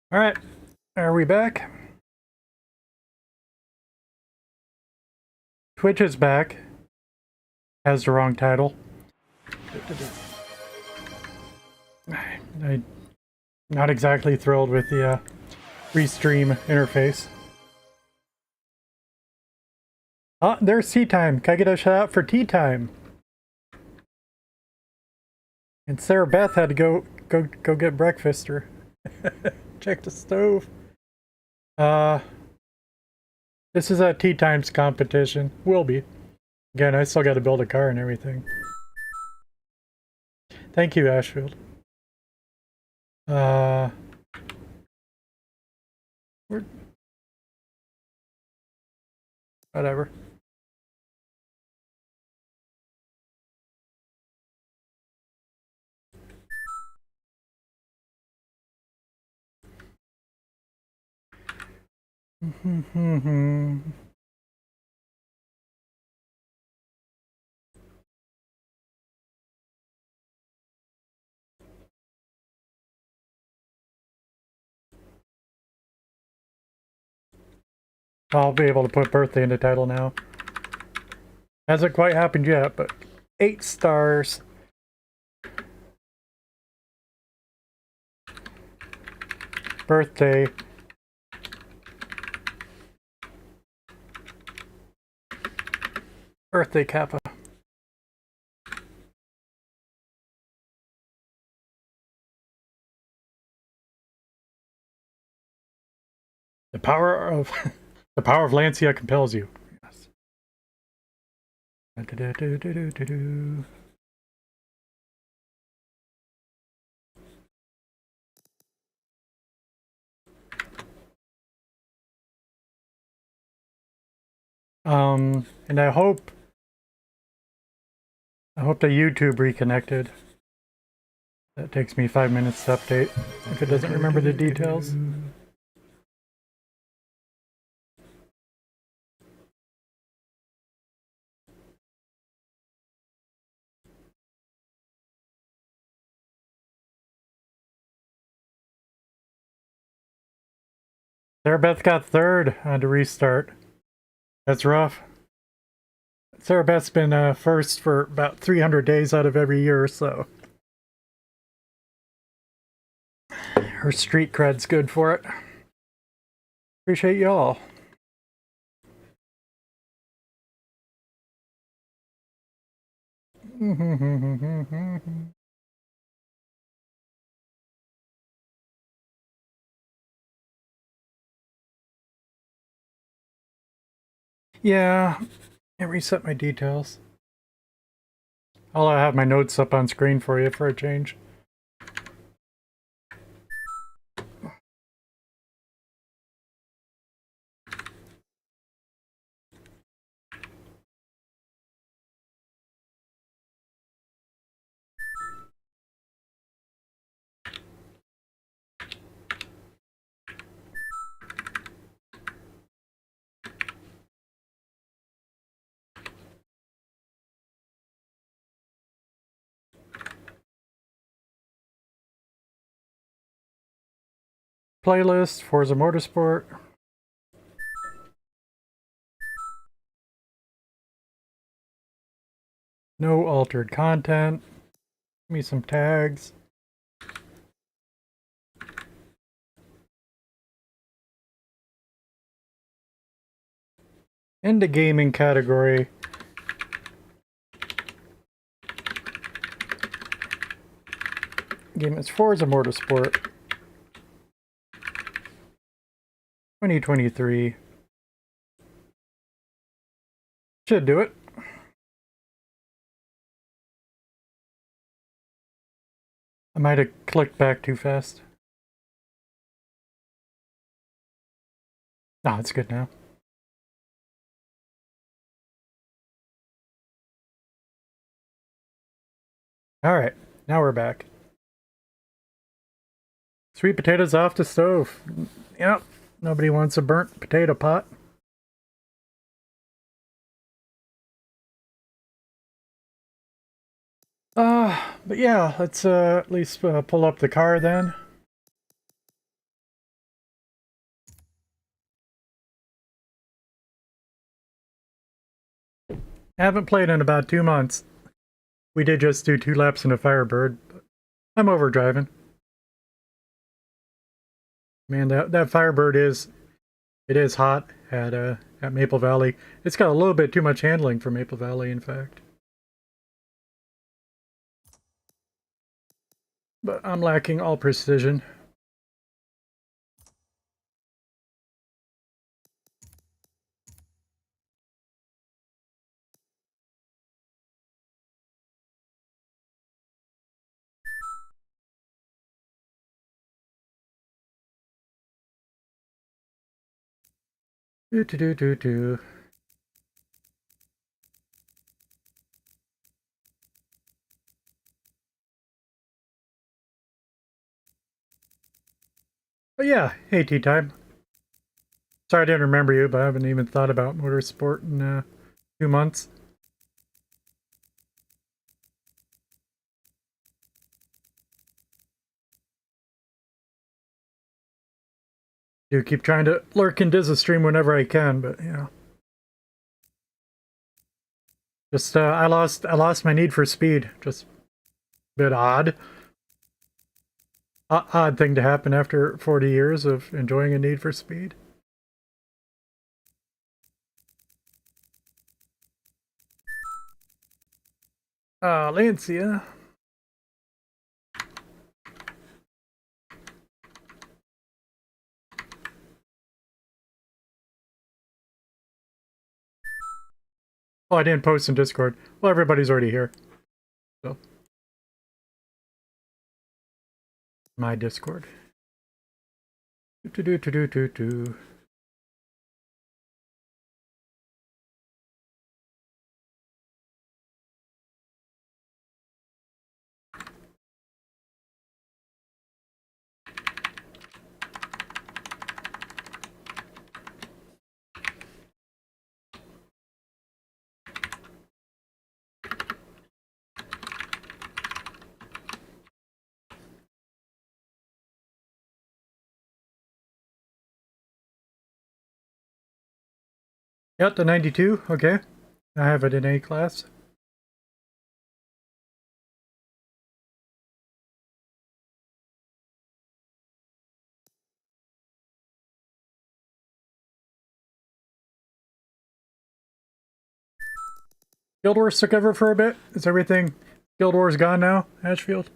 All right, are we back? Twitch is back. Has the wrong title. I'm not exactly thrilled with the restream interface. Oh, there's tea time. Can I get a shout out for tea time? And Sarah Beth had to go get breakfast or check the stove. This is a tea times competition. Will be. Again, I still got to build a car and everything. Thank you, Ashfield. Whatever. I'll be able to put birthday in the title now. Hasn't quite happened yet, but 8 stars. Birthday. Birthday Kappa. The power of the power of Lancia compels you. Yes. And I hope the YouTube reconnected. That takes me 5 minutes to update if it doesn't remember the details. Sarah Beth got third on the restart. That's rough. Sarah Beth's been first for about 300 days out of every year, so her street cred's good for it. Appreciate y'all. Yeah, I reset my details. I'll have my notes up on screen for you for a change. Playlist, Forza Motorsport. No altered content. Give me some tags. In the gaming category, game is Forza Motorsport 2023. Should do it. I might have clicked back too fast. No, it's good now. Alright, now we're back. Sweet potatoes off the stove. Yep, nobody wants a burnt potato pot. But yeah, let's at least pull up the car then. I haven't played in about 2 months. We did just do 2 laps in a Firebird, but I'm overdriving. Man, that Firebird is hot at Maple Valley. It's got a little bit too much handling for Maple Valley, in fact. But I'm lacking all precision. Do do do do do. But yeah, hey, tea time. Sorry I didn't remember you, but I haven't even thought about motorsport in 2 months. Do keep trying to lurk in Dizza stream whenever I can, but yeah. Just I lost my need for speed. Just a bit odd. Odd thing to happen after 40 years of enjoying a need for speed. Lancia. Oh, I didn't post in Discord. Well, everybody's already here. So. My Discord. Do. Yep, the 92. Okay. I have it in A class. Guild Wars took over for a bit. Is everything Guild Wars gone now, Ashfield?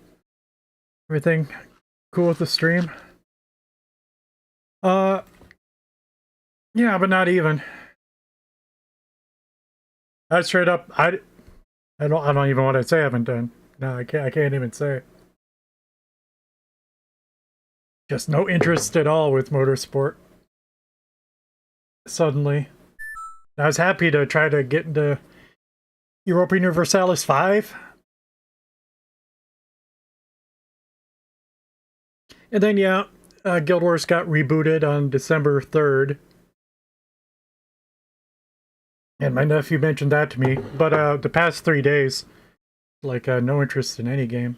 Everything cool with the stream? Yeah, but not even. I straight up I don't even want to say I haven't done. No, I can't even say. Just no interest at all with motorsport. Suddenly. I was happy to try to get into Europa Universalis 5. And then, yeah, Guild Wars got rebooted on December 3rd. And my nephew mentioned that to me. But the past 3 days, like, no interest in any game.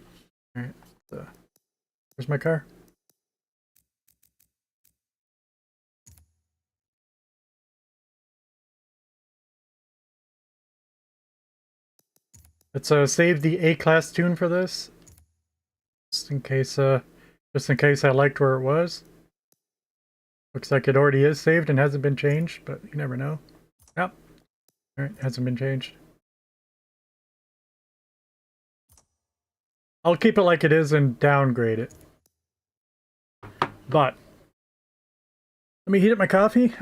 Alright, so, where's my car? Let's save the A-class tune for this. Just in case I liked where it was. Looks like it already is saved and hasn't been changed, but you never know. Yep. Alright, hasn't been changed. I'll keep it like it is and downgrade it. But let me heat up my coffee.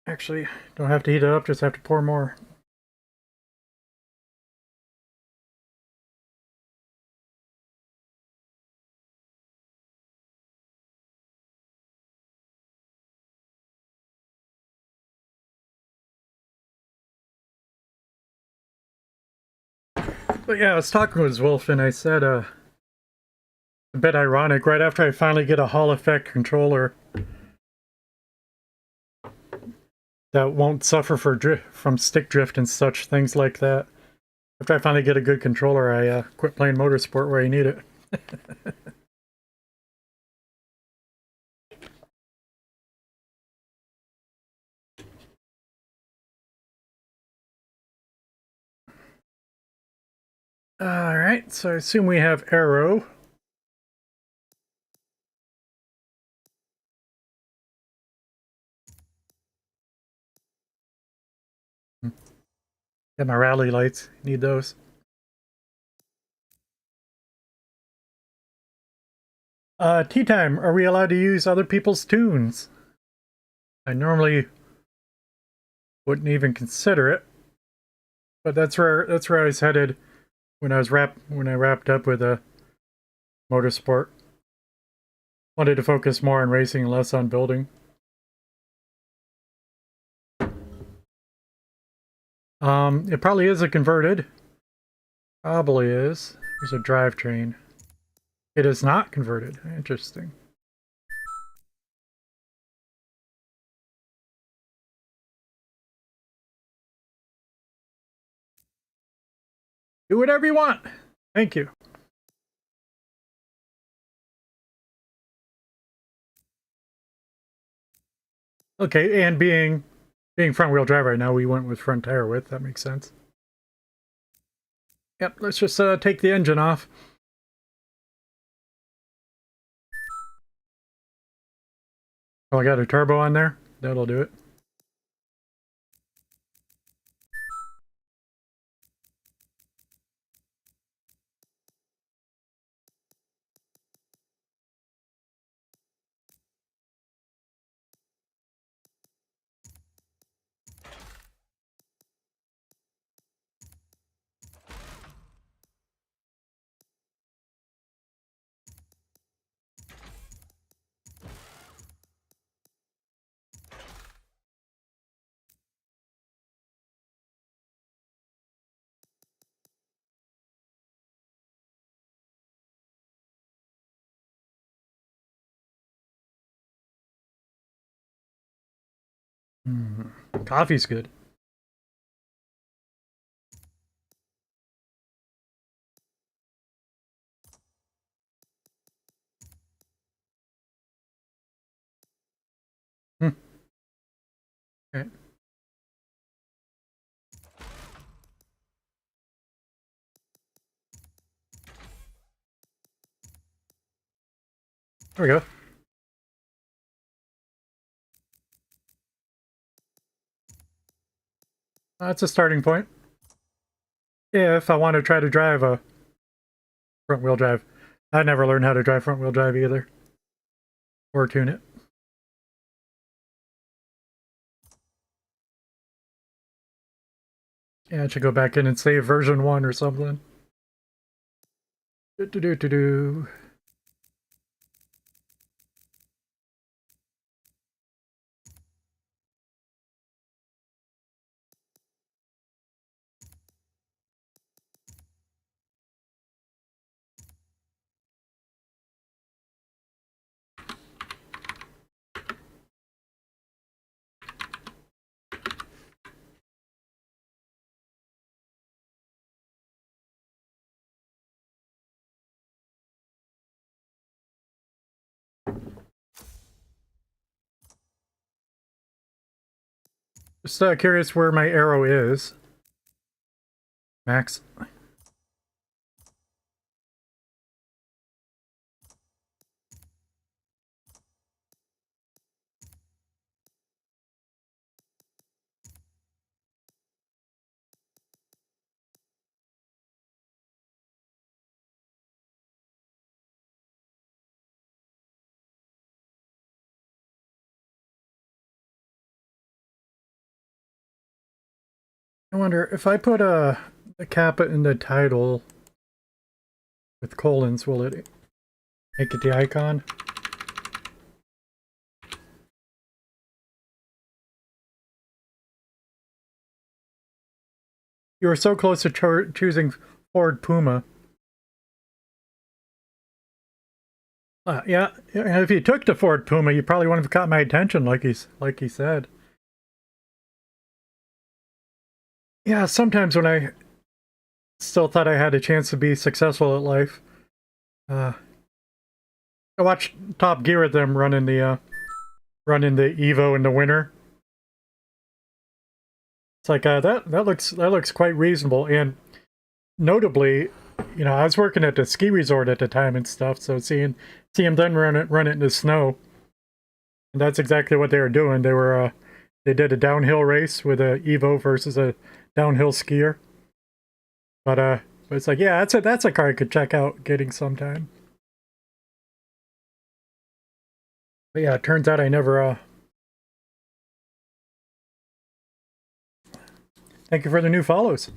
Actually, don't have to heat it up, just have to pour more. But yeah, I was talking with Wolf and I said, a bit ironic, right after I finally get a Hall effect controller that won't suffer from stick drift and such things like that. After I finally get a good controller, I quit playing motorsport where I need it. Alright, so I assume we have arrow. Got my rally lights. Need those. Tea time. Are we allowed to use other people's tunes? I normally wouldn't even consider it, but that's where I was headed when I wrapped up with a motorsport. Wanted to focus more on racing and less on building. It probably is a converted. Probably is. There's a drivetrain. It is not converted. Interesting. Do whatever you want. Thank you. Okay, and being front wheel drive right now, we went with front tire width. That makes sense. Yep, let's just take the engine off. Oh, I got a turbo on there. That'll do it. Coffee's good. Okay. There we go. That's a starting point. If I want to try to drive a front wheel drive. I never learned how to drive front wheel drive either. Or tune it. Yeah, I should go back in and save version 1 or something. Do. Just curious where my arrow is. Max. I wonder if I put a Kappa in the title with colons, will it make it the icon? You were so close to choosing Ford Puma. Yeah, if you took the Ford Puma, you probably wouldn't have caught my attention, like he said. Yeah, sometimes when I still thought I had a chance to be successful at life, I watched Top Gear with them running the Evo in the winter. It's like that looks quite reasonable, and notably, You know, I was working at the ski resort at the time and stuff, so seeing them then run it in the snow, and that's exactly what they were doing. They did a downhill race with a Evo versus a downhill skier. But it's like, yeah, that's a car I could check out getting sometime. But yeah, it turns out I never. Thank you for the new follows.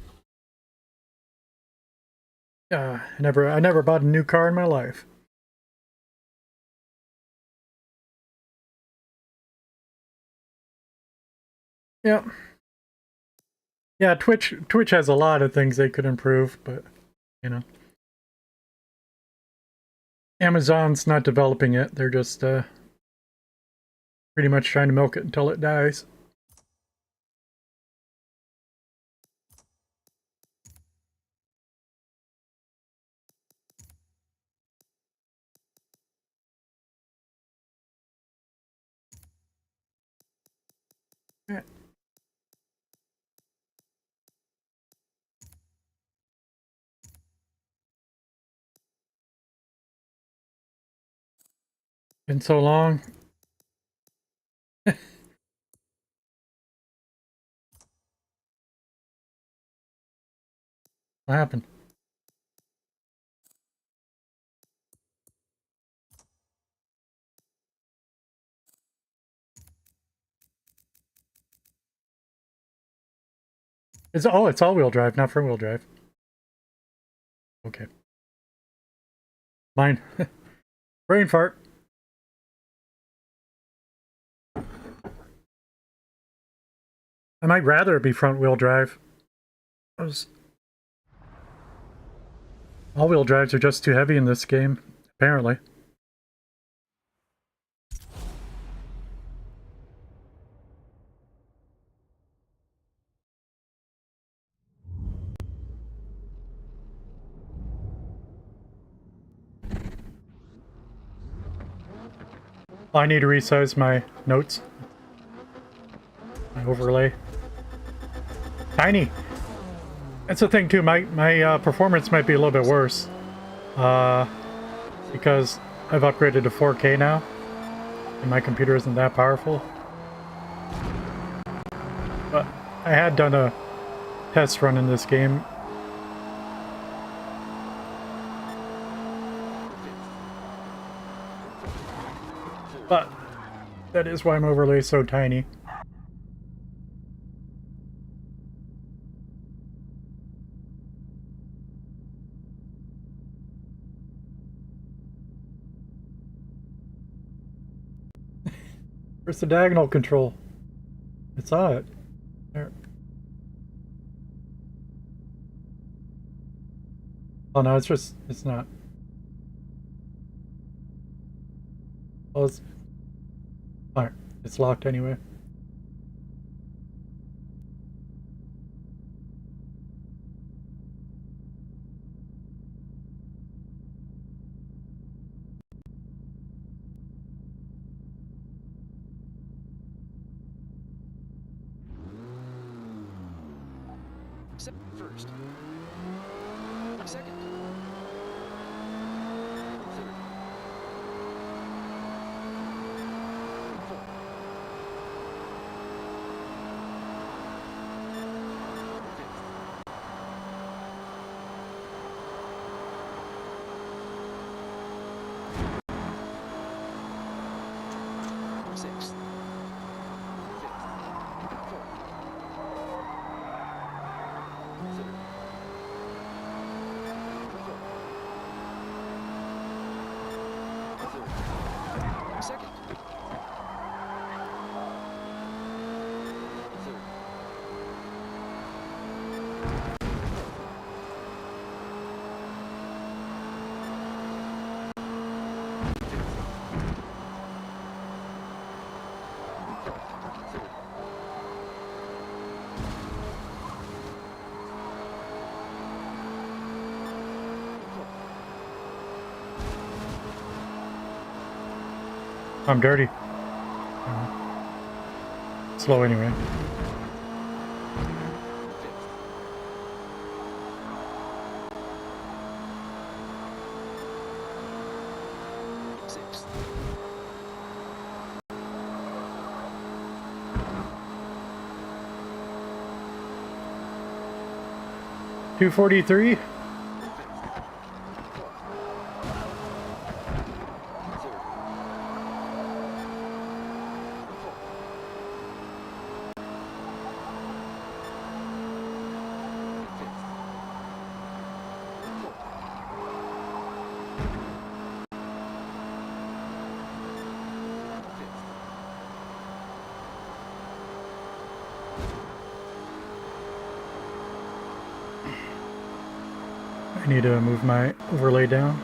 I never bought a new car in my life. Yeah. Yeah, Twitch has a lot of things they could improve, but you know. Amazon's not developing it. They're just pretty much trying to milk it until it dies. Yeah. Been so long. What happened? It's all-wheel drive, not front-wheel drive. Okay. Mine. Brain fart. I might rather it be front-wheel drive. All-wheel drives are just too heavy in this game, apparently. I need to resize my notes. My overlay. Tiny! That's the thing too, my performance might be a little bit worse. Because I've upgraded to 4K now, and my computer isn't that powerful. But I had done a test run in this game. But that is why my overlay is so tiny. Where's the diagonal control? I saw it. There. Oh no, it's not. Oh, alright, it's locked anyway. First. Second. Third. Fourth. Fifth. Sixth. Second. I'm dirty. Slow anyway. 243. I need to move my overlay down.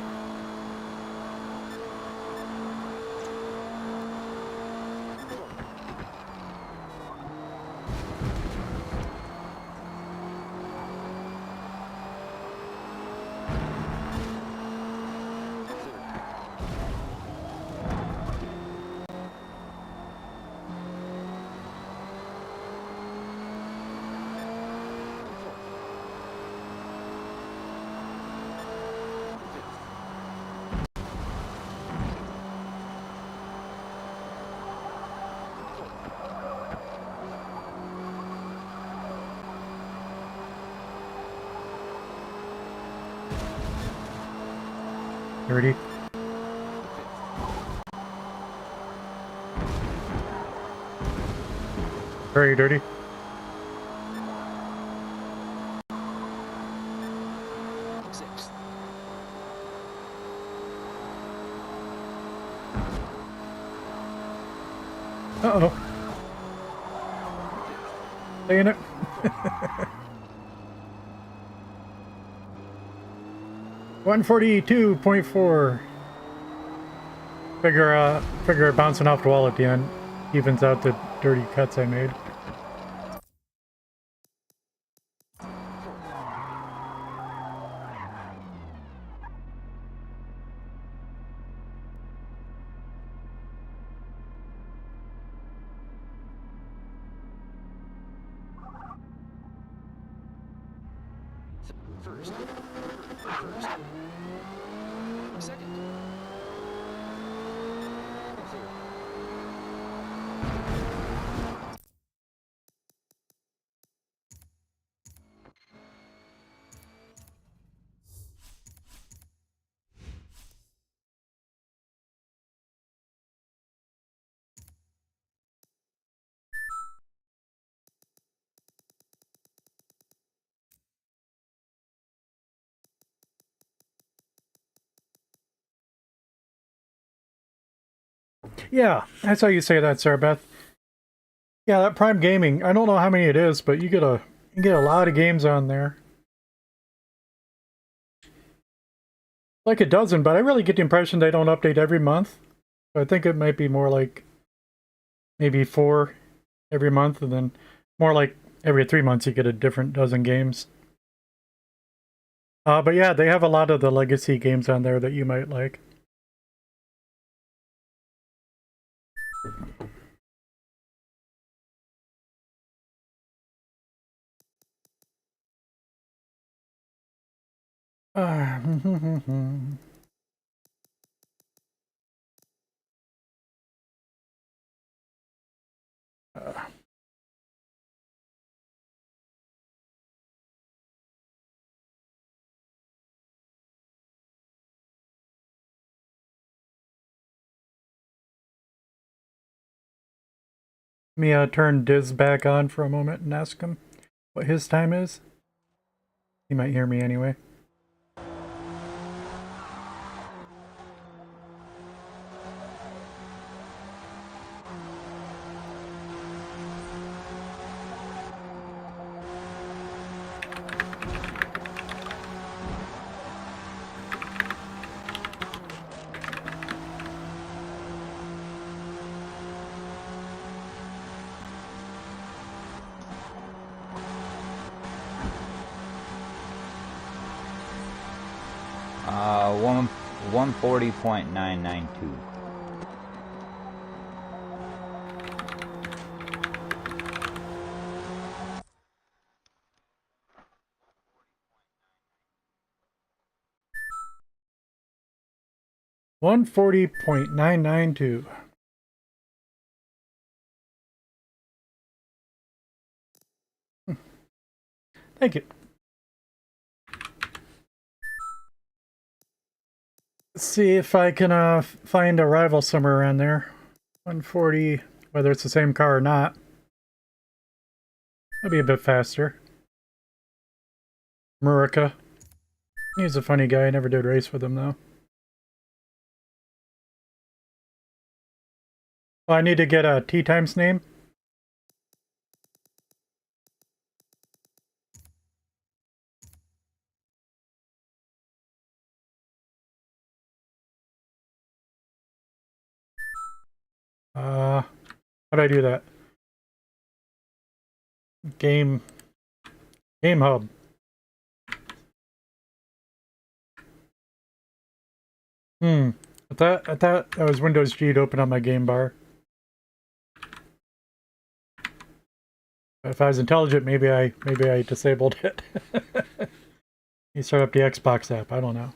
Dirty. Very dirty. Sixth. Uh-oh. Stay in it. 142.4. Figure bouncing off the wall at the end evens out the dirty cuts I made. First. Second. Third. Yeah, that's how you say that, Sarah Beth. Yeah, that Prime Gaming. I don't know how many it is, but you get a lot of games on there. Like a dozen, but I really get the impression they don't update every month. So I think it might be more like maybe 4 every month, and then more like every 3 months you get a different dozen games. But yeah, they have a lot of the legacy games on there that you might like. Let me turn Diz back on for a moment and ask him what his time is. He might hear me anyway. Uh, 140.992. $140.992. Thank you. Let's see if I can find a rival somewhere around there. 140, whether it's the same car or not. That'll be a bit faster. Murica. He's a funny guy. I never did race with him, though. Oh, I need to get a T times name. How do I do that? Game Hub. I thought that was Windows G to open up my game bar. If I was intelligent, maybe I disabled it. You start up the Xbox app. I don't know.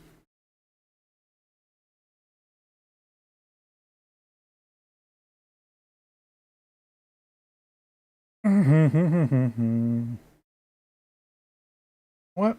What?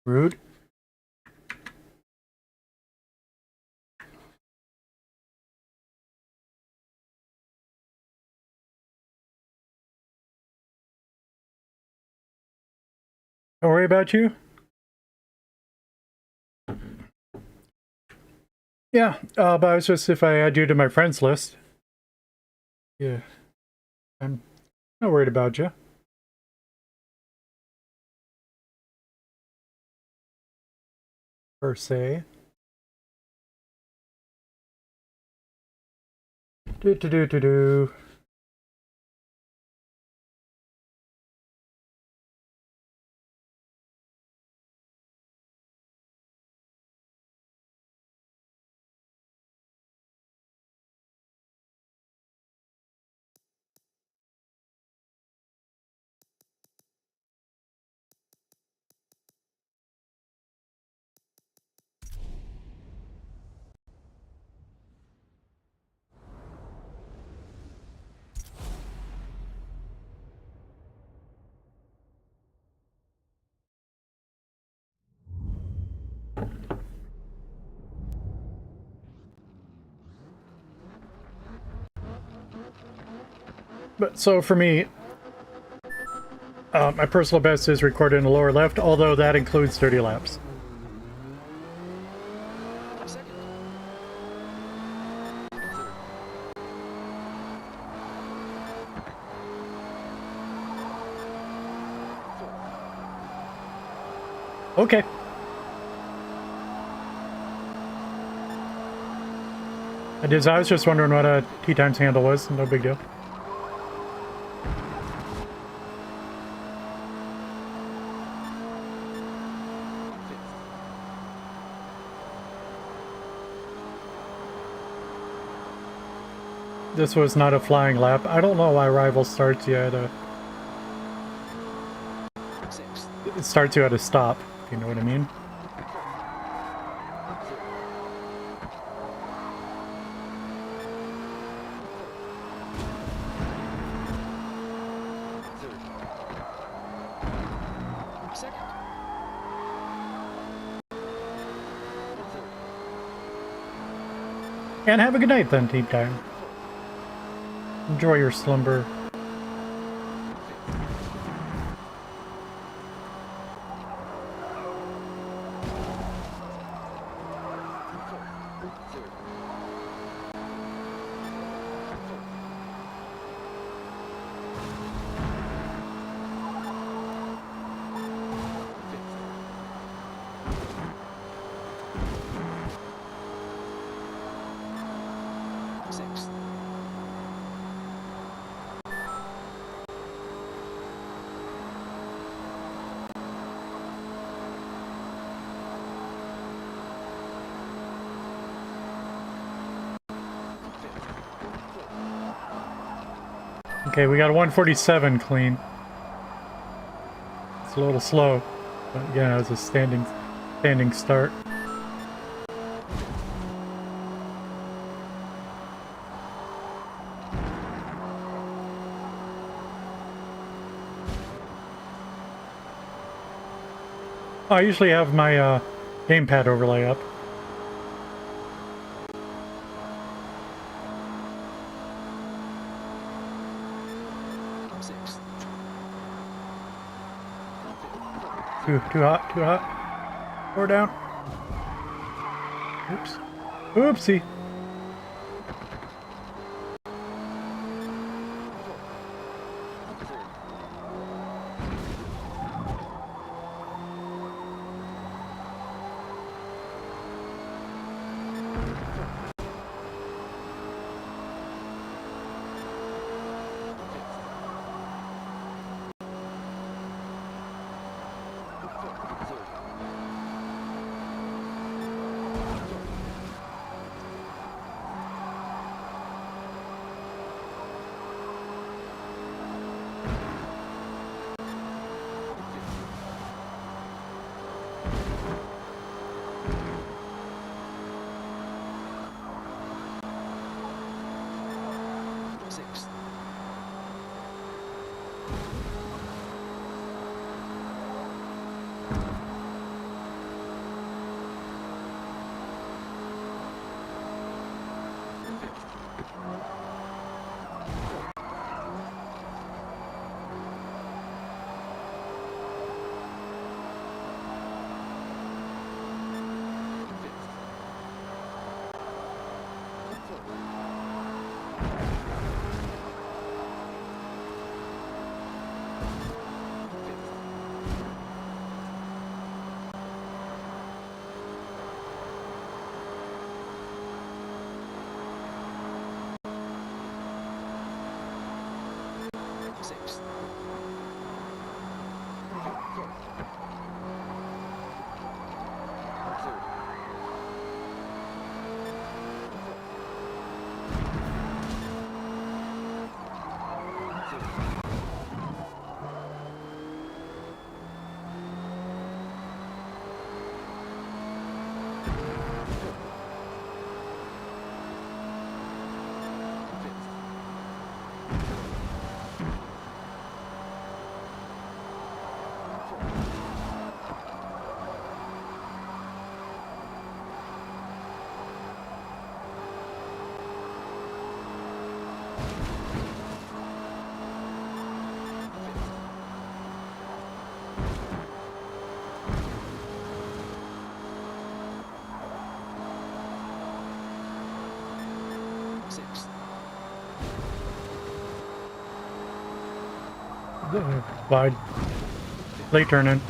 Rude. Don't worry about you. Yeah, but I was just if I add you to my friends list. Yeah, I'm not worried about you. Per se. Do. But so for me, my personal best is recorded in the lower left, although that includes 30 laps. Second. Okay. I was just wondering what a T times handle was. No big deal. This was not a flying lap. I don't know why Rival starts you at a... Sixth. It starts you at a stop, if you know what I mean. Second. And have a good night then, Tea Time. Enjoy your slumber. Okay, we got a 147 clean. It's a little slow, but again, it was a standing start. I usually have my Gamepad overlay up. Sixth. Too hot, too hot. Four down. Oops. Oopsie. Sixth. Sixth. Sixth. Wide. Late turn in.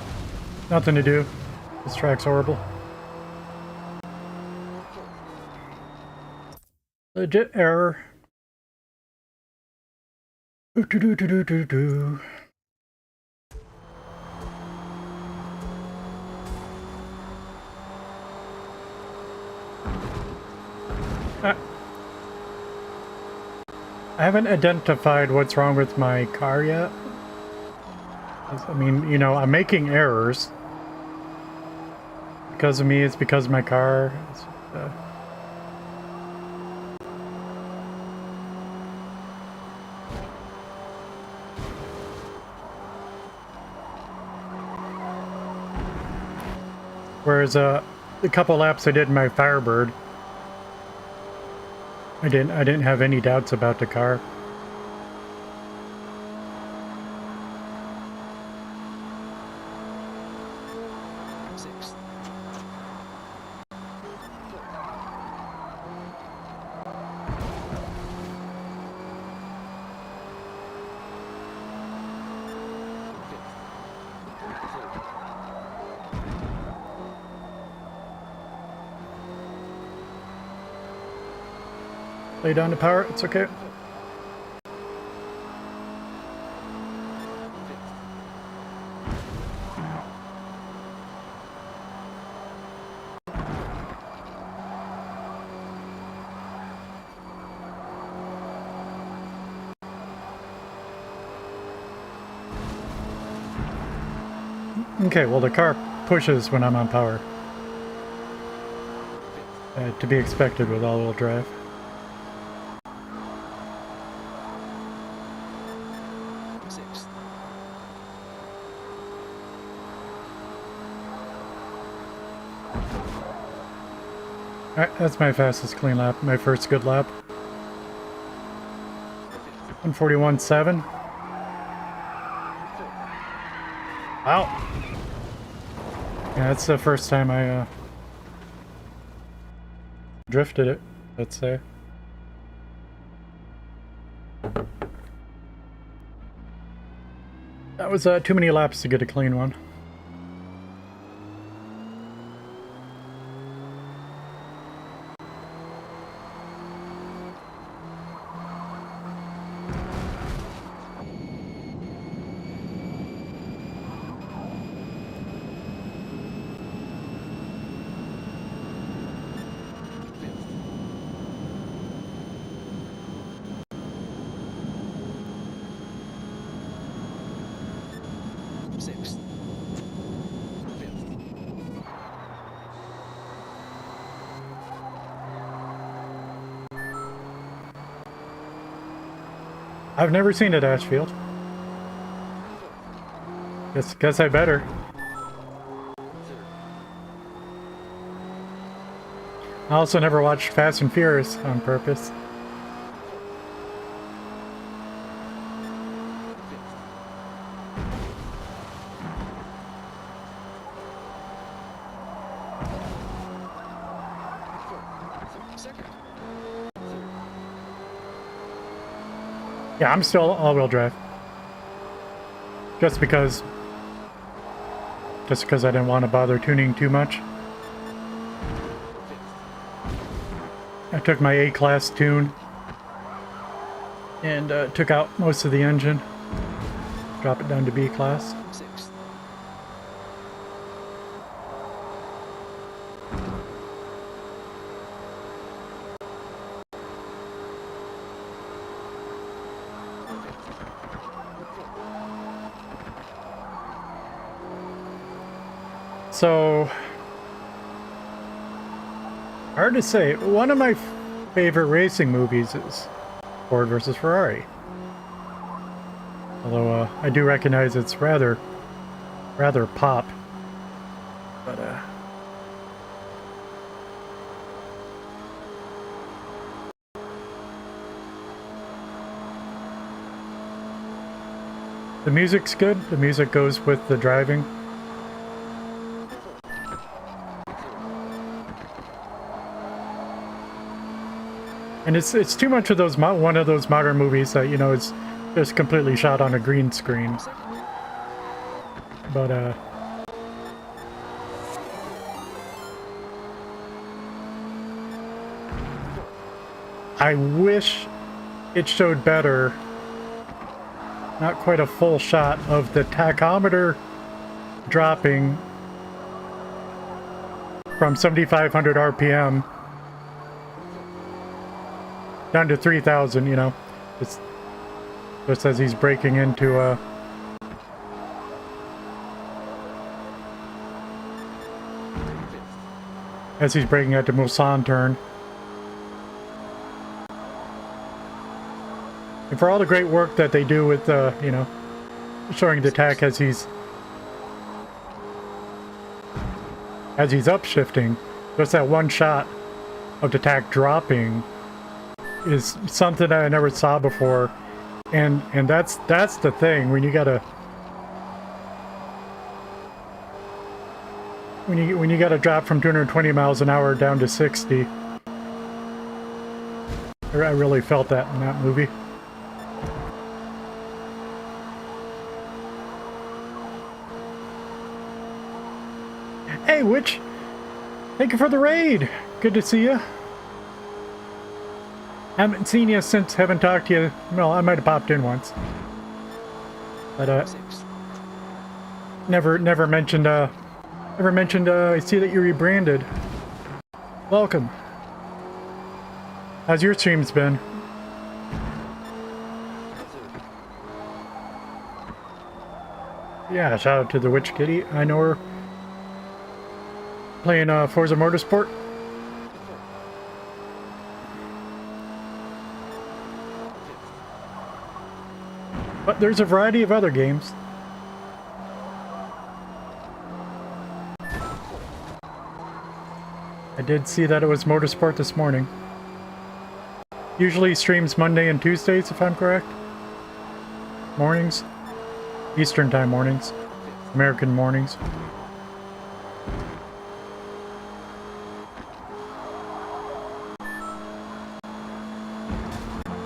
Nothing to do. This track's horrible. Legit error. Do. I haven't identified what's wrong with my car yet. I mean, you know, I'm making errors. Because of me, it's because of my car. Whereas the couple laps I did in my Firebird, I didn't have any doubts about the car. Sixth. Lay down the power, it's okay. Okay, well the car pushes when I'm on power. To be expected with all-wheel drive. Sixth. Alright, that's my fastest clean lap, my first good lap. 141.7. Wow. Yeah, that's the first time I drifted it, let's say. That was too many laps to get a clean one. Sixth. Fifth. I've never seen it, Ashfield. Guess I better. I also never watched Fast and Furious on purpose. Second. Yeah, I'm still all-wheel drive. Just because I didn't want to bother tuning too much. I took my A-class tune and took out most of the engine. Drop it down to B-class. Sixth. So, hard to say. One of my favorite racing movies is Ford versus Ferrari. Although I do recognize it's rather pop. But the music's good. The music goes with the driving. And it's too much of those one of those modern movies that, you know, it's just completely shot on a green screen. But I wish it showed better, not quite a full shot of the tachometer dropping from 7,500 RPM down to 3,000, you know. It's just as he's breaking into as he's breaking at the Mulsanne turn. And for all the great work that they do with, you know, showing the tach as he's upshifting, just that one shot of the tach dropping is something that I never saw before, and that's the thing when you gotta drop from 220 miles an hour down to 60. I really felt that in that movie. Hey, Witch! Thank you for the raid! Good to see you. Haven't seen you since, haven't talked to you. Well, I might have popped in once. But, never mentioned, I see that you rebranded. Welcome. How's your streams been? yeah, shout out to the Witch Kitty. I know her playing Forza Motorsport. But there's a variety of other games. I did see that it was Motorsport this morning. Usually streams Monday and Tuesdays, if I'm correct. Mornings. Eastern time mornings. American mornings.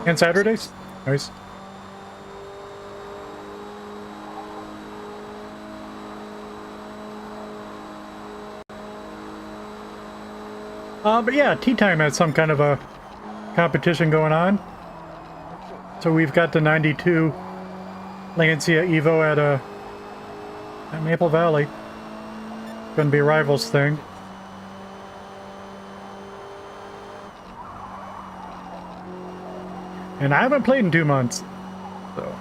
And Saturdays? Nice. But yeah, Tea Time has some kind of a competition going on. So we've got the 92 Lancia Evo at Maple Valley. Gonna be a rivals thing. And I haven't played in 2 months, so.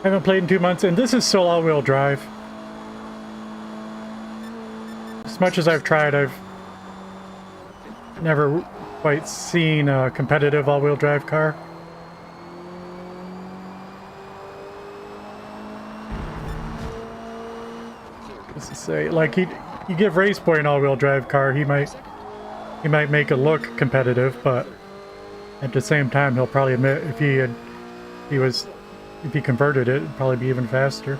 I haven't played in 2 months, and this is still all-wheel drive. As much as I've tried, I've never quite seen a competitive all-wheel drive car. Just to say, like you give Race Boy an all-wheel drive car, he might make it look competitive, but at the same time, he'll probably admit if he converted it, it'd probably be even faster.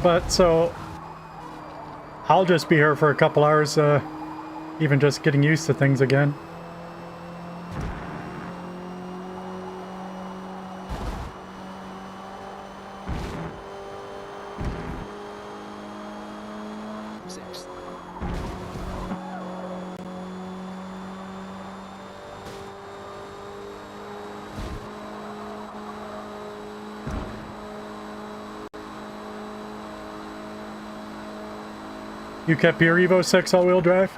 But so I'll just be here for a couple hours, even just getting used to things again. You kept your Evo 6 all-wheel drive?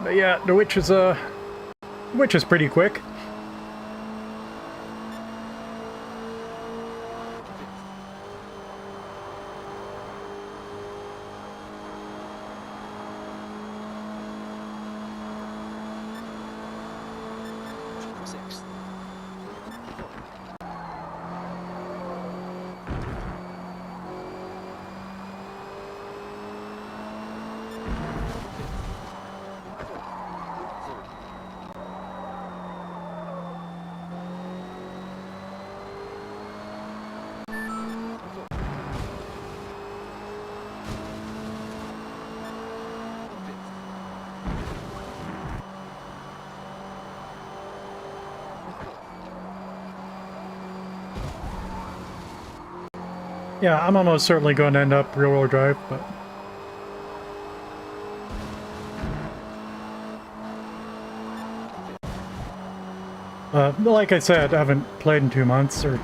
But yeah, the Witch is pretty quick. Yeah, I'm almost certainly going to end up rear-wheel drive, but... like I said, I haven't played in 2 months, or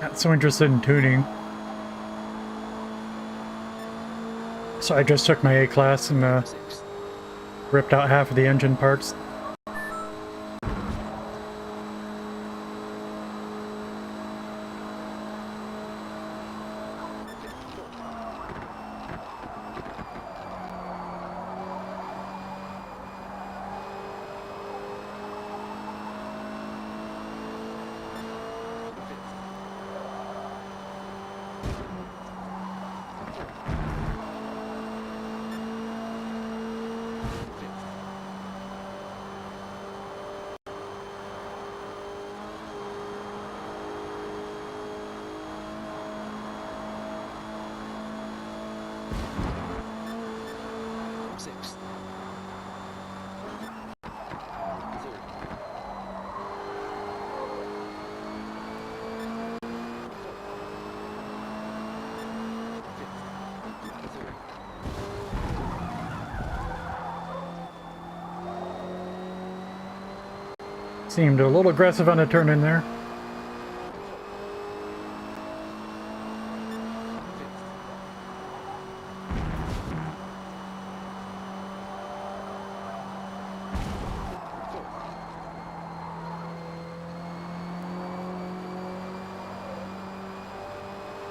not so interested in tuning. So I just took my A-class and ripped out half of the engine parts. Seemed a little aggressive on the turn in there.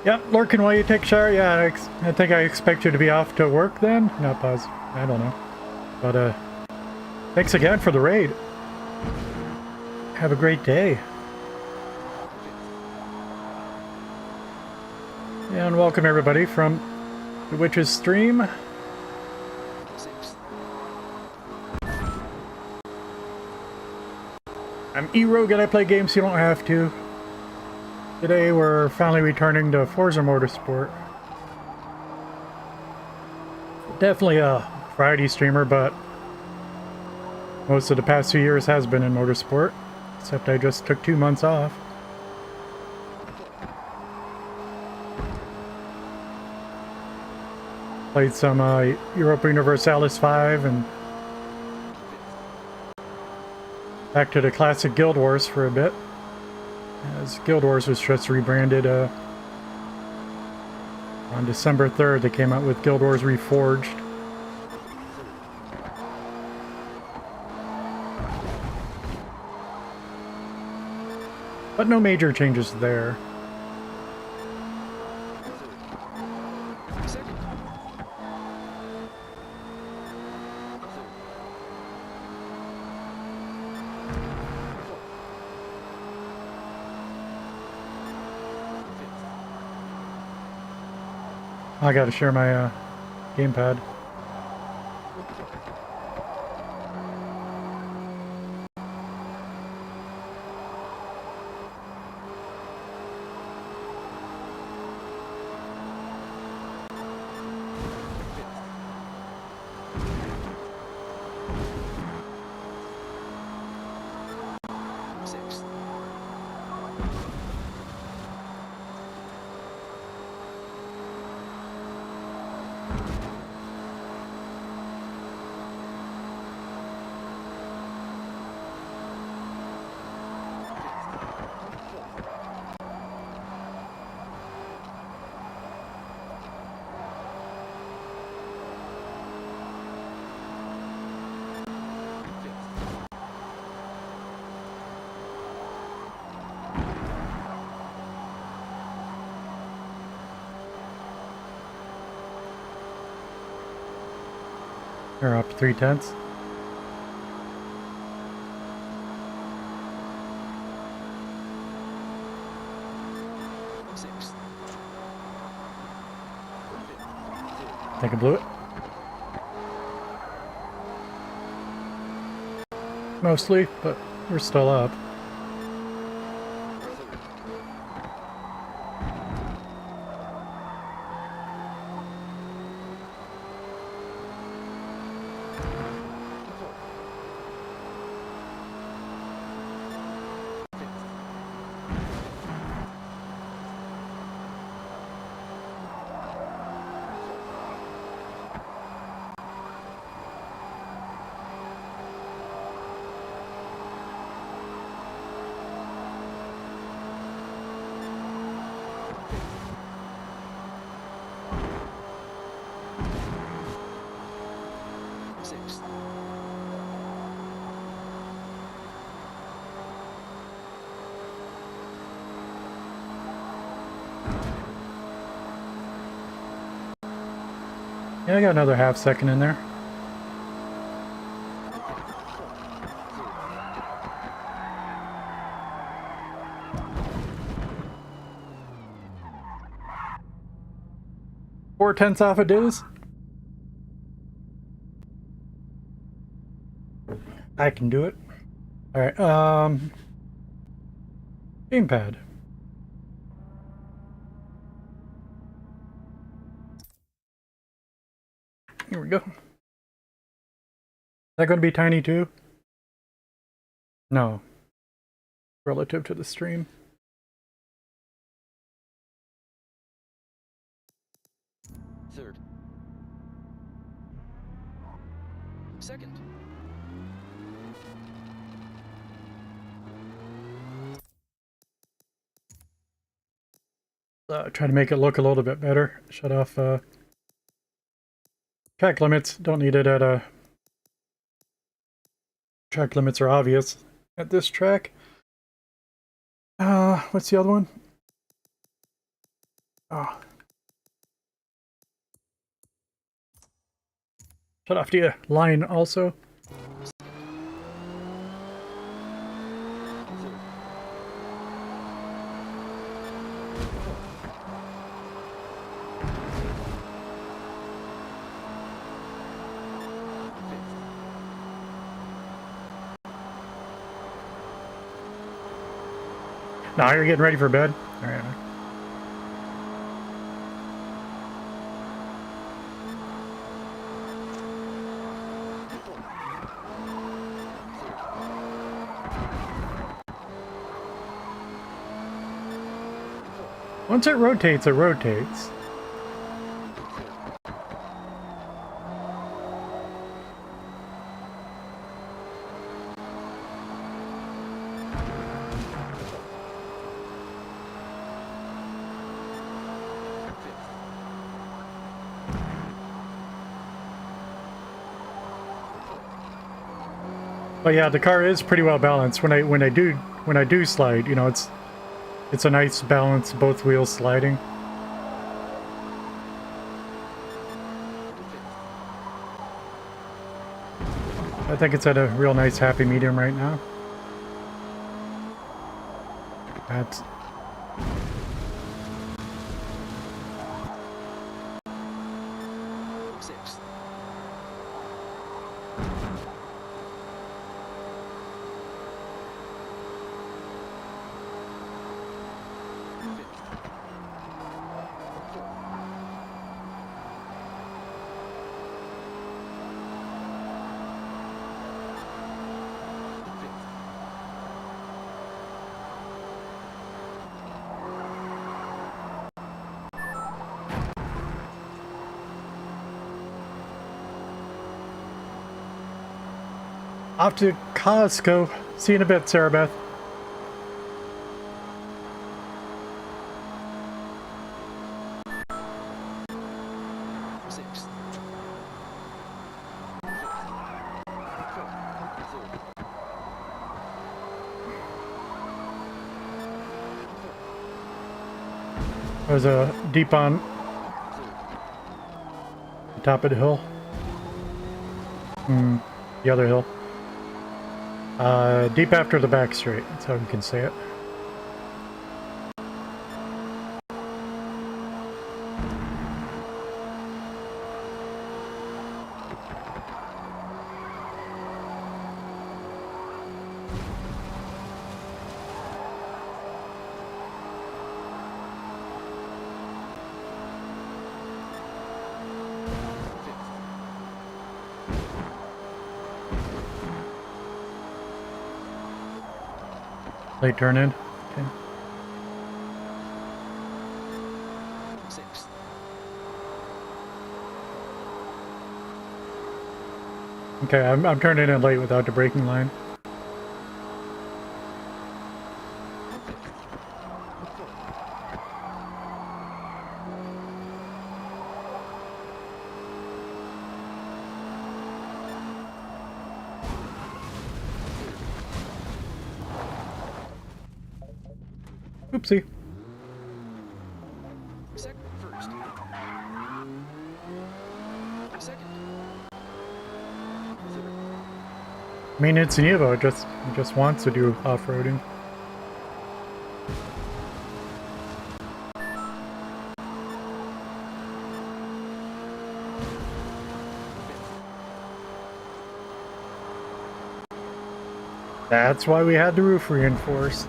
Yep, lurking while you take a shower. Yeah, I think I expect you to be off to work then. Not pause. I don't know. But thanks again for the raid. Have a great day. And welcome everybody from the Witch's stream. Sixth. I'm E-Rogue and I play games you don't have to. Today we're finally returning to Forza Motorsport. Definitely a Friday streamer, but most of the past 2 years has been in motorsport. Except I just took 2 months off. Played some Europa Universalis 5 and back to the classic Guild Wars for a bit. As Guild Wars was just rebranded on December 3rd, they came out with Guild Wars Reforged. But no major changes there. Second. I gotta share my gamepad. Sixth. They're up 3/10. Sixth. I think I blew it. Mostly, but we're still up. Sixth. Yeah, I got another half second in there. Four tenths off a diz. I can do it. Alright, gamepad. Here we go. Is that going to be tiny too? No. Relative to the stream. Third. Second. Try to make it look a little bit better. Shut off track limits. Don't need it at a... Track limits are obvious at this track. What's the other one? Oh. Shut off the line also. Now you're getting ready for bed? All right. Once it rotates, it rotates. But yeah, the car is pretty well balanced. When I do slide, you know, it's a nice balance, both wheels sliding. I think it's at a real nice happy medium right now. That's off to Costco. See you in a bit, Sarah Beth. There's a deep on the top of the hill. The other hill. Deep after the back straight. That's how you can say it. Late turn in. Okay. Okay, I'm turning in late without the braking line. Oopsie. Second, first. Second. Third. I mean, it's an Evo. It just wants to do off-roading. That's why we had the roof reinforced.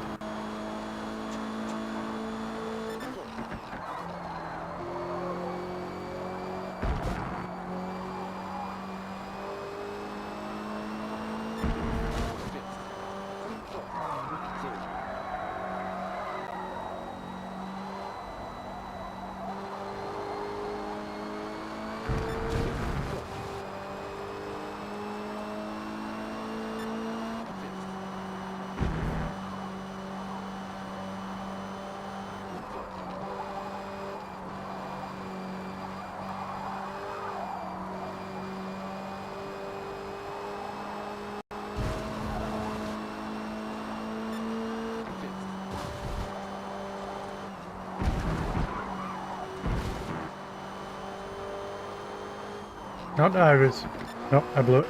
No, no, I was... Nope, I blew it.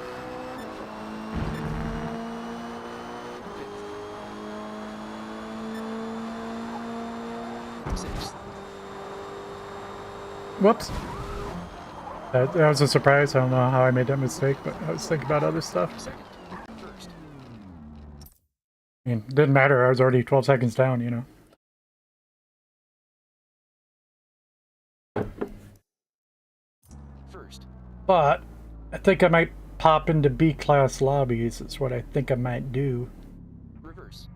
Sixth. Whoops. That was a surprise. I don't know how I made that mistake, but I was thinking about other stuff. Second. First. I mean, it didn't matter. I was already 12 seconds down, you know. First. But I think I might pop into B-class lobbies. It's what I think I might do. Reverse.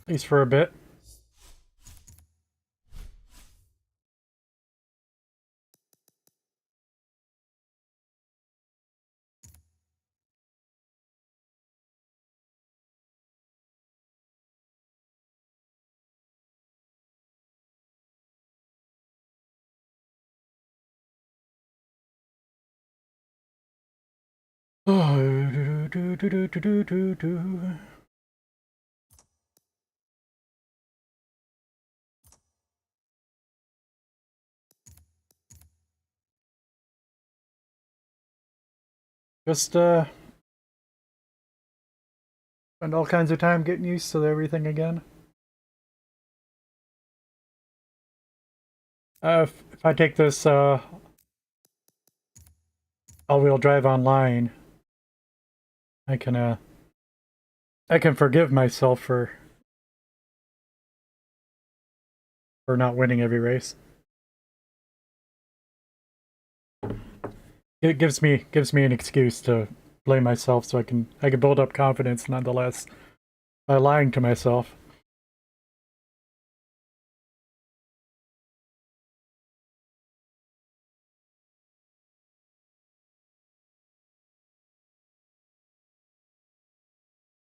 At least for a bit. Just spend all kinds of time getting used to everything again. If I take this all-wheel drive online, I can forgive myself for not winning every race. It gives me an excuse to blame myself, so I can build up confidence nonetheless by lying to myself.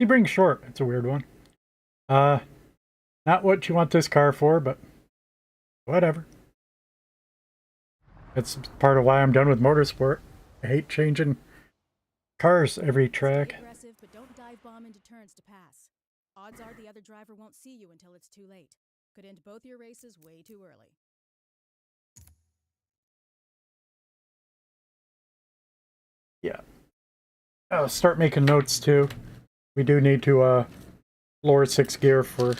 Sebring short. It's a weird one. Not what you want this car for, but whatever. It's part of why I'm done with motorsport. I hate changing cars every track. Stay aggressive, but don't dive bomb into turns to pass. Odds are the other driver won't see you until it's too late. Could end both your races way too early. Yeah. I'll start making notes too. We do need to lower 6th gear for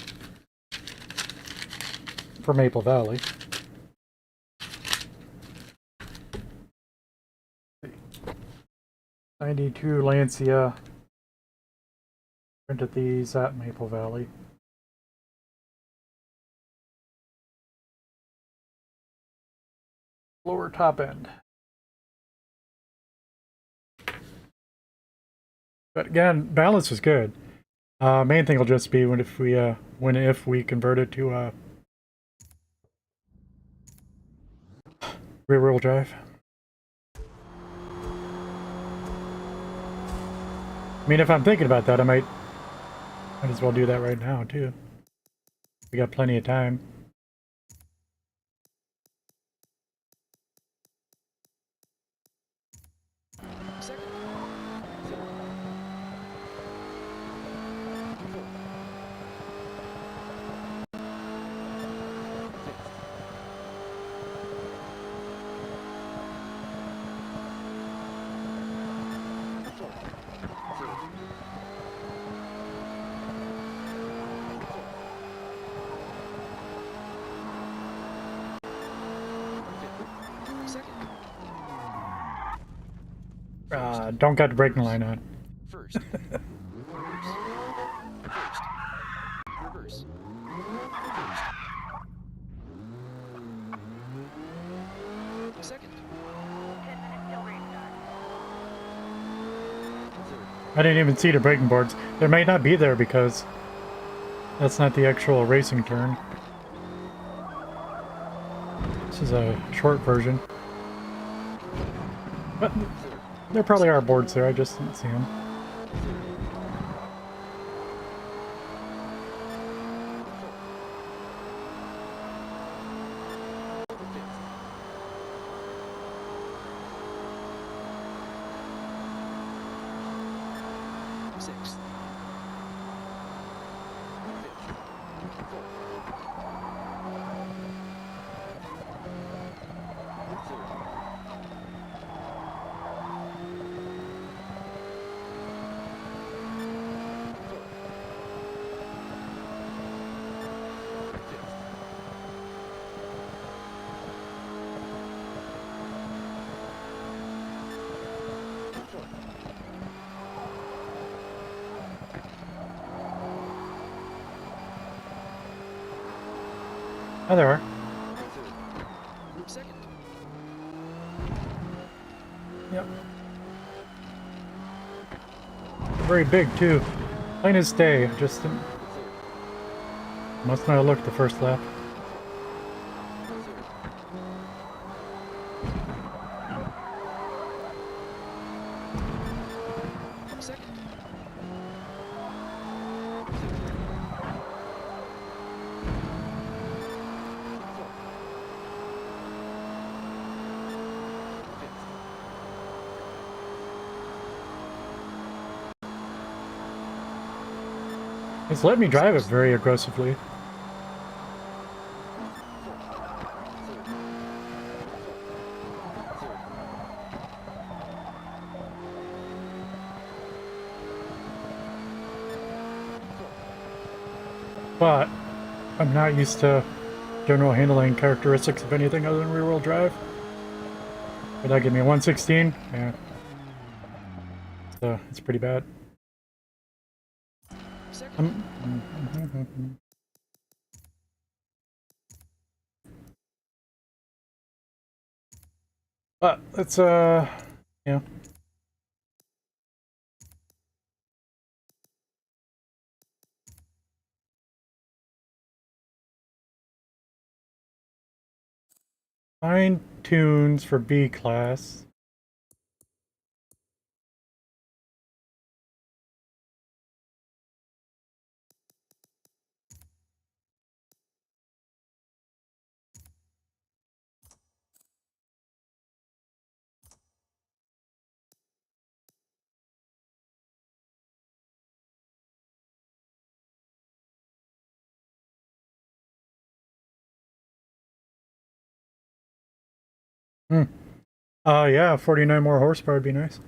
Maple Valley. 92 Lancia. Printed these at Maple Valley. Lower top end. But again, balance is good. Main thing will just be if we convert it to rear-wheel drive. I mean, if I'm thinking about that, I might as well do that right now too. We got plenty of time. Second. Don't got the braking line on. First. Reverse. First. Reverse. First. Second. 10 minutes till race start. I didn't even see the braking boards. They may not be there because that's not the actual racing turn. This is a short version. But there probably are boards there, I just didn't see them. Sixth. Fifth. Fourth. Oh, there are. Second. Yep. Very big too. Plain as day. Just didn't... must not have looked the first lap. Second. It's let me drive it very aggressively. But I'm not used to general handling characteristics of anything other than rear-wheel drive. Would that give me a 116? Yeah. So it's pretty bad. Second. But it's yeah. Fine tunes for B class. Hmm. Yeah, 49 more horsepower would be nice.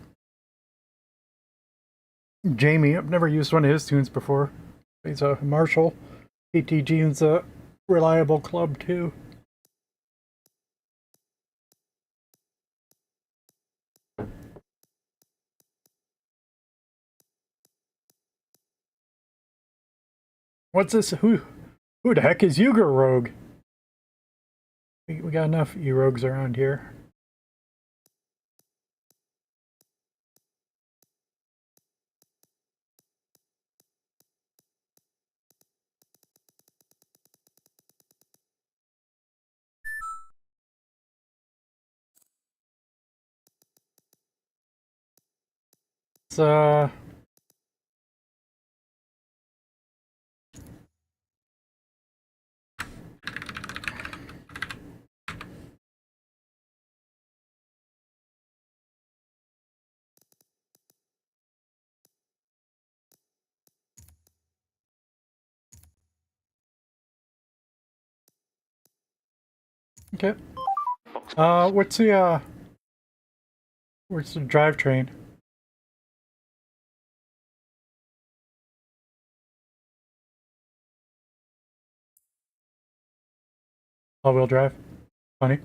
Jamie, I've never used one of his tunes before. He's a Marshall. PTG's a reliable club too. What's this? Who the heck is Yuger Rogue? We got enough E-Rogues around here. It's okay. What's the where's the drivetrain? All-wheel drive. Funny.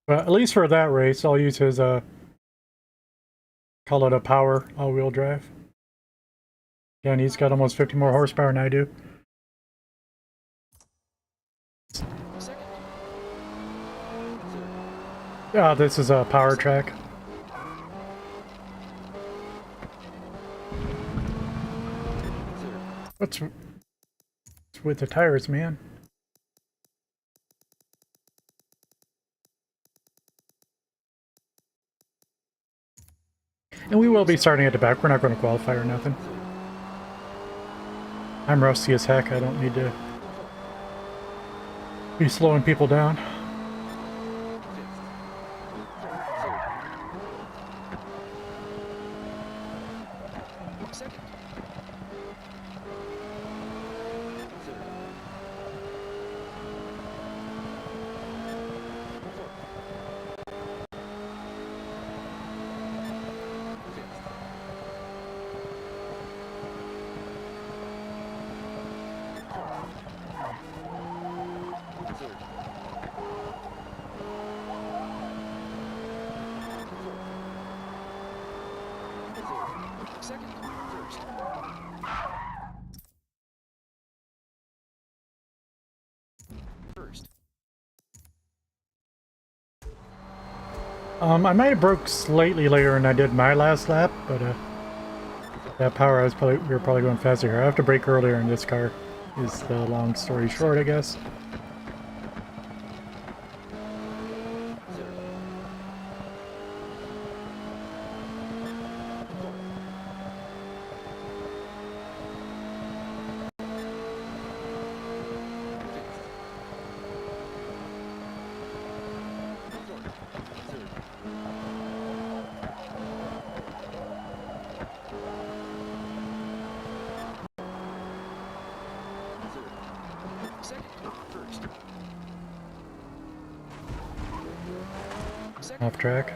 But at least for that race, I'll use his call it a power all-wheel drive. Yeah, and he's got almost 50 more horsepower than I do. Second. Yeah, this is a power track. What's with the tires, man? And we will be starting at the back. We're not going to qualify or nothing. I'm rusty as heck. I don't need to Be slowing people down. Second. Third. Second. First. First. I might have broke slightly later than I did my last lap, but that power we were probably going faster here. I have to brake earlier in this car. Is the long story short, I guess. Second. First. Second. Off track.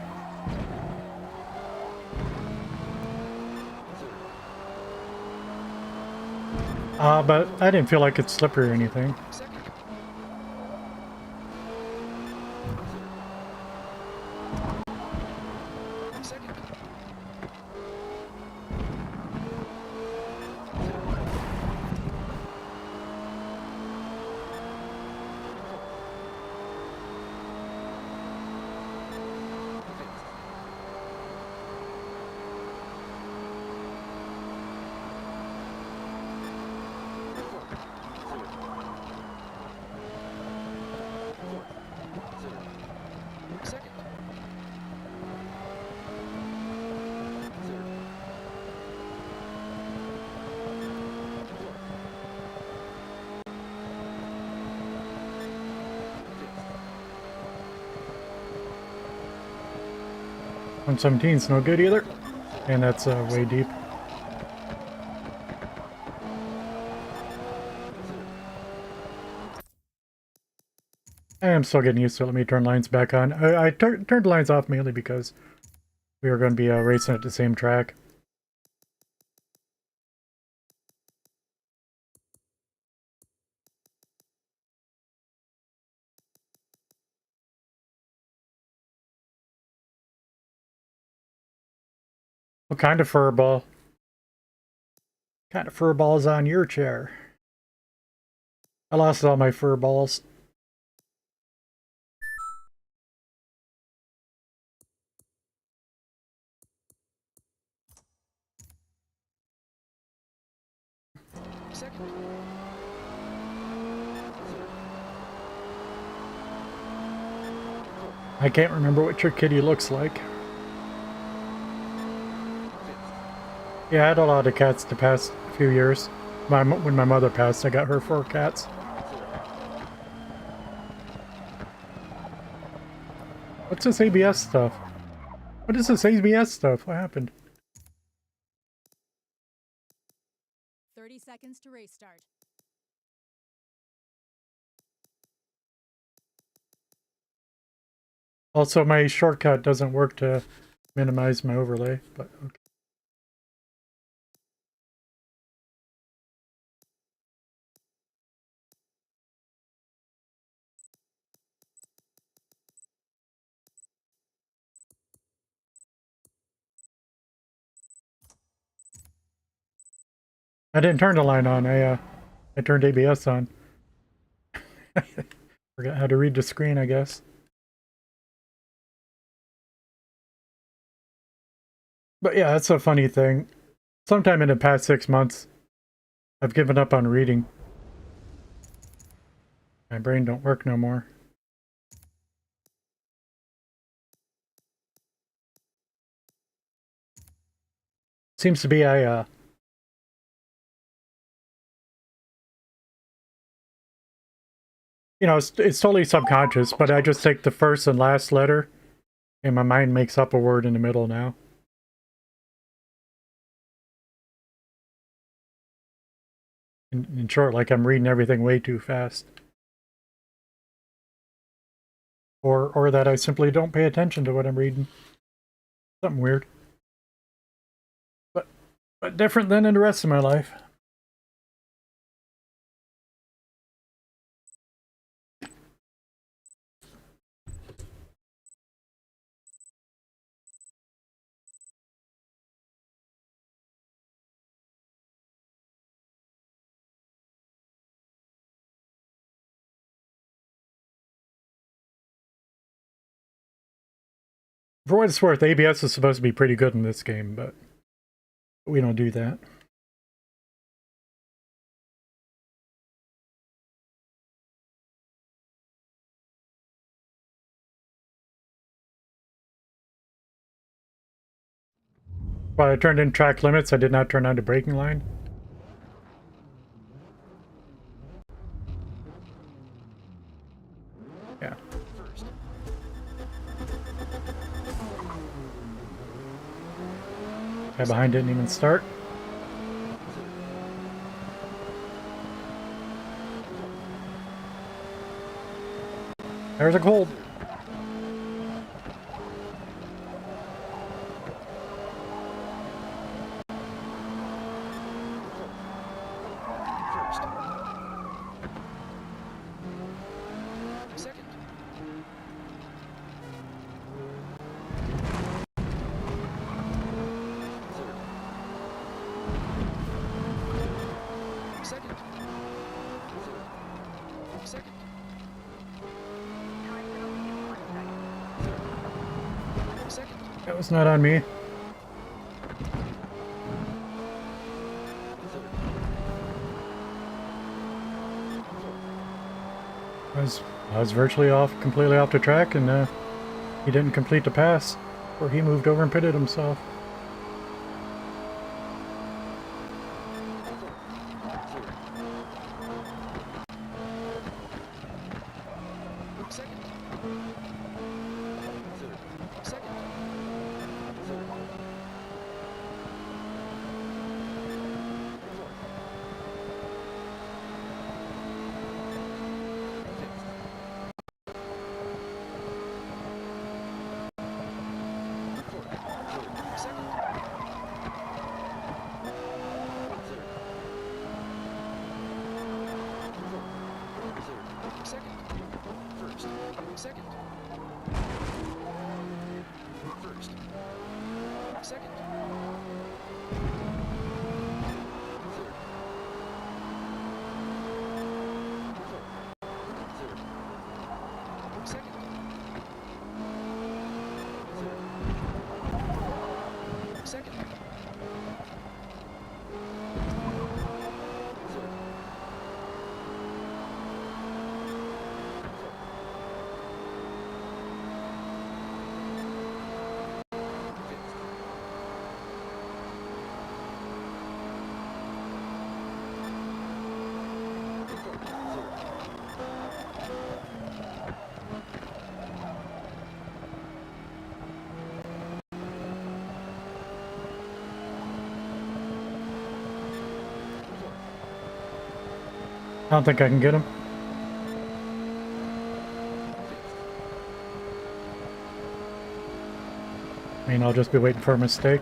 But I didn't feel like it's slippery or anything. Second. Second. Second. One 117's no good either. And that's way deep. I'm still getting used to it. Let me turn lines back on. I turned lines off mainly because we were going to be racing at the same track. What kind of furball? What kind of furball's on your chair? I lost all my fur balls. Second. I can't remember what your kitty looks like. Yeah, I had a lot of cats the past few years. When my mother passed, I got her 4 cats. What's this ABS stuff? What is this ABS stuff? What happened? 30 seconds to race start. Also, my shortcut doesn't work to minimize my overlay, but okay. I didn't turn the line on. I turned ABS on. Forgot how to read the screen, I guess. But yeah, that's a funny thing. Sometime in the past 6 months, I've given up on reading. My brain don't work no more. Seems to be You know, it's totally subconscious, but I just take the first and last letter, and my mind makes up a word in the middle now. In short, like I'm reading everything way too fast. Or that I simply don't pay attention to what I'm reading. Something weird. But different than in the rest of my life. For what it's worth, ABS is supposed to be pretty good in this game, but we don't do that. While I turned in track limits, I did not turn on the braking line. Yeah. First. Guy behind didn't even start. There's a cold. First. Second. Third. Second. Third. Second. Third. Second. That was not on me. I was virtually completely off the track, and he didn't complete the pass, or he moved over and pitted himself. Second. Third. Second. Third. I don't think I can get him. I mean, I'll just be waiting for a mistake.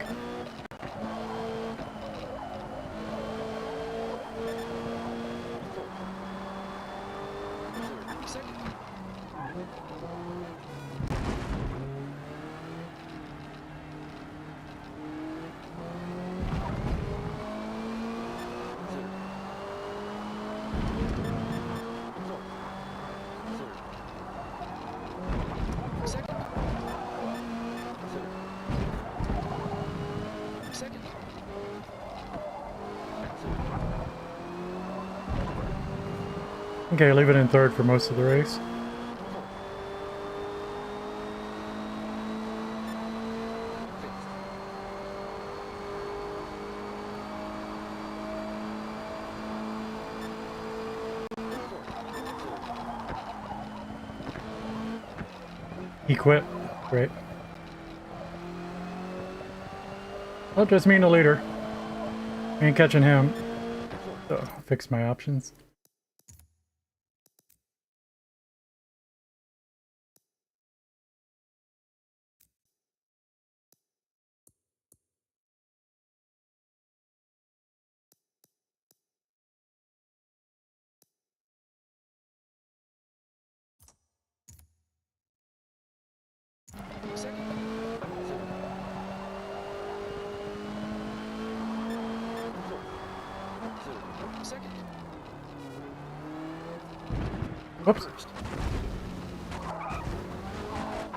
Okay, leave it in third for most of the race. He quit. Great. Well, just me and the leader. Ain't catching him. So, I'll fix my options. Second. Second. Whoops. First.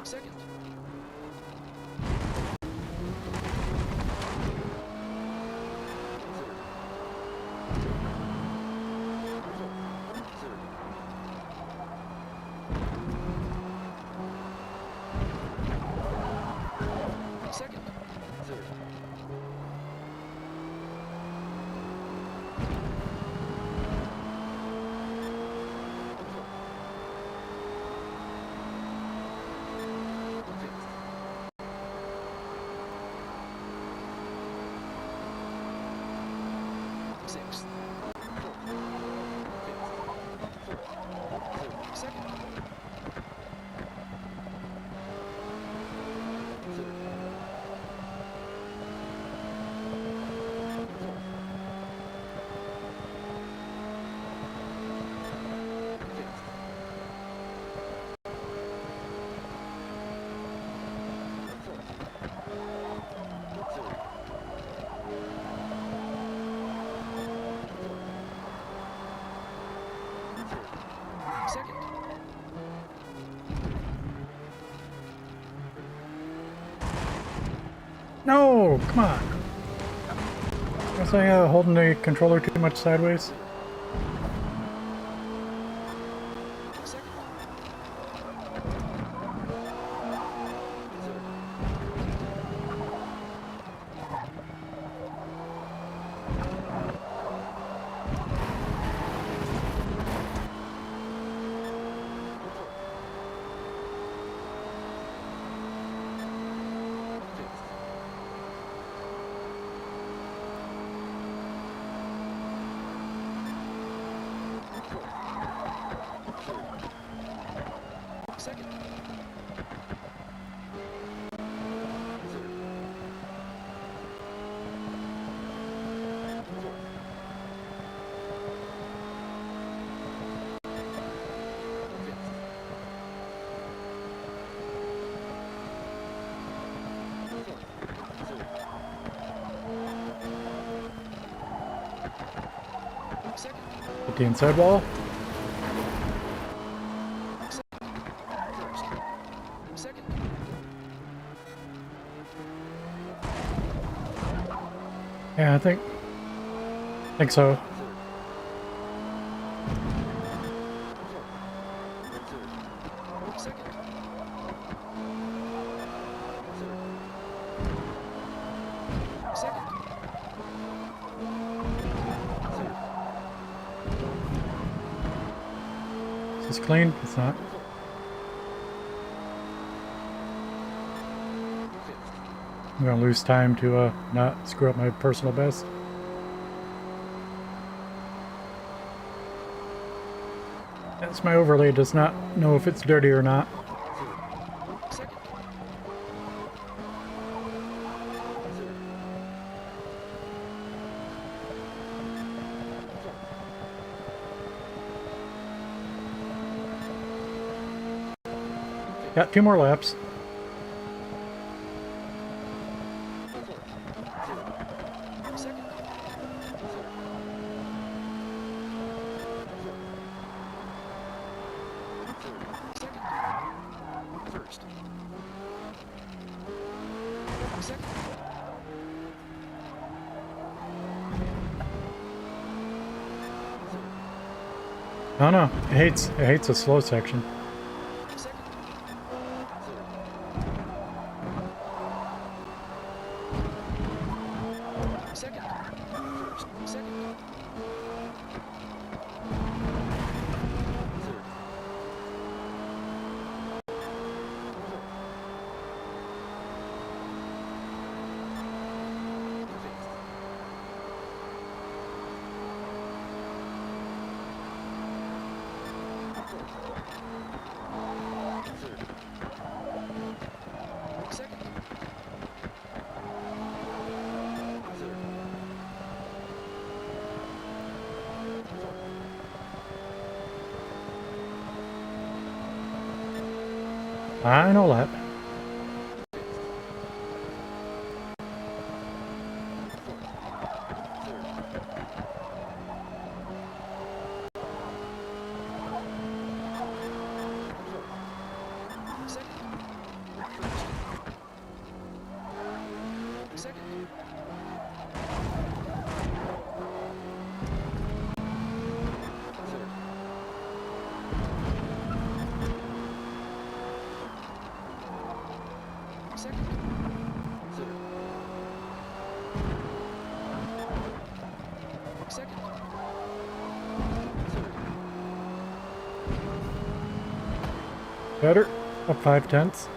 Second. Second. Third. Sixth. Second. Second. No! Come on! Was I holding the controller too much sideways? Second. Second. Second. Hit the inside wall. First. Second. Yeah, I think so. Second. Second. Is this clean? It's not. I'm gonna lose time to not screw up my personal best. That's my overlay, does not know if it's dirty or not. Second. Got 2 more laps. Second. Second. First. Second. No, no, it hates a slow section. Second. Second. First. Second. Third. Second. Third. Fourth. Final lap. Better. Up 5/10.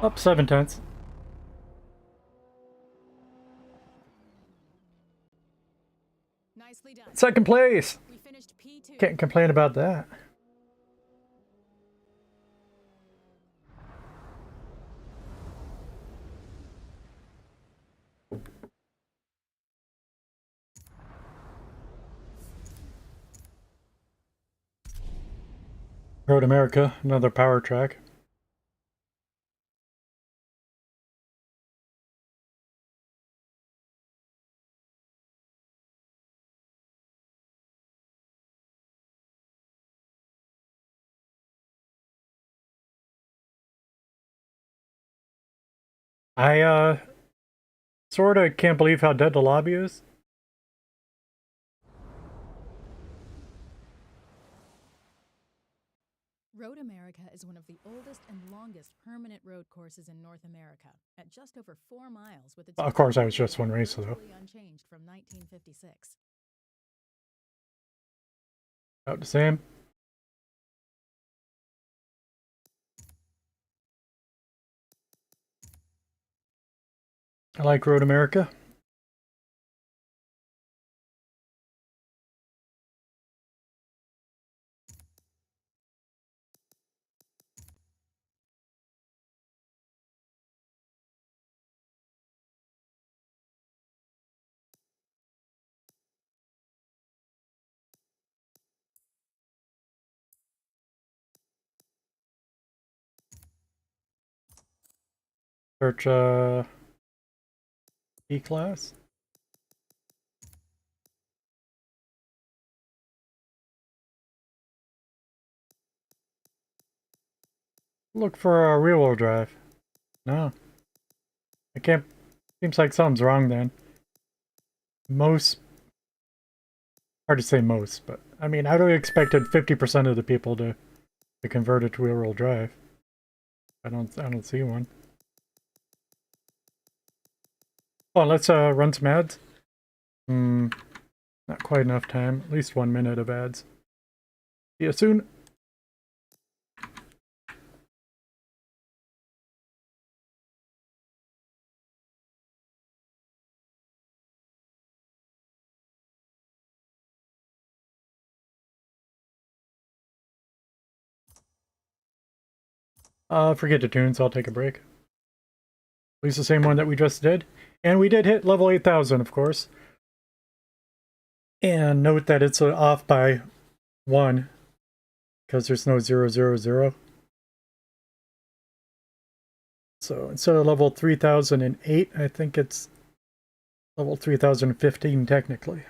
Up 7/10. Nicely done. Second place. We finished P2. Can't complain about that. Road America, another power track. I sorta can't believe how dead the lobby is. Road America is one of the oldest and longest permanent road courses in North America, at just over 4 miles, with its Of course, I was just one race, though. virtually unchanged from 1956. About the same. I like Road America. Search E-Class. Look for a rear-wheel drive. No. I can't... Seems like something's wrong then. Most... Hard to say most, but... I mean, I would have expected 50% of the people to convert it to rear-wheel drive. I don't see one. Oh, let's run some ads. Not quite enough time. At least 1 minute of ads. See you soon. Forget the tunes, I'll take a break. At least the same one that we just did. And we did hit level 8,000, of course. And note that it's off by 1, because there's no 000. So instead of level 3008, I think it's level 3015 technically.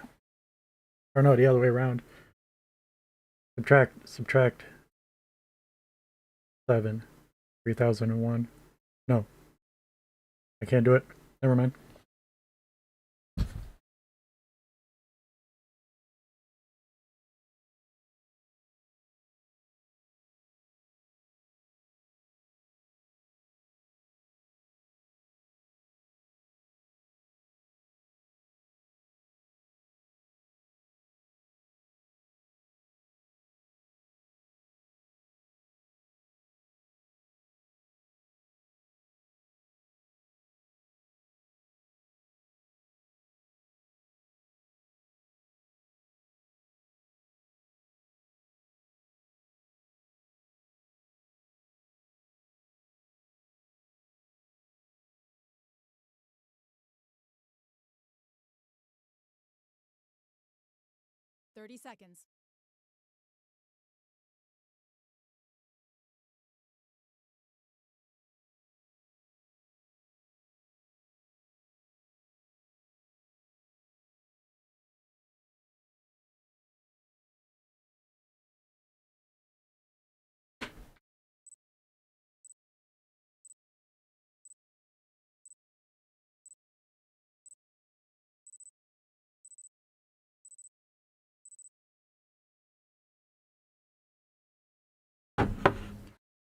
Or no, the other way around. Subtract 7, 3001. No. I can't do it. Never mind. 30 seconds.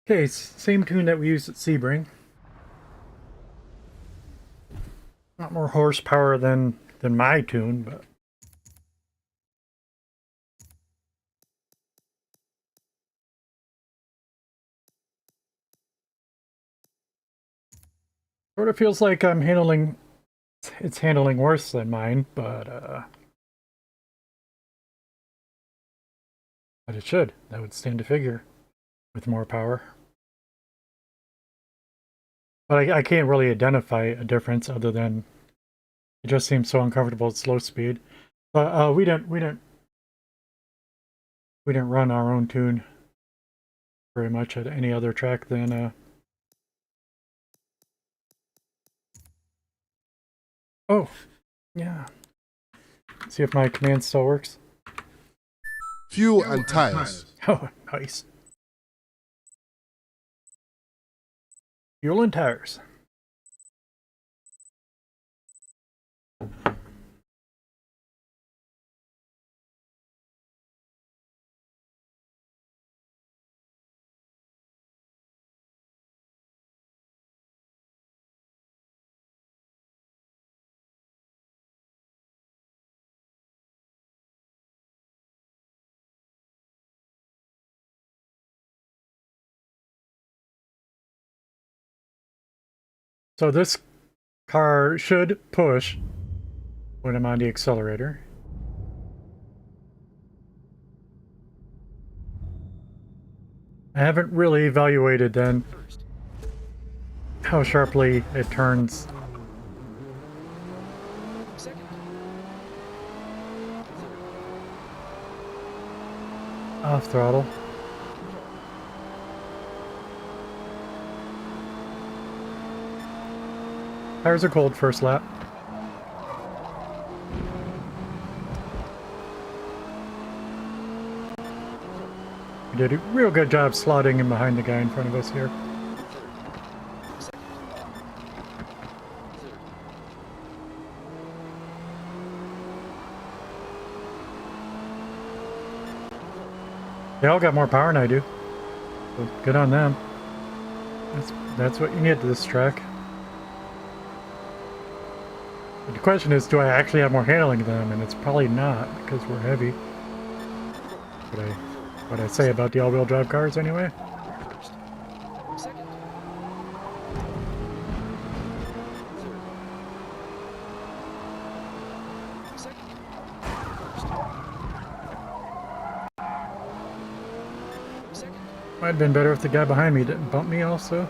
Okay, same tune that we used at Sebring. Not more horsepower than my tune, but sort of feels like I'm handling it's handling worse than mine, but it should. That would stand to figure with more power. But I can't really identify a difference other than it just seems so uncomfortable at slow speed. But we didn't run our own tune very much at any other track than oh, yeah. See if my command still works. Fuel and tires. Oh, nice. Fuel and tires. So this car should push when I'm on the accelerator. I haven't really evaluated then how sharply it turns. Second. Off throttle. Tires are cold first lap. We did a real good job slotting in behind the guy in front of us here. They all got more power than I do. So good on them. That's what you need to this track. But the question is, do I actually have more handling than them? And it's probably not, because we're heavy. What I say about the all-wheel drive cars anyway? Second. Second. Might have been better if the guy behind me didn't bump me also.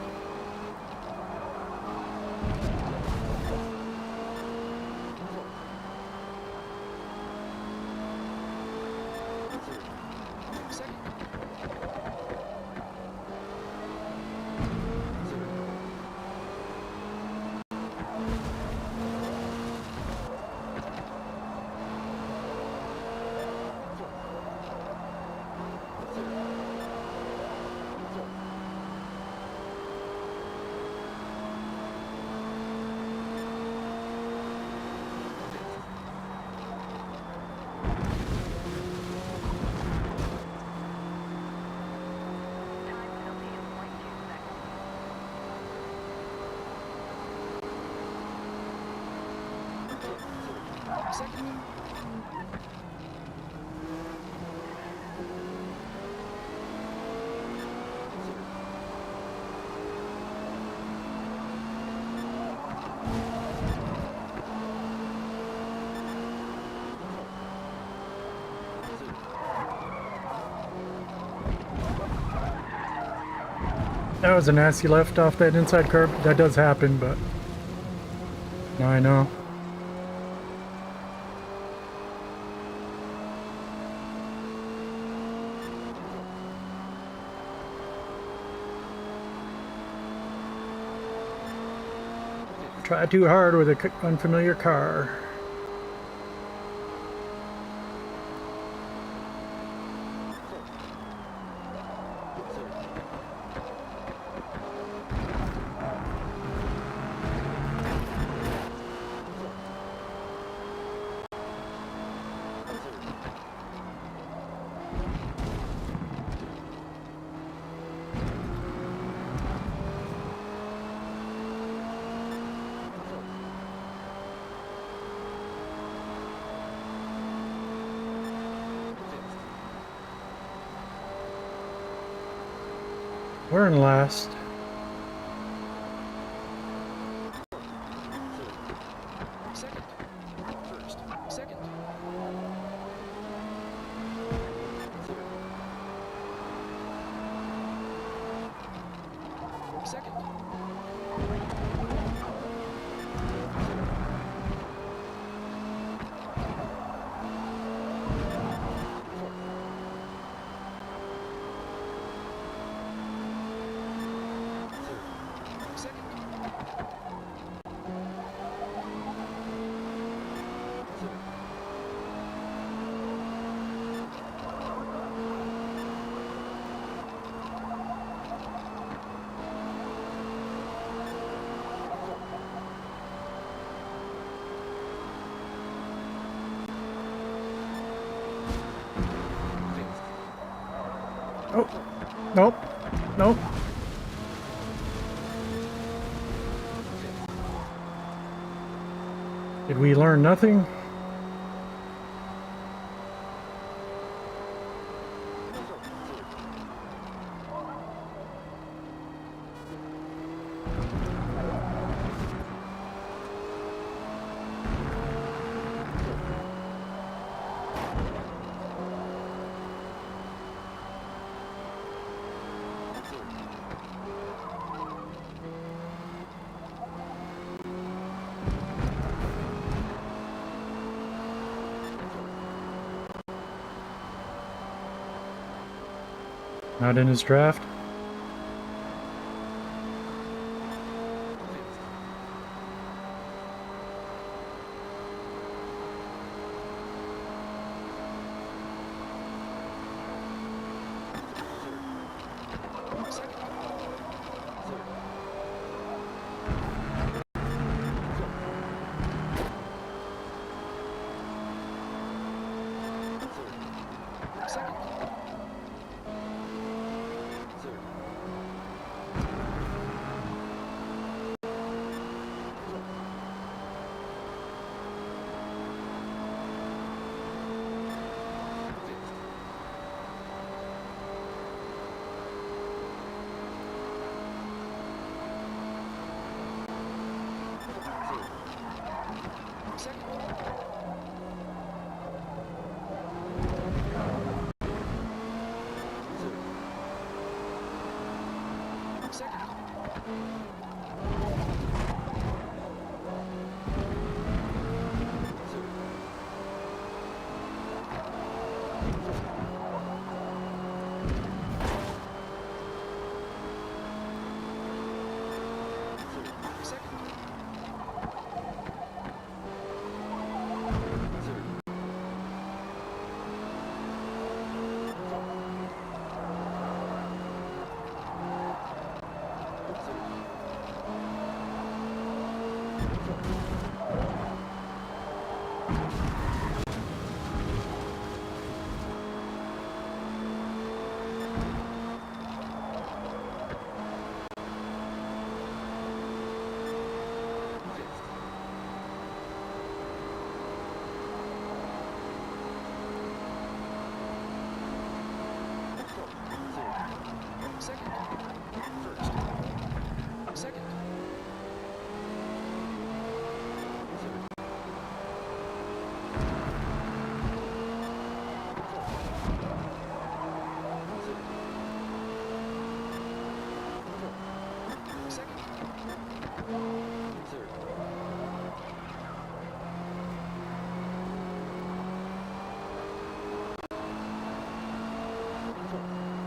Second. That was a nasty left off that inside curb. That does happen, but now I know. try too hard with an unfamiliar car. We're in last. Second. First. Second. Second. Oh, nope, nope. Did we learn nothing? Not in his draft.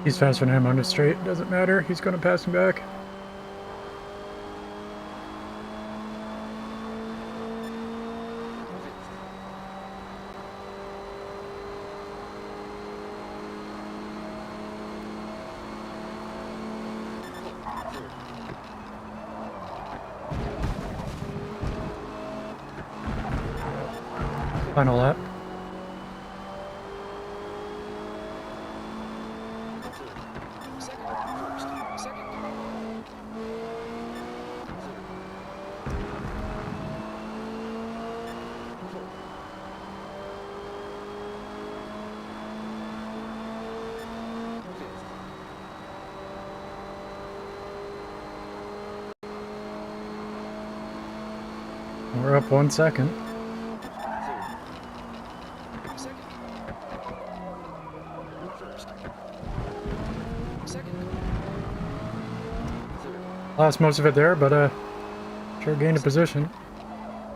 He's faster than him on the straight. Doesn't matter. He's going to pass him back. Final lap. Second. First. Second. We're up 1 second. Second. First. Second. Third. Lost most of it there, but sure gained a position.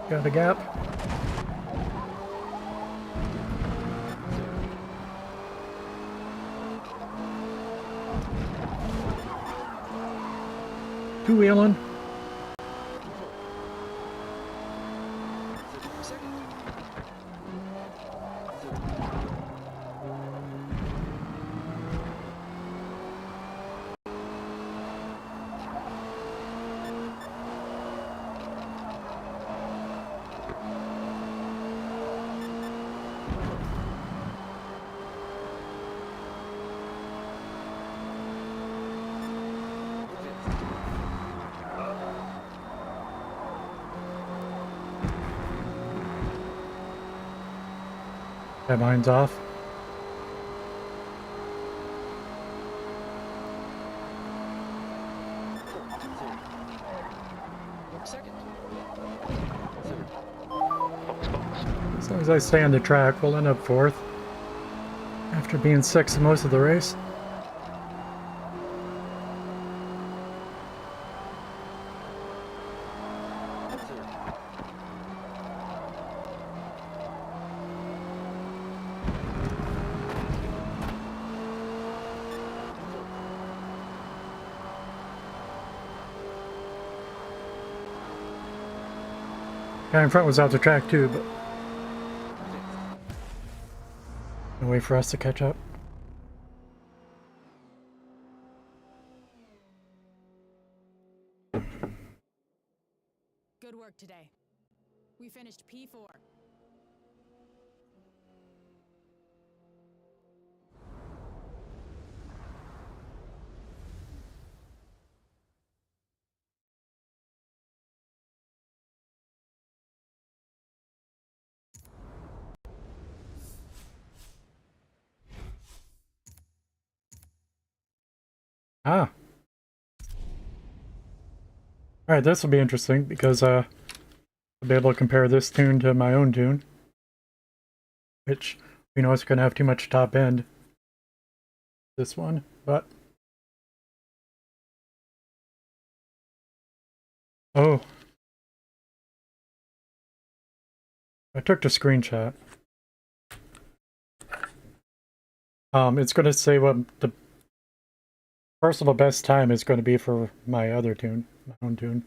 Got a gap. Two-wheeling. Second. That mine's off. Second. As long as I stay on the track, we'll end up 4th. After being 6th most of the race. Guy in front was out the track too, but no way for us to catch up. Good work today. We finished P4. Ah. Alright, this will be interesting because I'll be able to compare this tune to my own tune. Which, we know, it's going to have too much top end. This one, but... Oh. I took the screenshot. It's going to say what the personal best time is going to be for my other tune, my own tune.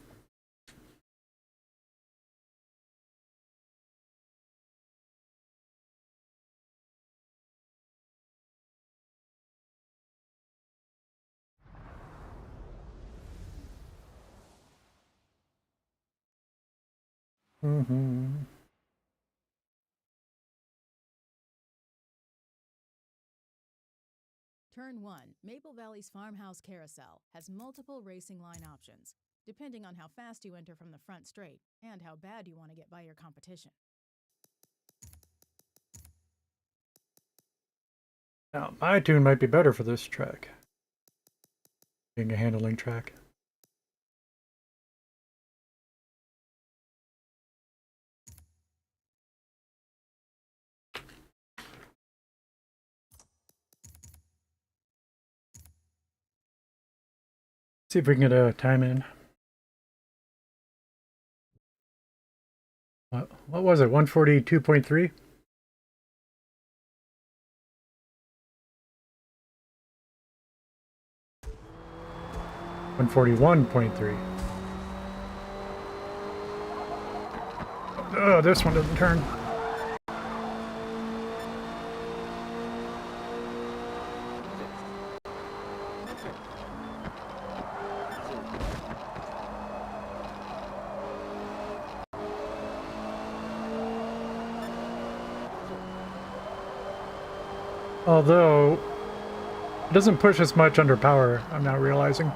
Turn 1, Maple Valley's Farmhouse Carousel, has multiple racing line options, depending on how fast you enter from the front straight and how bad you want to get by your competition. Now, my tune might be better for this track. Being a handling track. See if we can get a time in. What was it? 142.3? $141.3. Oh, this one doesn't turn. Although, it doesn't push as much under power, I'm now realizing.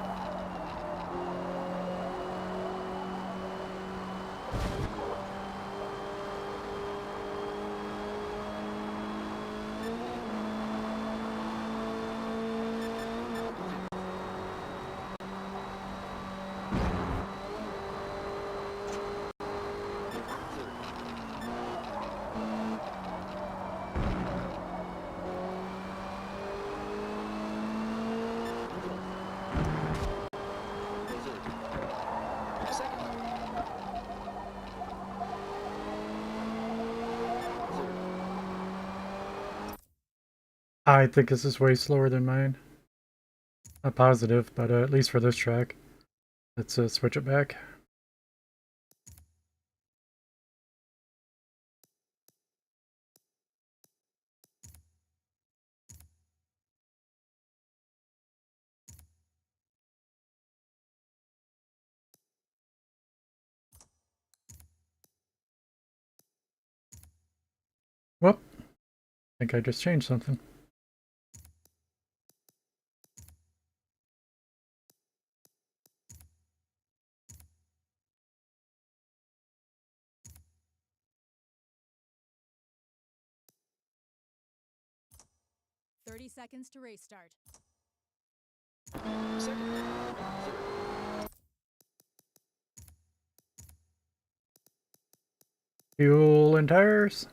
I think this is way slower than mine. Not positive, but at least for this track. Let's switch it back. Whoop. I think I just changed something. Seconds to race start. Second. Fuel and tires.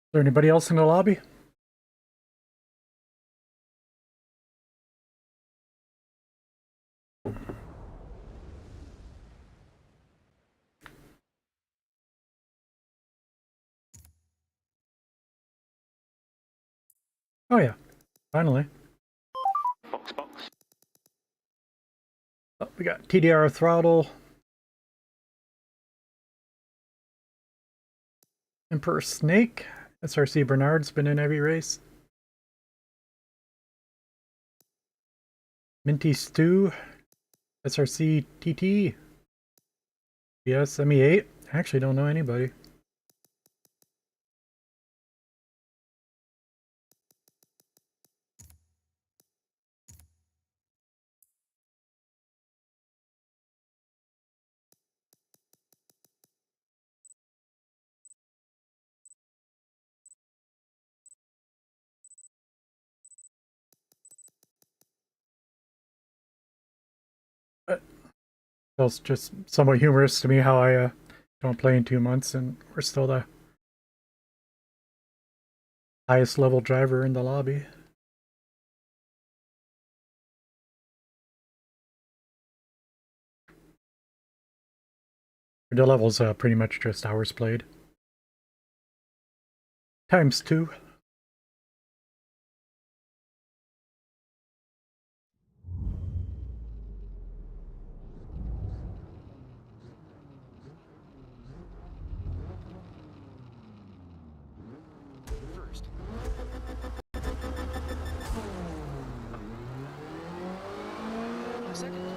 Is there anybody else in the lobby? Oh yeah, finally. Oh, we got TDR throttle. Emperor Snake. SRC Bernard's been in every race. Minty Stew. SRC TT. Yes, ME8. Actually don't know anybody. It's just somewhat humorous to me how I don't play in 2 months and we're still the highest level driver in the lobby. The level's pretty much just hours played. Times 2. First. Second.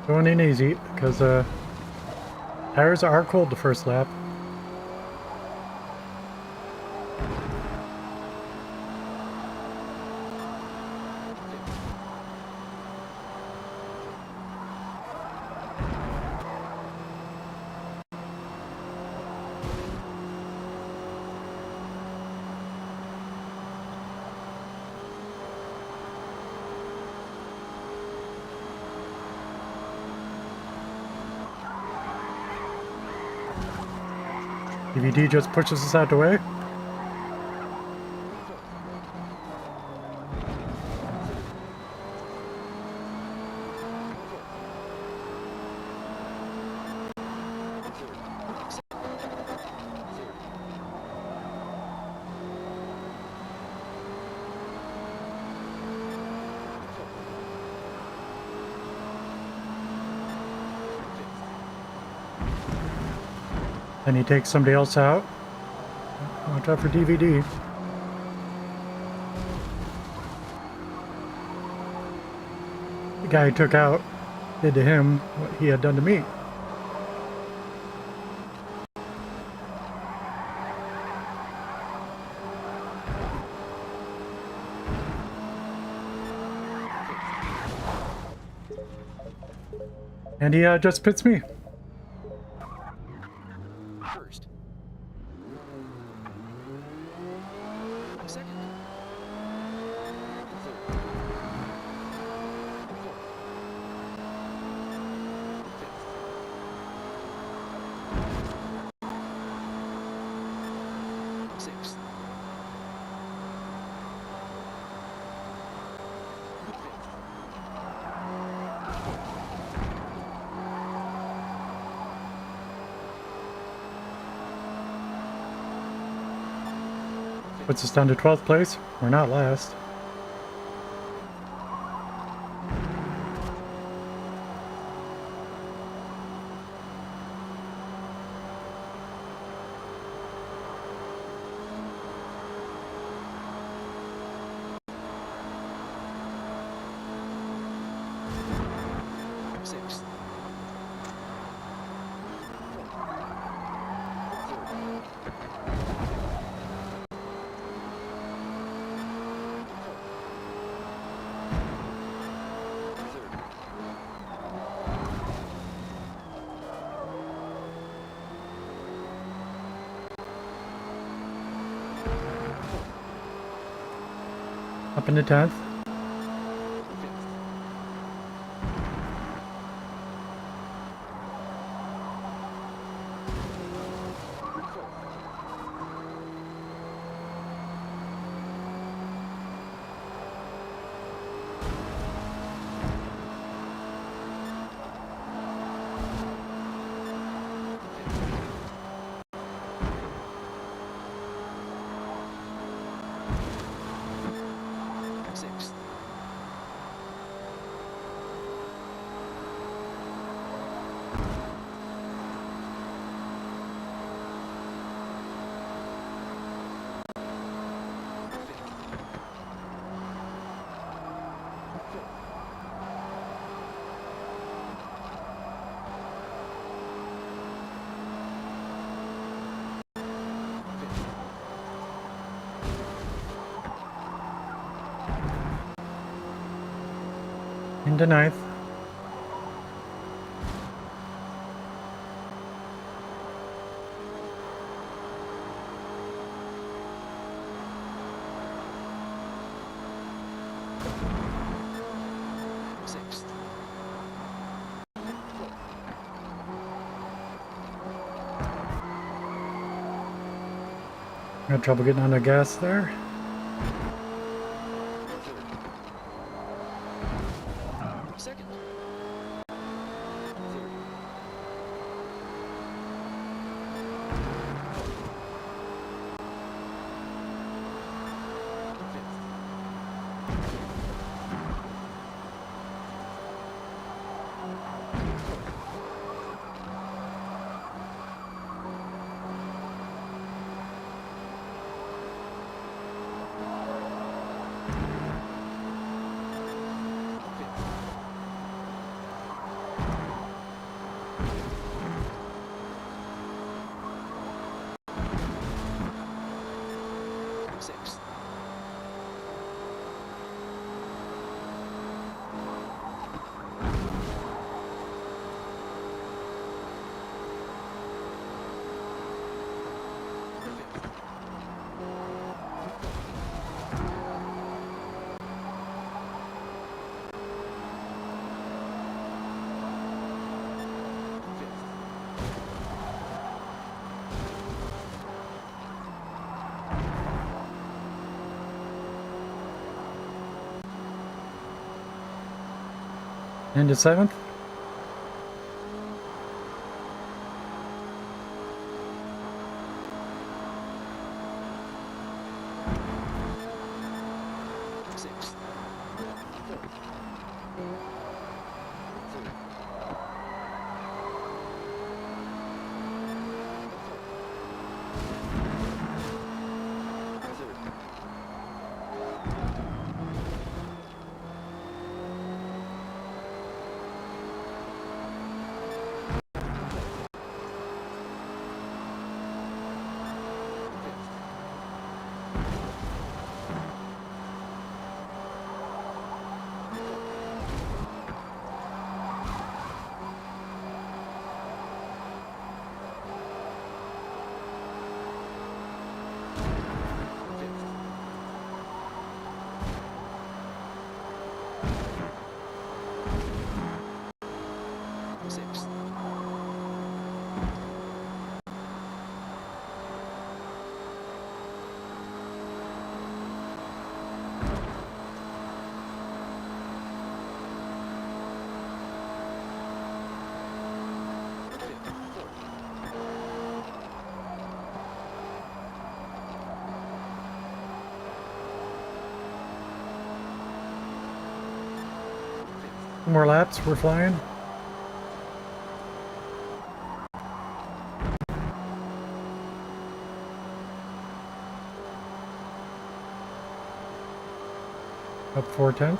Going in easy because tires are cold the first lap. DVD just pushes us out the way. Then he takes somebody else out. Watch out for DVD. The guy he took out did to him what he had done to me. And he just pits me. First. Second. Third. Fourth. Fifth. Sixth. Puts us down to 12th place. We're not last. Sixth. Up into 10th. Sixth. Into 9th. Sixth. Had trouble getting on the gas there. Second. Sixth. Into 7th. Sixth. Third. Sixth. More laps, we're flying. Up 4/10.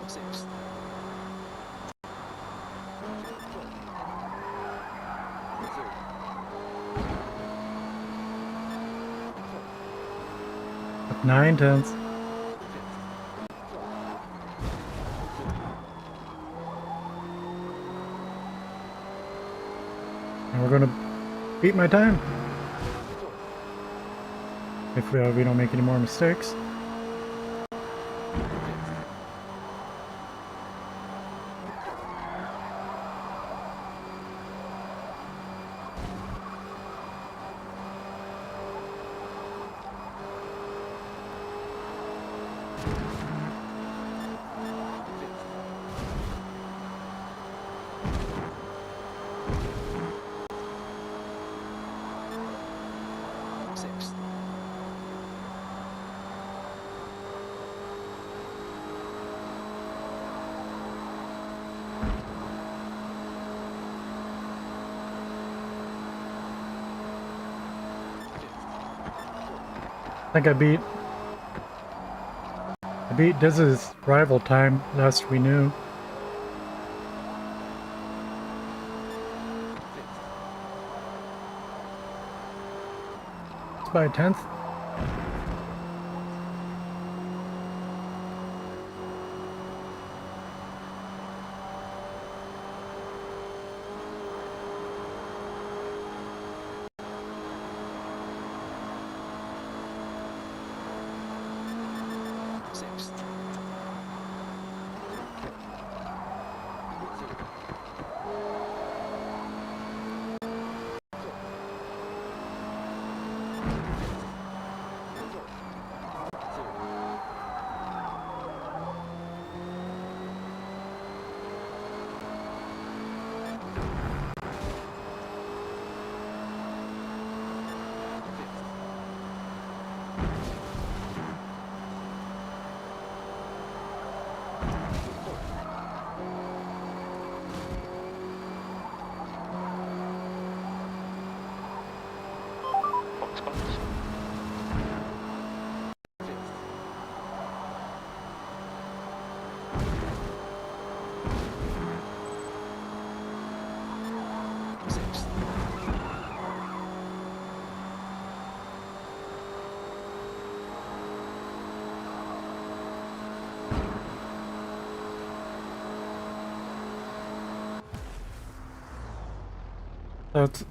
Sixth. Up 9/10. And we're gonna beat my time. If we don't make any more mistakes. Sixth. I think I beat Diz's rival time last we knew. It's by a 10th. Sixth.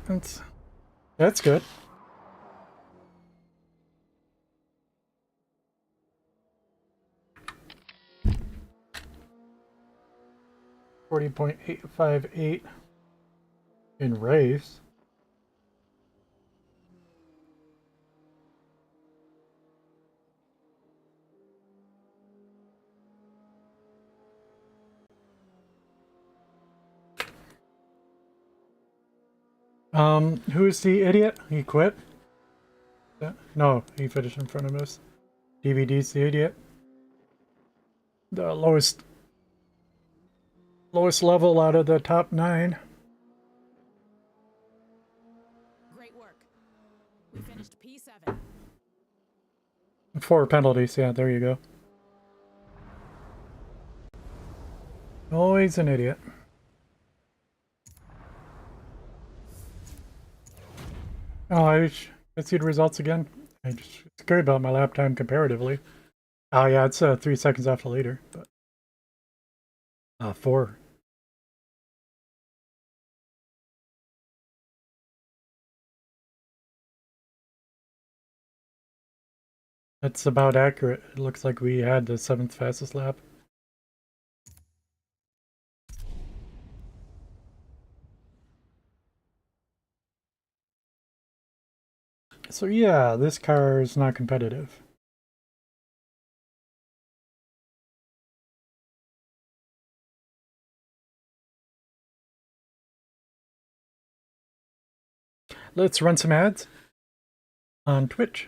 Sixth. That's good. .858 in race. Who's the idiot? He quit? No, he finished in front of us. DVD's the idiot. The lowest level out of the top 9. Great work. We finished P7. 4 penalties, yeah, there you go. Always an idiot. Oh, let's see the results again. I just care about my lap time comparatively. Oh yeah, it's 3 seconds off the leader, but 4. That's about accurate. It looks like we had the 7th fastest lap. So yeah, this car is not competitive. Let's run some ads on Twitch.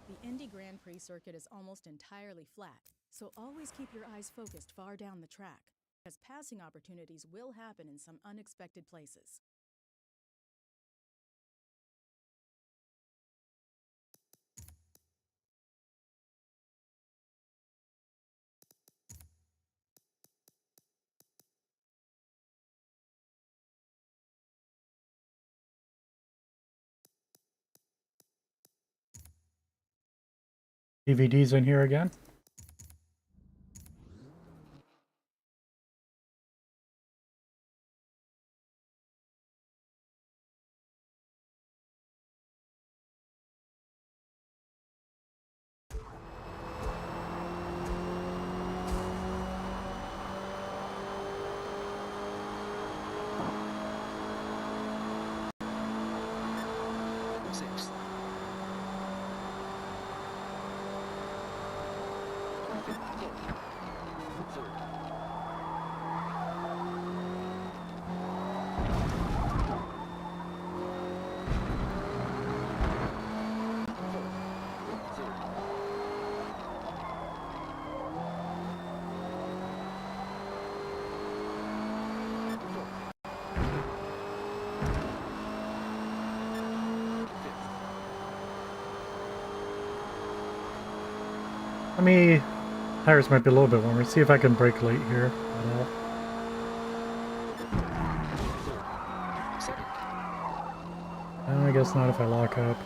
The Indy Grand Prix circuit is almost entirely flat, so always keep your eyes focused far down the track, as passing opportunities will happen in some unexpected places. DVD's in here again. Sixth. Third. Let me... Tires might be a little bit warmer. See if I can brake late here at all. Second. I guess not if I lock up.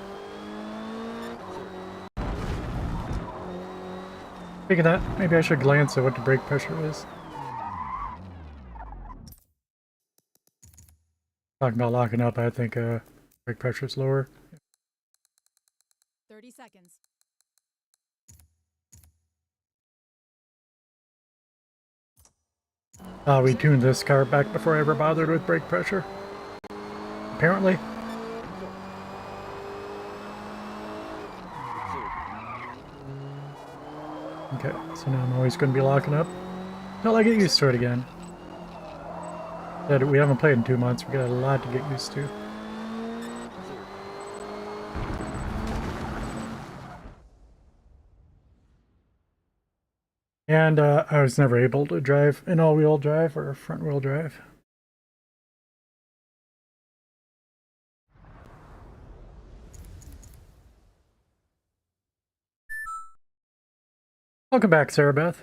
Speaking of that, maybe I should glance at what the brake pressure is. Talking about locking up, I think brake pressure is lower. 30 seconds. We tuned this car back before I ever bothered with brake pressure. Apparently. Okay, so now I'm always going to be locking up until I get used to it again. We haven't played in 2 months. We got a lot to get used to. And I was never able to drive an all-wheel drive or front-wheel drive. Welcome back, Sarah Beth.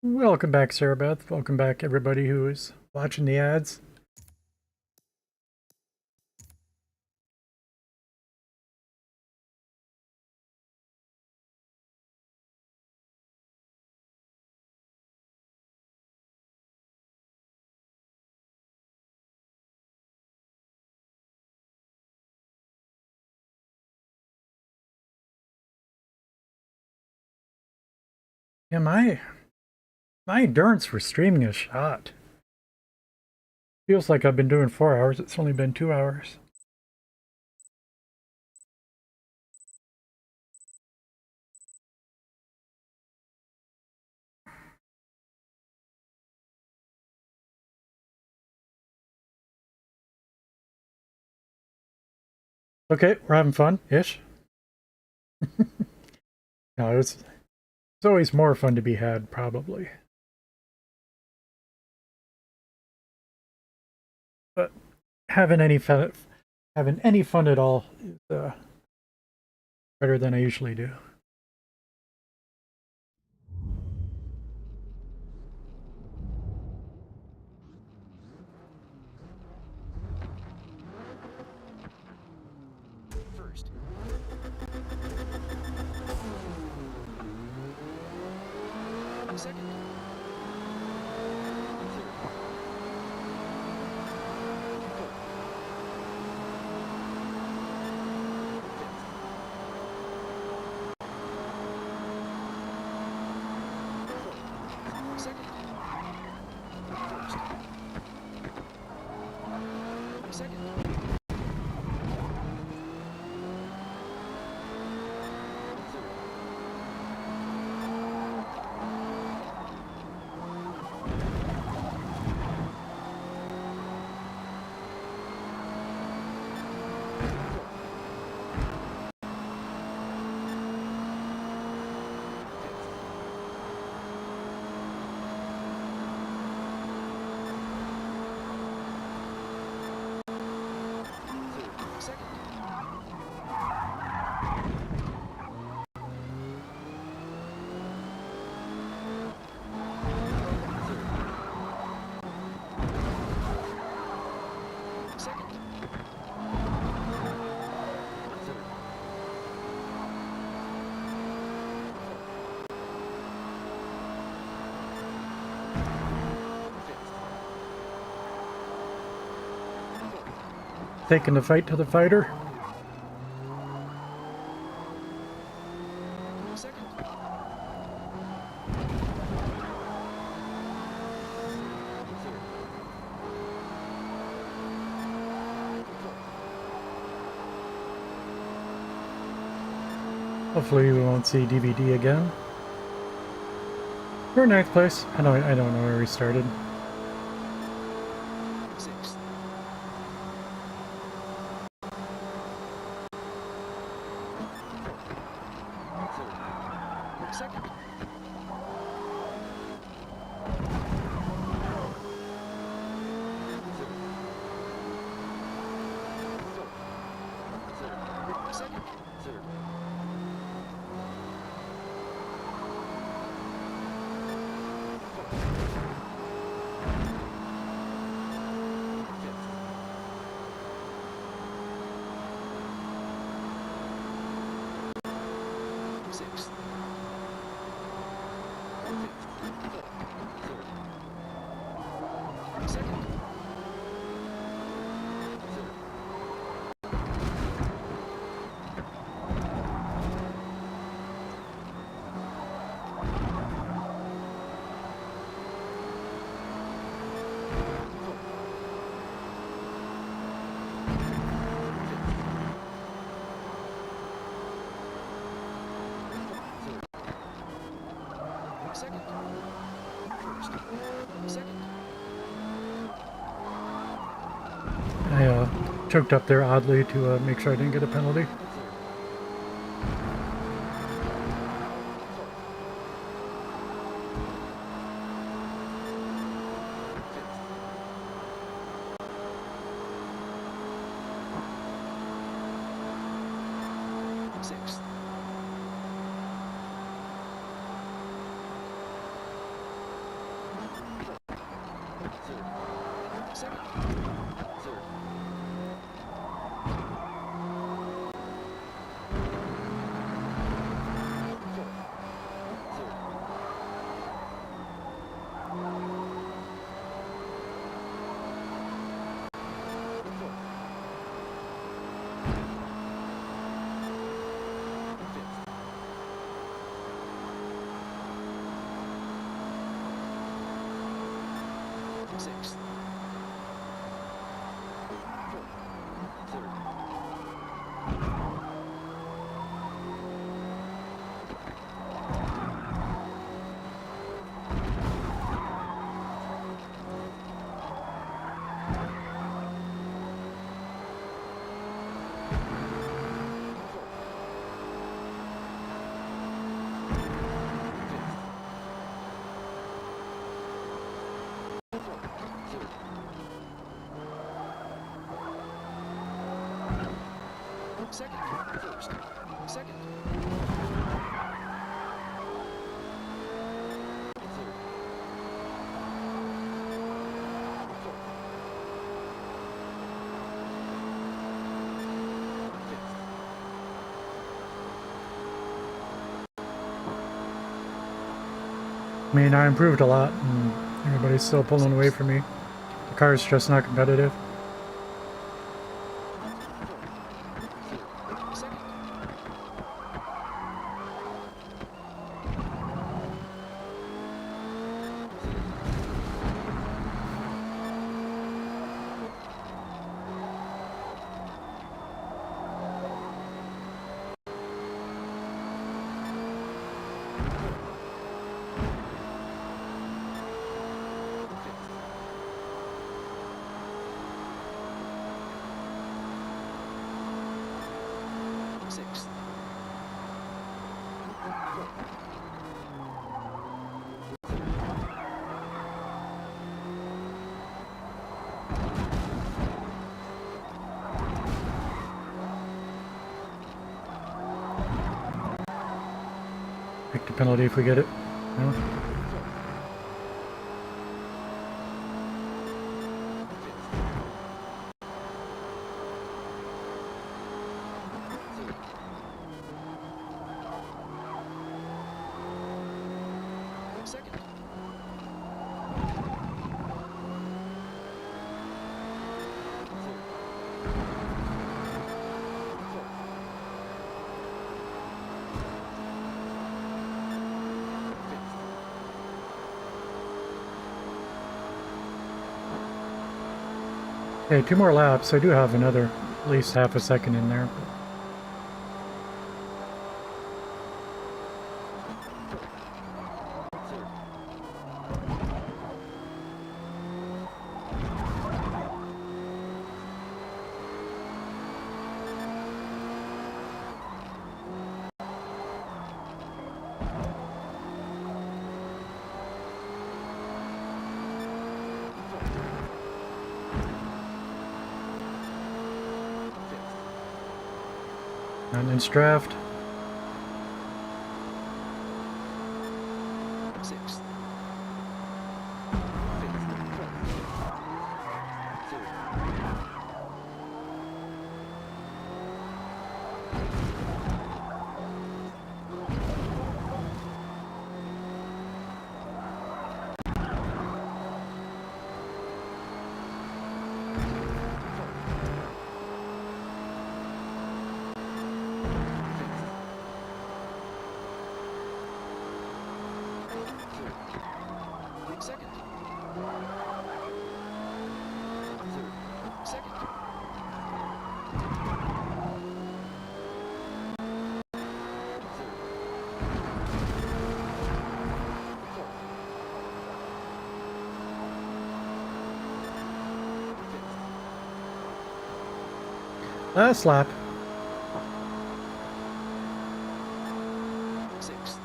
Welcome back, Sarah Beth. Welcome back, everybody who is watching the ads. Yeah, my endurance for streaming is shot. Feels like I've been doing 4 hours. It's only been 2 hours. Okay, we're having fun-ish. No, it's always more fun to be had, probably. But having any fun at all is better than I usually do. Second. Third. Fourth. Fifth. Fourth. Second. First. Second. Second. Second. Third. Fifth. Taking the fight to the fighter. Second. Third. Hopefully we won't see DVD again. We're in ninth place. I don't know where we started. Sixth. Third. Second. Second. Third. Sixth. Fifth. Third. Second. Third. Second. First. Second. I choked up there oddly to make sure I didn't get a penalty. Sixth. Third. Second. Third. Sixth. Fourth. Third. Second. First. Second. Third. Fourth. Fifth. I mean, I improved a lot, and everybody's still pulling away from me. The car's just not competitive. Second. Sixth. Take the penalty if we get it. No? Second. Okay, 2 more laps. I do have another at least half a second in there. Maintenance draft. Sixth. Second. Second. Last lap. Sixth.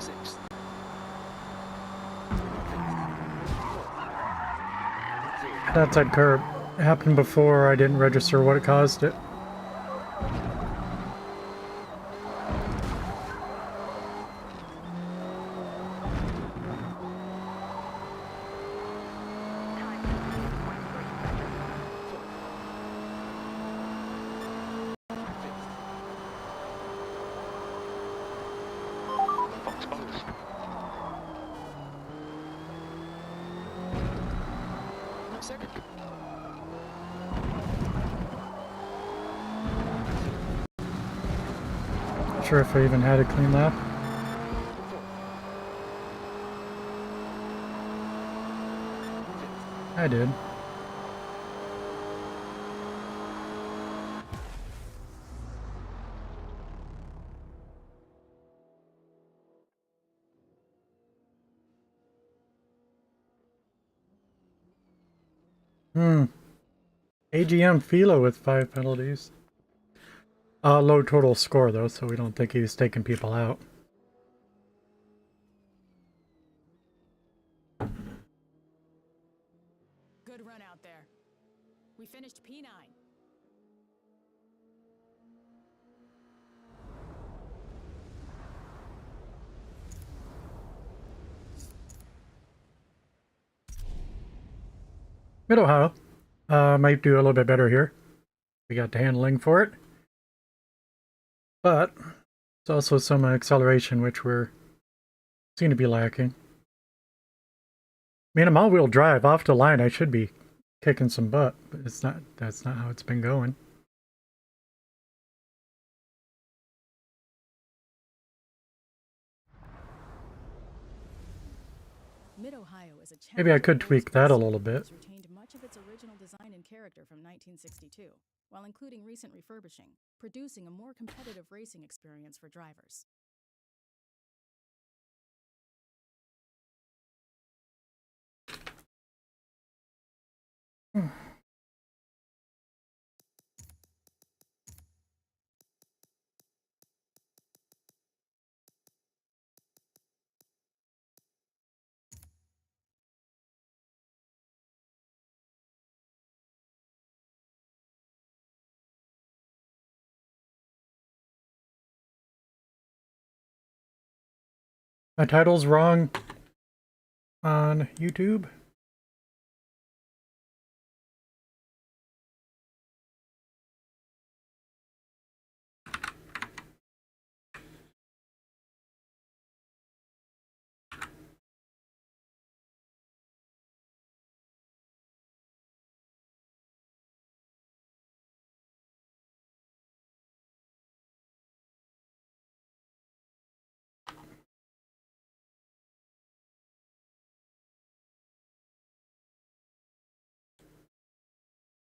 Sixth. That outside curb. It happened before. I didn't register what it caused it. Second. Not sure if I even had a clean lap. I did. AGM Philo with 5 penalties. Low total score, though, so we don't think he's taking people out. Good run out there. We finished P9. Mid-Ohio. Might do a little bit better here. We got the handling for it. But it's also some acceleration, which we're seem to be lacking. I mean, I'm all-wheel drive. Off the line, I should be kicking some butt, but it's not. That's not how it's been going. Mid-Ohio is a Maybe I could challenging tweak that a race little that bit. has retained much of its original design and character from 1962, while including recent refurbishing, producing a more competitive racing experience for drivers. My title's wrong on YouTube.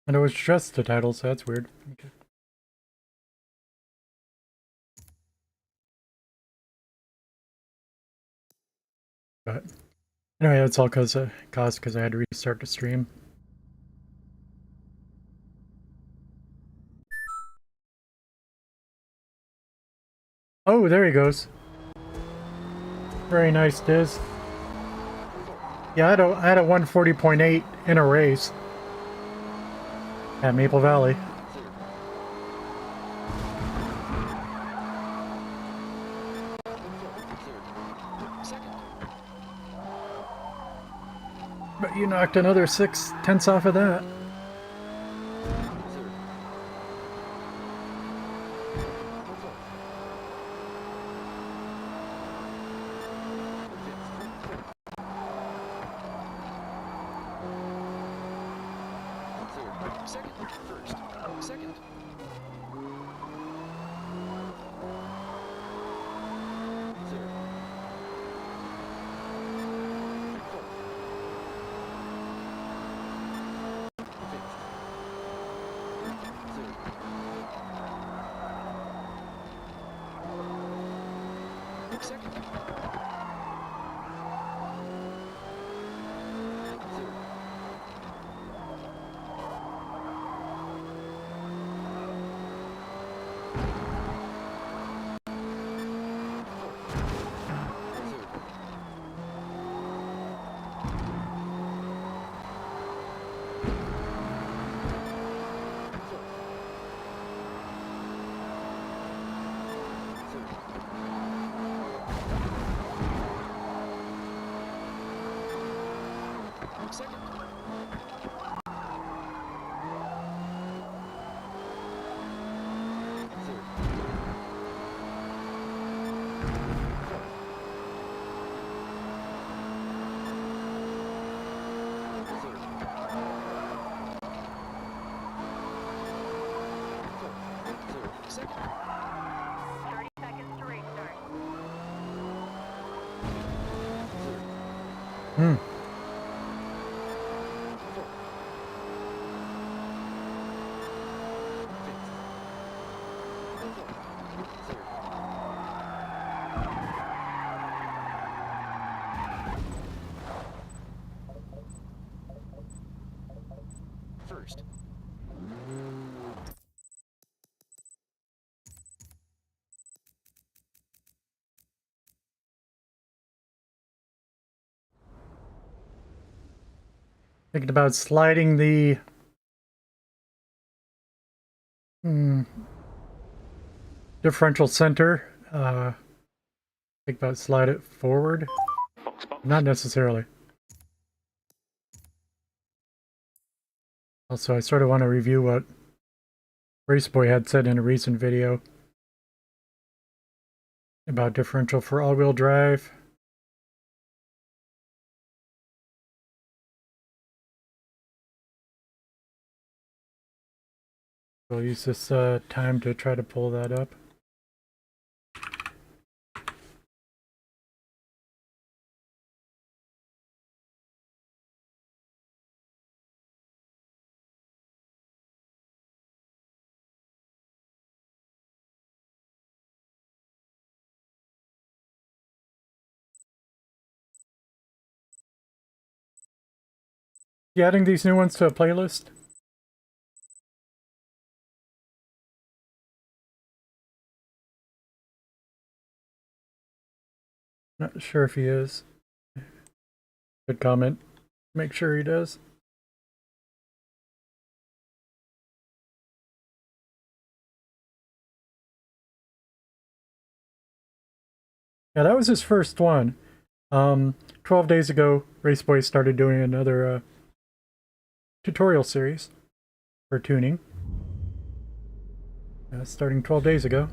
And it was just the title, so that's weird. Okay. But anyway, that's all because I had to restart the stream. Oh, there he goes. Very nice, Diz. Yeah, I had a 140.8 in a race at Maple Valley. But you knocked another 6/10 off of that. Hmm. First. Thinking about sliding the differential center. Think about slide it forward. Not necessarily. Also, I sort of want to review what Raceboy had said in a recent video about differential for all-wheel drive. We'll use this time to try to pull that up. You adding these new ones to a playlist? Not sure if he is. Good comment. Make sure he does. Yeah, that was his first one. 12 days ago, Raceboy started doing another tutorial series for tuning. Starting 12 days ago.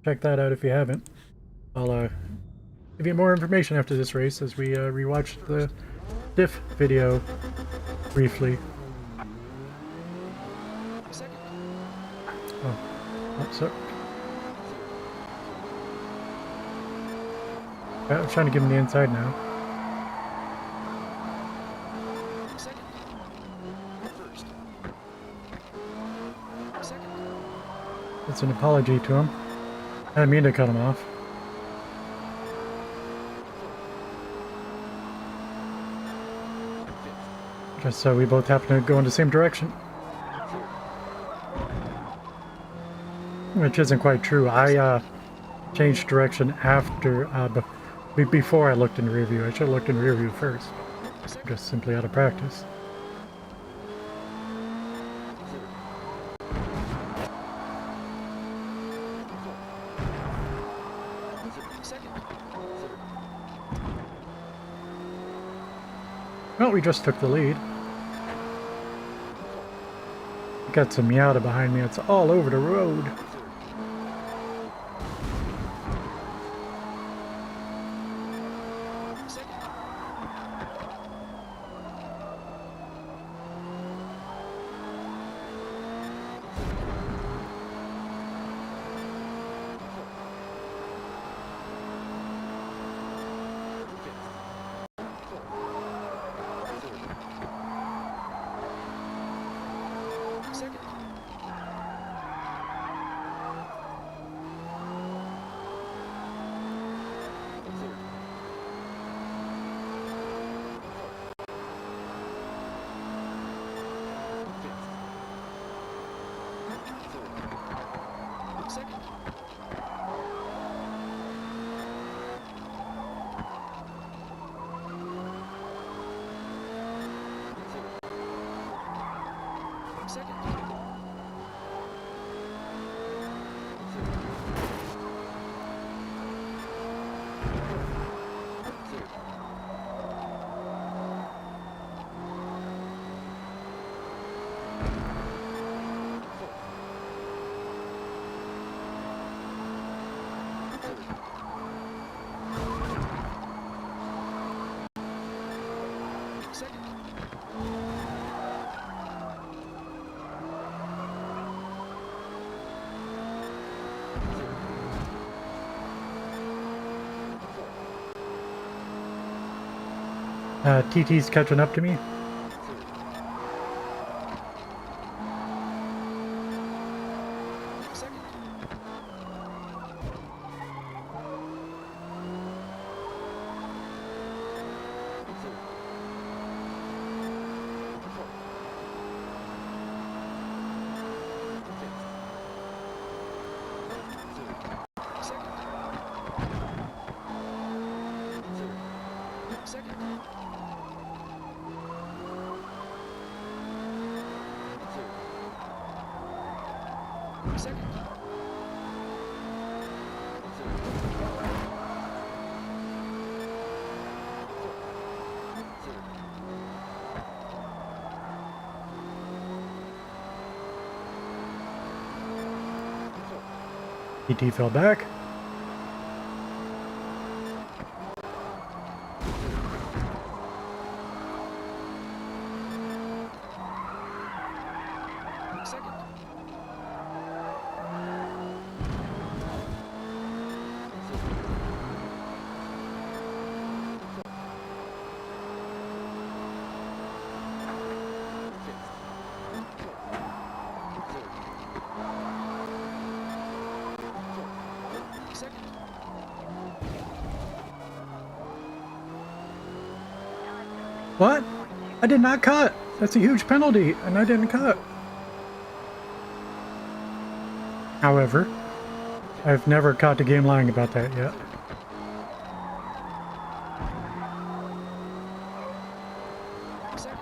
Check that out if you haven't. I'll give you more information after this race as we rewatch the diff video briefly. Second. Oh, sorry. I'm trying to give him the inside now. Second. First. Second. It's an apology to him. I didn't mean to cut him off. Just so we both happen to go in the same direction. Which isn't quite true. I changed direction after, before I looked in the rear view. I should have looked in the rear view first. Just simply out of practice. Well, we just took the lead. Got some Miata behind me. It's all over the road. TT's catching up to me. Second. PT fell back. Second. Second. What? I did not cut. That's a huge penalty, and I didn't cut. However, I've never caught the game lying about that yet. Second.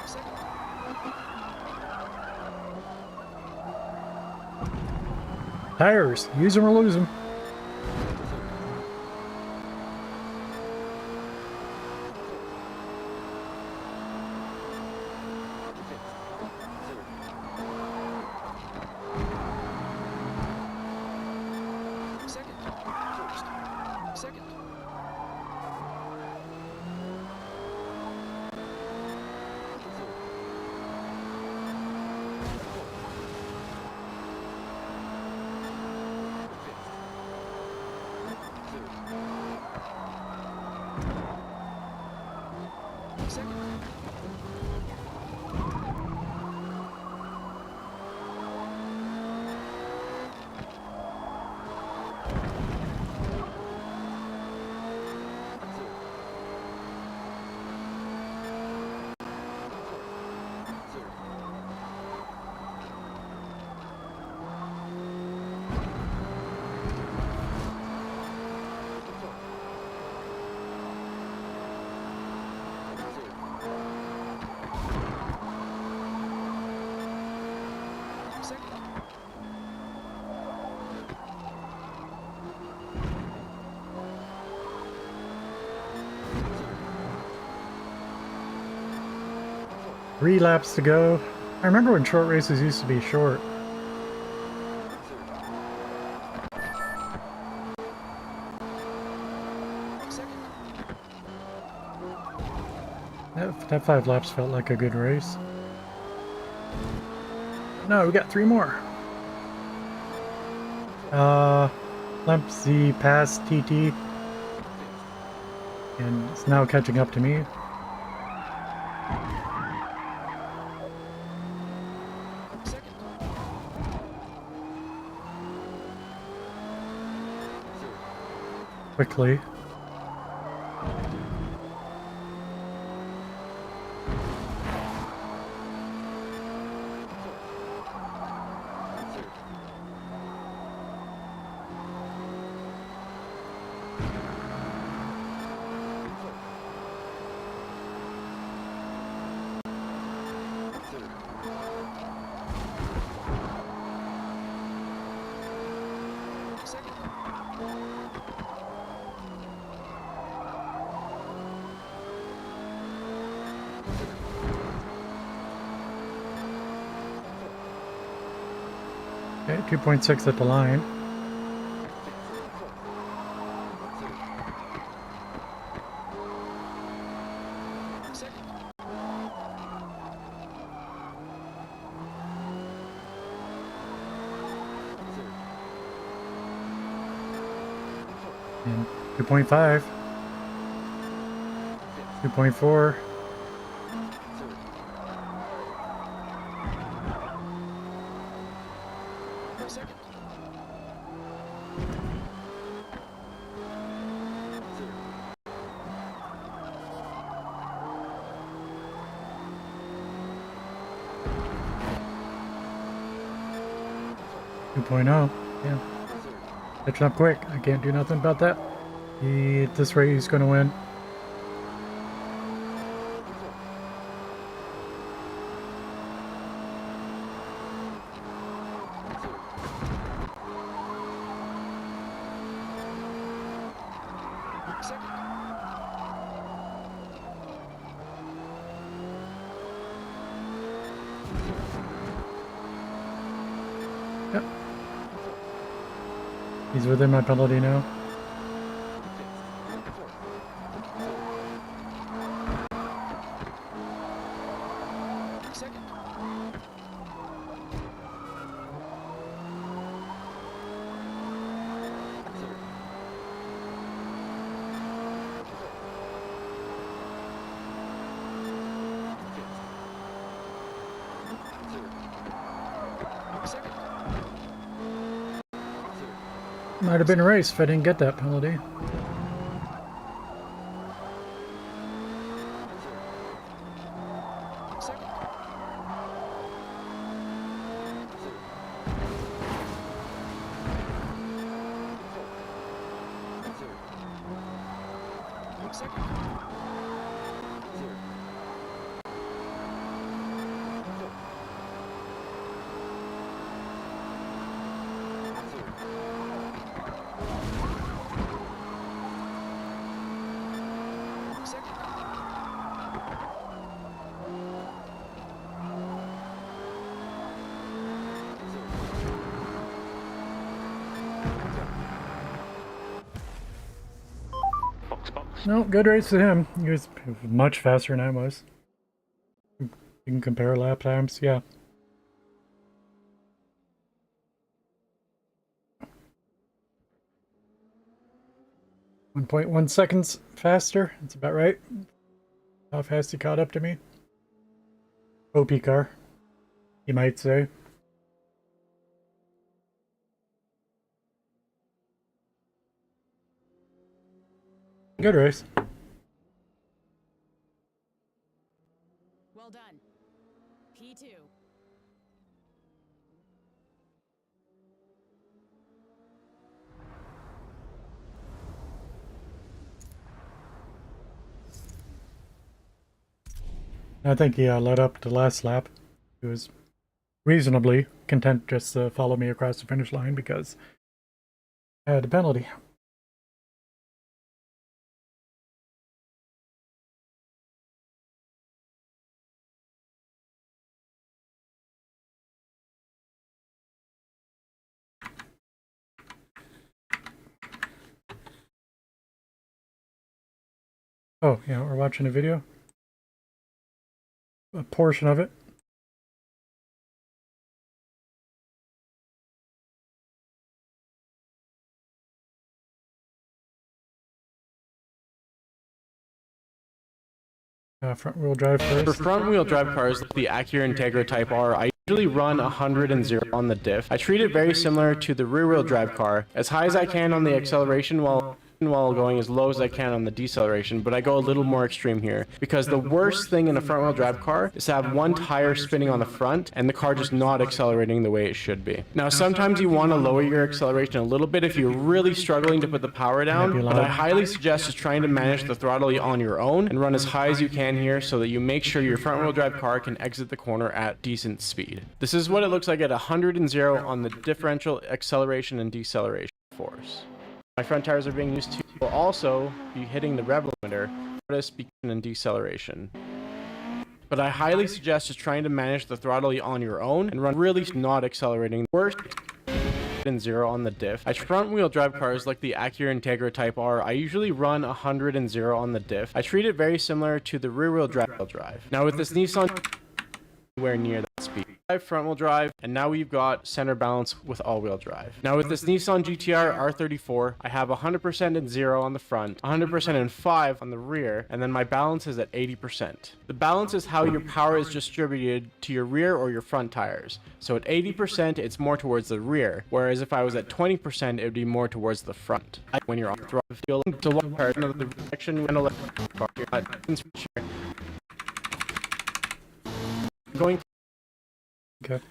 Second. Tires, use them or lose them. Second. First. Second. Second. Second. Three laps to go. I remember when short races used to be short. Second. That 5 laps felt like a good race. No, we got 3 more. Lampsy passed TT. And it's now catching up to me. Second. Quickly. Second. Okay, 2.6 at the line. Second. And 2.5. 2.4. Second. 2.0. Yeah. Catching up quick. I can't do nothing about that. At this rate, he's going to win. Second. Yep. He's within my penalty now. Second. Second. Might have been a race if I didn't get that penalty. Second. Second. No, good race to him. He was much faster than I was. You can compare lap times, yeah. .1 seconds faster. That's about right. How fast he caught up to me. OP car, you might say. Good race. Well done. P2. I think he led up the last lap. He was reasonably content just to follow me across the finish line because I had a penalty. Oh, yeah, we're watching a video. A portion of it. Front wheel drive For first. front wheel drive cars like the Acura Integra Type R, I usually run 100 and 0 on the diff. I treat it very similar to the rear wheel drive car, as high as I can on the acceleration while going as low as I can on the deceleration, but I go a little more extreme here because the worst thing in a front wheel drive car is to have one tire spinning on the front and the car just not accelerating the way it should be. Now sometimes you want to lower your acceleration a little bit if you're really struggling to put the power down, but I highly suggest just trying to manage the throttle on your own and run as high as you can here so that you make sure your front wheel drive car can exit the corner at decent speed. This is what it looks like at 100 and 0 on the differential acceleration and deceleration force. My front tires are being used to will also be hitting the rev limiter, notice begin and deceleration. But I highly suggest just trying to manage the throttle on your own and run really not accelerating. Worst and 0 on the diff. I front wheel drive cars like the Acura Integra Type R, I usually run 100 and 0 on the diff. I treat it very similar to the rear wheel drive. Now with this Nissan, anywhere near that speed. Front wheel drive, and now we've got center balance with all-wheel drive. Now with this Nissan GTR R34, I have 100% in 0 on the front, 100% in 5 on the rear, and then my balance is at 80%. The balance is how your power is distributed to your rear or your front tires. So at 80%, it's more towards the rear, whereas if I was at 20%, it would be more towards the front. When you're off the field, to one part of the direction, going. Okay.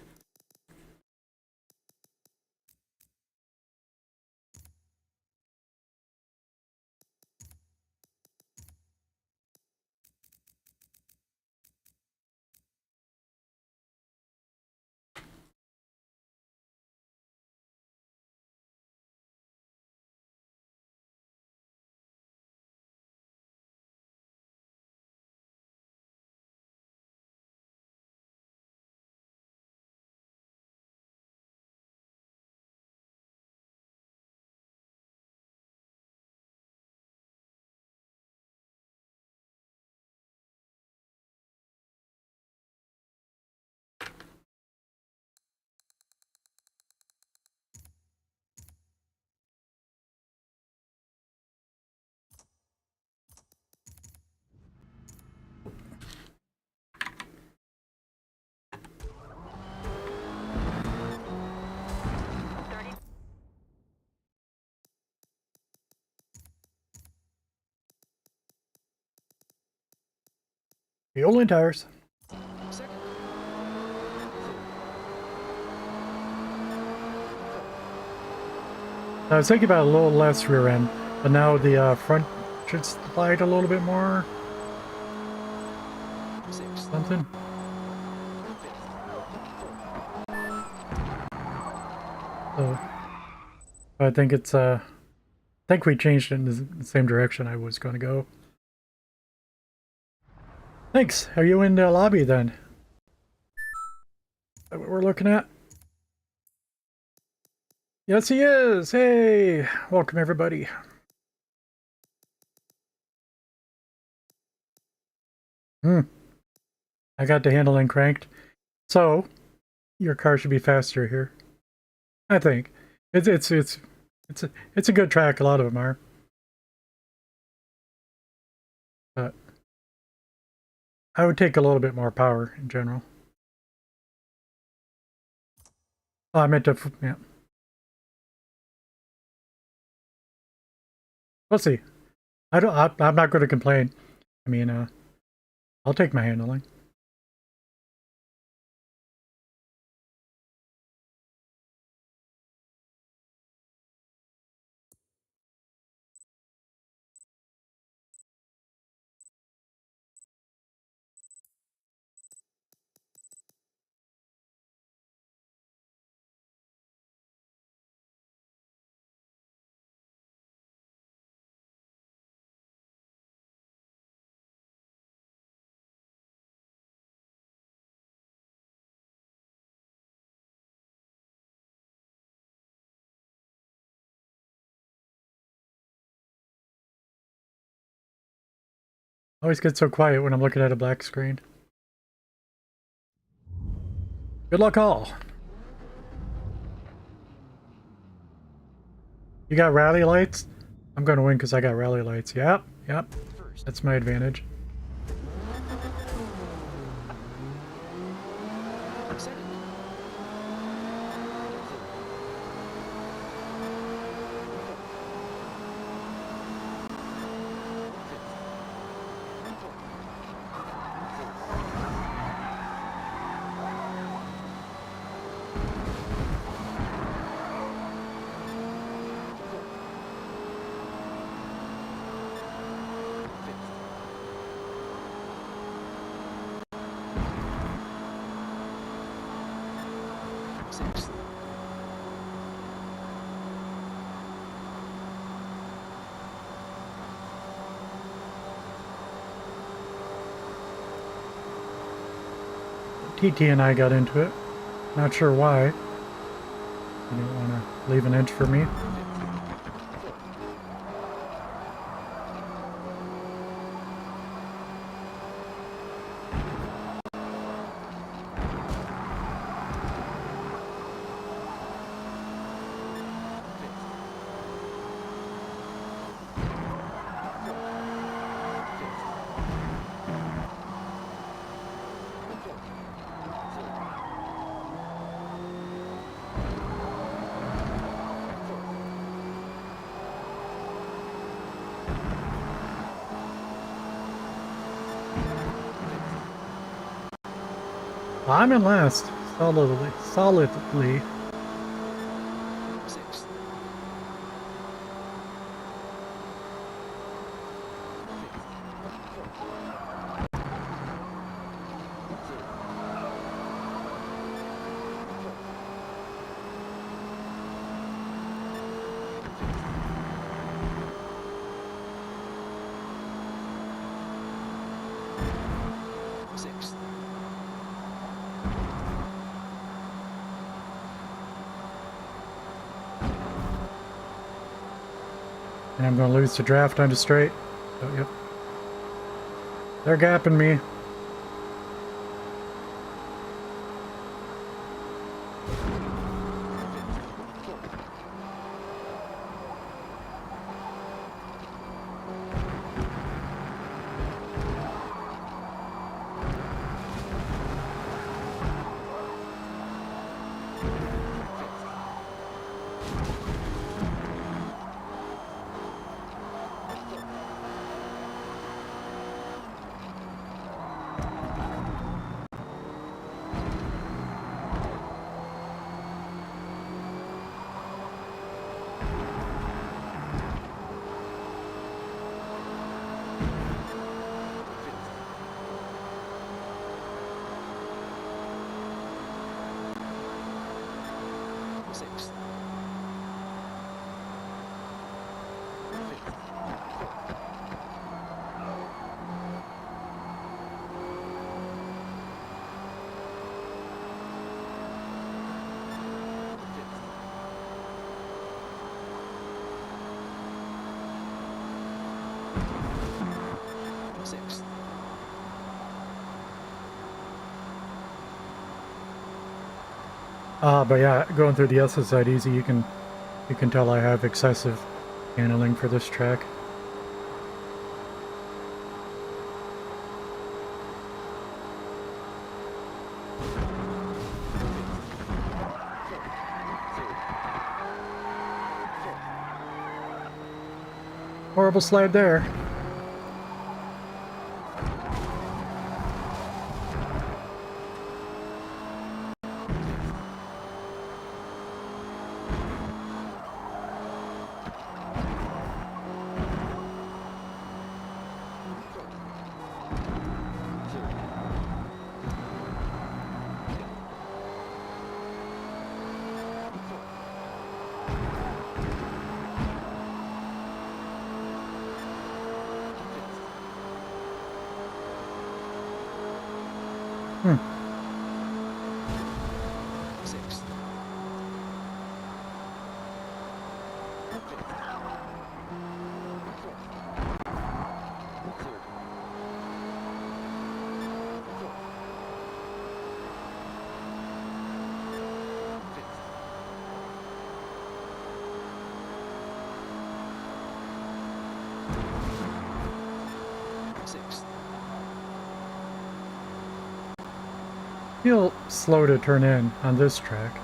Fuel and tires. Second. I was thinking about a little less rear end, but now the front should slide a little bit more. Sixth. Something. So I think it's I think we changed it in the same direction I was going to go. Thanks. Are you in the lobby then? Is that what we're looking at? Yes, he is. Hey, welcome everybody. I got the handling cranked, so your car should be faster here. I think it's a good track. A lot of them are, but I would take a little bit more power in general. Oh, I meant to, yeah. We'll see. I'm not going to complain. I mean, I'll take my handling. I always get so quiet when I'm looking at a black screen. Good luck all. You got rally lights? I'm going to win because I got rally lights. Yep, First. that's my advantage. Second. Sixth. TT and I got into it. Not sure why. He didn't want to leave an inch for me. I'm in last. Solidly. Sixth. Sixth. And I'm going to lose the draft onto straight. Oh, yep. They're gapping me. Sixth. Sixth. But yeah, going through the SSI easy, you can tell I have excessive handling for this track. Horrible slide there. Sixth. Sixth. Feel slow to turn in on this track.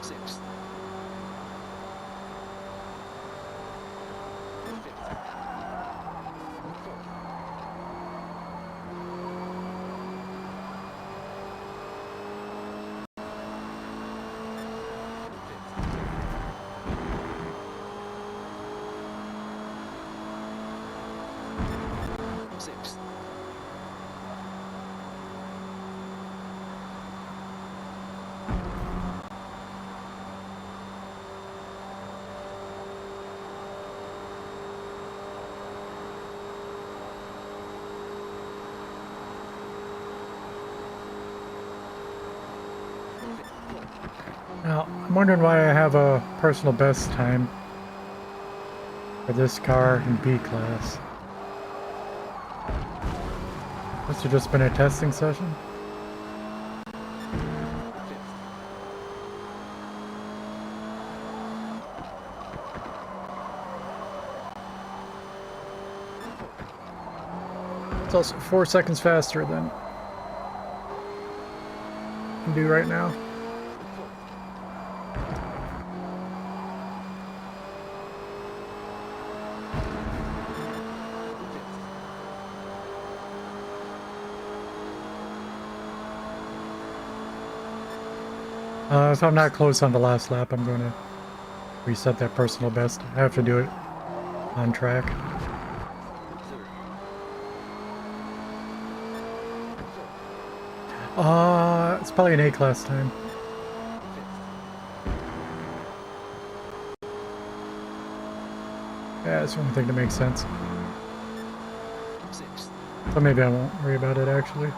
Sixth. Sixth. Now, I'm wondering why I have a personal best time for this car in B class. Must have just been a testing session. It's also 4 seconds faster than I can do right now. If I'm not close on the last lap, I'm going to reset that personal best. I have to do it on track. It's probably an A-class time. Yeah, that's the only thing that makes sense. Sixth. So maybe I won't worry about it, actually.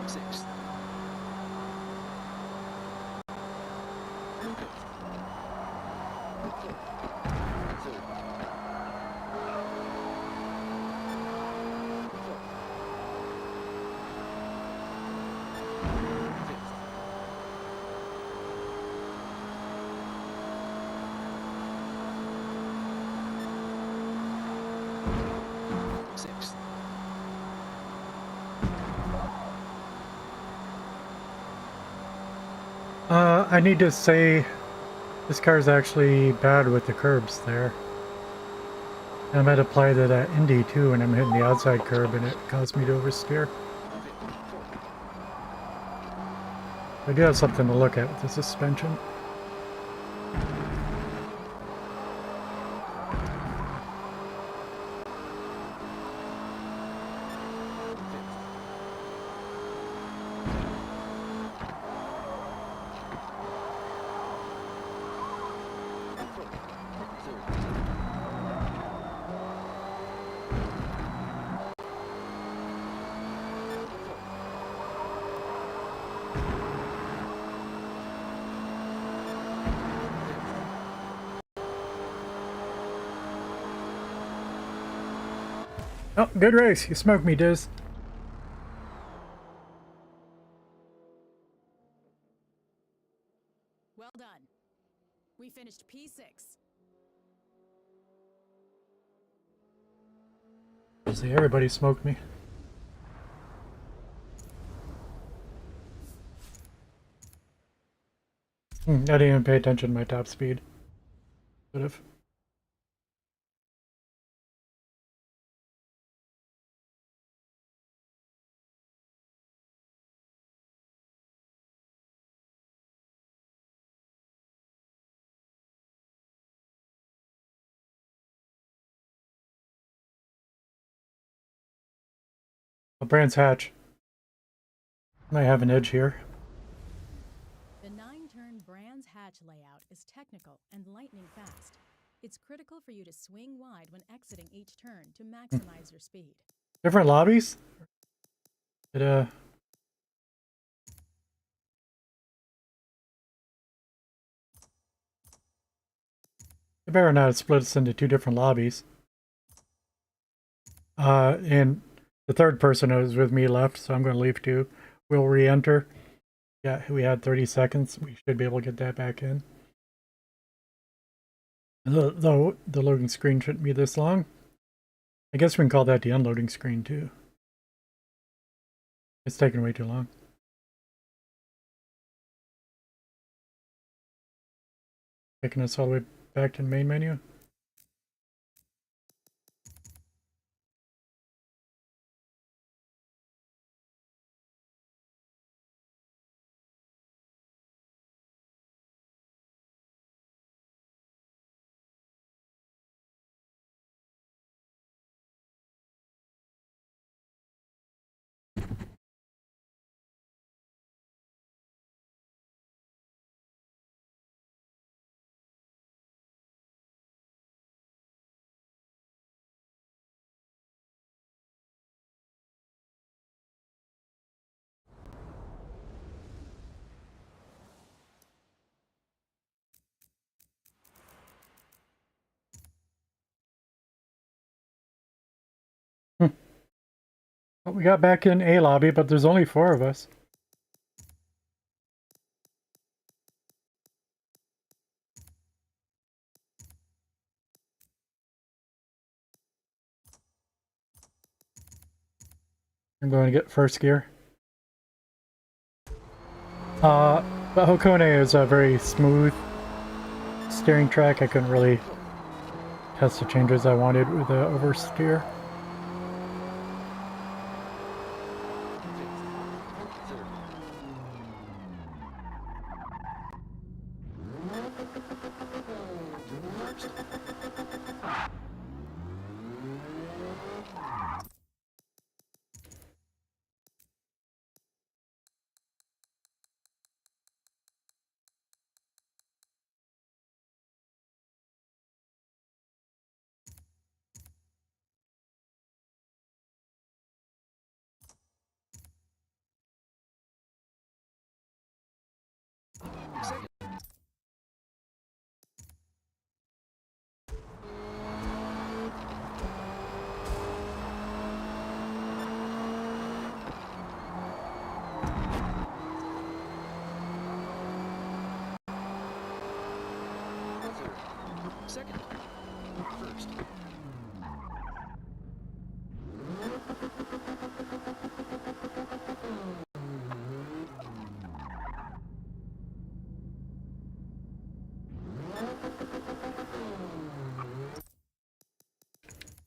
Sixth. Sixth. I need to say this car is actually bad with the curbs there. I might apply to that Indy too when I'm hitting the outside curb and it caused me to oversteer. I do have something to look at with the suspension. Oh, good race. You smoked me, Diz. Well done. We finished P6. See, everybody smoked me. I didn't even pay attention to my top speed. Would have. Brands Hatch. Might have an edge here. The 9-turn Brands Hatch layout is technical and lightning fast. It's critical for you to swing wide when exiting each turn to maximize your speed. Different lobbies? It, they better not split us into 2 different lobbies. And the third person who was with me left, so I'm going to leave too. We'll re-enter. Yeah, we had 30 seconds. We should be able to get that back in. Though the loading screen shouldn't be this long. I guess we can call that the unloading screen too. It's taking way too long. Taking us all the way back to the main menu. Well, we got back in A lobby, but there's only 4 of us. I'm going to get first gear. But Hakone is a very smooth steering track. I couldn't really test the changes I wanted with the oversteer. Second.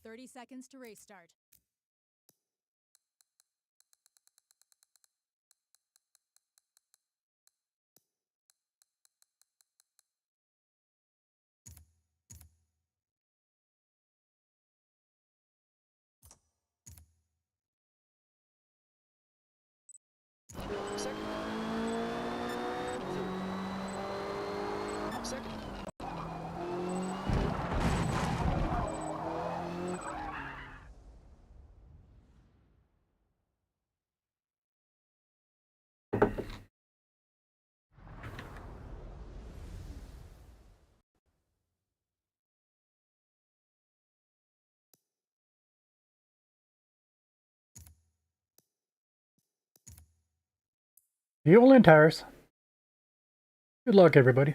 30 seconds to race start. Second. Second. Fuel and tires. Good luck, everybody.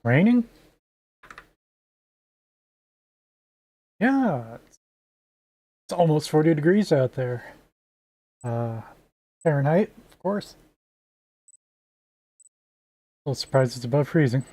Raining? Yeah, it's almost 40 degrees out there. Fahrenheit, of course. A little surprised it's above freezing.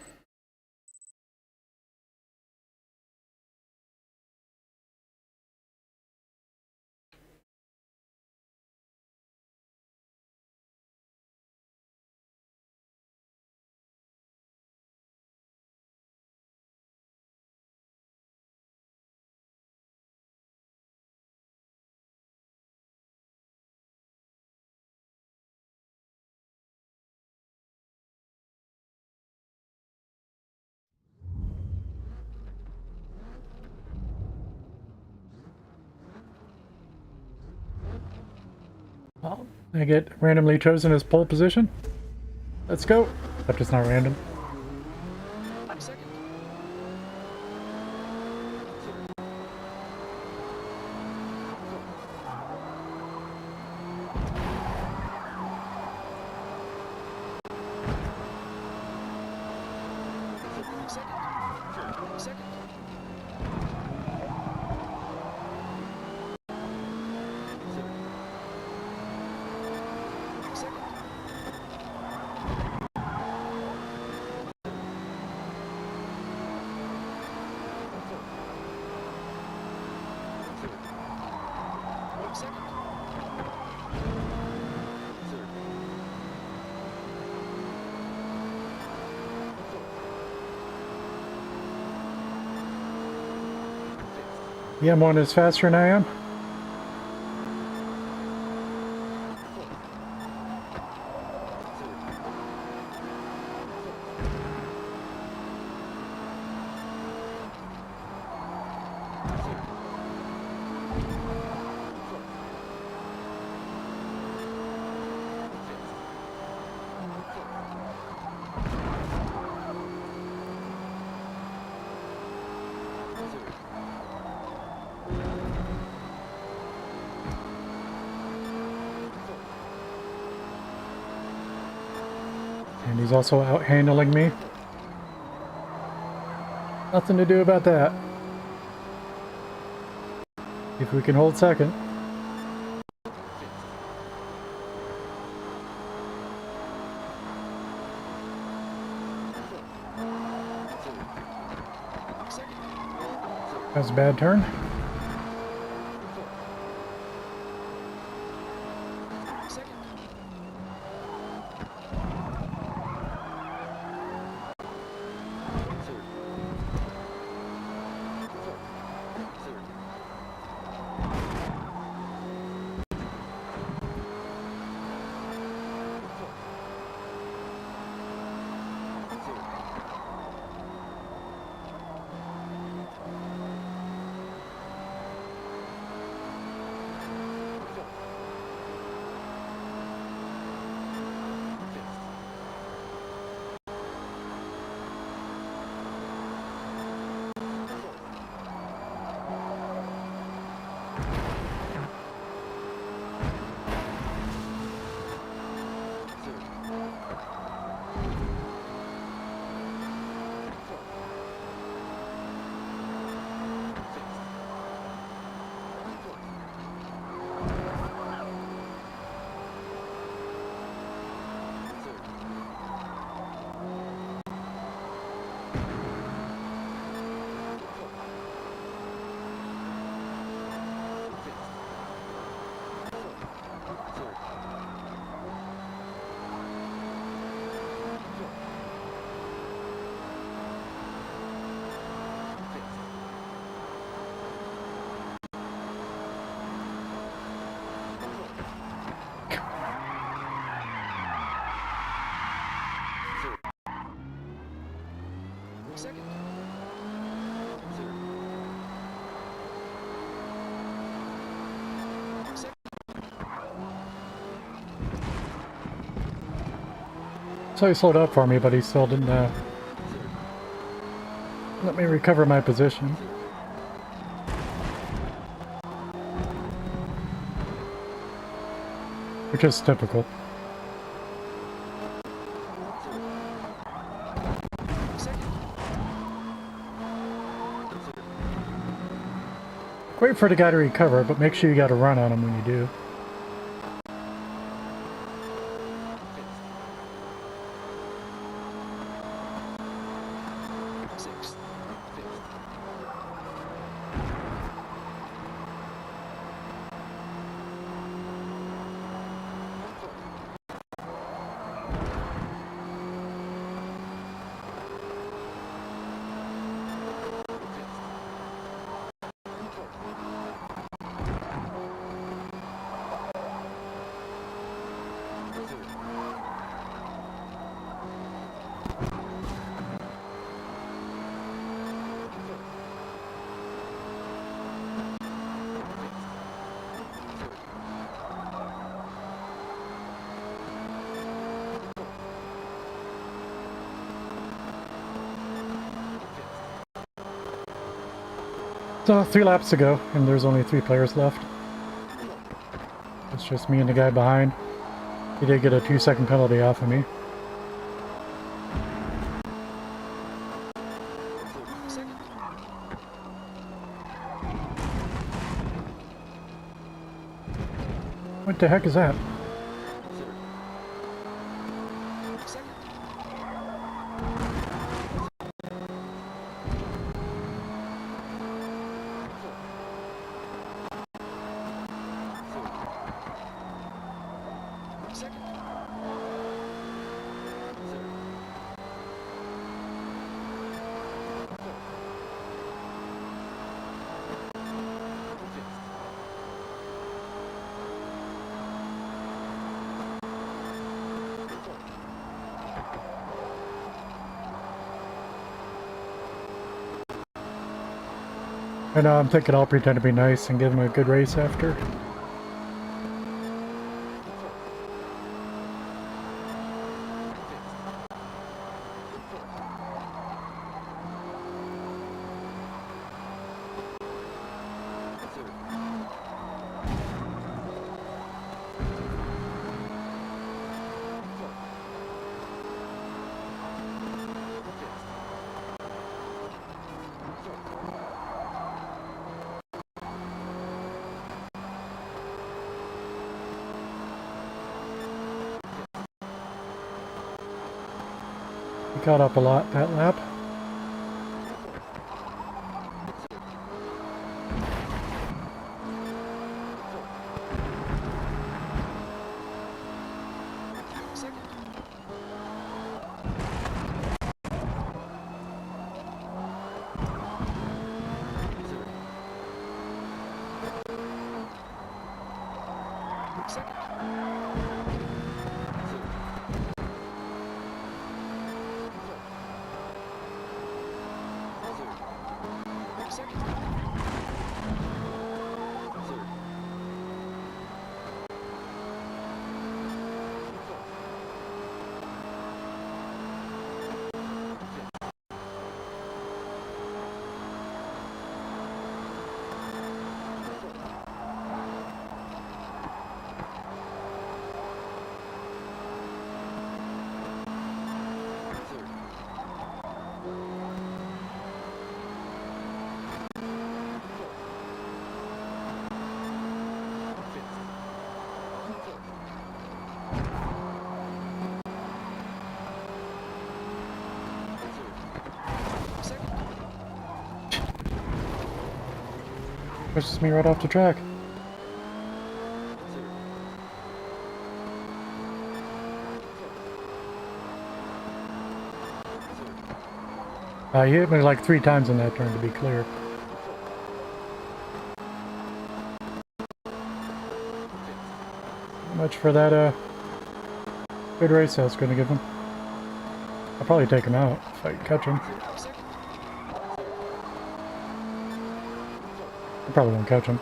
Well, I get randomly chosen as pole position. Let's go. Except it's not random. Second. Second. The M1 is faster than I am. And he's also out handling me. Nothing to do about that. If we can hold second. That was a bad turn. Second. So he slowed up for me, but he still didn't let me recover my position. Which is typical. Wait for the guy to recover, but make sure you got a run on him when you do. So 3 laps to go, and there's only 3 players left. It's just me and the guy behind. He did get a 2-second penalty off of me. Second. What the heck is that? Second. Second. And I'm thinking I'll pretend to be nice and give him a good race after. He caught up a lot that lap. Second. Second. Second. Pushes me right off the track. He hit me like 3 times in that turn, to be clear. Not much for that good race I was going to give him. I'll probably take him out if I can catch him. Second. I probably won't catch him.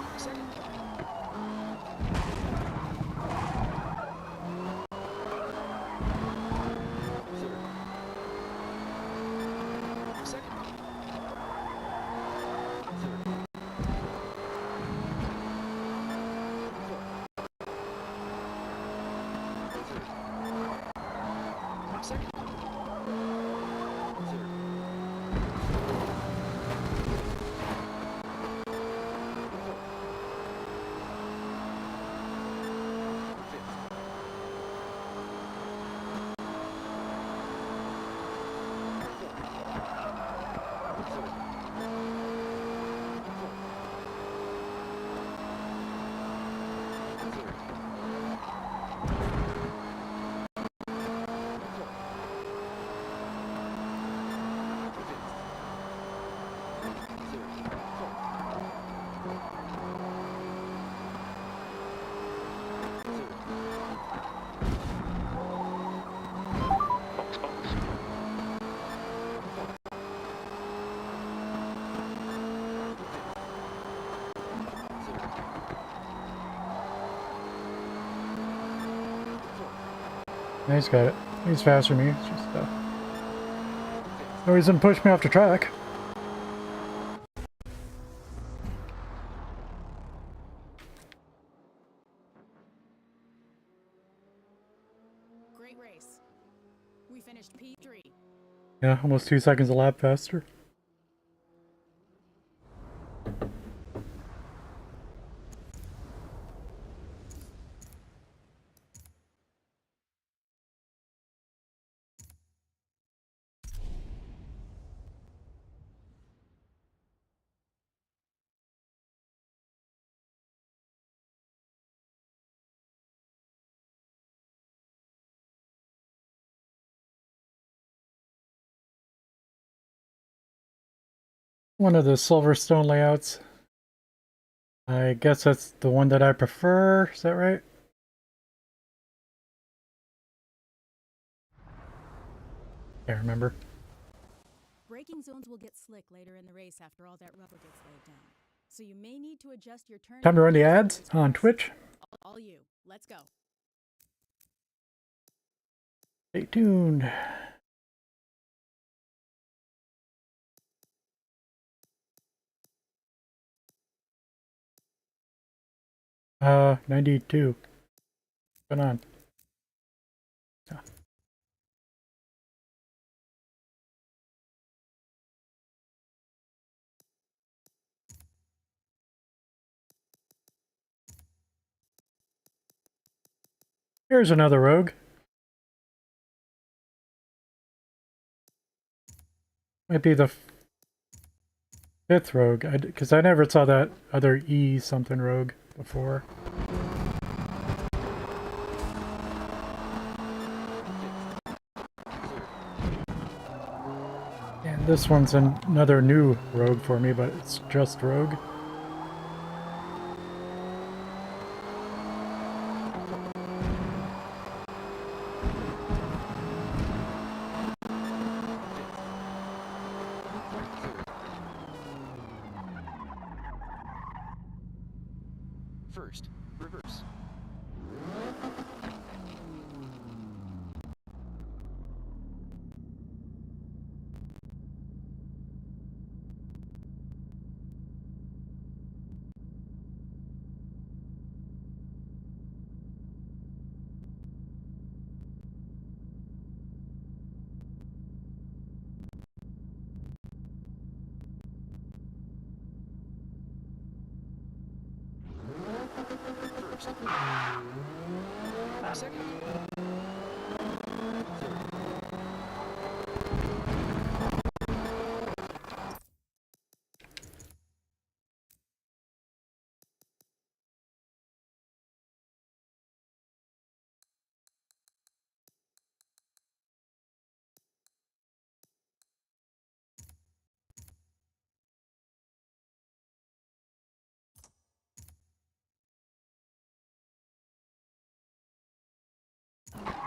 Second. Second. Second. Yeah, he's got it. He's faster than me. It's just No reason to push me off the track. Great race. We finished P3. Yeah, almost 2 seconds a lap faster. One of the Silverstone layouts. I guess that's the one that I prefer. Is that right? Can't remember. Braking zones will get slick later in the race after all that rubber gets laid down. So you may need to adjust your turn. Time to run the ads on Twitch. All you. Let's go. Stay tuned. Uh, 92. What's going on? Yeah. Here's another rogue. Might be the fifth rogue, because I never saw that other E something rogue before. And this one's another new rogue for me, but it's just rogue. First, reverse. First. Second.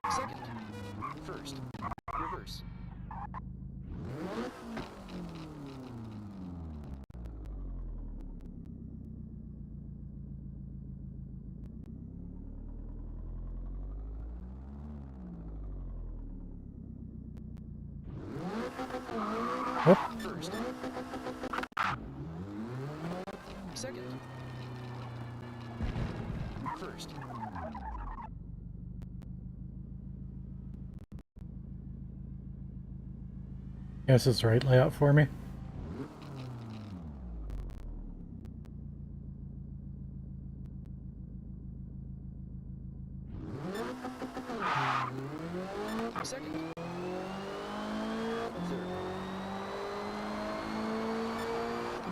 Second. First. Reverse. Whoop. First. Second. First. Guess it's the right layout for me. Second. Third.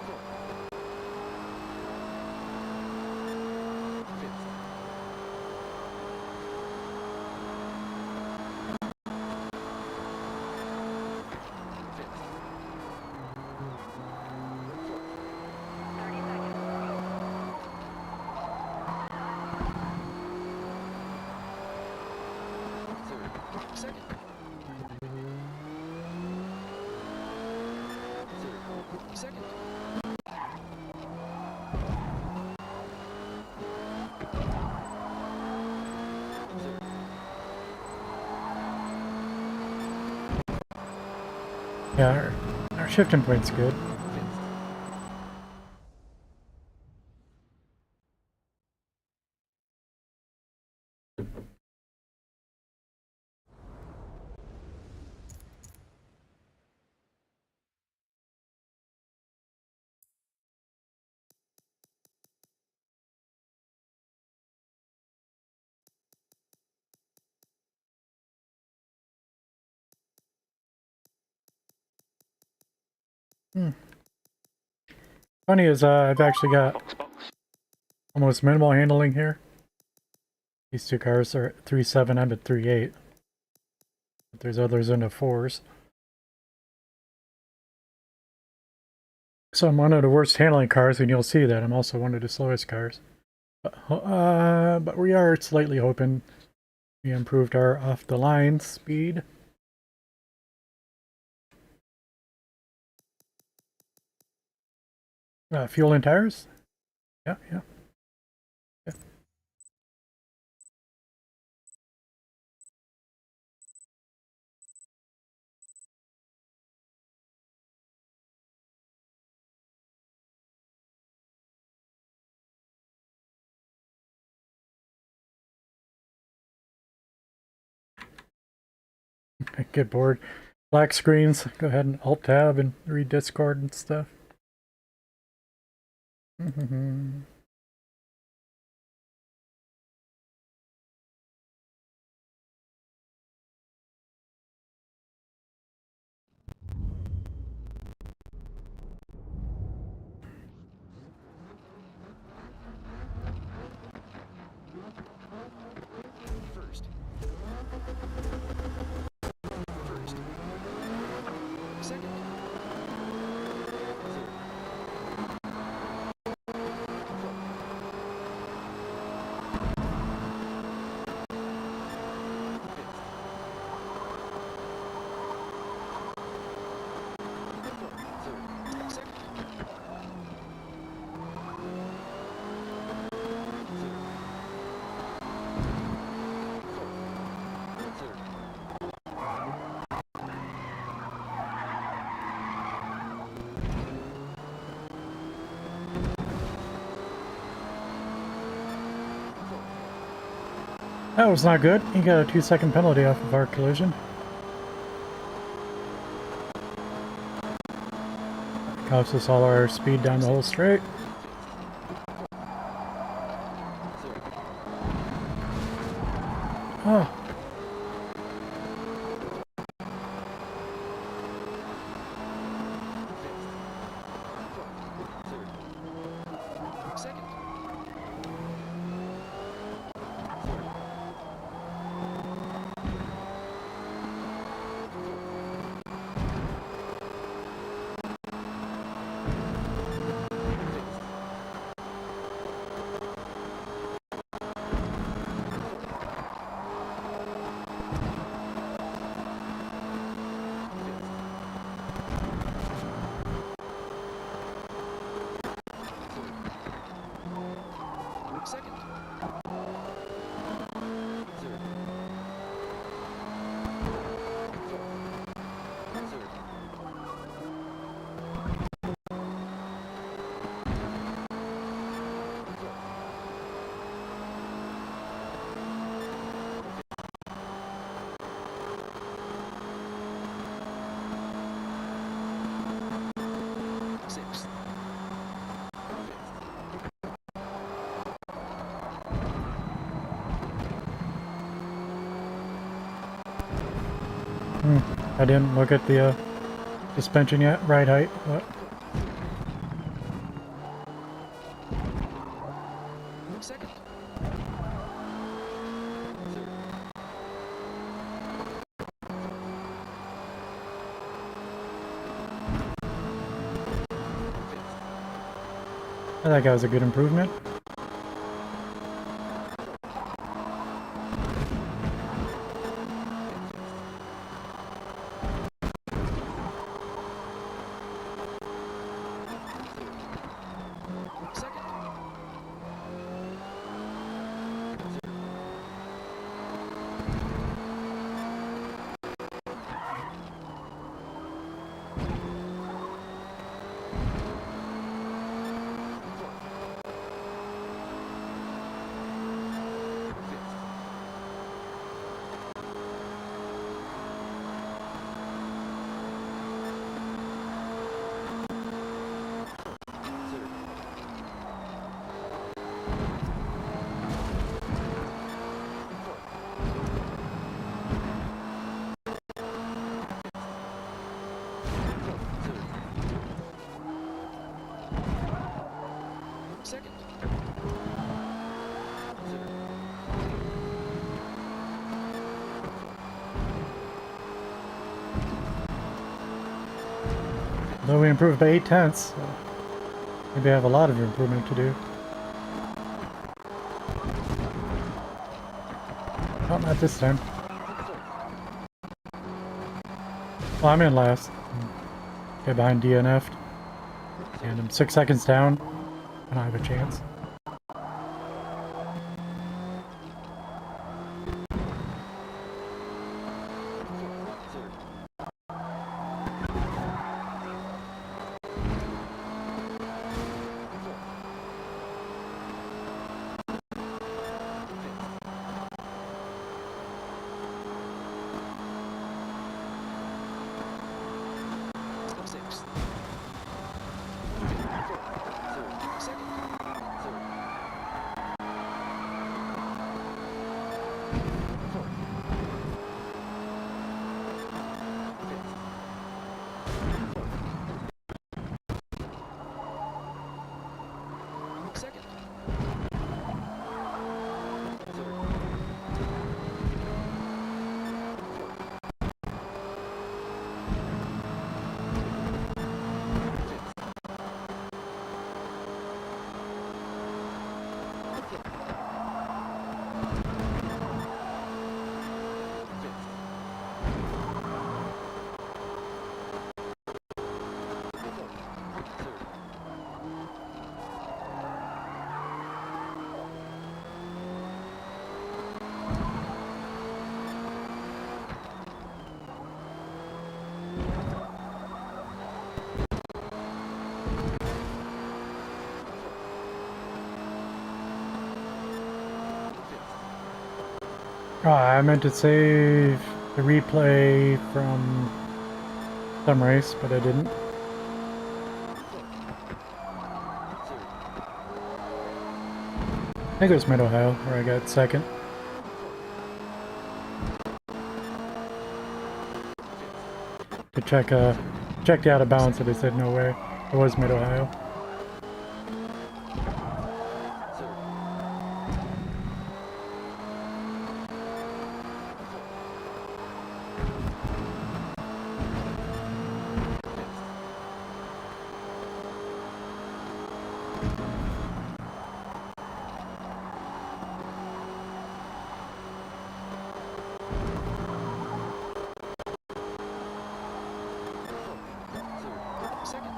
Fourth. Fifth. Fifth. Third. Second. Third. Second. Third. Yeah, our shifting point's good. Fifth. Funny is, I've actually got almost minimal handling here. These two cars are at 3.7, I'm at 3.8. But there's others in the 4s. So I'm one of the worst handling cars, and you'll see that. I'm also one of the slowest cars. But we are slightly hoping we improved our off-the-line speed. Fuel and tires? Yeah, yeah. I get bored. Black screens, go ahead and Alt-Tab and read Discord and stuff. First. First. Second. Third. Third. Second. That was not good. He got a 2-second penalty off of our collision. Cost us all our speed down the whole straight. Oh. Second. Second. Third. Sixth. I didn't look at the suspension yet, ride height, but Second. I think that was a good improvement. Second. Though we improved by 8/10, so maybe I have a lot of improvement to do. Oh, not this time. Well, I'm in last. Okay, behind DNF'd. And I'm 6 seconds down. I don't have a chance. Sixth. Second. Second. Oh, I meant to save the replay from some race, but I didn't. I think it was Mid-Ohio where I got second. To check the out of bounds, and they said no way. It was Mid-Ohio. Second.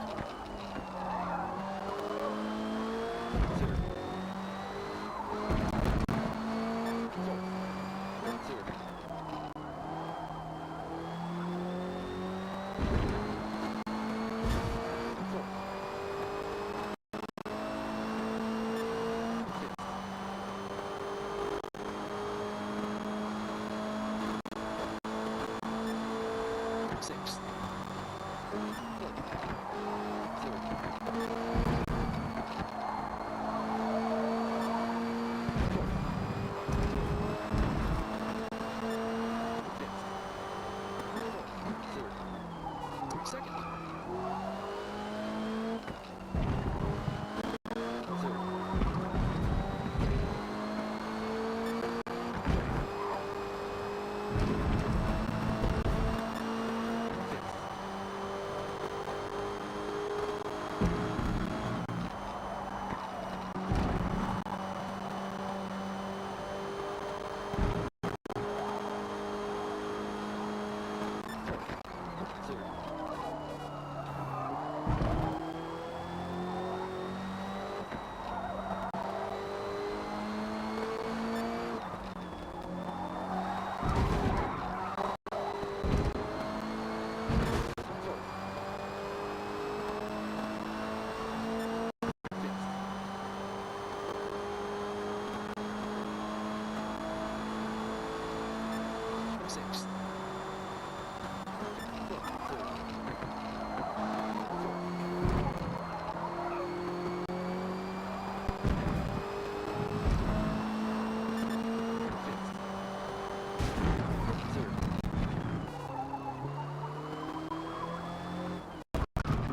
Sixth. Second. Sixth.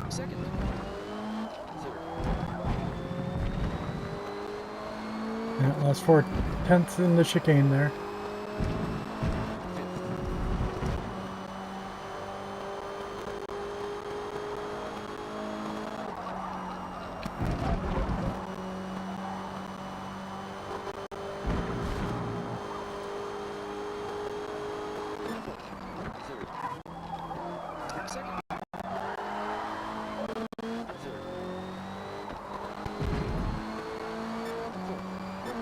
Second. Yeah, lost 4/10 in the chicane there. Second.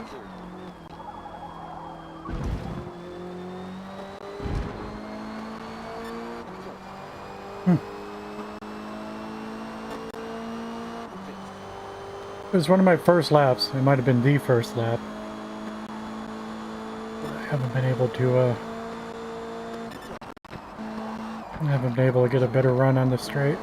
Third. It was one of my first laps. It might have been the first lap. I haven't been able to get a better run on the straight.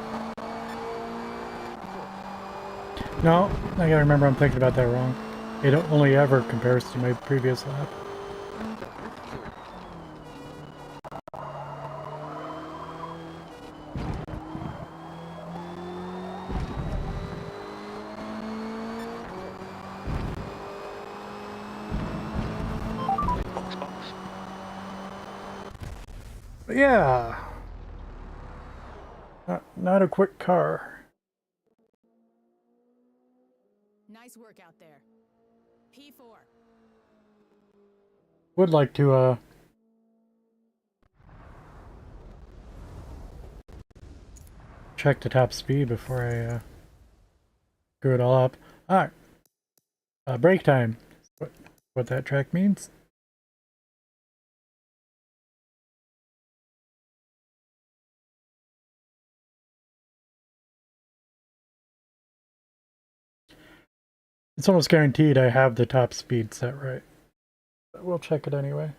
No, I gotta remember I'm thinking about that wrong. It only ever compares to my previous lap. But yeah. Not a quick car. Nice work out there. P4. Would like to check the top speed before I screw it all up. Alright. Break time. What that track means. It's almost guaranteed I have the top speed set right. But we'll check it anyway.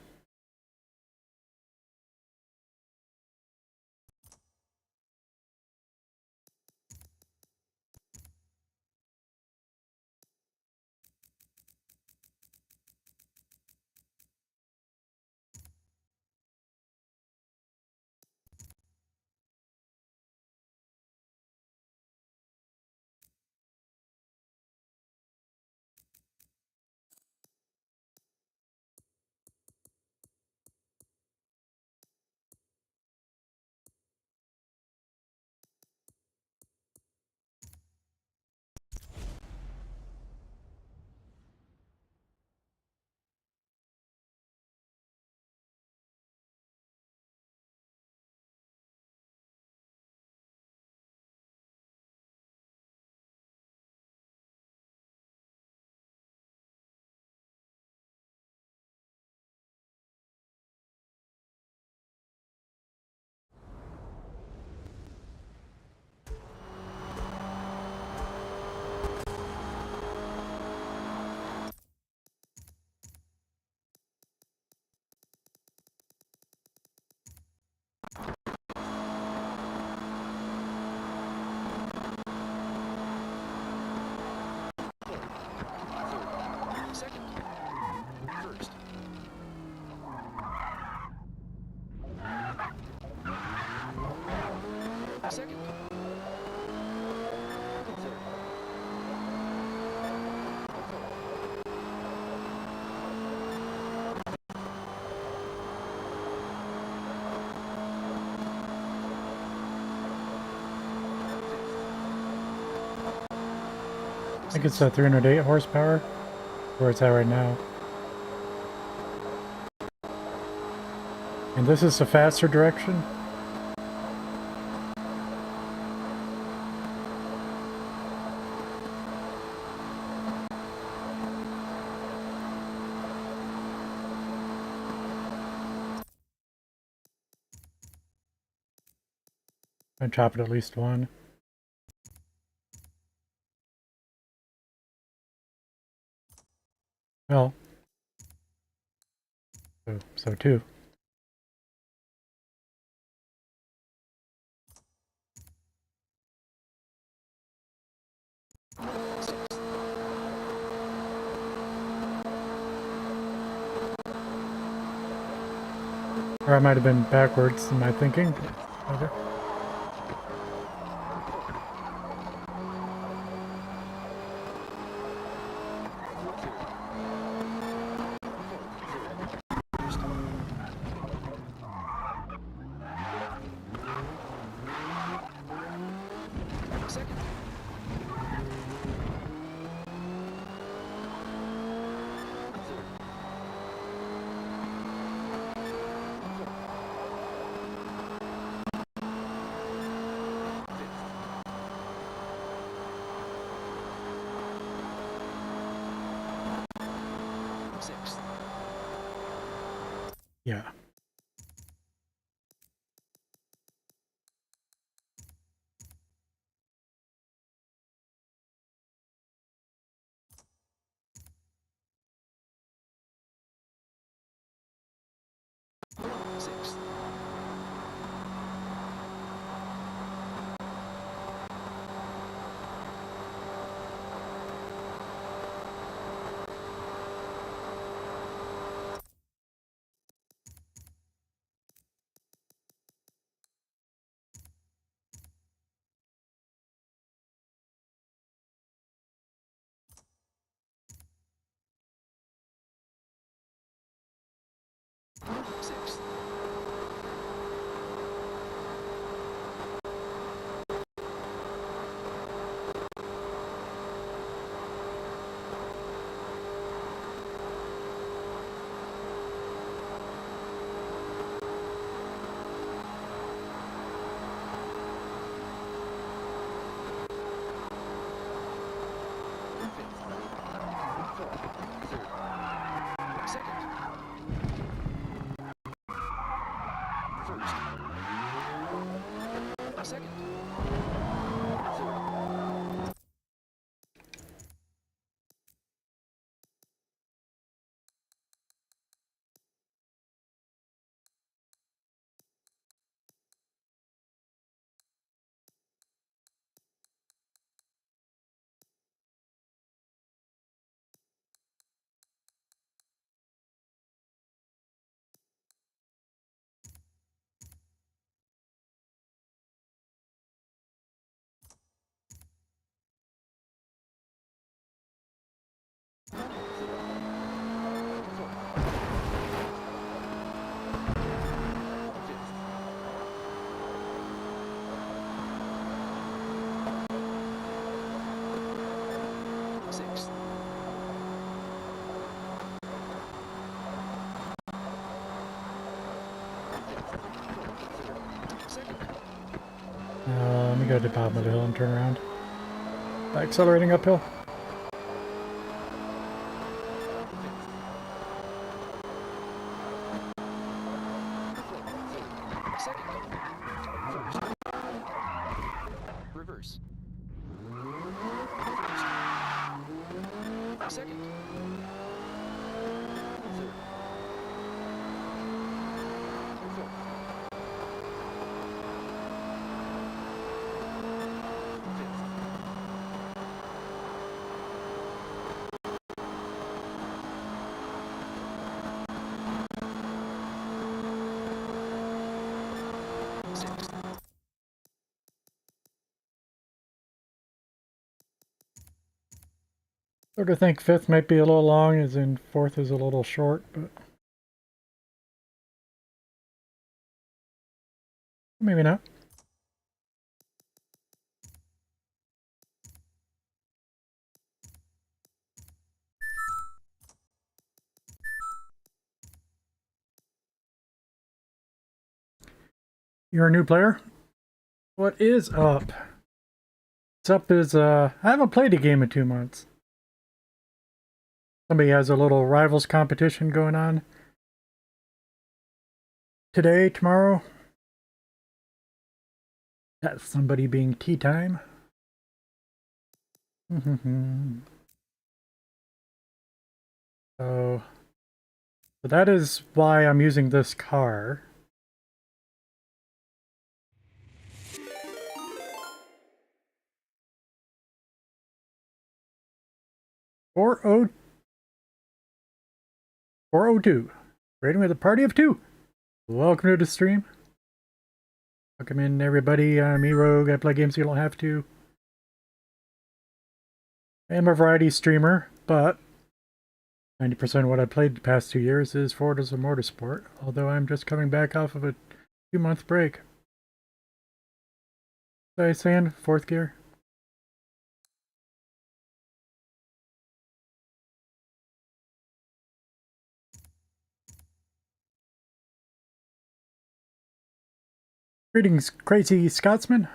Second. First. Second. Third. I think it's 308 horsepower, where it's at right now. And this is the faster direction. I chop it at least one. Well, so two. Or I might have been backwards in my thinking. Okay. Second. Sixth. Yeah. Sixth. Sixth. Second. First. Second. Third. Sixth. Second. Let me go to the bottom of the hill and turn around. Accelerating uphill. Second. First. Reverse. First. Second. Third. Fourth. Fifth. Sixth. Sort of think fifth might be a little long, as in fourth is a little short, but maybe not. You're a new player? What is up? What's up is, I haven't played a game in 2 months. Somebody has a little rivals competition going on. Today, tomorrow. That's somebody being tea time. So that is why I'm using this car. Four oh 402. Rating with a party of 2. Welcome to the stream. Welcome in, everybody. I'm E-Rogue. I play games so you don't have to. I am a variety streamer, but 90% of what I played the past 2 years is Forza Motorsport, although I'm just coming back off of a 2-month break. What was I saying? 4th gear? Greetings, crazy Scotsman.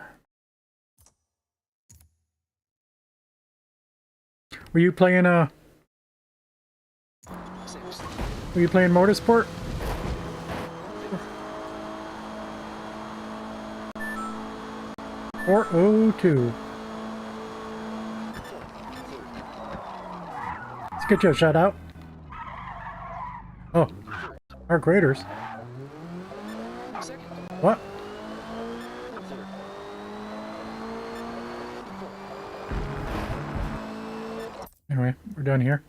Were you playing 6, Were you playing Motorsport? Or 02. Let's get you a shout out. Oh, our graders. second, What? third, Anyway, we're done here.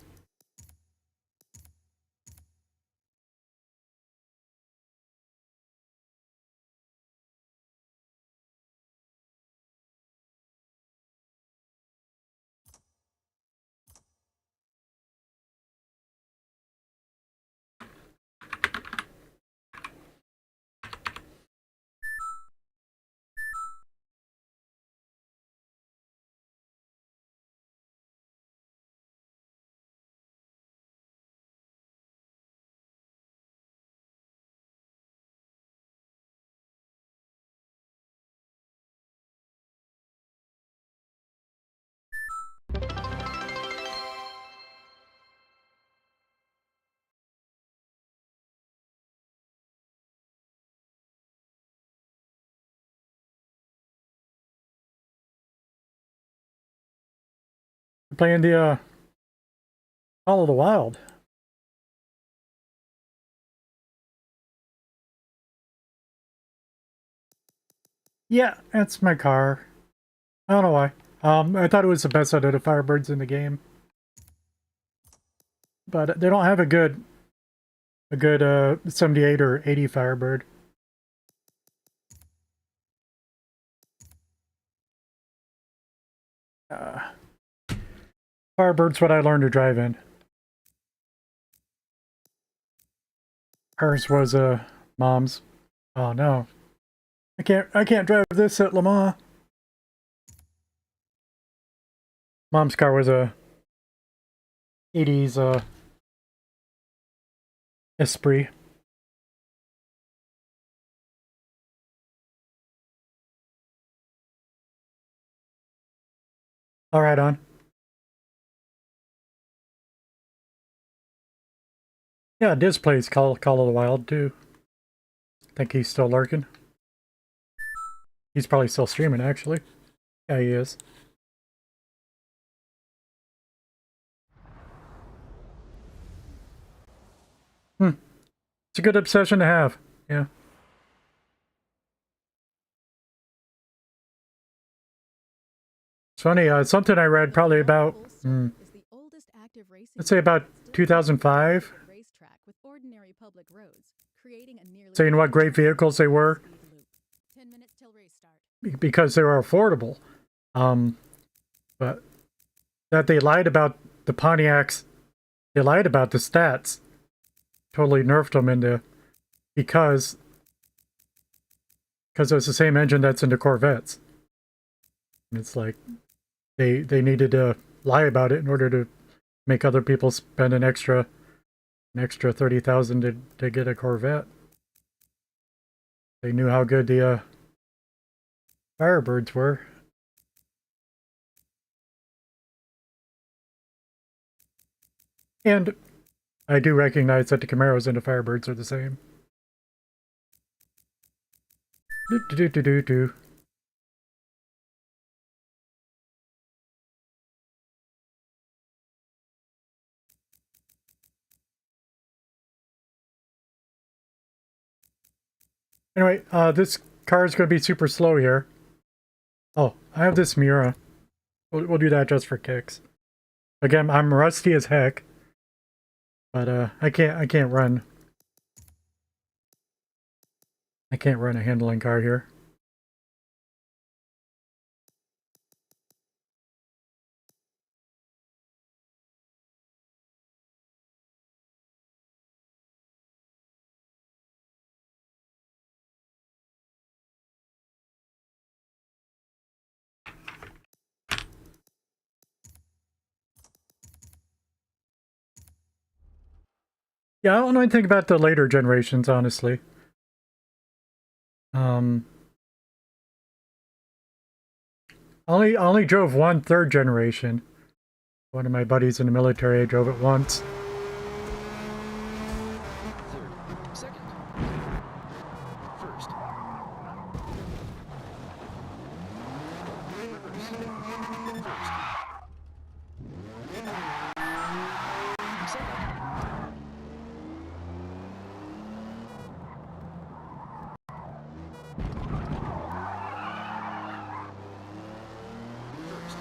We're playing the Call of the Wild. Yeah, that's my car. I don't know why. I thought it was the best out of the Firebirds in the game, but they don't have a good 78 or 80 Firebird. Firebird's what I learned to drive in. Hers was Mom's. Oh no, I can't drive this at Le Mans. Mom's car was a 80s Esprit. All right, on. Yeah, Diz plays Call of the Wild too. Think he's still lurking. He's probably still streaming, actually. Yeah, he is. It's a good obsession to have. Yeah. It's funny, something I read probably about, let's say about 2005, saying what great vehicles they were because they were affordable. But that they lied about the Pontiacs, they lied about the stats, totally nerfed them into, because it was the same engine that's in the Corvettes. And it's like, they needed to lie about it in order to make other people spend an extra 30,000 to get a Corvette. They knew how good the Firebirds were. And I do recognize that the Camaros and the Firebirds are the same. Do. Anyway, this car is going to be super slow here. Oh, I have this Miura. We'll do that just for kicks. Again, I'm rusty as heck, but I can't run. I can't run a handling car here. Yeah, I don't know anything about the later generations, honestly. I only drove one third generation. One of my buddies in the military, I drove it once. Third. Second. First. Reverse. First. Second. First.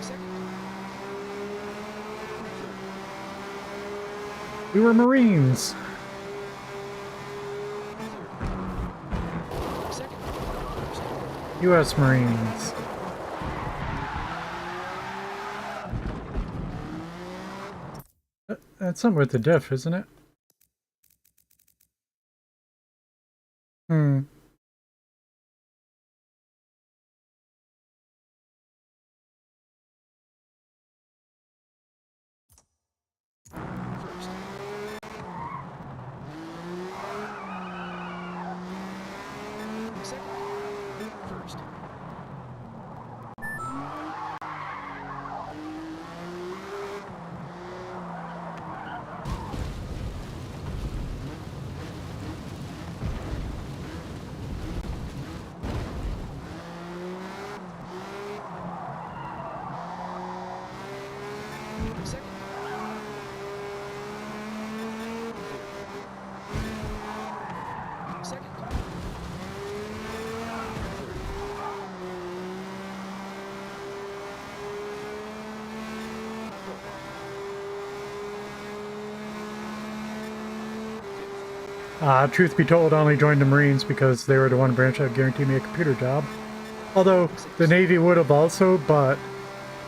Second. We were Marines. Third. Second. First. U.S. Marines. That's something with the diff, isn't it? Hmm. First. Second. First. Second. Third. Second. Truth be told, I only joined the Marines because they were the one branch that would guarantee me a computer job. Although the Navy would have also, but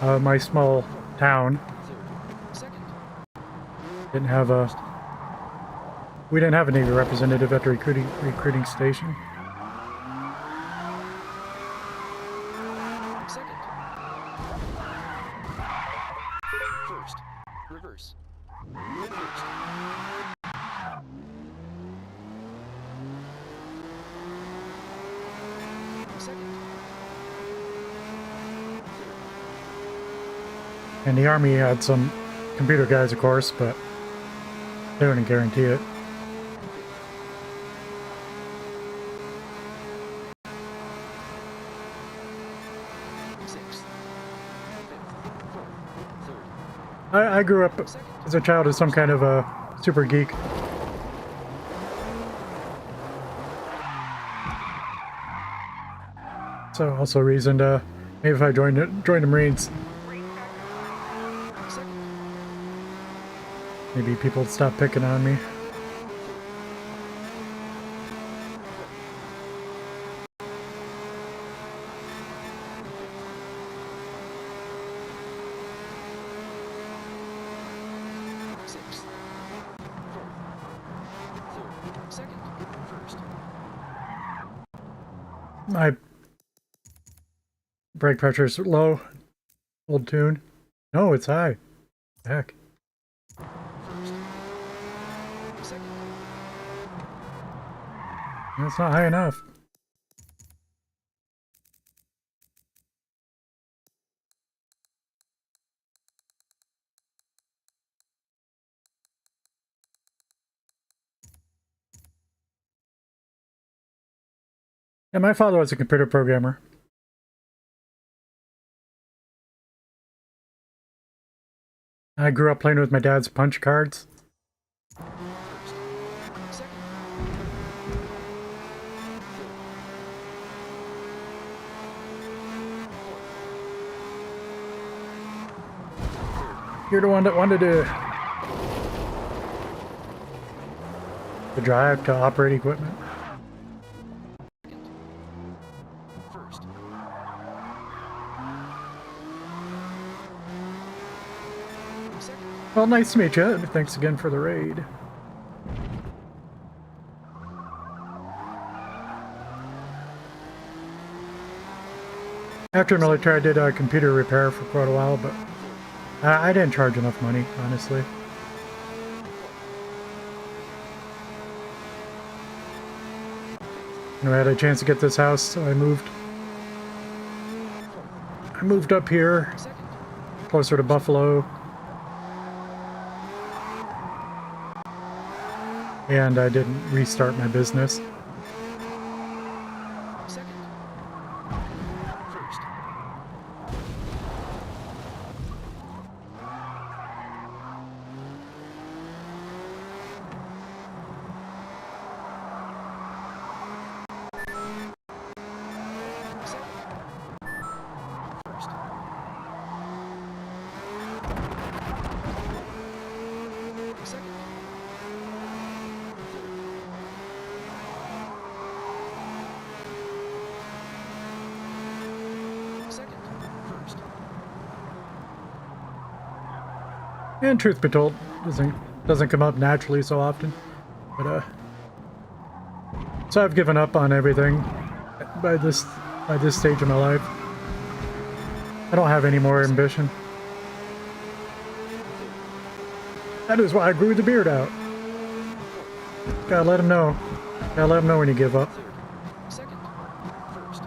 my small town Third. Second. didn't have a. We didn't have a Navy representative at the recruiting station. Second. First. Reverse. First. Second. And the Army had some computer guys, of course, but they wouldn't guarantee it. Sixth. Fifth. Fourth. Third. I grew up Second. as a child as some kind of a super geek. So also a reason to maybe if I joined the Marines, Second. maybe people would stop picking on me. Sixth. Fourth. Third. Second. First. My brake pressure's low. Old tune. No, it's high. Heck. First. Second. That's not high enough. Yeah, my father was a computer programmer. I grew up playing with my dad's punch cards. First. Second. You're the one that wanted to the drive to operate equipment. Second. First. Second. Well, nice to meet you. Thanks again for the raid. After military, I did computer repair for quite a while, but I didn't charge enough money, honestly. And I had a chance to get this house, so I moved. I moved up here, Second. closer to Buffalo. And I didn't restart my business. Second. First. Second. First. Second. Second. First. And truth be told, doesn't come up naturally so often. But so I've given up on everything by this stage of my life. I don't have any more ambition. That is why I grew the beard out. Gotta let him know. Gotta let him know when you give up. Third. Second. First.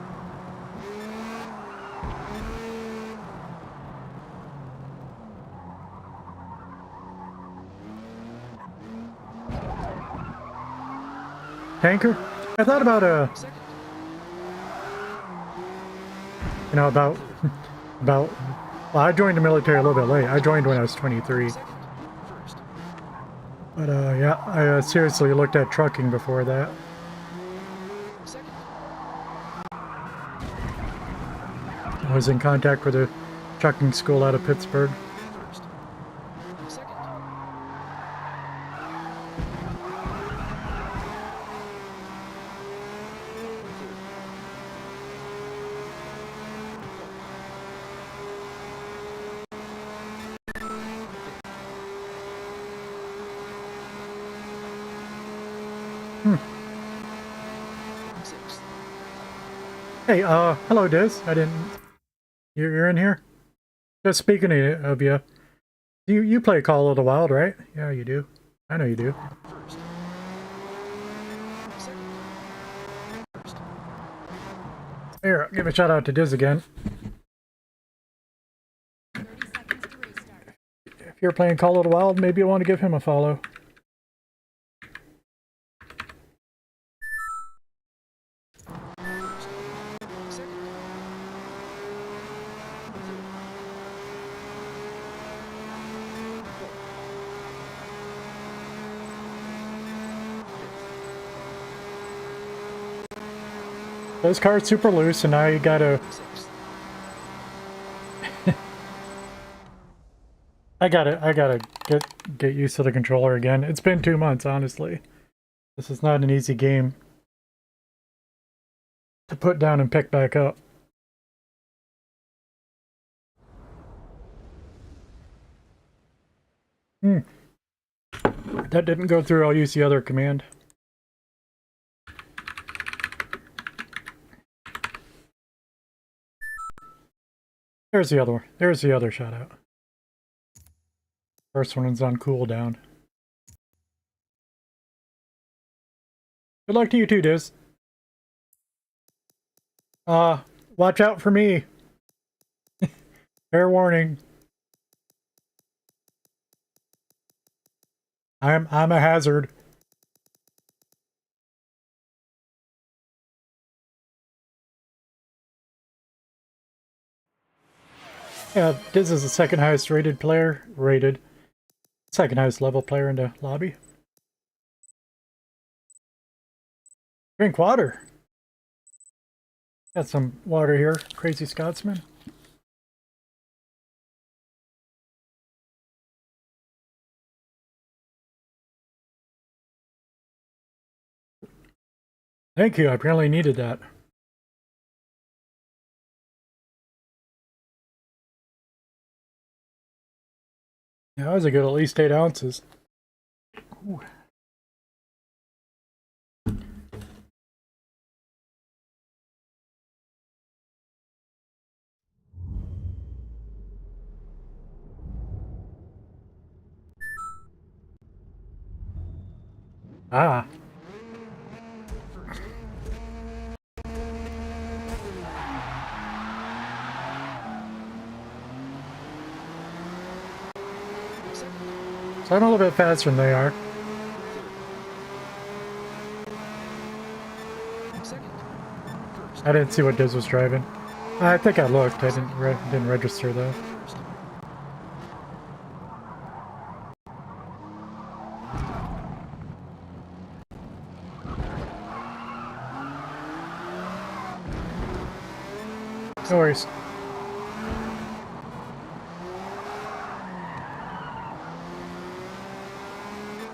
Tanker? I thought about Second. you know, about well, I joined the military a little bit late. I joined when I was 23. Second. First. But yeah, I seriously looked at trucking before that. Second. I was in contact with a trucking school out of Pittsburgh. First. Second. Sixth. Hey, hello, Diz. I didn't. You're in here? Just speaking of you, you play Call of the Wild, right? Yeah, you do. I know you do. First. Second. First. Here, give a shout out to Diz again. 30 seconds to restart. If you're playing Call of the Wild, maybe you want to give him a follow. Second. This car's super loose, and now you gotta. Sixth. I gotta get used to the controller again. It's been 2 months, honestly. This is not an easy game to put down and pick back up. If that didn't go through, I'll use the other command. There's the other one. There's the other shout out. First one is on cooldown. Good luck to you too, Diz. Watch out for me. Fair warning. I'm a hazard. Yeah, Diz is the second highest rated player. Second highest level player in the lobby. Drink water. Got some water here, Crazy Scotsman. Thank you, I apparently needed that. Yeah, that was a good at least 8 ounces. Ooh. Ah. Second. So I'm a little bit faster than they are. Second. First. I didn't see what Diz was driving. I think I looked. I didn't register though. First. No worries.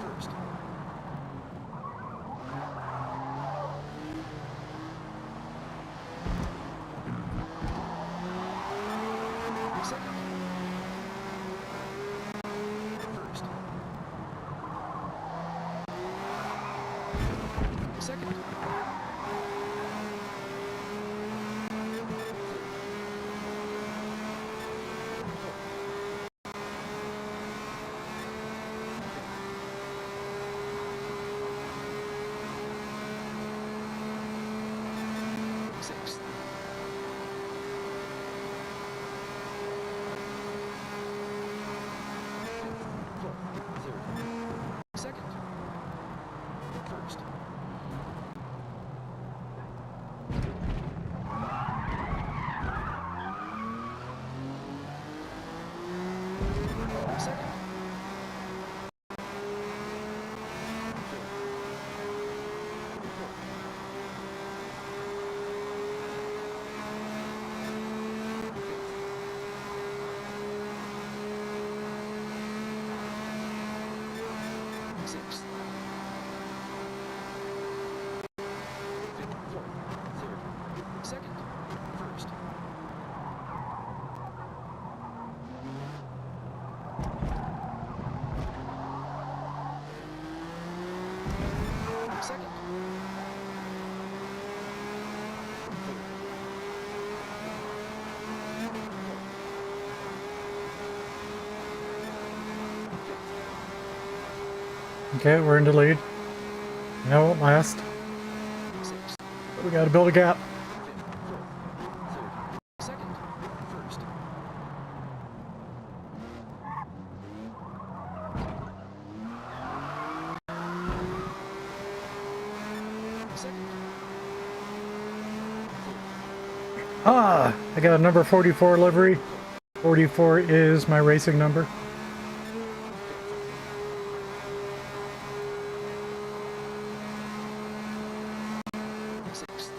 First. Second. First. Second. Sixth. Fourth. Third. Second. First. Second. Sixth. Fifth. Fourth. Third. Second. First. Second. Okay, we're in the lead. That won't last. Sixth. We gotta build a gap. Fifth. Fourth. Third. Second. First. Second. Ah! I got a number 44 livery. 44 is my racing number. Sixth.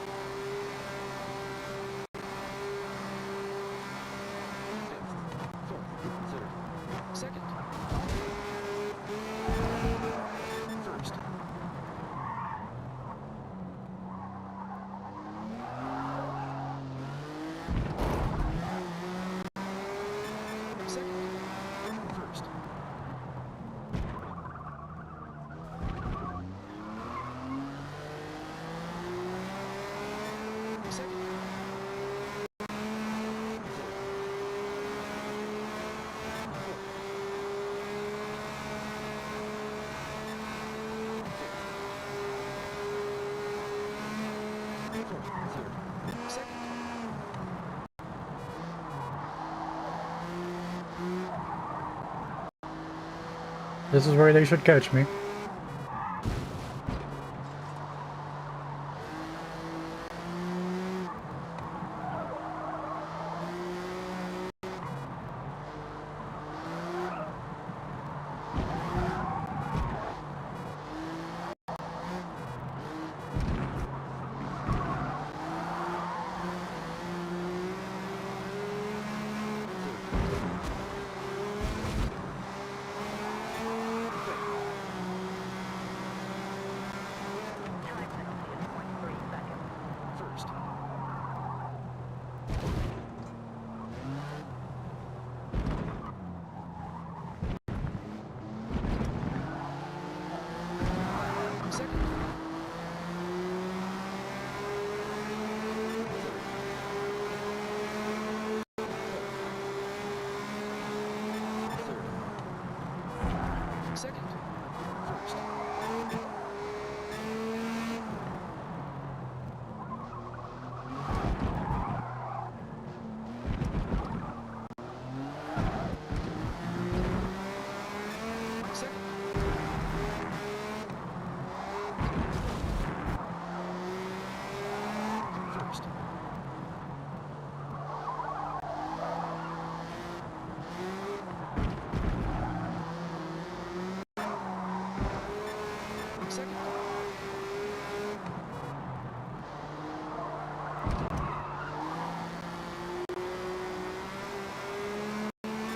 Fifth. Fourth. Third. Second. First. Second. First. Second. Fourth. Third. Second. This is where they should catch me.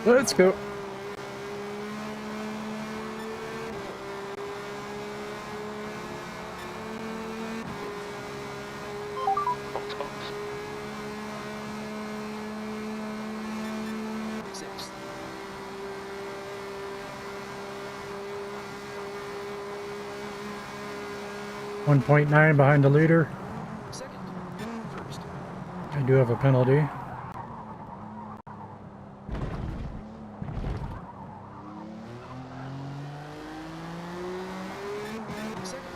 Let's go. Sixth. 1.9 behind the leader. Second. First. I do have a penalty. Second.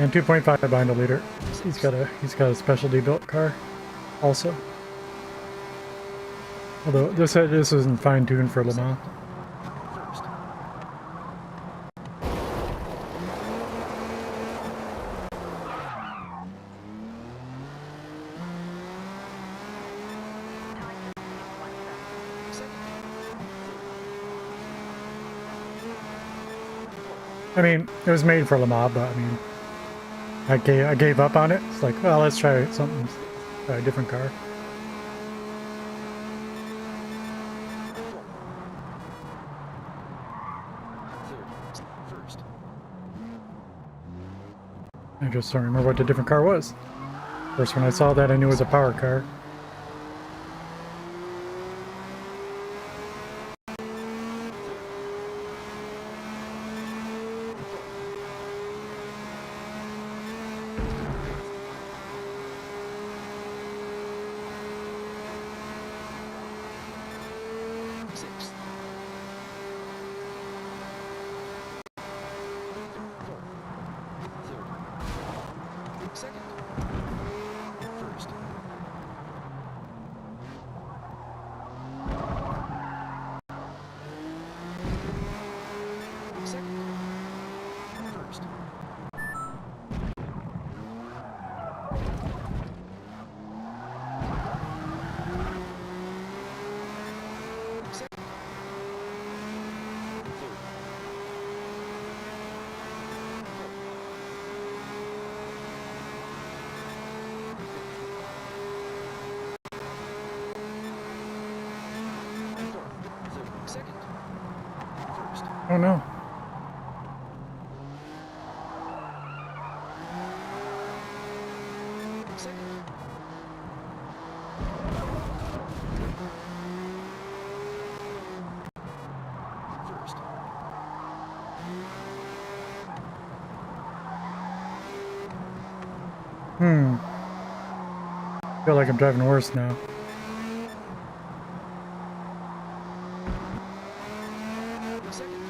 And 2.5 behind the leader. He's got a specialty built car also. Although this isn't fine tuned for Le Mans. First. I mean, it was made for Le Mans, but I mean, I gave up on it. It's like, well, let's try something, try a different car. First. I just don't remember what the different car was. First, when I saw that, I knew it was a power car. Sixth. Third. Second. First. Second. First. Second. Third. Second. First. Oh no. Second. First. Feel like I'm driving worse now. Second.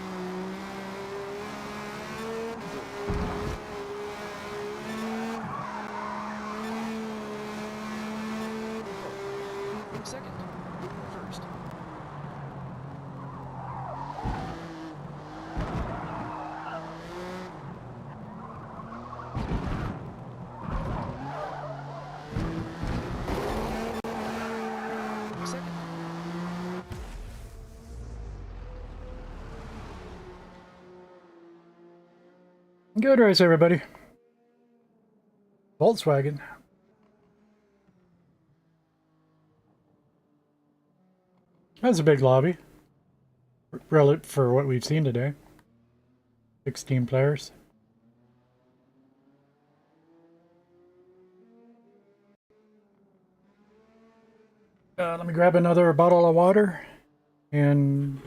Second. First. Second. Good race, everybody. Volkswagen. That's a big lobby. Relative for what we've seen today. 16 players. Let me grab another bottle of water and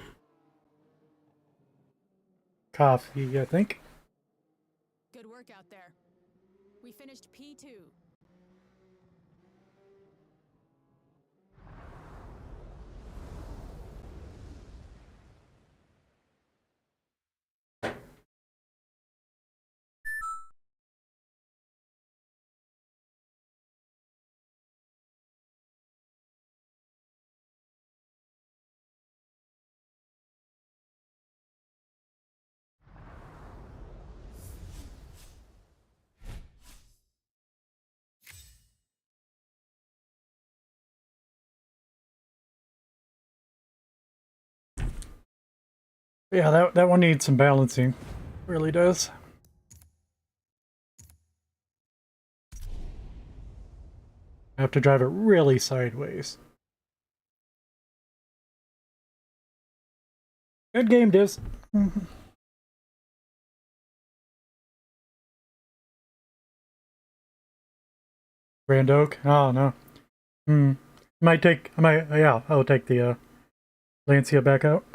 coffee, I think. Good work out there. We finished P2. Yeah, that one needs some balancing. Really does. I have to drive it really sideways. Good game, Diz. Grand Oak? Oh, no. Yeah, I'll take the Lancia back out.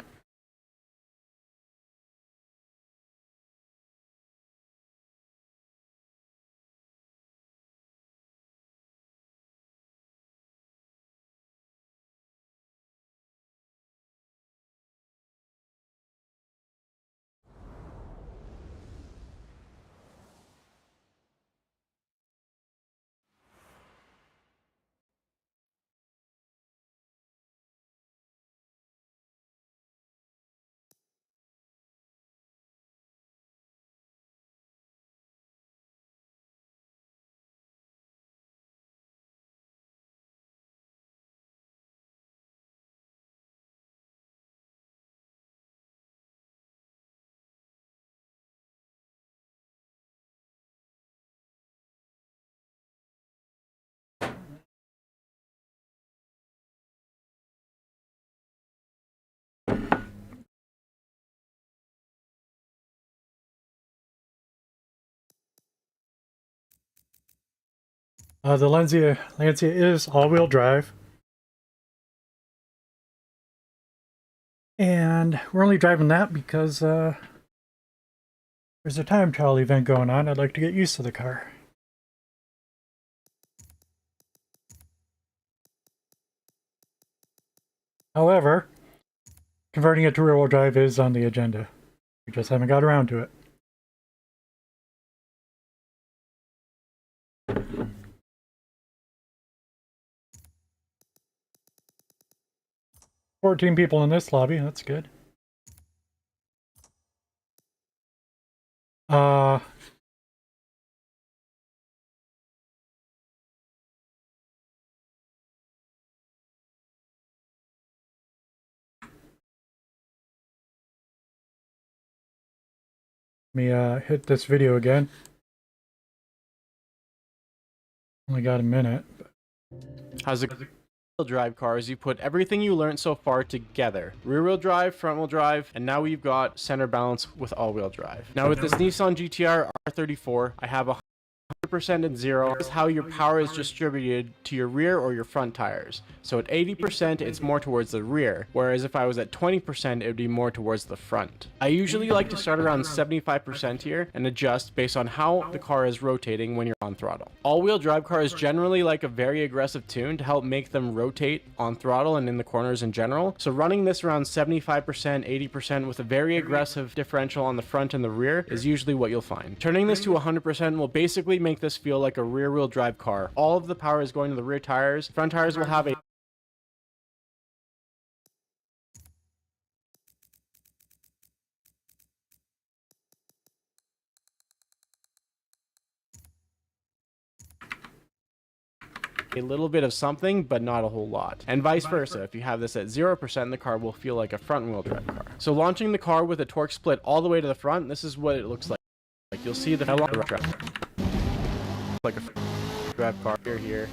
The Lancia is all-wheel drive. And we're only driving that because there's a time trial event going on. I'd like to get used to the car. However, converting it to rear-wheel drive is on the agenda. We just haven't got around to it. $14 people in this lobby, that's good. Let me hit this video again. Only got a minute. How's it? Drive cars, you put everything you learned so far together: rear-wheel drive, front-wheel drive, and now we've got center balance with all-wheel drive. Now with this Nissan GTR R34, I have 100% and 0. This is how your power is distributed to your rear or your front tires. So at 80%, it's more towards the rear, whereas if I was at 20%, it would be more towards the front. I usually like to start around 75% here and adjust based on how the car is rotating when you're on throttle. All-wheel drive cars generally like a very aggressive tune to help make them rotate on throttle and in the corners in general. So running this around 75%, 80% with a very aggressive differential on the front and the rear is usually what you'll find. Turning this to 100% will basically make this feel like a rear-wheel drive car. All of the power is going to the rear tires. Front tires will have a little bit of something, but not a whole lot. And vice versa, if you have this at 0%, the car will feel like a front-wheel drive car. So launching the car with a torque split all the way to the front, this is what it looks like. Like you'll see the like a drive car here,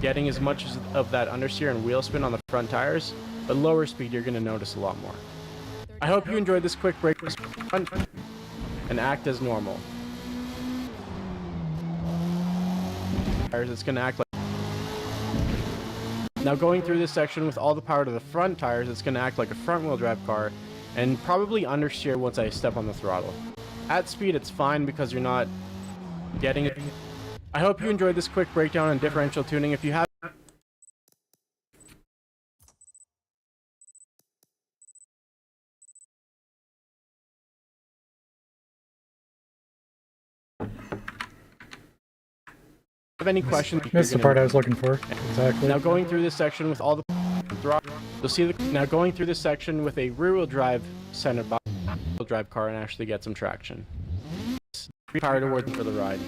getting as much of that understeer and wheel spin on the front tires, but lower speed you're going to notice a lot more. I hope you enjoyed this quick break and act as normal. It's going to act like now going through this section with all the power to the front tires, it's going to act like a front-wheel drive car and probably understeer once I step on the throttle. At speed, it's fine because you're not getting it. I hope you enjoyed this quick breakdown on differential tuning. If you have any questions, Missed the part I was looking for. Exactly. now going through this section with all the throttle, you'll see now going through this section with a rear-wheel drive center drive car and actually get some traction. Power towards for the ride.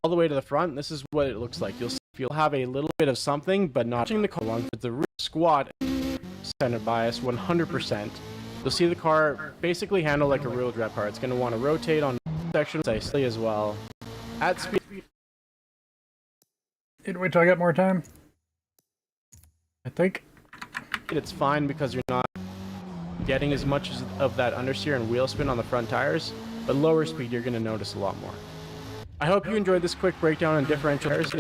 All the way to the front, this is what it looks like. You'll have a little bit of something, but not the car along with the rear squat center bias 100%. you'll see the car basically handle like a rear-wheel drive car. It's going to want to rotate on sections nicely as well. At speed, Wait till I get more time. I think. it's fine because you're not getting as much of that understeer and wheel spin on the front tires, but lower speed you're going to notice a lot more. I hope you enjoyed this quick breakdown on differential tires.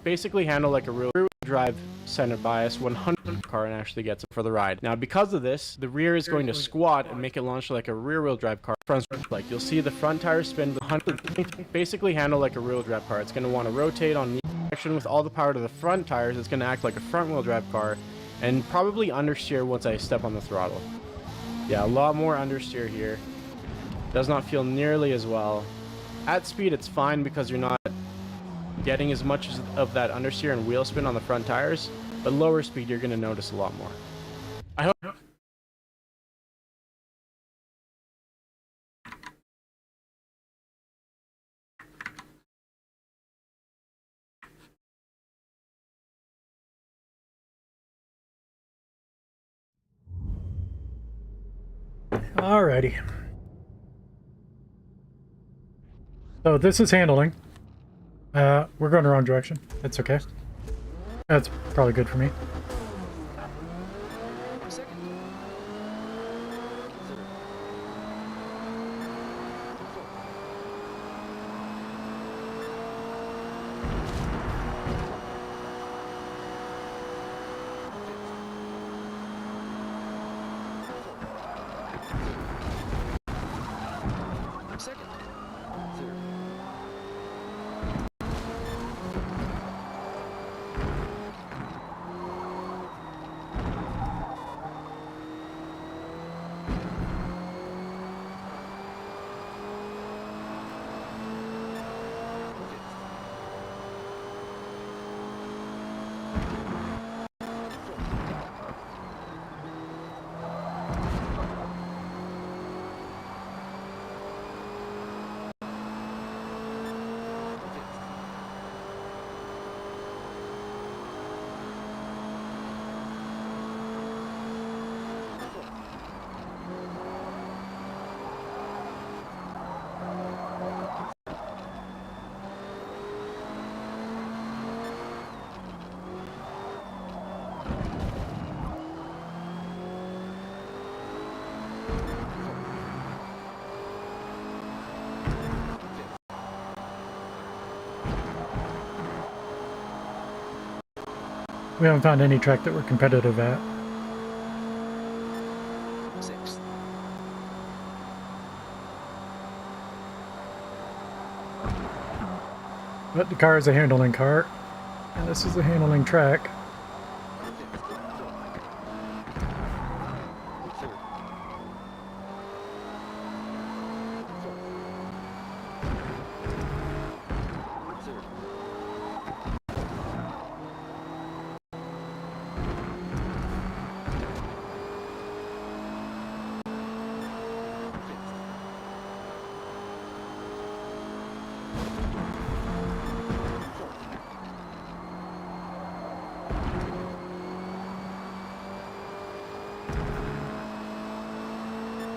Basically handle like a rear-wheel drive center bias 100 car and actually gets it for the ride. Now because of this, the rear is going to squat and make it launch like a rear-wheel drive car. Front, like you'll see the front tires spin with 100, basically handle like a rear-wheel drive car. It's going to want to rotate on the section with all the power to the front tires. It's going to act like a front-wheel drive car and probably understeer once I step on the throttle. Yeah, a lot more understeer here. Does not feel nearly as well. At speed, it's fine because you're not getting as much of that understeer and wheel spin on the front tires, but lower speed, you're going to notice a lot more. I hope... Alrighty. So this is handling. We're going the wrong direction. It's okay. That's probably good for me. Second. Third. Second. Third. We haven't found any track that we're competitive at. Sixth. But the car is a handling car, and this is a handling track. Third. Third.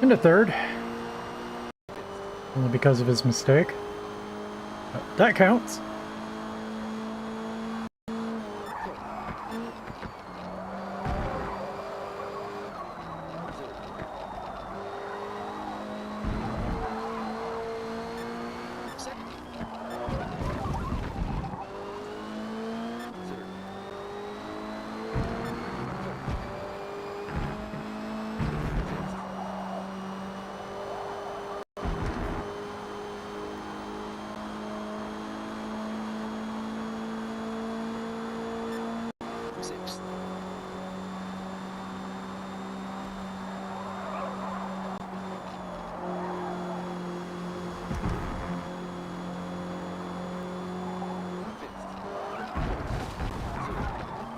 Into third. Only because of his mistake. But that counts. Second. Third. Sixth.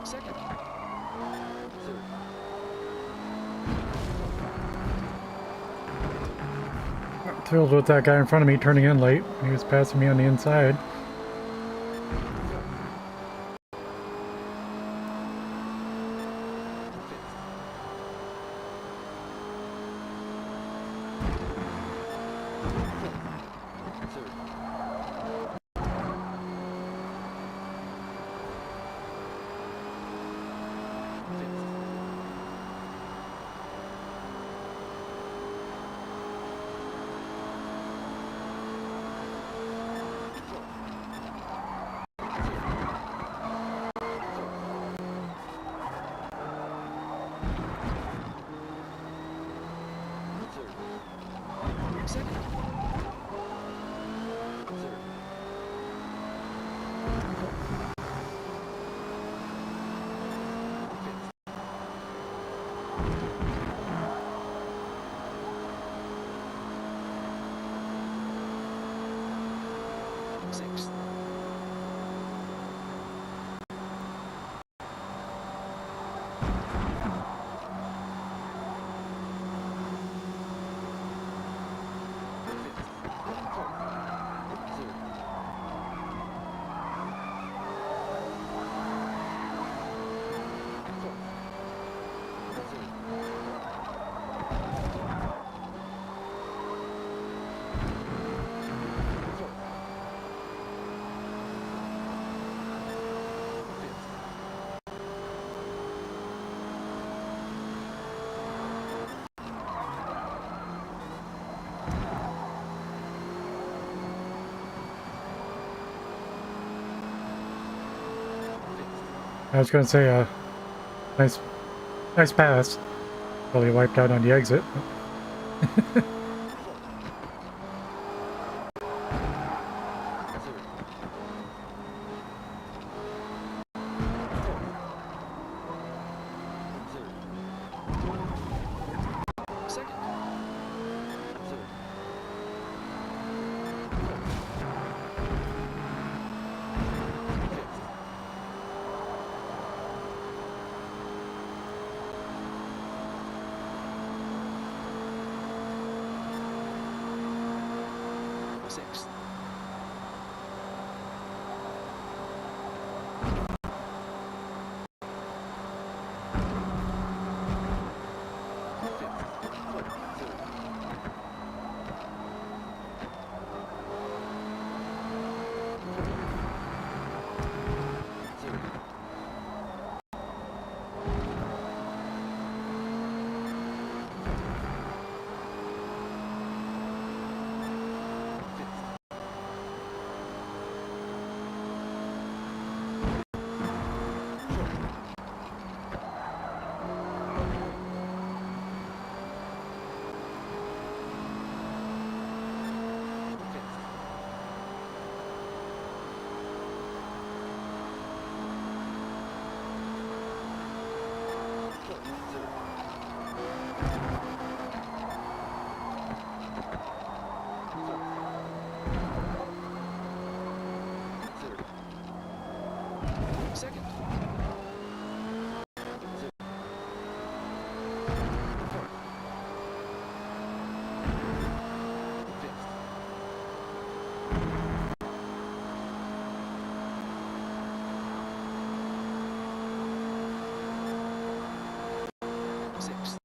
Second. Third. Thrilled with that guy in front of me turning in late. He was passing me on the inside. Second. Sixth. I was going to say, nice, nice pass. Well, he wiped out on the exit. Second. Sixth. Second. Sixth.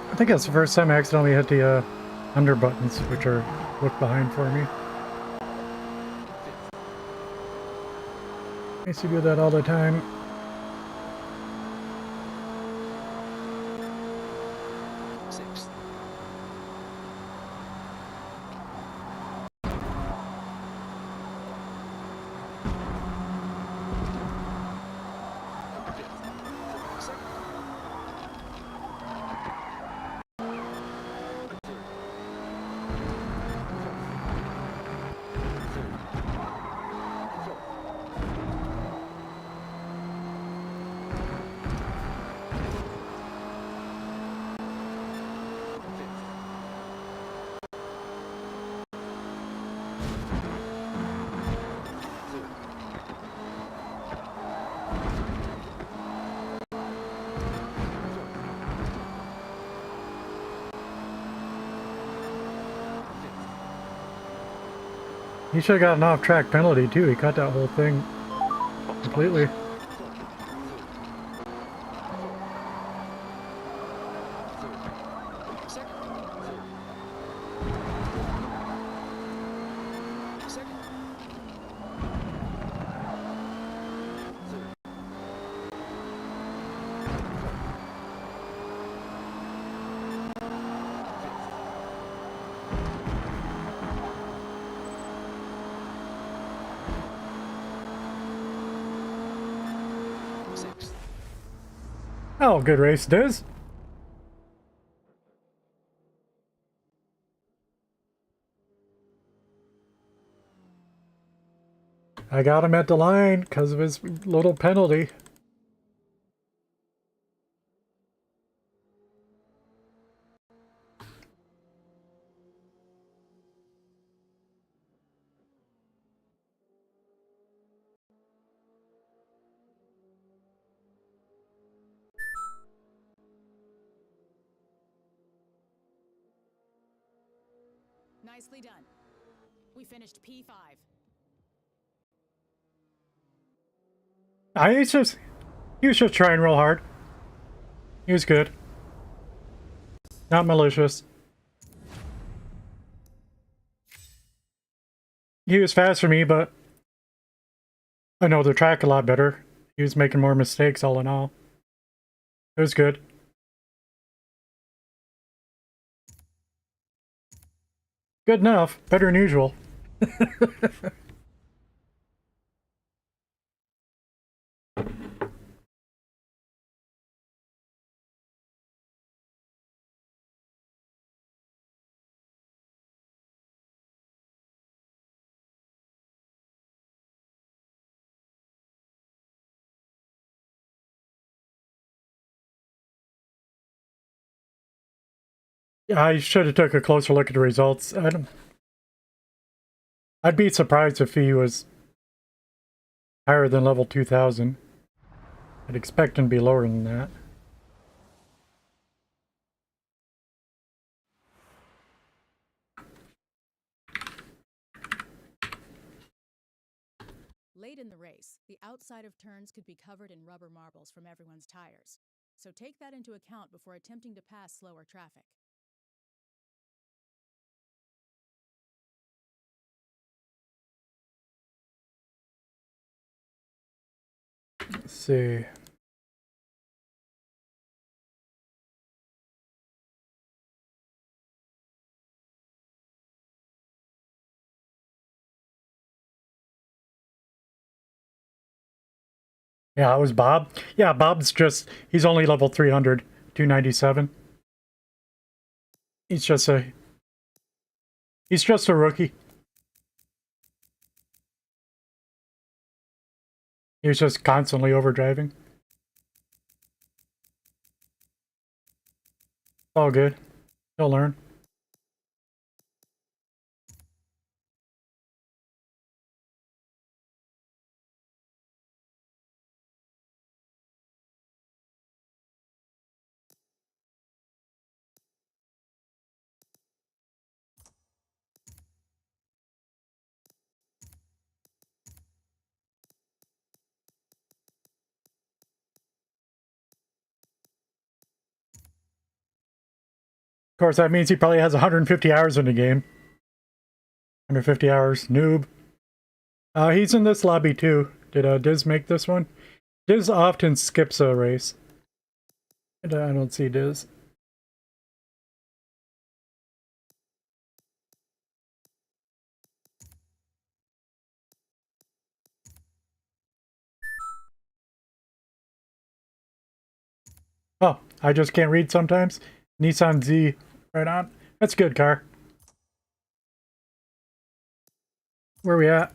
I think that's the first time I accidentally hit the under buttons, which are look behind for me. I used to do that all the time. Sixth. Fifth. Second. He should have got an off-track penalty too. He cut that whole thing completely. Second. Second. Sixth. Oh, good race, Diz. I got him at the line because of his little penalty. Nicely done. We finished P5. He was just trying real hard. He was good. Not malicious. He was fast for me, but I know the track a lot better. He was making more mistakes all in all. It was good. Good enough. Better than usual. I should have took a closer look at the results. I'd be surprised if he was higher than level 2000. I'd expect him to be lower than that. Late in the race, the outside of turns could be covered in rubber marbles from everyone's tires. So take that into account before attempting to pass slower traffic. Let's see. Yeah, it was Bob. Yeah, Bob's just, he's only level 300, 297. He's just a rookie. He was just constantly overdriving. All good. He'll learn. Of course, that means he probably has 150 hours in the game. 150 hours, noob. He's in this lobby too. Did Diz make this one? Diz often skips a race. I don't see Diz. Oh, I just can't read sometimes. Nissan Z, right on. That's a good car. Where we at?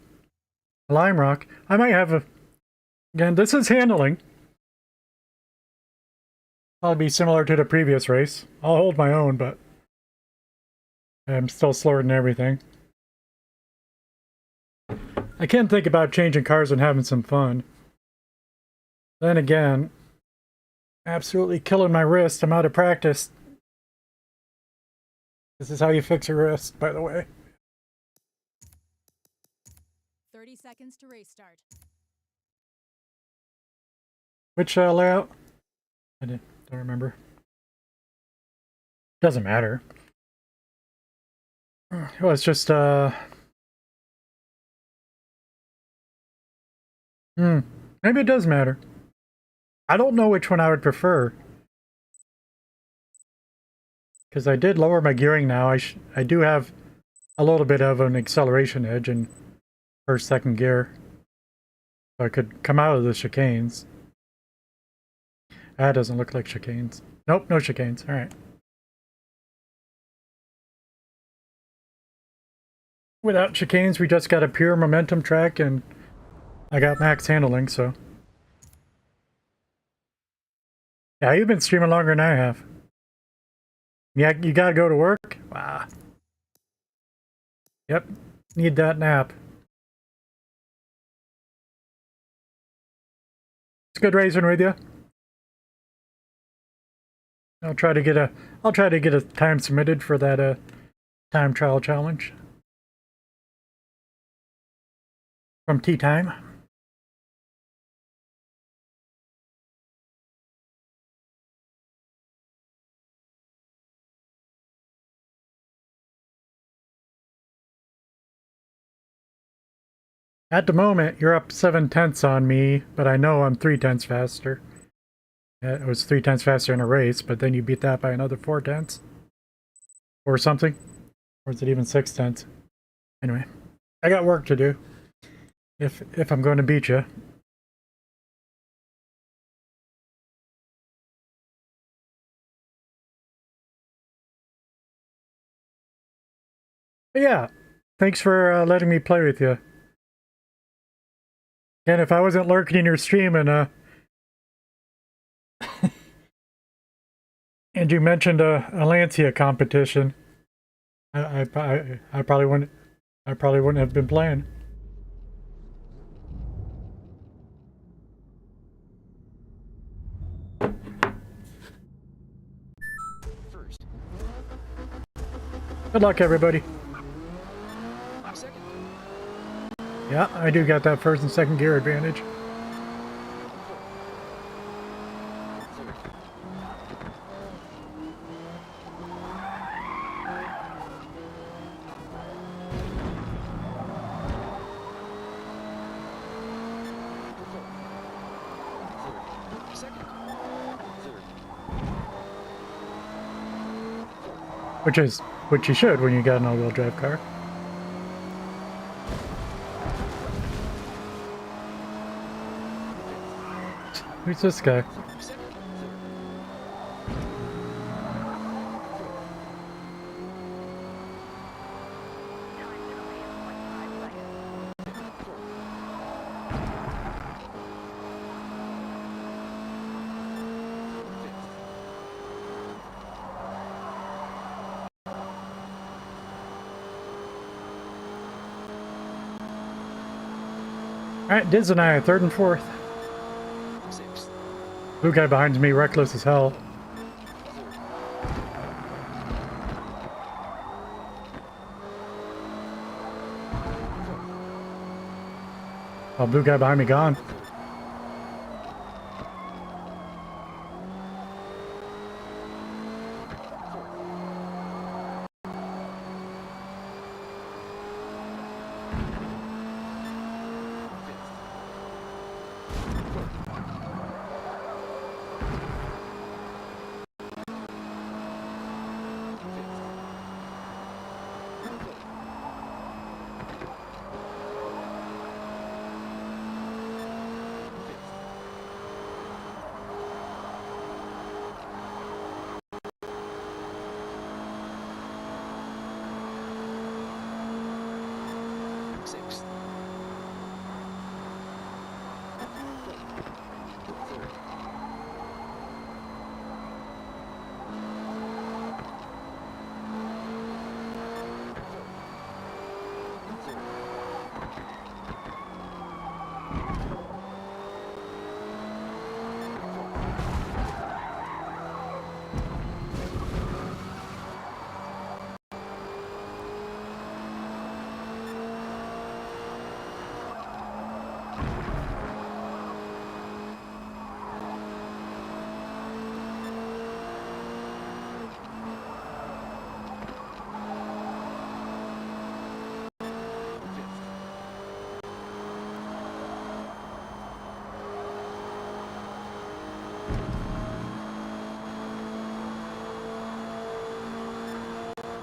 Lime Rock. I might have a... Again, this is handling. Probably be similar to the previous race. I'll hold my own, but I'm still slower than everything. I can think about changing cars and having some fun. Then again, absolutely killing my wrist. I'm out of practice. This is how you fix your wrist, by the way. 30 seconds to race start. Which layout? Don't remember. Doesn't matter. Well, it's just maybe it does matter. I don't know which one I would prefer. Because I did lower my gearing now. I do have a little bit of an acceleration edge in first, second gear. So I could come out of the chicanes. That doesn't look like chicanes. Nope, no chicanes. Alright. Without chicanes, we just got a pure momentum track, and I got max handling, so... Yeah, you've been streaming longer than I have. Yeah, you gotta go to work? Wow. Yep, need that nap. It's good racing with you. I'll try to get a time submitted for that time trial challenge. From Tea Time. At the moment, you're up 7/10 on me, but I know I'm 3/10 faster. It was 3/10 faster in a race, but then you beat that by another 4/10 or something. Or is it even 6/10? Anyway, I got work to do if I'm going to beat you. But yeah, thanks for letting me play with you. And if I wasn't lurking in your stream and and you mentioned a Lancia competition, I probably wouldn't have been playing. First. Good luck, everybody. Second. Yeah, I do got that first and second gear advantage. Second. Third. Which you should when you got an all-wheel drive car. Who's this guy? Second. Alright, Diz and I are third and fourth. Sixth. Blue guy behind me, reckless as hell. Oh, blue guy behind me gone.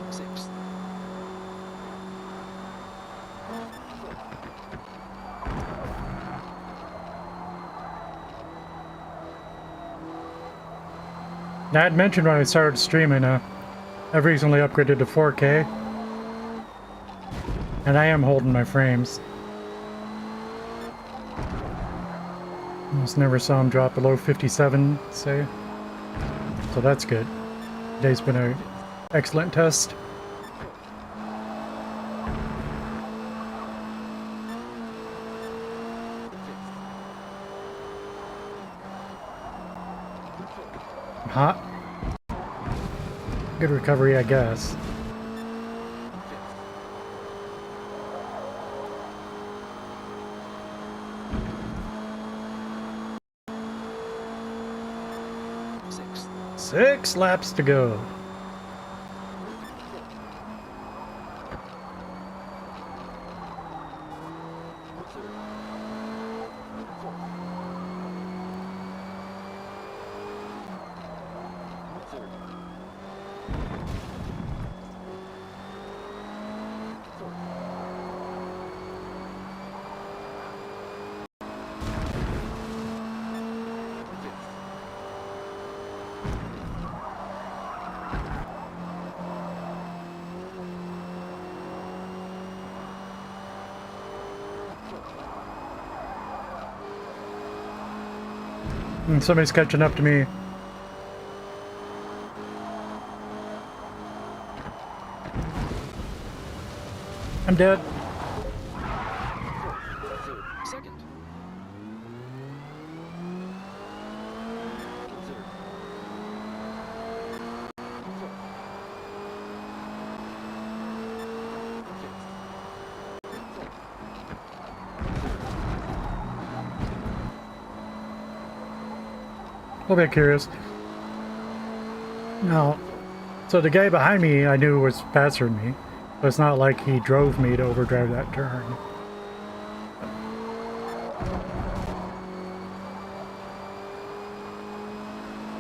Sixth. Now, I had mentioned when I started streaming, I've recently upgraded to 4K. And I am holding my frames. Almost never saw them drop below 57, say. So that's good. Today's been an excellent test. Hot. Good recovery, I guess. Sixth. 6 laps to go. And somebody's catching up to me. I'm dead. Second. A little bit curious. Now, so the guy behind me I knew was faster than me, but it's not like he drove me to overdrive that turn.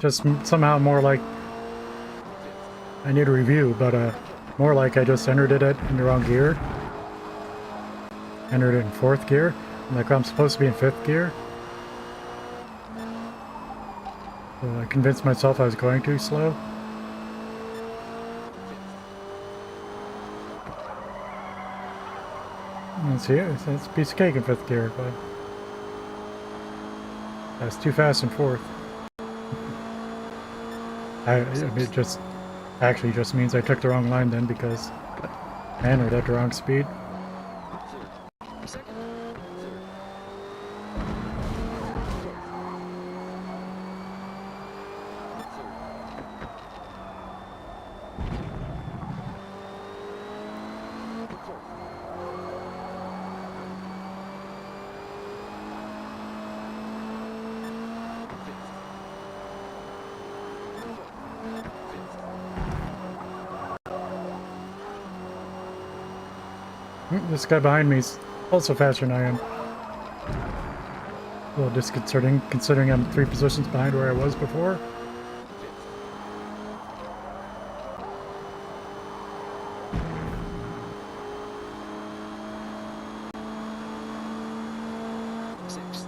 Just somehow more like I need a review, but more like I just entered it in the wrong gear. Entered it in 4th gear, like I'm supposed to be in 5th gear. So I convinced myself I was going too slow. Let's see, it's a piece of cake in 5th gear, but that's too fast in 4th. It just actually just means I took the wrong line then because I entered at the wrong speed. Second. This guy behind me is also faster than I am. A little disconcerting considering I'm 3 positions behind where I was before. Sixth.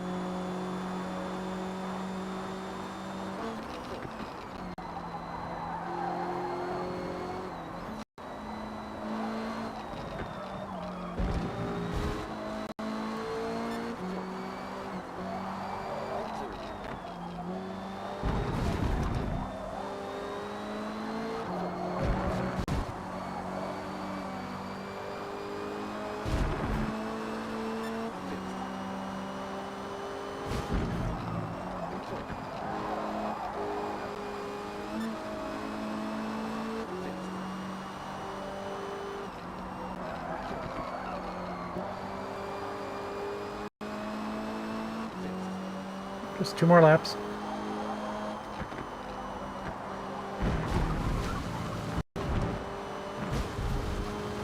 Just 2 more laps.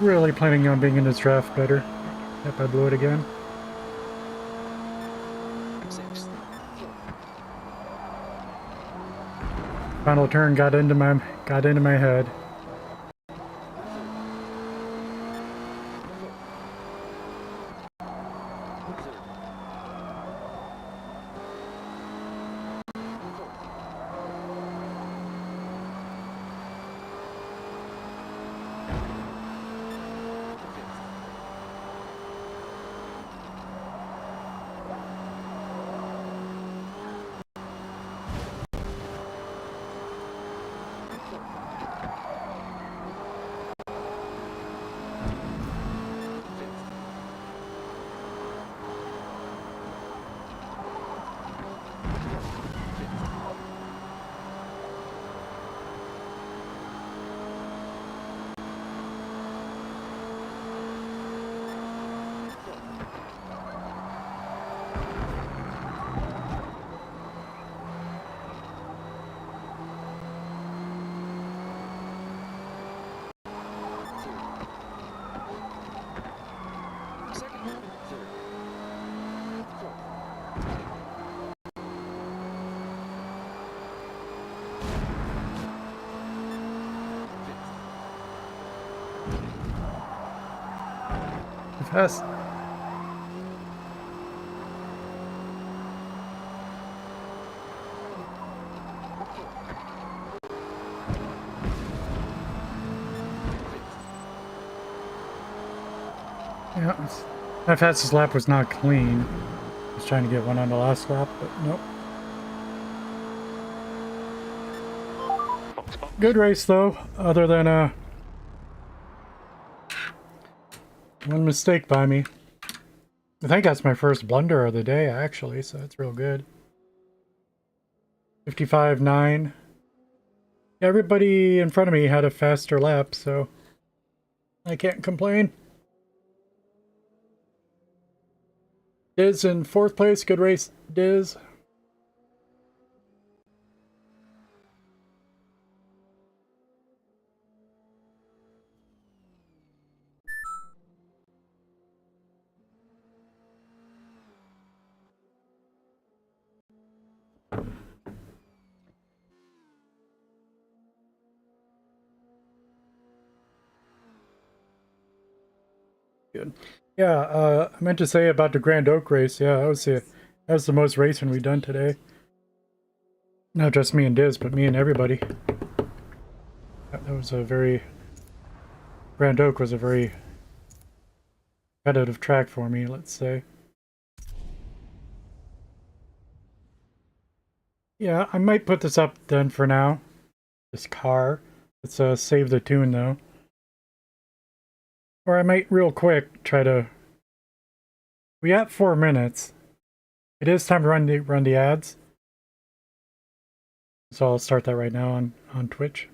Really planning on being in this draft better. Yep, I blew it again. Sixth. Final turn got into my head. Second. Third. Fourth. Too fast. Yeah, my fastest lap was not clean. I was trying to get one on the last lap, but nope. Good race though, other than one mistake by me. I think that's my first blunder of the day actually, so that's real good. 55.9. Everybody in front of me had a faster lap, so I can't complain. Diz in 4th place. Good race, Diz. Good. Yeah, I meant to say about the Grand Oak race. Yeah, that was the most racing we've done today. Not just me and Diz, but me and everybody. That was a very... Grand Oak was a very competitive track for me, let's say. Yeah, I might put this up then for now. This car. Let's save the tune though. Or I might real quick try to... We got 4 minutes. It is time to run the ads. So I'll start that right now on Twitch.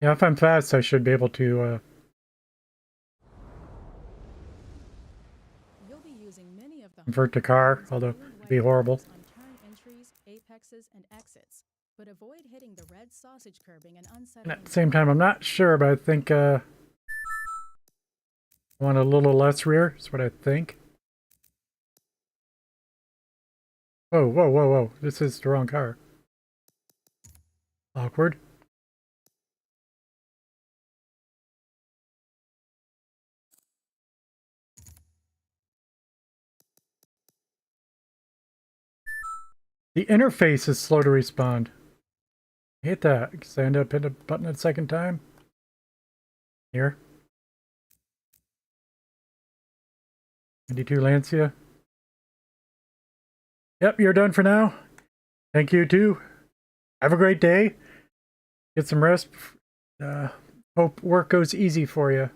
Yeah, if I'm fast, I should be able to You'll be using many of the convert the car, although it'd be horrible. on turn entries, apexes, and exits, but avoid hitting the red sausage curbing and And unsettling. at the same time, I'm not sure, but I think I want a little less rear, is what I think. Whoa, whoa, whoa, whoa. This is the wrong car. Awkward. The interface is slow to respond. I hate that, because I end up hitting a button a second time. Here. 92 Lancia. Yep, you're done for now. Thank you too. Have a great day. Get some rest. Hope work goes easy for you.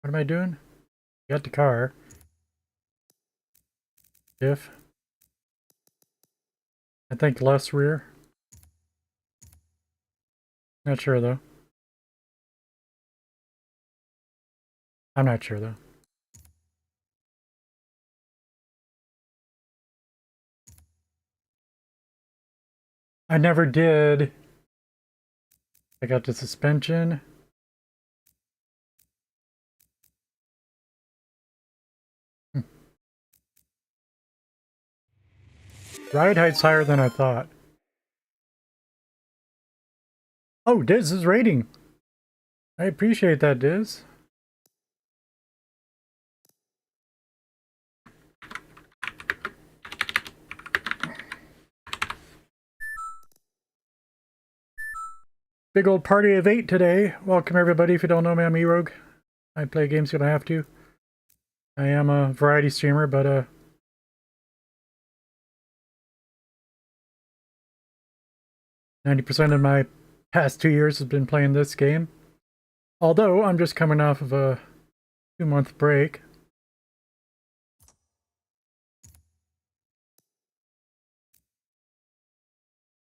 What am I doing? Got the car. Diff. I think less rear. Not sure though. I'm not sure though. I never did. I got the suspension. Ride height's higher than I thought. Oh, Diz is rating. I appreciate that, Diz. Big old party of 8 today. Welcome everybody. If you don't know me, I'm E-Rogue. I play games when I have to. I am a variety streamer, but 90% of my past 2 years has been playing this game. Although I'm just coming off of a 2-month break.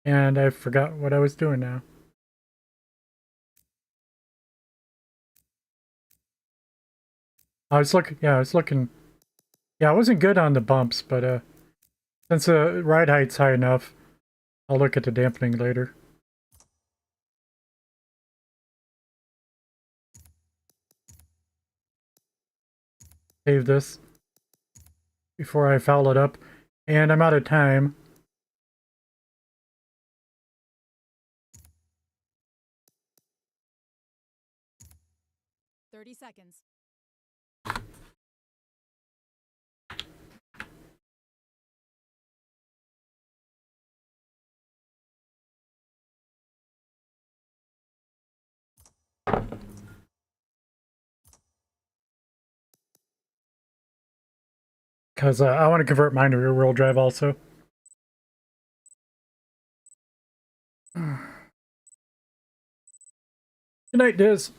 And I forgot what I was doing now. I was looking, yeah, I wasn't good on the bumps, but since the ride height's high enough, I'll look at the dampening later. Save this before I foul it up, and I'm out of time. Seconds. Because I want to convert mine to rear-wheel drive also. Good night, Diz.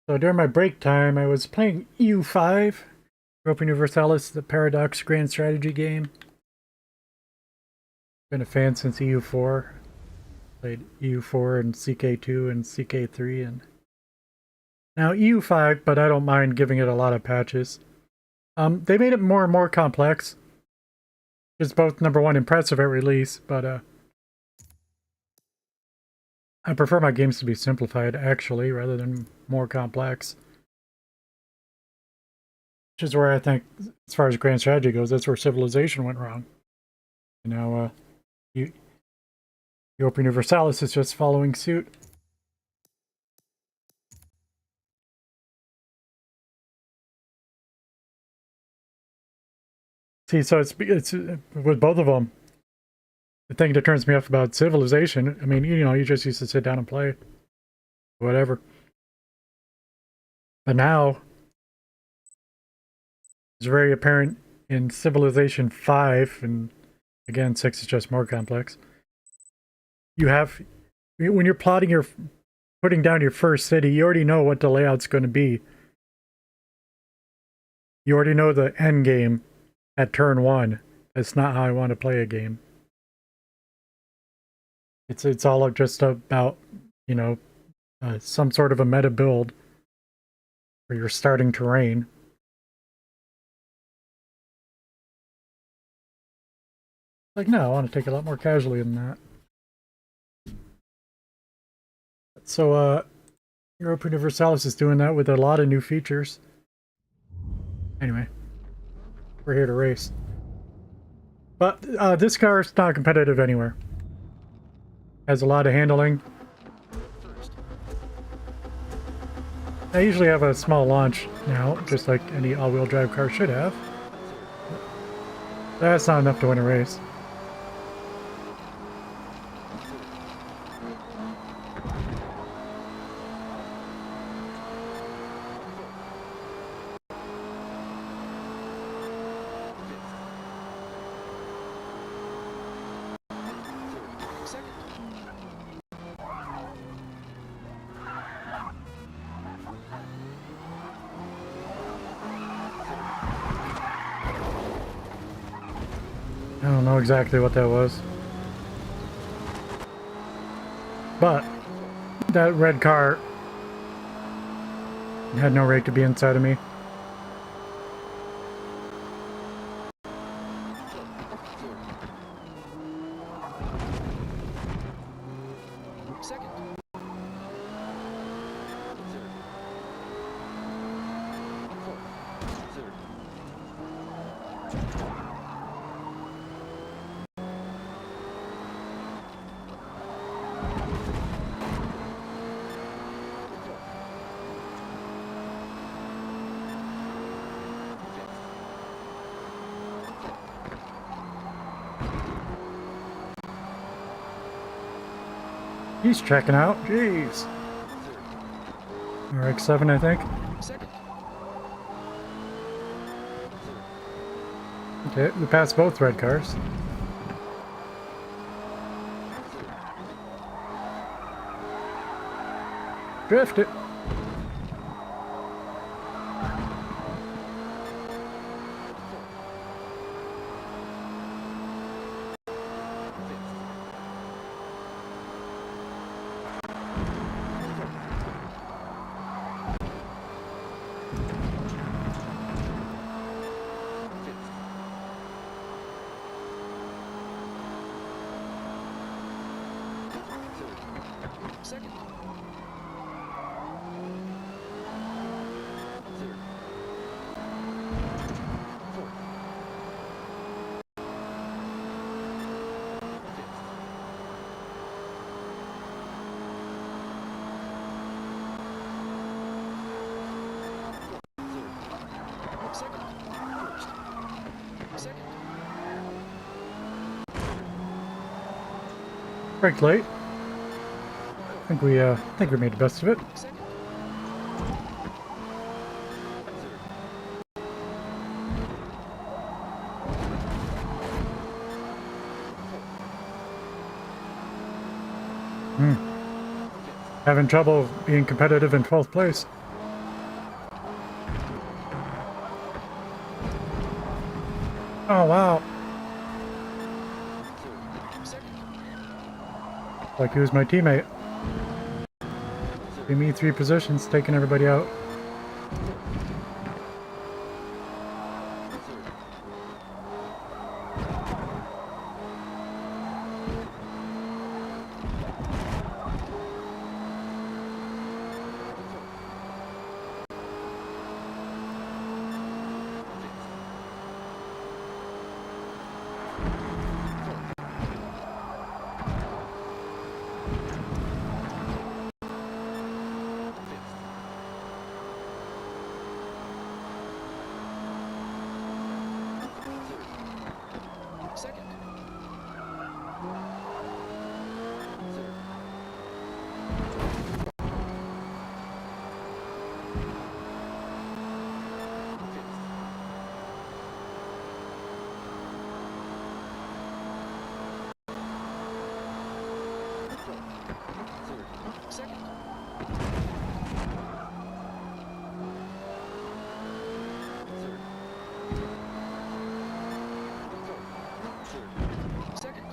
So during my break time, I was playing EU5, Europa Universalis, the Paradox Grand Strategy game. Been a fan since EU4. Played EU4 and CK2 and CK3 and now EU5, but I don't mind giving it a lot of patches. They made it more and more complex. It's both number one impressive at release, but I prefer my games to be simplified actually rather than more complex. Which is where I think, as far as Grand Strategy goes, that's where Civilization went wrong. You know, Europa Universalis is just following suit. See, so it's with both of them. The thing that turns me off about Civilization, I mean, you know, you just used to sit down and play. Whatever. But now, it's very apparent in Civilization 5, and again, 6 is just more complex. You have, when you're putting down your first city, you already know what the layout's going to be. You already know the end game at turn 1. That's not how I want to play a game. It's all just about, you know, some sort of a meta build for your starting terrain. Like, no, I want to take it a lot more casually than that. So, Europa Universalis is doing that with a lot of new features. Anyway, we're here to race. But this car is not competitive anywhere. Has a lot of handling. I usually have a small launch now, just like any all-wheel drive car should have. That's not enough to win a race. I don't know exactly what that was. But that red car had no right to be inside of me. Second. Third. Fourth. Third. He's checking out. Jeez. RX-7, I think. Second. Okay, we passed both red cars. Drift it. Second. Third. Fourth. Fifth. Second. First. Second. Braked late. I think we made the best of it. Second. Having trouble being competitive in 12th place. Oh wow. Like he was my teammate. Give me 3 positions, taking everybody out. Second. Second. Second.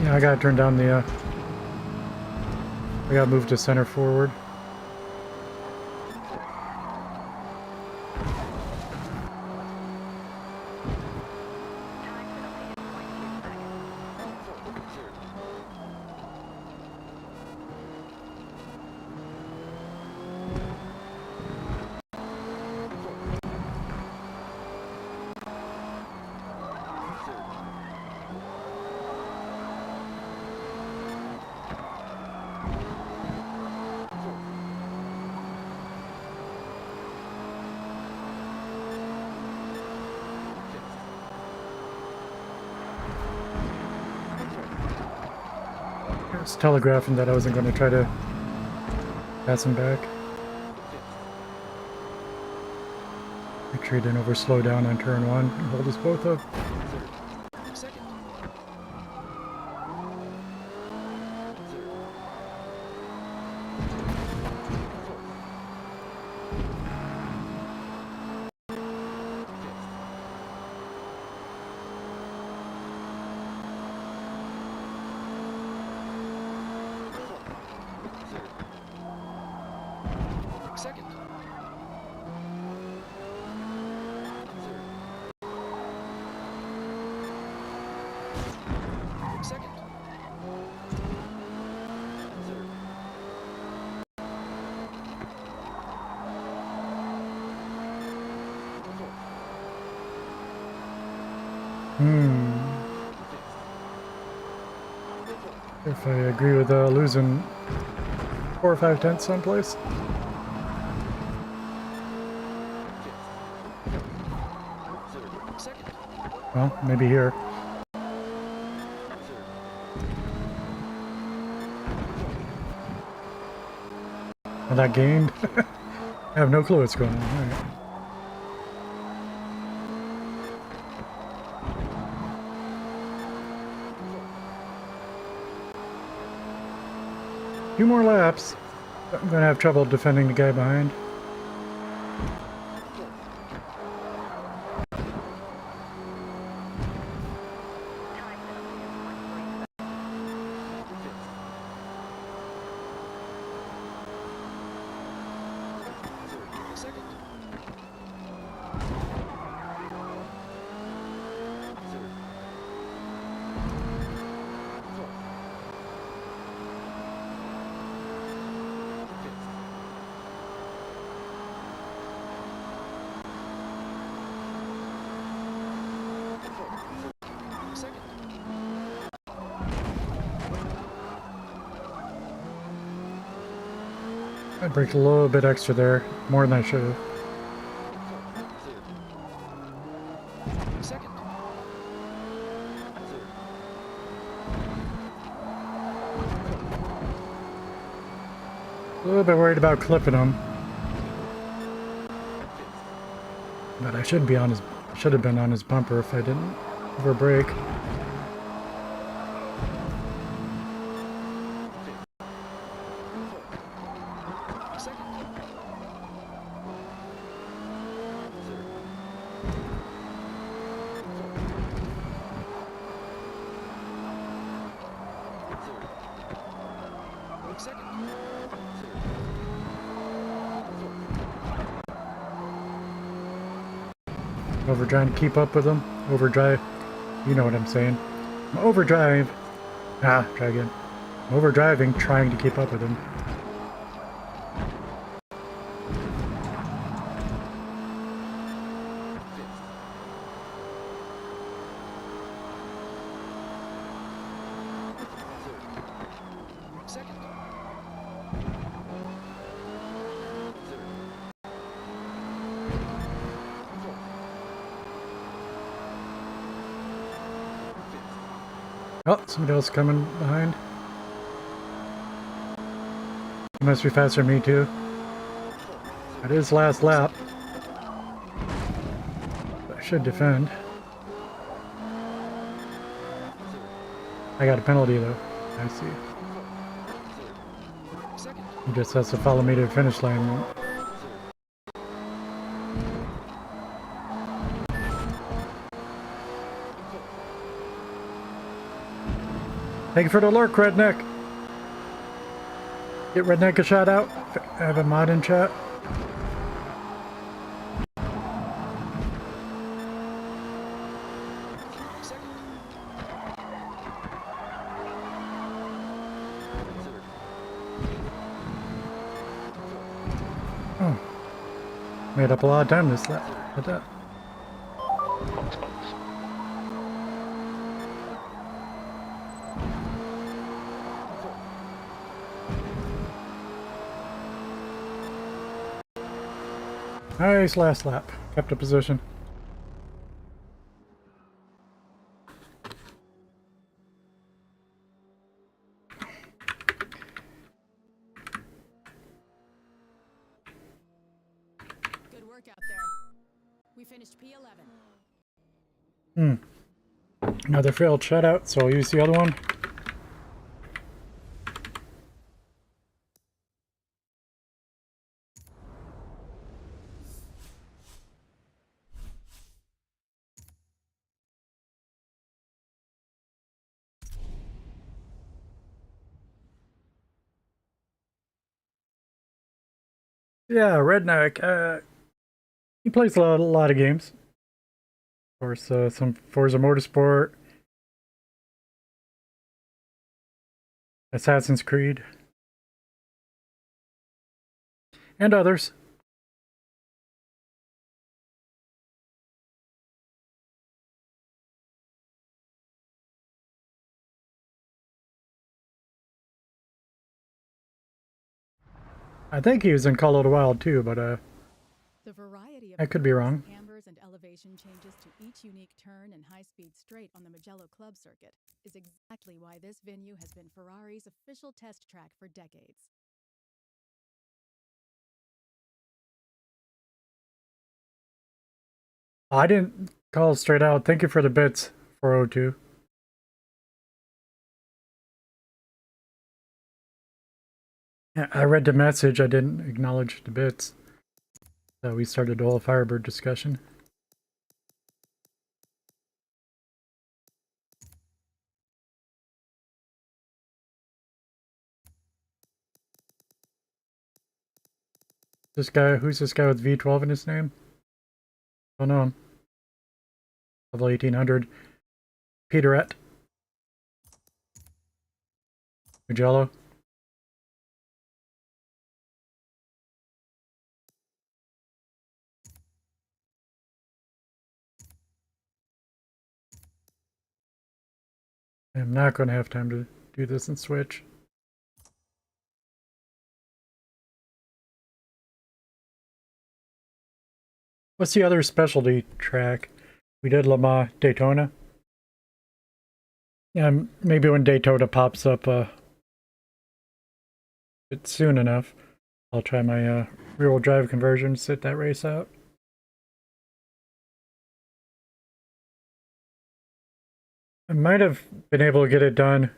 Yeah, I gotta turn down the, I gotta move to center forward. I was telegraphing that I wasn't going to try to pass him back. Make sure he didn't over slow down on turn 1 and hold us both up. Second. Second. Third. Second. Third. Fourth. If I agree with losing 4 or 5 tenths someplace. Second. Well, maybe here. Well, that gained. I have no clue what's going on. All right. Few more laps. I'm gonna have trouble defending the guy behind. Second. Second. I braked a little bit extra there, more than I should have. Second. A little bit worried about clipping him, but I should have been on his bumper if I didn't over brake. Second. Second. Over trying to keep up with him. Overdrive. You know what I'm saying. Overdrive. Ah, try again. Overdriving, trying to keep up with him. Second. Oh, somebody else coming behind. He must be faster than me too. That is last lap. I should defend. I got a penalty though. I see. Second. He just has to follow me to the finish line. Thank you for the lurk, Redneck. Get Redneck a shout out. I have a mod in chat. Second. Oh. Made up a lot of time this lap. With that. Nice last lap. Kept a position. Good work out there. We finished P11. Another failed shutout, so I'll use the other one. Yeah, Redneck. He plays a lot of games. Of course, some Forza Motorsport, Assassin's Creed, and others. I think he was in Call of the Wild too, but The variety of I could be curves, wrong. cambers, and elevation changes to each unique turn and high-speed straight on the Mugello Club circuit is exactly why this venue has been Ferrari's official test track for decades. I didn't call straight out. Thank you for the bits, 402. Yeah, I read the message. I didn't acknowledge the bits. So we started the whole Firebird discussion. This guy, who's this guy with V12 in his name? Don't know him. Level 1800. Peterette. Mugello. I'm not going to have time to do this in Switch. What's the other specialty track? We did Le Mans Daytona. Yeah, maybe when Daytona pops up it's soon enough, I'll try my rear-wheel drive conversion, sit that race out. I might have been able to get it done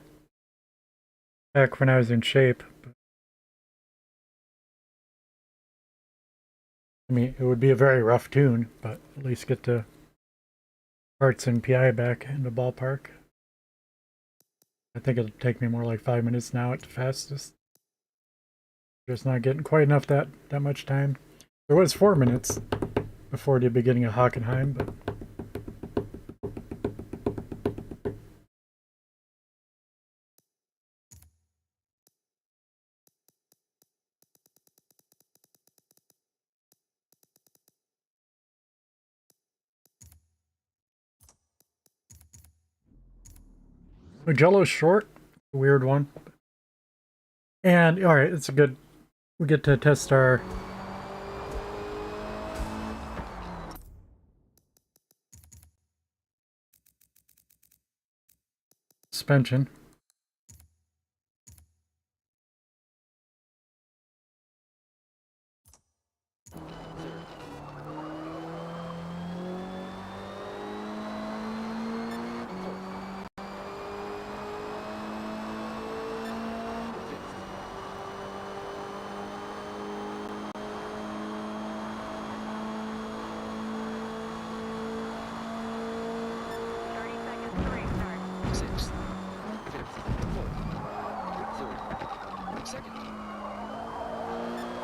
back when I was in shape. But, I mean, it would be a very rough tune, but at least get the parts and PI back in the ballpark. I think it'll take me more like 5 minutes now at the fastest. Just not getting quite enough that much time. There was 4 minutes before the beginning of Hockenheim, but Mugello's short, a weird one. And all right, it's a good. We get to test our suspension. Sixth. Fifth. Fourth. Third. Second.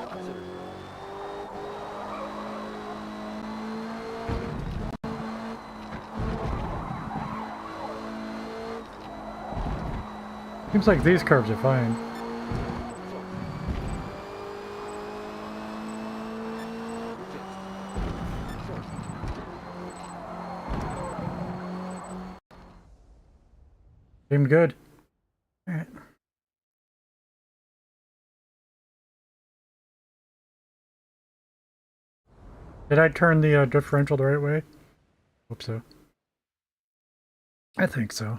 Third. Seems like these curves are fine. Seemed good. All right. Did I turn the differential the right way? Hope so. I think so.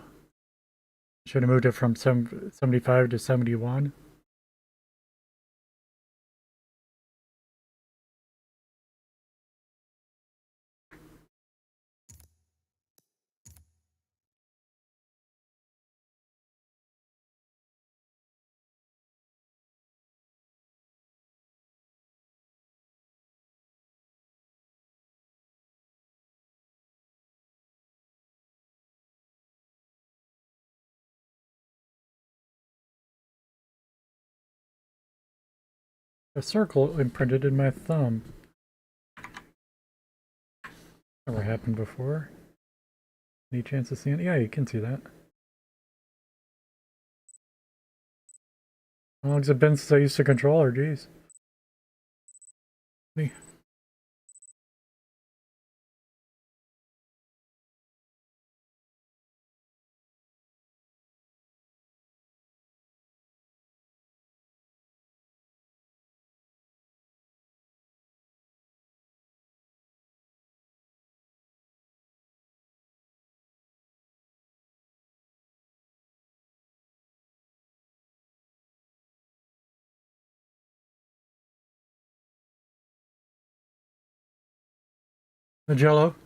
Should have moved it from 75 to 71. A circle imprinted in my thumb. Never happened before. Any chance of seeing it? Yeah, you can see that. How long has it been since I used a controller? Jeez. Me. The Jello.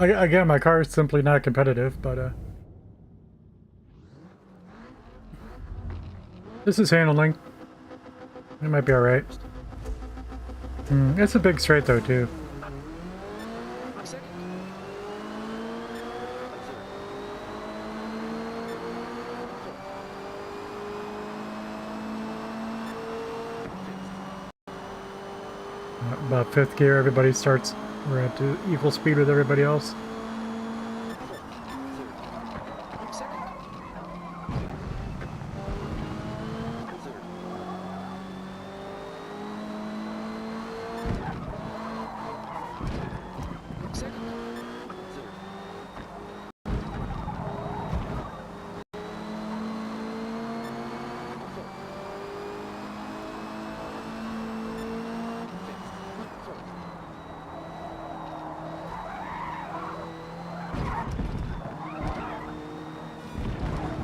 Again, my car is simply not competitive, but this is handling. It might be alright. It's a big straight though, too. Second. About fifth gear, everybody starts. We're at equal speed with everybody else. Second.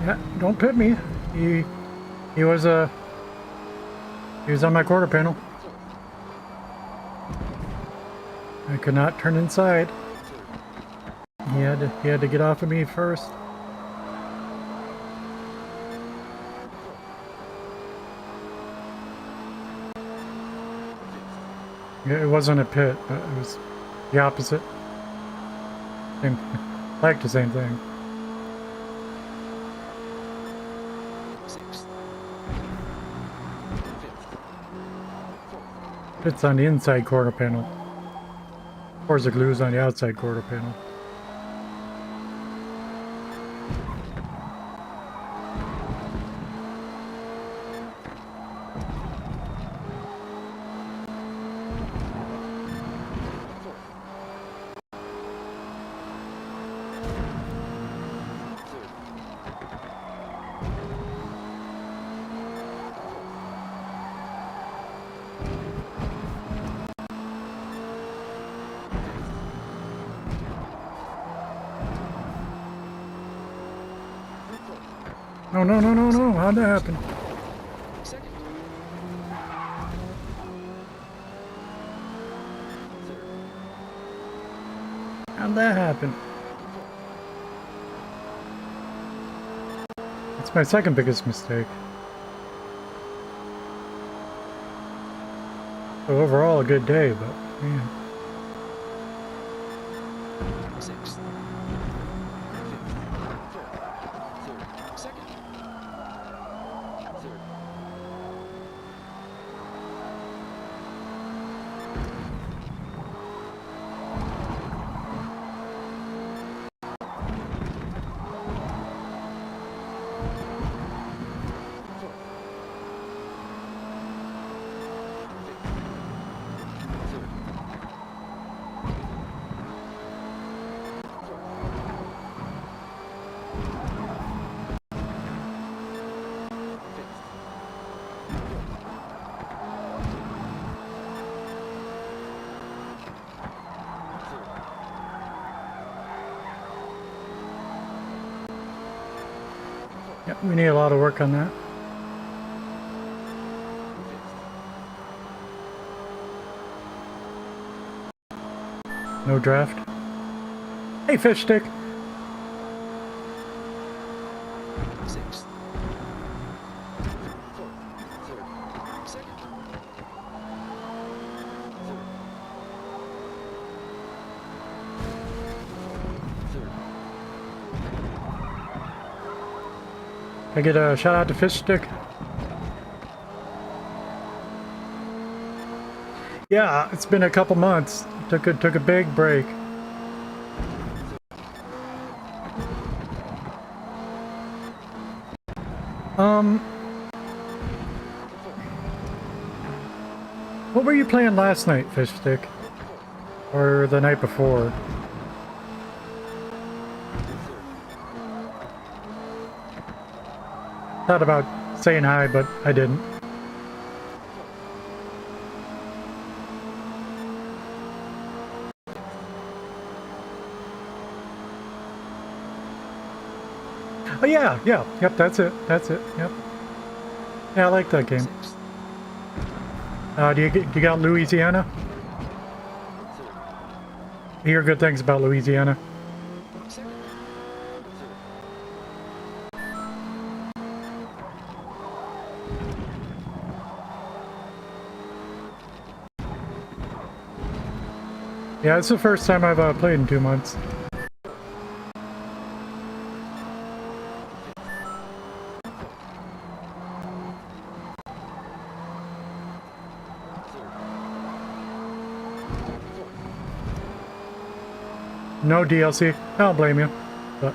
Yeah, don't pit me. He was on my quarter panel. I could not turn inside. He had to get off of me first. Yeah, it wasn't a pit, but it was the opposite. Same, like the same thing. It's on the inside quarter panel. Forza glue's on the outside quarter panel. No, no, no, no, no. How'd that happen? Second. How'd that happen? It's my second biggest mistake. So overall, a good day, but man. Sixth. Fifth. Fourth. Third. Second. Third. Yeah, we need a lot of work on that. No draft. Hey, fish stick. Sixth. Fourth. Third. Second. Third. Can I get a shout out to fish stick? Yeah, it's been a couple months. Took a big break. What were you playing last night, Fish Stick? Or the night before? Thought about saying hi, but I didn't. Oh yeah, yep, that's it, yep. Yeah, I like that game. Sixth. Do you got Louisiana? I hear good things about Louisiana. Second. Yeah, it's the first time I've played in 2 months. No DLC. I don't blame you. But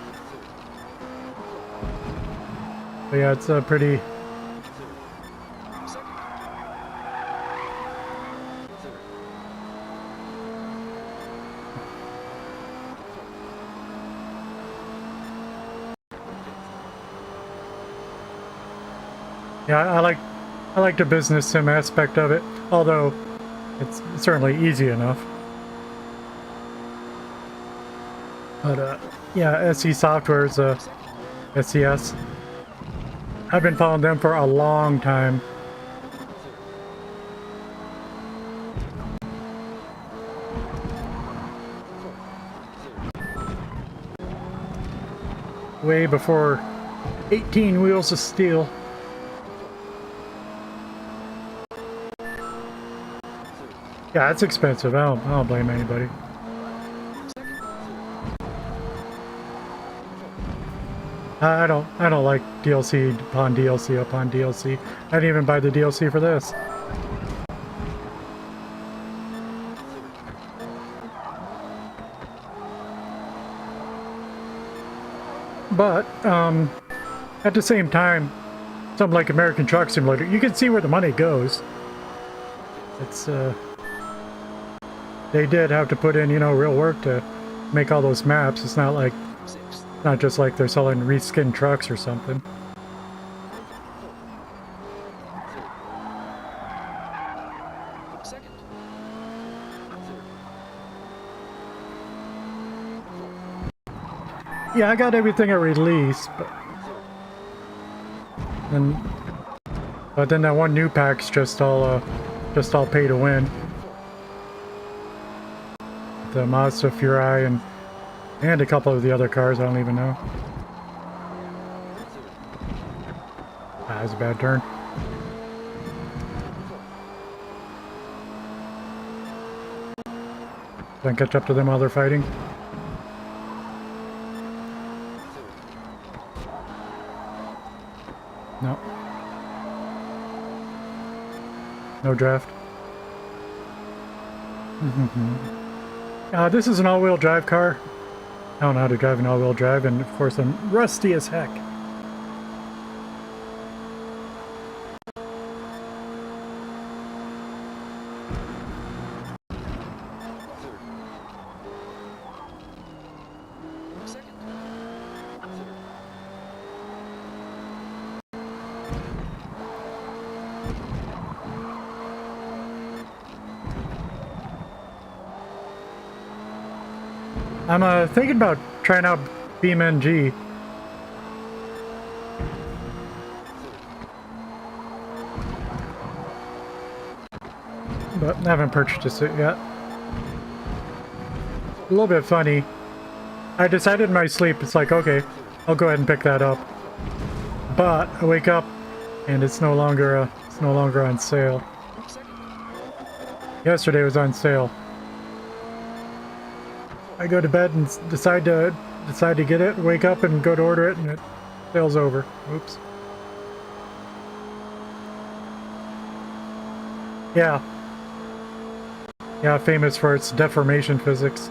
yeah, it's a pretty... Second. Third. Yeah, I like the business sim aspect of it, although it's certainly easy enough. But yeah, SE Software is SES. I've been following them for a long time. Way before 18 Wheels of Steel. Yeah, it's expensive. I don't blame anybody. I don't like DLC upon DLC upon DLC. I didn't even buy the DLC for this. But at the same time, something like American Truck Simulator, you can see where the money goes. It's they did have to put in, you know, real work to make all those maps. It's not like Sixth. not just like they're selling reskinned trucks or something. Second. Yeah, I got everything at release, but then that one new pack's just all pay to win. The Mazda Furai and a couple of the other cars I don't even know. That was a bad turn. Then catch up to them while they're fighting. No. No draft. This is an all-wheel drive car. I don't know how to drive an all-wheel drive, and of course I'm rusty as heck. Second. I'm thinking about trying out BeamNG. But I haven't purchased it yet. A little bit funny. I decided in my sleep, it's like, okay, I'll go ahead and pick that up. But I wake up and it's no longer on sale. Yesterday it was on sale. I go to bed and decide to get it, wake up and go to order it, and it sale's over. Oops. Yeah. Yeah, famous for its deformation physics.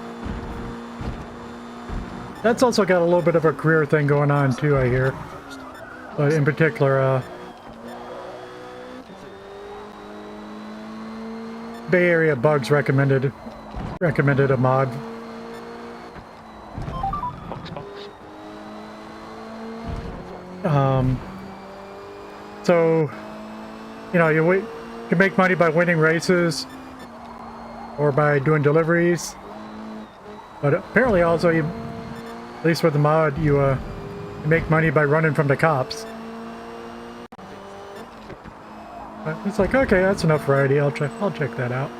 That's also got a little bit of a career thing going on too, I hear. But in particular, Bay Area Bugs recommended a mod. So, you know, you can make money by winning races or by doing deliveries. But apparently also, at least with the mod, you make money by running from the cops. But it's like, okay, that's enough variety. I'll check that out.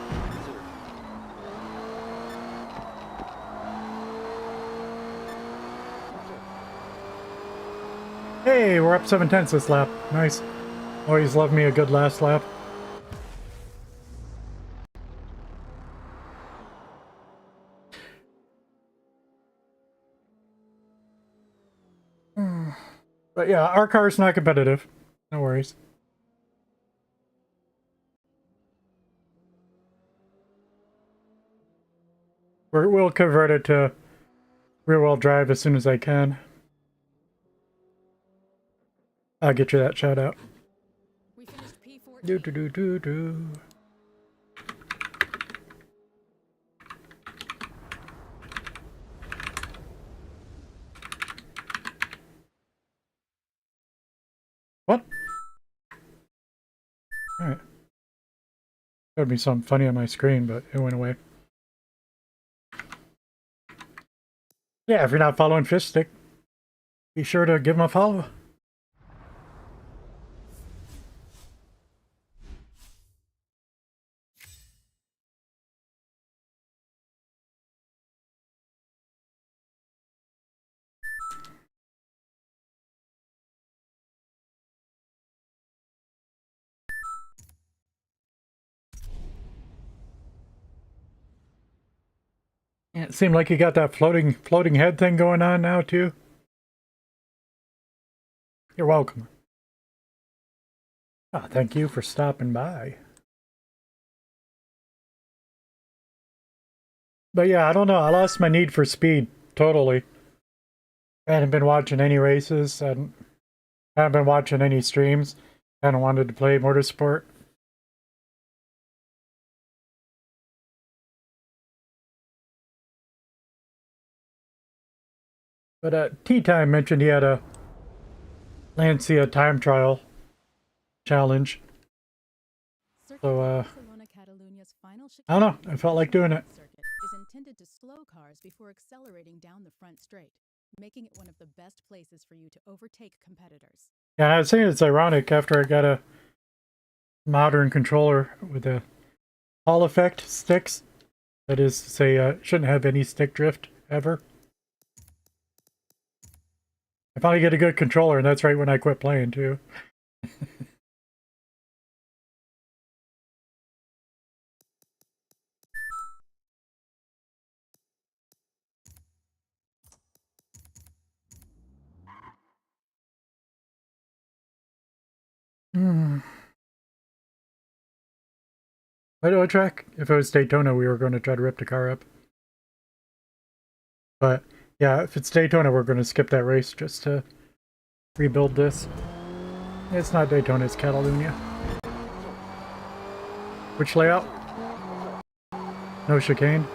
Hey, we're up 7/10 this lap. Nice. Always love me a good last lap. But yeah, our car's not competitive. No worries. We'll convert it to rear-wheel drive as soon as I can. I'll get you that shout out. We finished P14. Do. What? Alright. There'd be something funny on my screen, but it went away. Yeah, if you're not following Fishstick, be sure to give him a follow. Yeah, it seemed like you got that floating head thing going on now too. You're welcome. Ah, thank you for stopping by. But yeah, I don't know. I lost my need for speed totally. I hadn't been watching any races and haven't been watching any streams. Hadn't wanted to play motorsport. But Tea Time mentioned he had a Lancia time trial challenge. So I don't know. I felt like doing it. Circuit is intended to slow cars before accelerating down the front straight, making it one of the best places for you to overtake competitors. Yeah, I was saying it's ironic after I got a modern controller with the Hall effect sticks. That is to say, shouldn't have any stick drift ever. I finally get a good controller, and that's right when I quit playing too. What track? If it was Daytona, we were going to try to rip the car up. But yeah, if it's Daytona, we're going to skip that race just to rebuild this. It's not Daytona, it's Catalunya. Which layout? No chicane.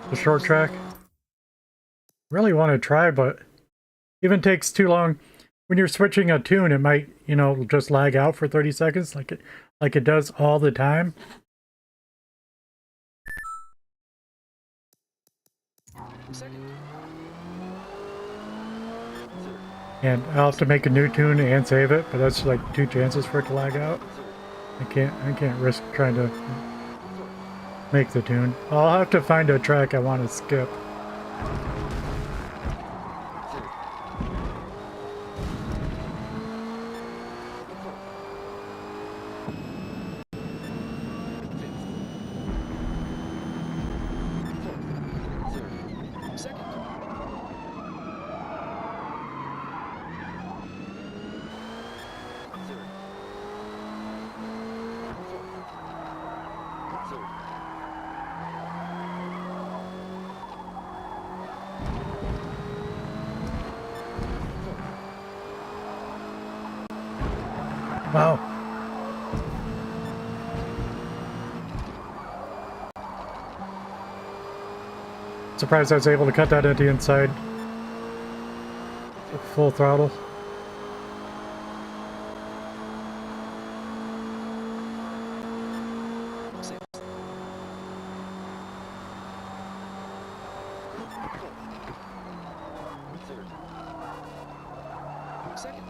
The short track. Really want to try, but even takes too long. When you're switching a tune, it might, you know, just lag out for 30 seconds like it does all the time. Second. And I'll have to make a new tune and save it, but that's like 2 chances for it to lag out. I can't risk trying to make the tune. I'll have to find a track I want to skip. Wow. Surprised I was able to cut that at the inside. Full throttle. Sixth. Third. Second.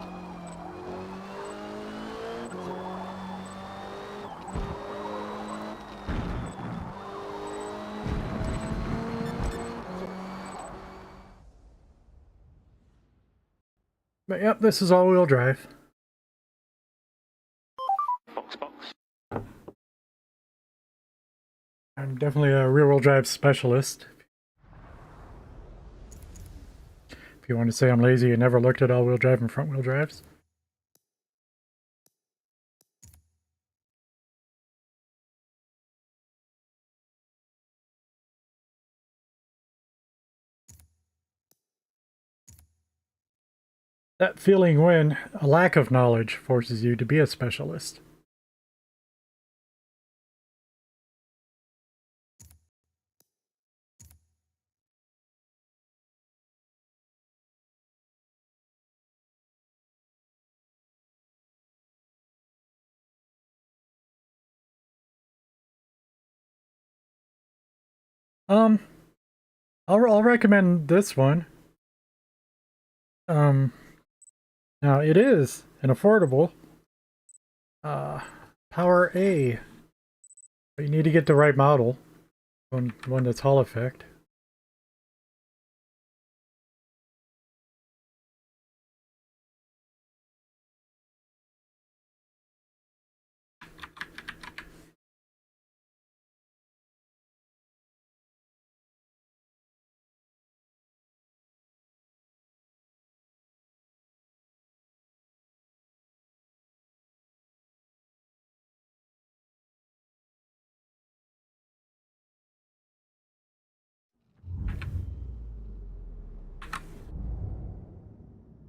But yep, this is all-wheel drive. I'm definitely a rear-wheel drive specialist. If you want to say I'm lazy and never looked at all-wheel drive and front-wheel drives. That feeling when a lack of knowledge forces you to be a specialist. I'll recommend this one. Now it is an affordable Power A, but you need to get the right model, one that's Hall effect.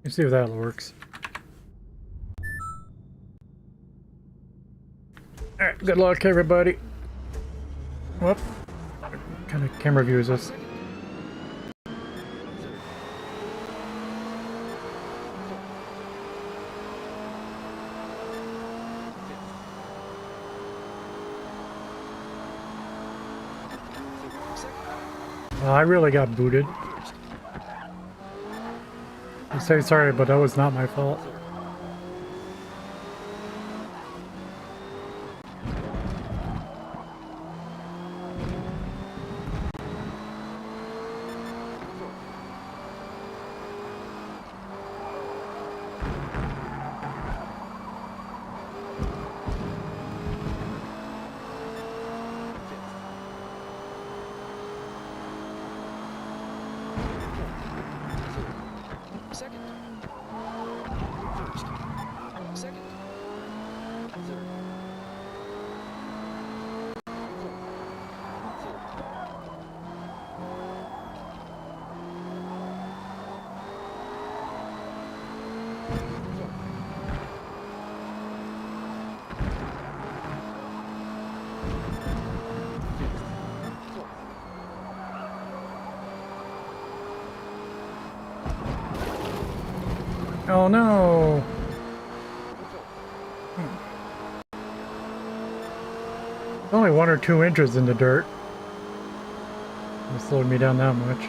Let's see if that works. Alright, good luck everybody. Whoop. What kind of camera view is this? I really got booted. I say sorry, but that was not my fault. Second. First. Second. Third. Oh no! It's only 1 or 2 inches in the dirt. It slowed me down that much.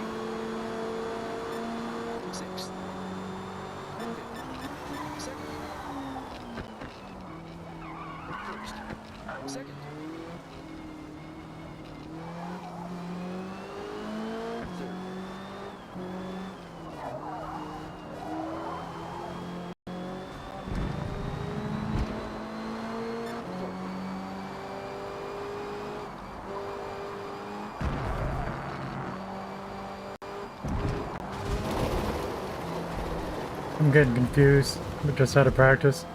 Sixth. Second. First. Second. Third. I'm getting confused, but just out of practice.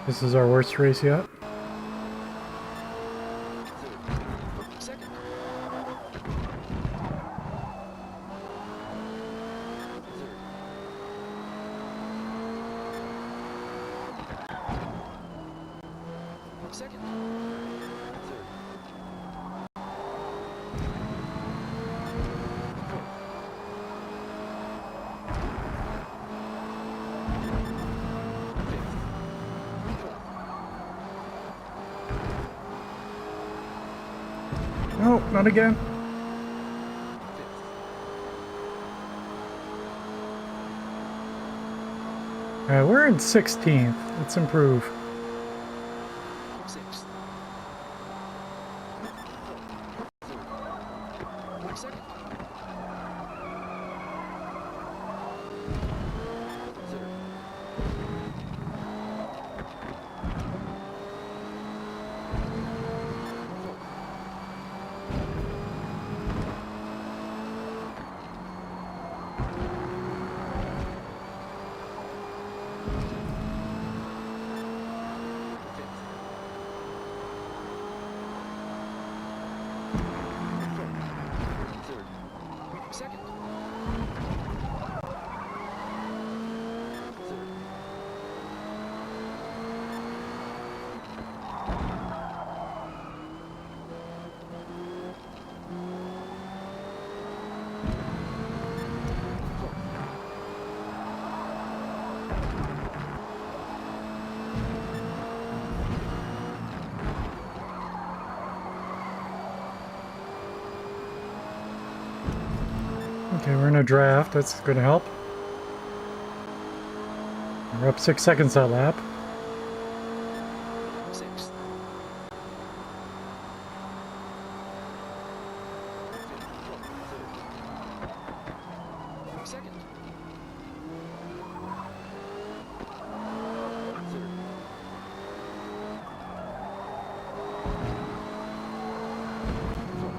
This is our worst race yet. Second. Third. Second. Third. Fourth. Fifth. Fourth. No, not again. Fifth. We're in 16th. Let's improve. Sixth. Third. Second. Third. Fourth. Fifth. Third. Second. Third. Fourth. Okay, we're in a draft. That's going to help. We're up 6 seconds that lap. Sixth. Third. Second. Third. Fourth.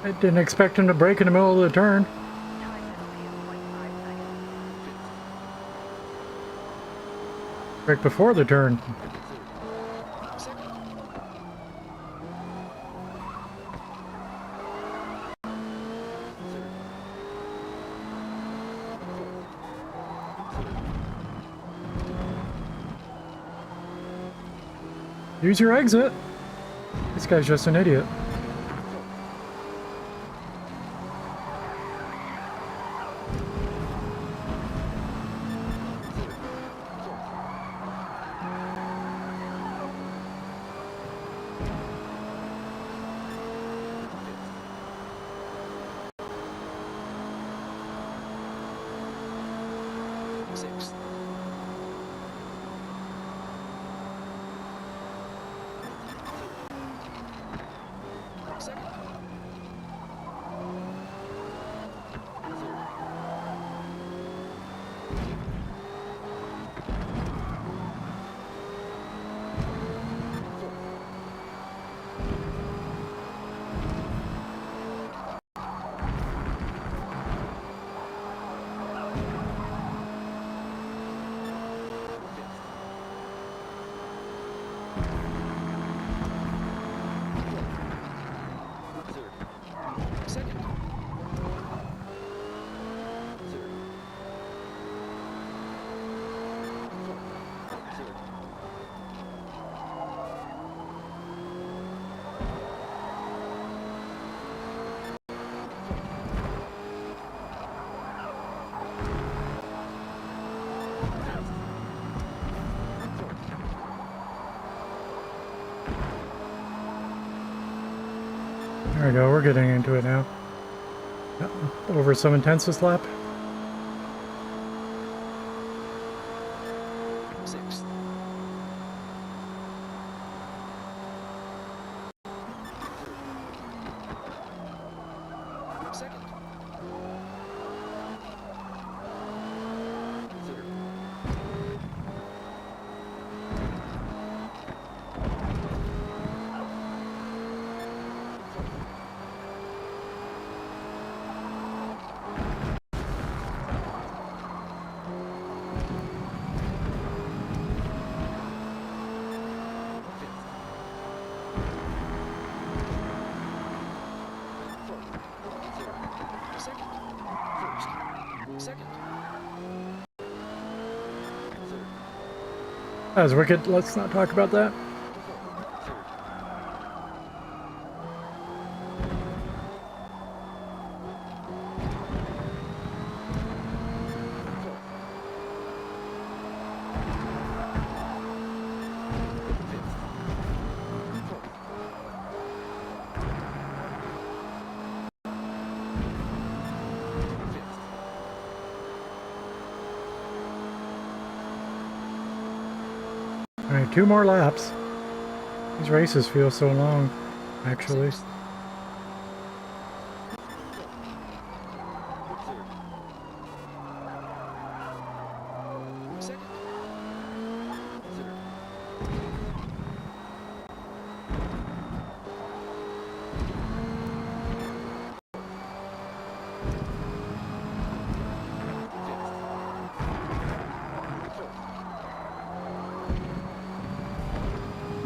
I didn't expect him to brake in the middle of the turn. Brake before the turn. Third. Second. Third. Fourth. Use your exit. This guy's just an idiot. Sixth. Second. Third. Fourth. Third. Second. Third. Fourth. Third. There we go, we're getting into it now. Yep, over 7/10 this lap. Sixth. Second. Third. Fifth. Fourth. Third. That was wicked. Let's not talk about that. Alright, 2 more laps. These races feel so long, actually. Second. Third.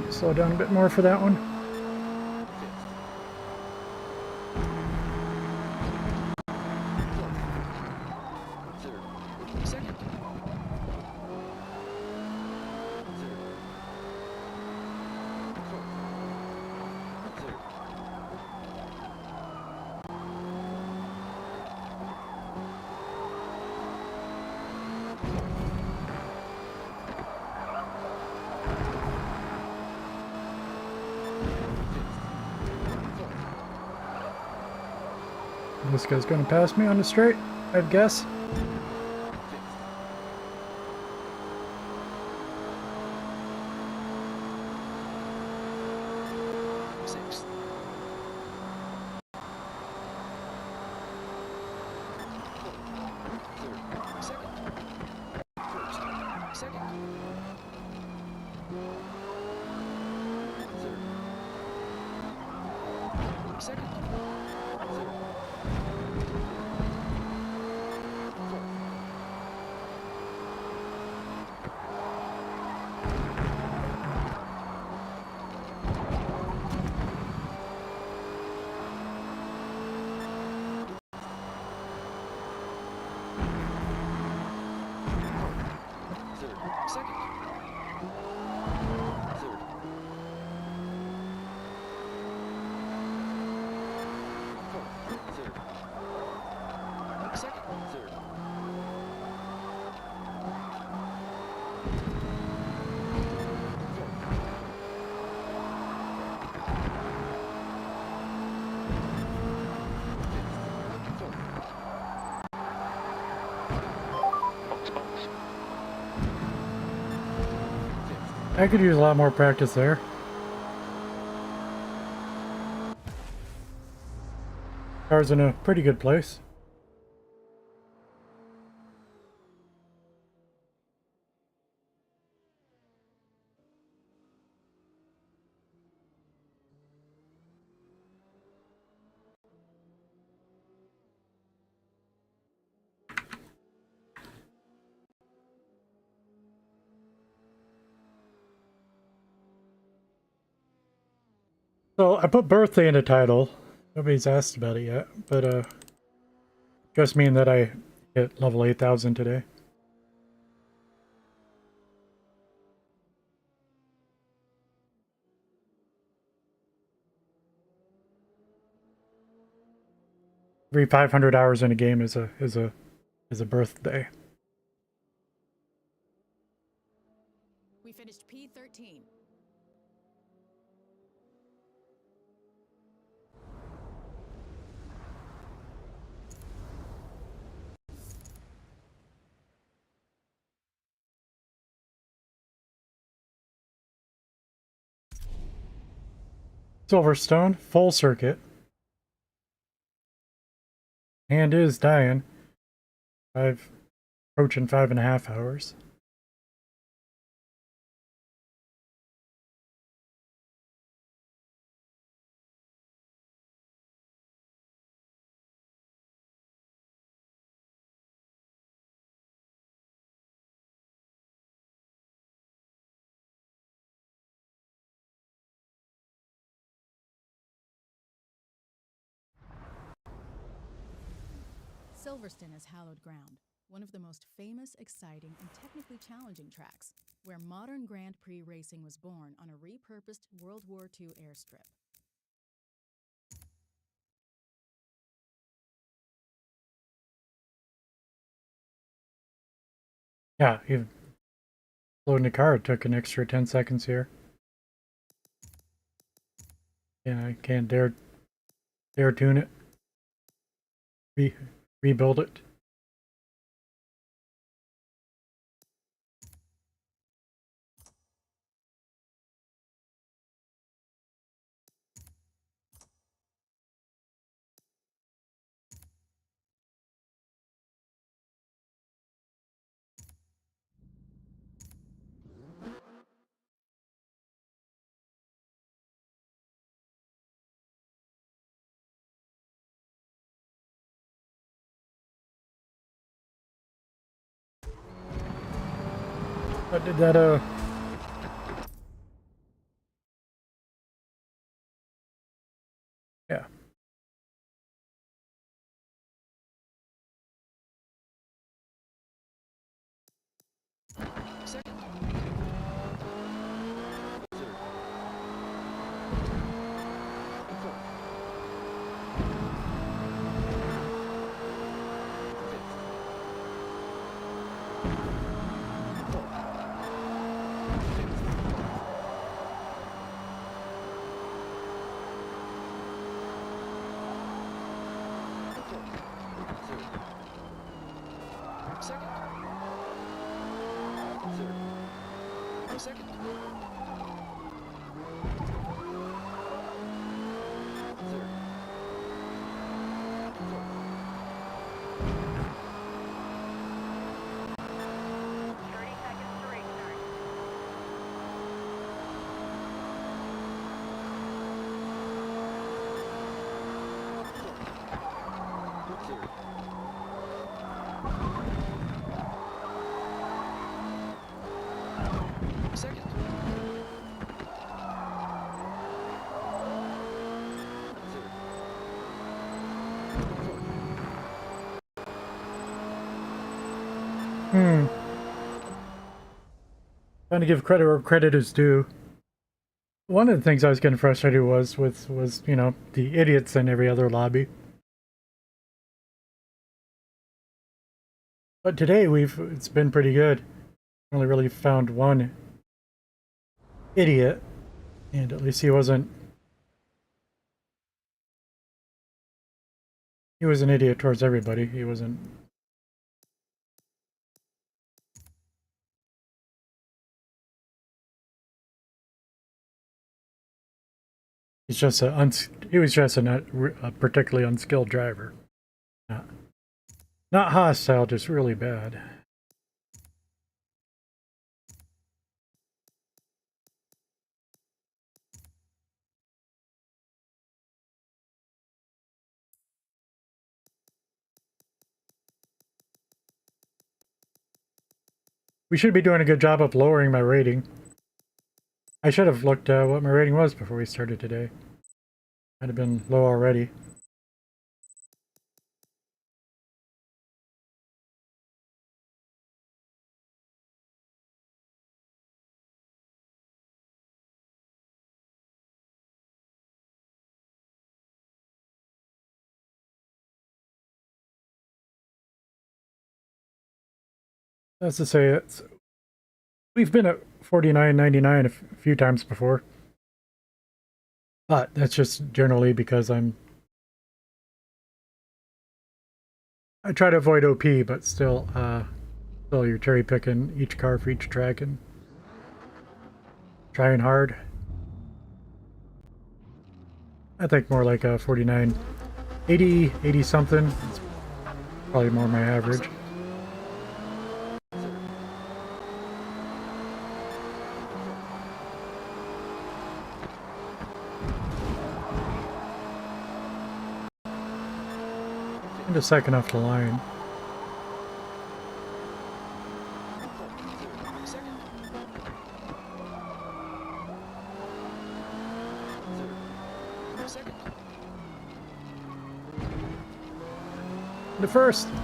Slow down a bit more for that one. Third. Second. Third. Fourth. Third. This guy's gonna pass me on the straight, I'd guess. Sixth. Third. Second. First. Second. Third. Second. Third. Fourth. Third. Second. Third. Fourth. Third. Second. Third. I could use a lot more practice there. Car's in a pretty good place. So I put birthday in the title. Nobody's asked about it yet, but just mean that I hit level 8,000 today. Every 500 hours in a game is a birthday. We finished P13. Silverstone, full circuit. Hand is dying. Approaching 5.5 hours. Silverstone is hallowed ground, one of the most famous, exciting, and technically challenging tracks. where modern Grand Prix racing was born on a repurposed World War II airstrip. Yeah, even loading the car, it took an extra 10 seconds here. Yeah, I can't dare tune it. Rebuild it. But did that yeah. Second. Third. Fourth. Fifth. Fourth. Fifth. Fourth. Third. Second. Third. Second. Third. Fourth. 30 seconds to race start. Clear. Second. Third. Fourth. Trying to give credit where credit is due. One of the things I was getting frustrated was you know, the idiots in every other lobby. But today it's been pretty good. Only really found one idiot, and at least he was an idiot towards everybody. He wasn't. He's just he was just a particularly unskilled driver. Not hostile, just really bad. We should be doing a good job of lowering my rating. I should have looked what my rating was before we started today. Might have been low already. That's to say, we've been at 49.99 a few times before. But that's just generally because I try to avoid OP, but still you're cherry picking each car for each track and trying hard. I think more like a 49, 80 something. It's probably more my average. And a second off the line. Second. Third. Second. The first. Third.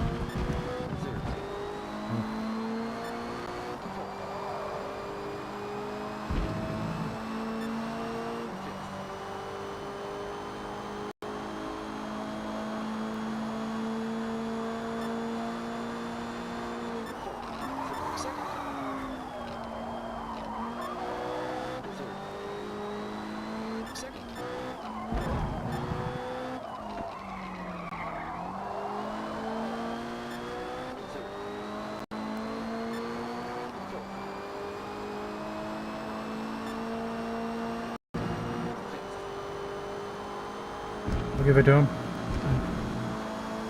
I'll give it to him.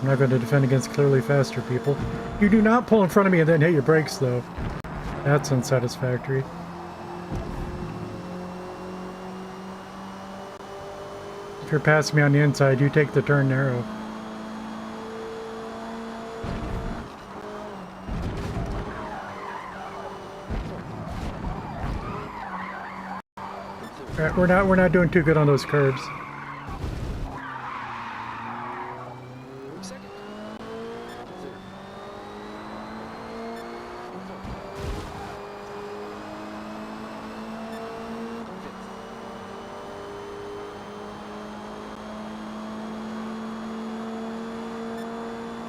I'm not going to defend against clearly faster people. You do not pull in front of me and then hit your brakes, though. That's unsatisfactory. If you're passing me on the inside, you take the turn narrow. Alright, we're not doing too good on those curves. Second. Third.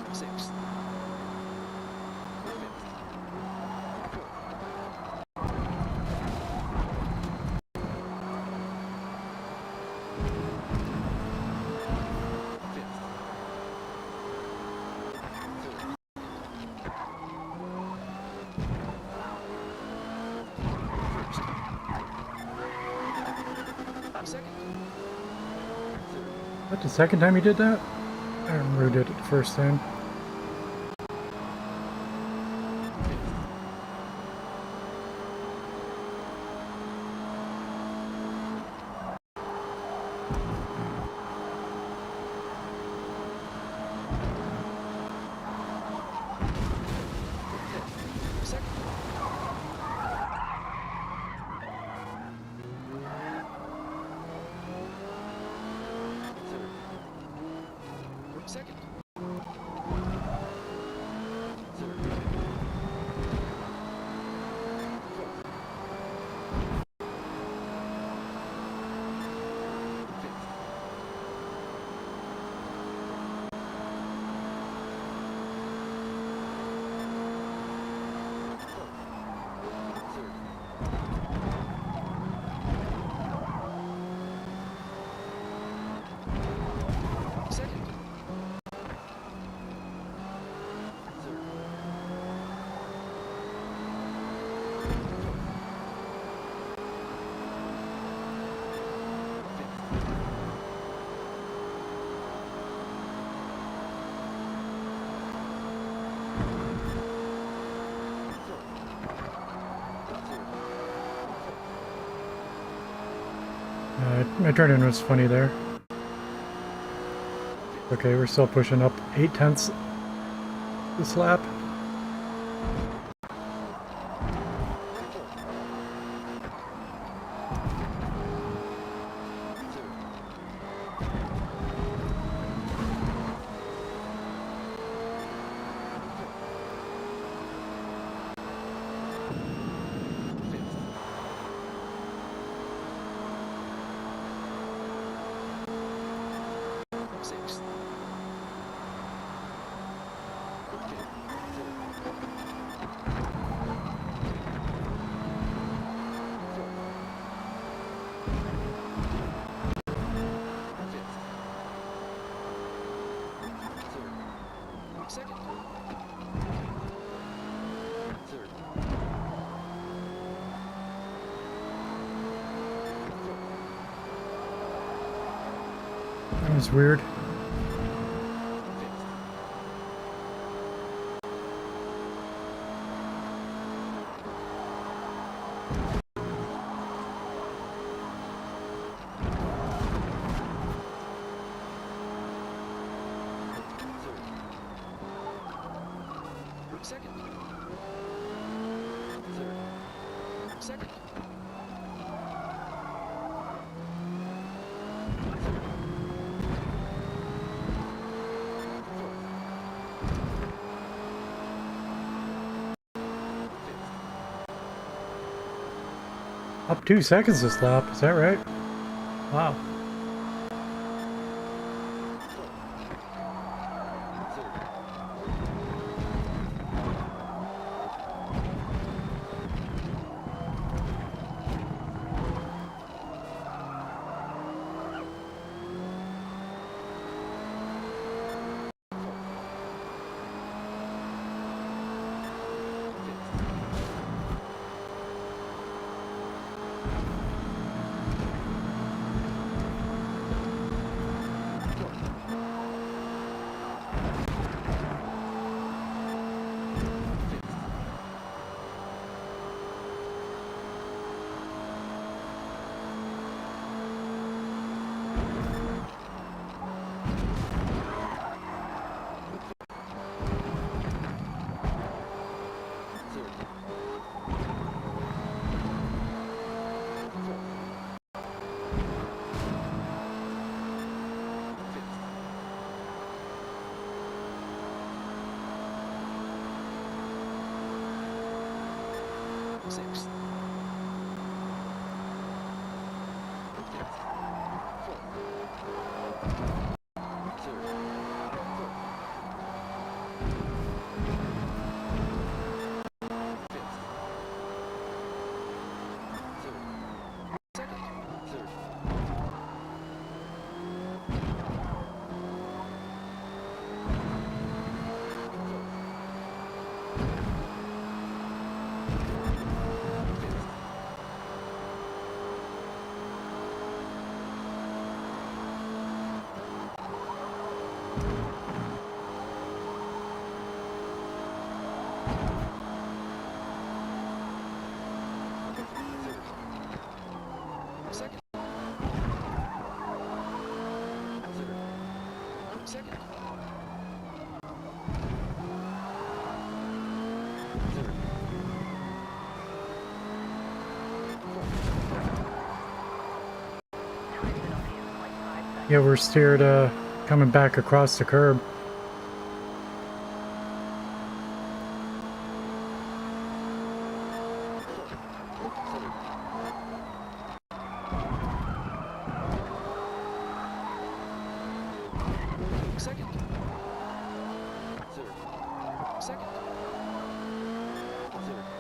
Fifth. Sixth. Second. What, the second time you did that? I remember who did it the first time. Second. Third. Second. Third. Second. My turn-in was funny there. Okay, we're still pushing up 8/10 this lap. Sixth. Second. Third. That was weird. Second. Third. Second. Up 2 seconds this lap, is that right? Wow. Sixth. Fifth. Fourth. Third. Fourth. Fifth. Third. Second. Third. Second. Third. Second. Third. Yeah, we're steered coming back across the curb. Second. Third. Second. Third. Fourth. Fifth.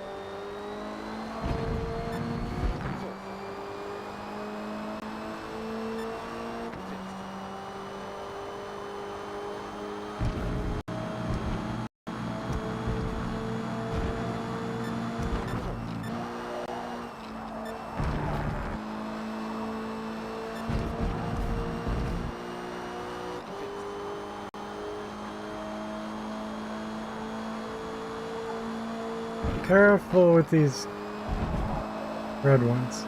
Careful with these red ones.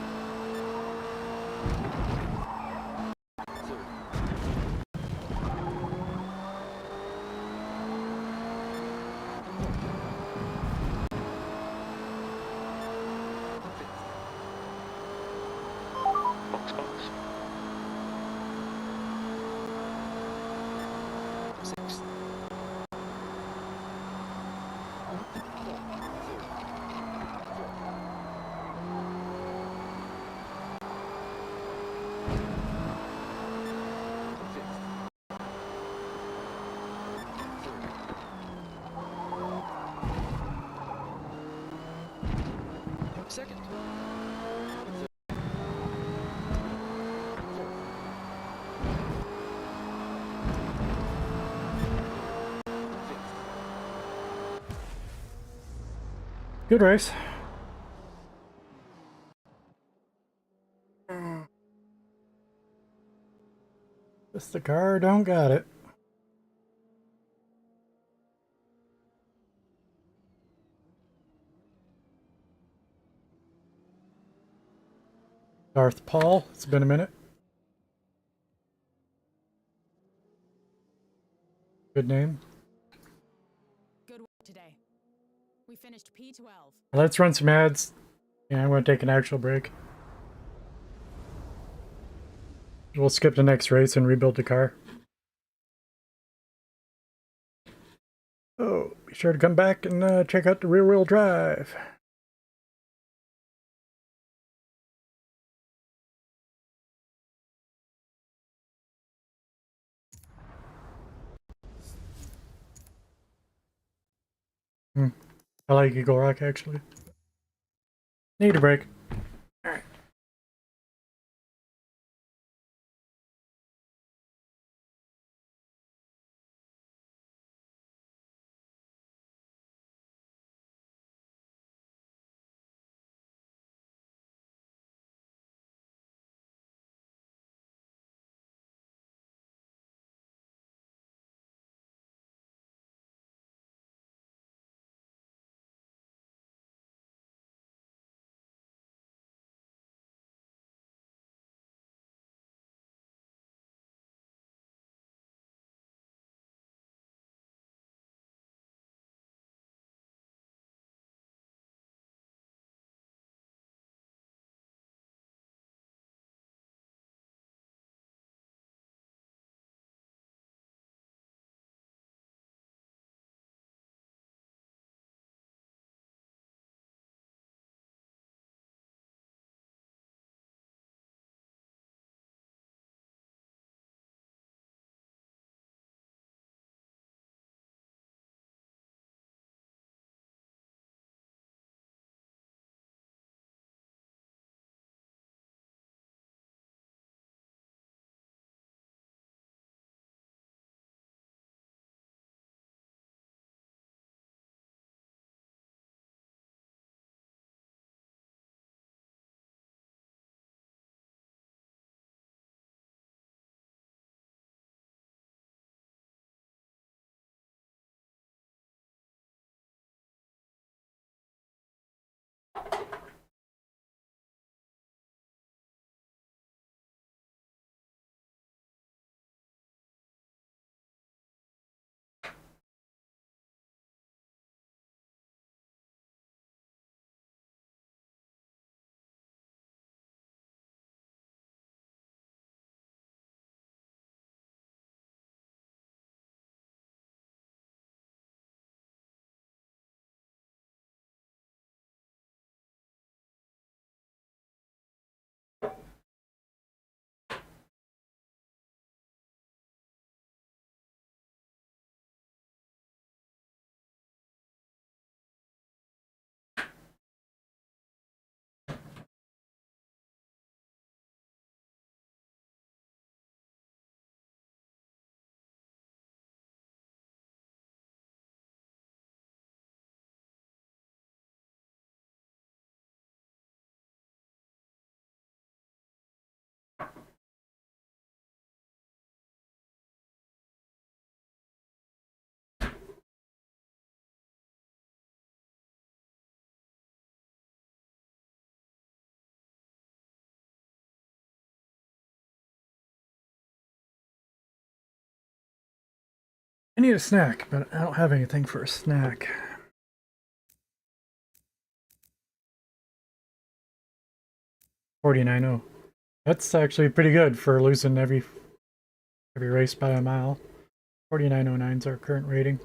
Sixth. Second. Good race. Just the car don't got it. Darth Paul, it's been a minute. Good name. Good work today. We finished P12. Let's run some ads. Yeah, I'm going to take an actual break. We'll skip the next race and rebuild the car. Oh, be sure to come back and check out the rear-wheel drive. I like Eagle Rock, actually. Need a break. need a snack, but I don't have anything for a snack. $49.0. That's actually pretty good for losing every race by a mile. 49.09 is our current rating.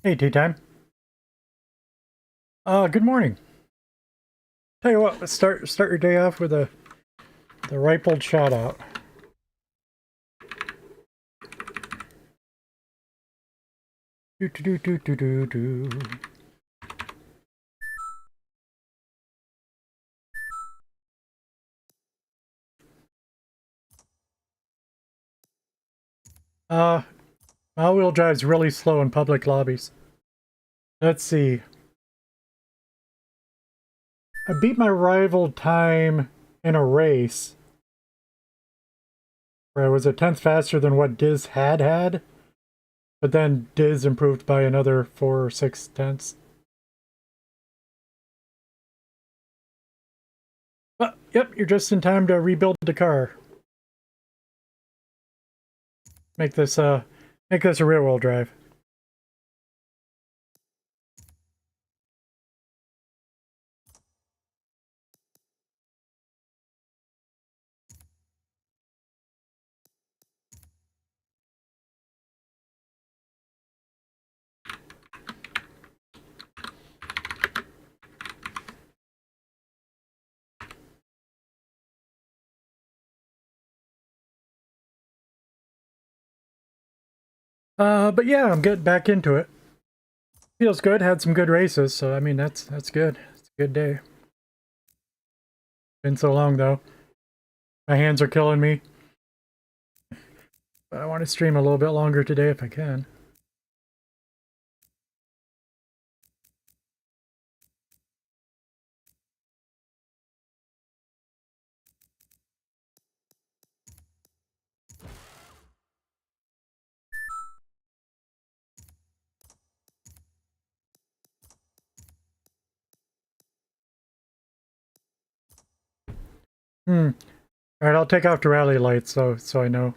Hey, tea time. Good morning. Tell you what, let's start your day off with the rifled shout out. Do do do do do do do. All-wheel drive's really slow in public lobbies. Let's see. I beat my rival time in a race where I was a tenth faster than what Diz had, but then Diz improved by another 4 or 6 tenths. But yep, you're just in time to rebuild the car. Make this a rear-wheel drive. But yeah, I'm getting back into it. Feels good, had some good races, so I mean that's good. It's a good day. Been so long though. My hands are killing me. But I want to stream a little bit longer today if I can. Alright, I'll take off the rally lights so I know.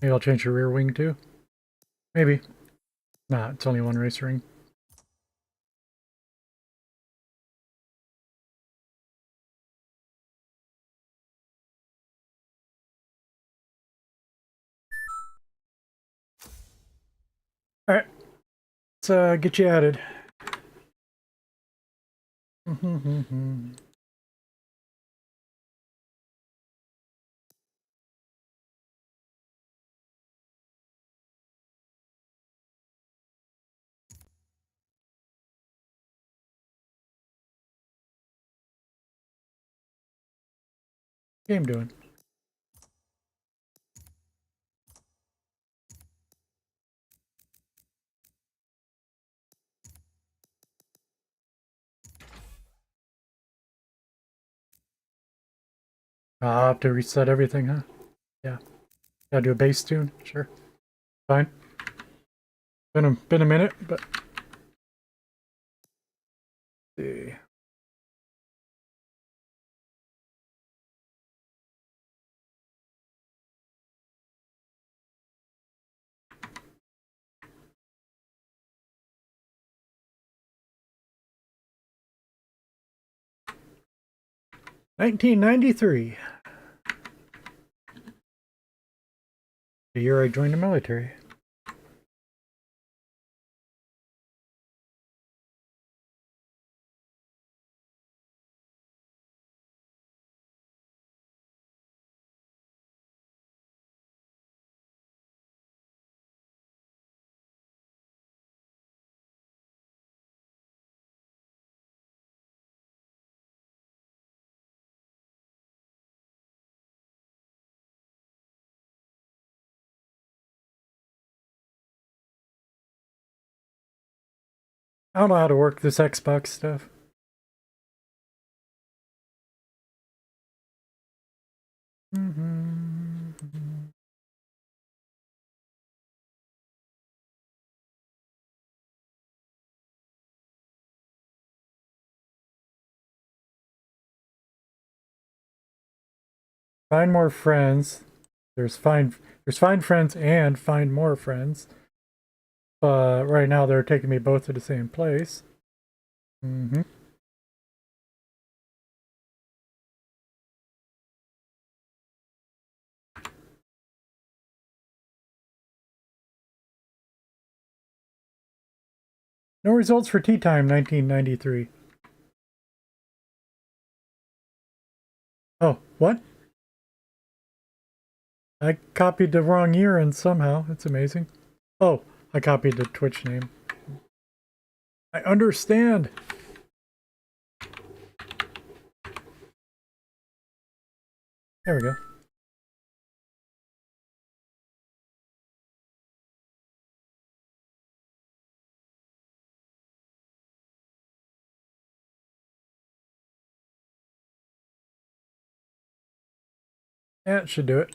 Maybe I'll change the rear wing too. Maybe. Nah, it's only one race ring. Alright. Let's get you added. Game doing. I'll have to reset everything, huh? Yeah. Gotta do a bass tune? Sure. Fine. Been a minute, but... Let's see. $1993. The year I joined the military. I don't know how to work this Xbox stuff. Find more friends. There's find friends and find more friends. But right now they're taking me both to the same place. No results for Tea Time 1993. Oh, what? I copied the wrong year and somehow. It's amazing. Oh, I copied the Twitch name. I understand. There we go. Yeah, it should do it.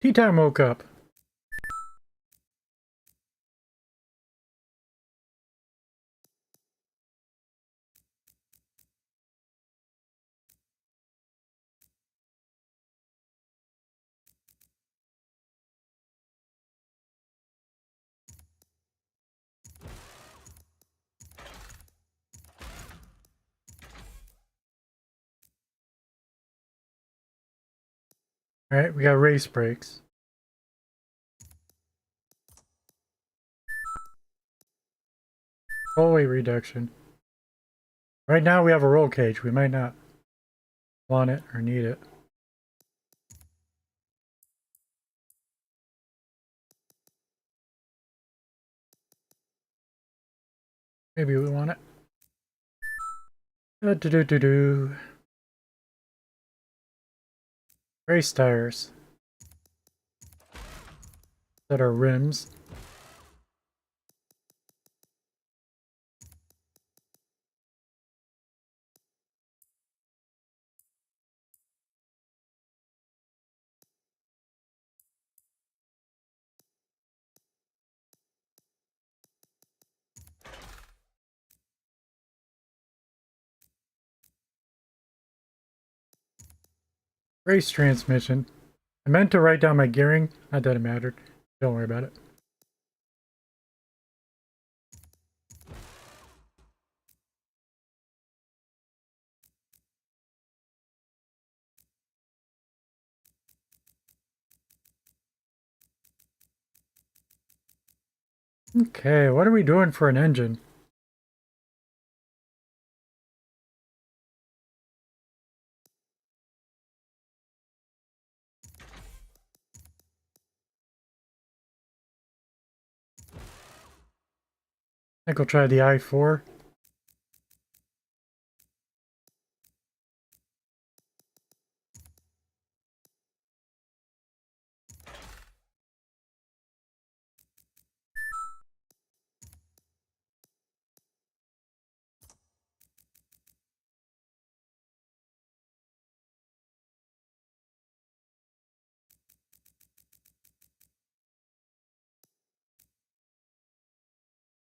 Tea Time woke up. Alright, we got race brakes. Roll weight reduction. Right now we have a roll cage. We might not want it or need it. Maybe we want it. Do-do-do-do-do. Race tires. That are rims. Race transmission. I meant to write down my gearing. Not that it mattered. Don't worry about it. Okay, what are we doing for an engine? I think I'll try the i4.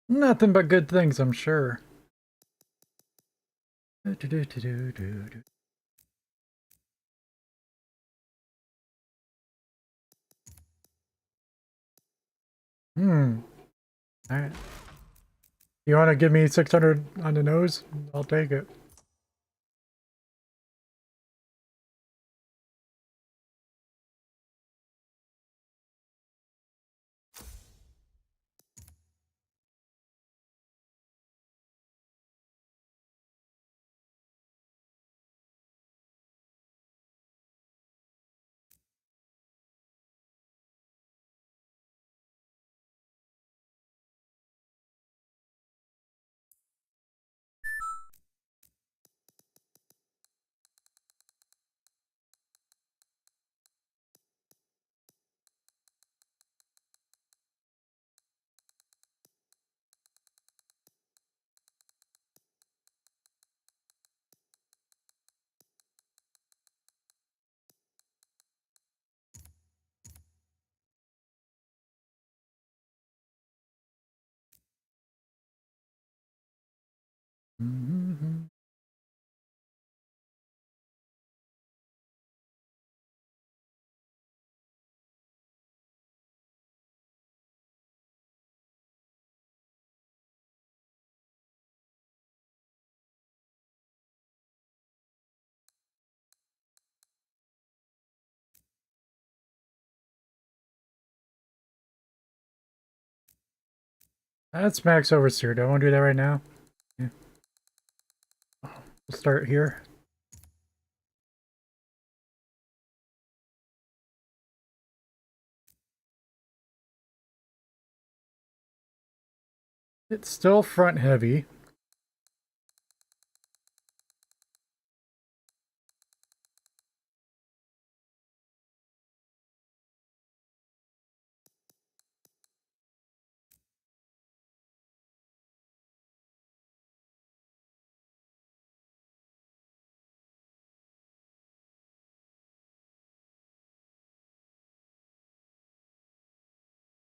Nothing but good things, I'm sure. Do-do-do-do-do-do. Alright. You want to give me 600 on the nose? I'll take it. Mhm. That's max oversteer. Do I want to do that right now? Yeah. We'll start here. It's still front heavy.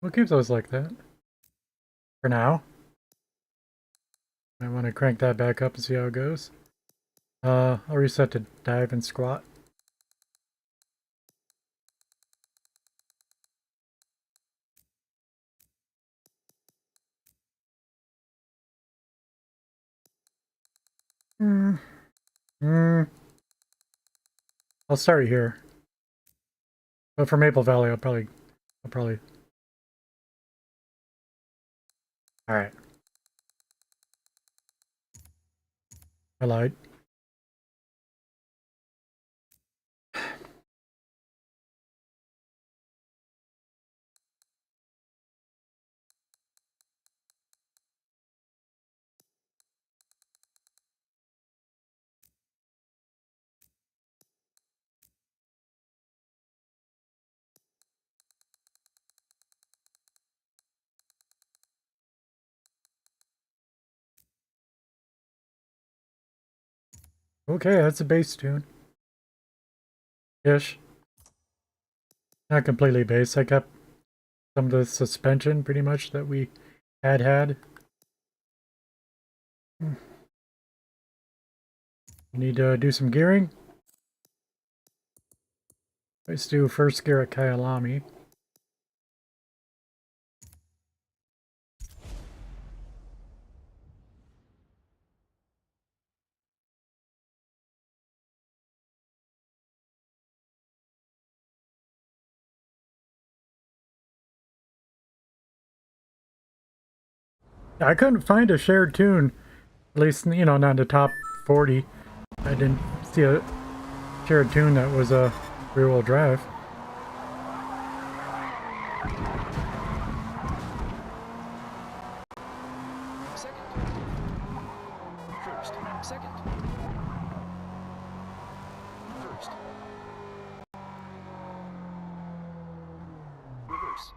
We'll keep those like that for now. I want to crank that back up and see how it goes. I'll reset to dive and squat. Hmm. I'll start here. But for Maple Valley, I'll probably. All right. I lied. Okay, that's a bass tune. Ish. Not completely bass. I kept some of the suspension pretty much that we had. We need to do some gearing. Let's do first gear at Kyalami. I couldn't find a shared tune, at least, you know, not in the top 40. I didn't see a shared tune that was a rear-wheel drive. Second. First. Second. First. Reverse.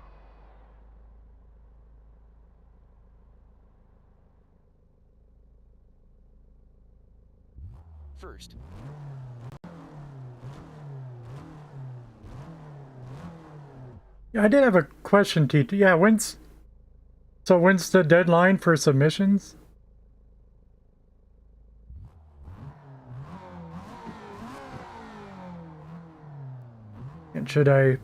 First. Yeah, I did have a question, TT. Yeah, when's the deadline for submissions? And should I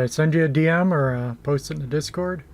send you a DM or post it in the Discord?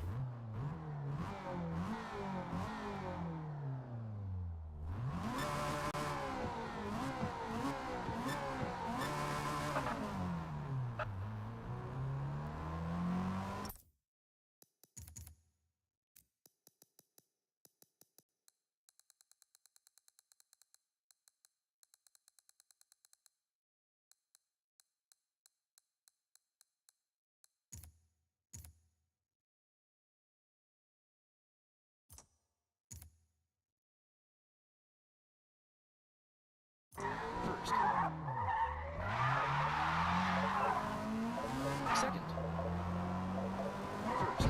First. Second. First.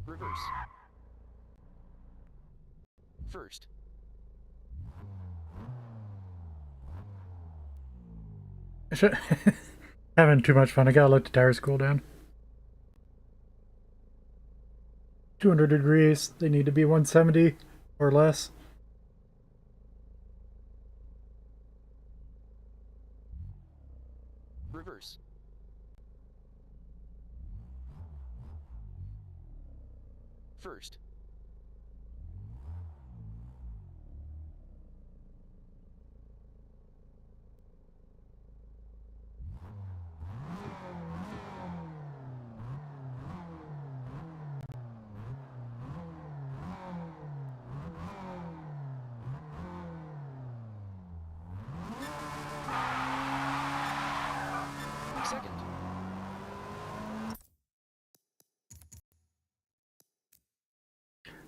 Reverse. First. Should Having too much fun. I gotta let the tires cool down. 200 degrees. They need to be 170 or less. Reverse. First. Second.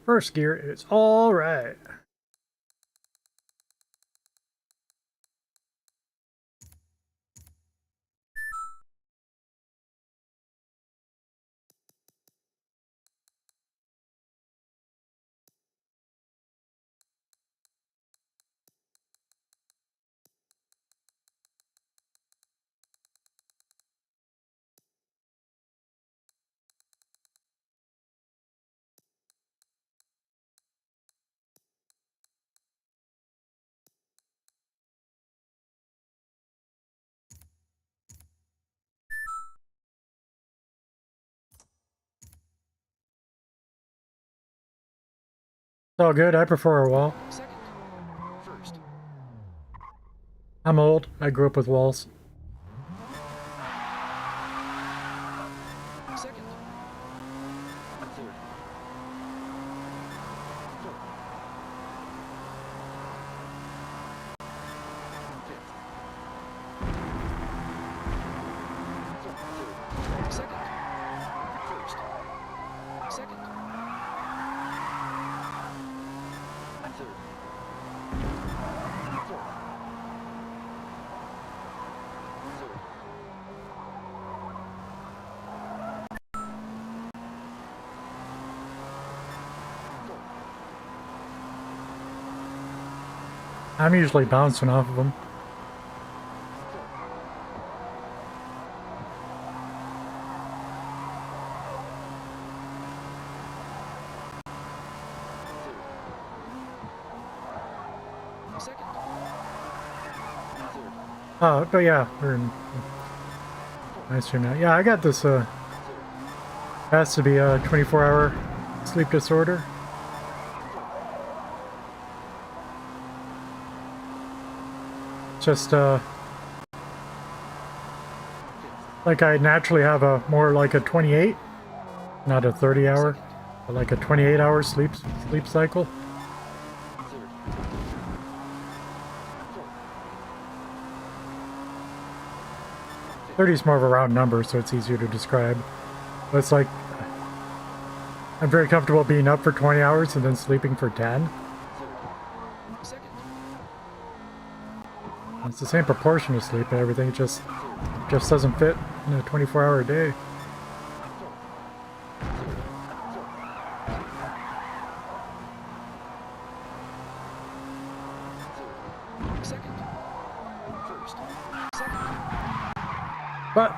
First gear is all right. It's all good. I prefer a wall. Second. First. I'm old. I grew up with walls. Second. Third. Fourth. Fifth. Third. Second. First. Second. Third. Fourth. Third. Fourth. I'm usually bouncing off of them. Second. Third. But yeah, we're in nice room now. Yeah, I got this. Has to be a 24-hour sleep disorder. Just like I naturally have a more like a 28, not a 30-hour, but like a 28-hour sleep cycle. Third. Fourth. 30 is more of a round number, so it's easier to describe. But it's like I'm very comfortable being up for 20 hours and then sleeping for 10. Third. Second. It's the same proportion of sleep and everything. It just doesn't fit in a 24-hour day. Second. First. Second. But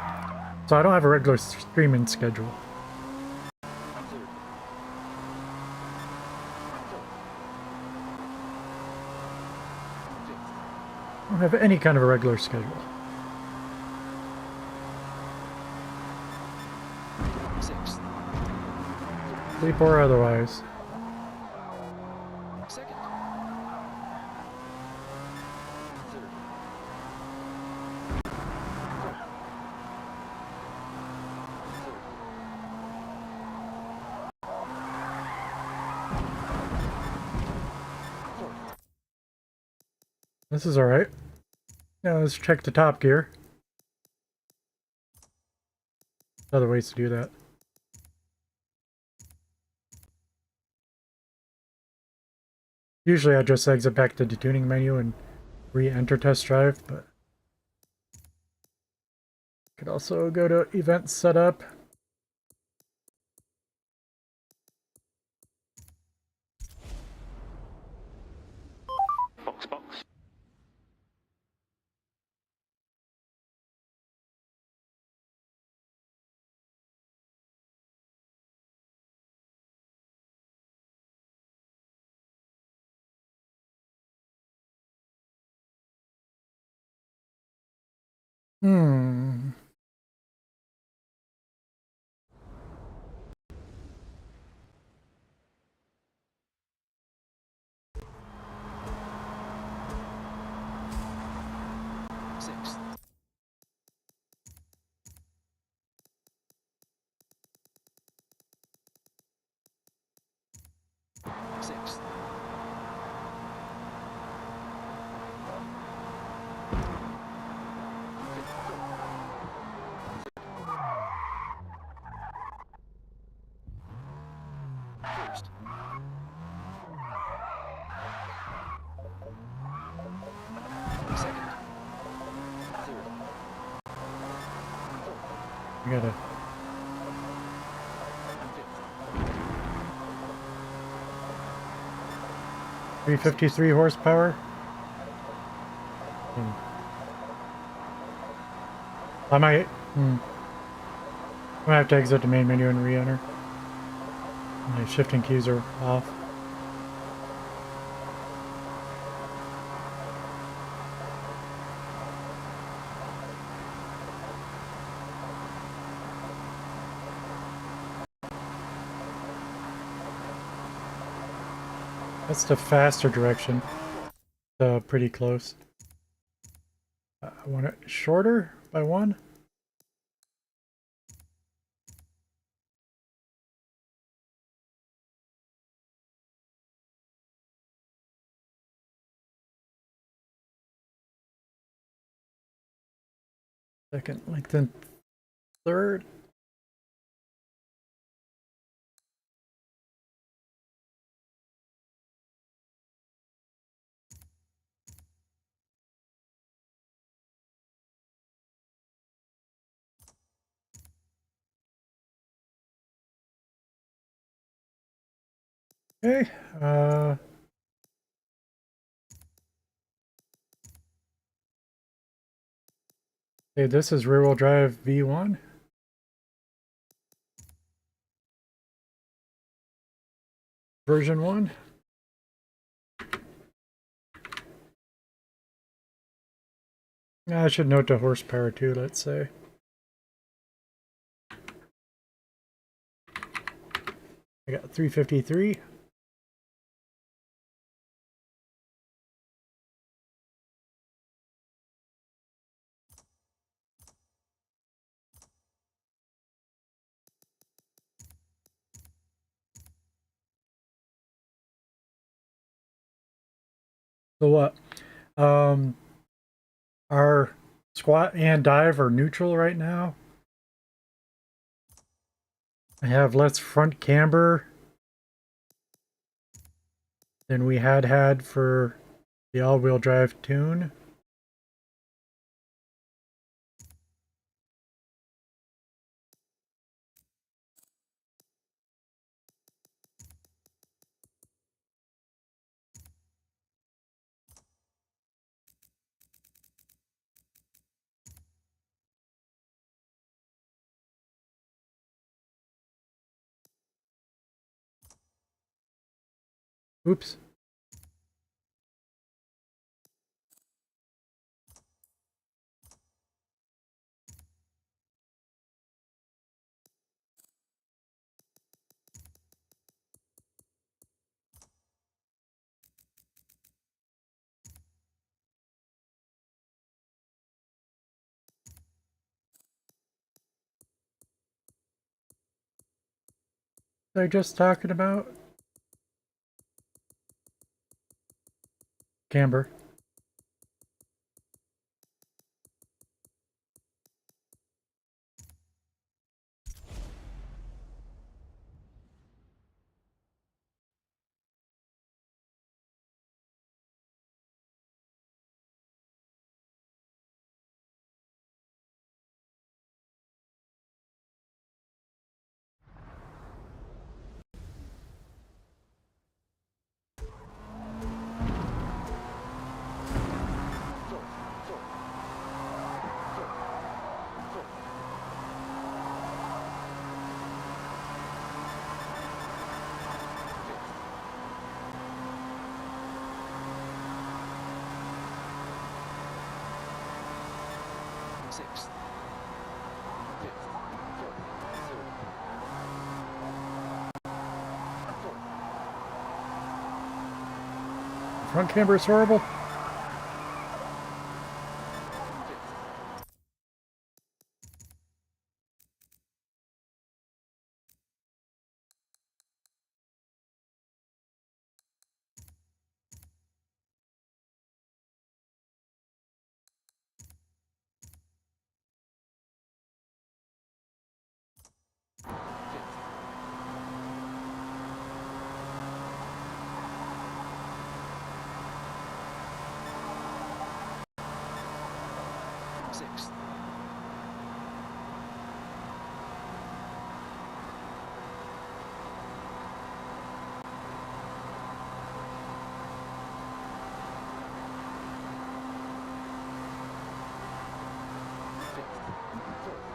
so I don't have a regular streaming schedule. Third. Fourth. Fifth. I don't have any kind of a regular schedule. Sixth. Sleep or otherwise. Second. Third. Fourth. Third. Fourth. This is alright. Now let's check the top gear. Other ways to do that. Usually I just exit back to the tuning menu and re-enter test drive, but could also go to event setup. Hmm. Sixth. Sixth. First. Second. Third. Fourth. I gotta. Fifth. 353 horsepower. I might. I'm gonna have to exit the main menu and re-enter. My shifting keys are off. That's the faster direction. Pretty close. I want it shorter by 1. Second, lengthen third. Okay. Okay, this is rear-wheel drive V1. Version 1. I should note the horsepower too, let's say. I got 353. So what? Our squat and dive are neutral right now. I have less front camber than we had for the all-wheel drive tune. Oops. What was I just talking about? Camber. Sixth. Fifth. Fourth. Third. Fourth. Front camber is horrible. Fifth. Fifth. Sixth. Fifth. Fourth. Third.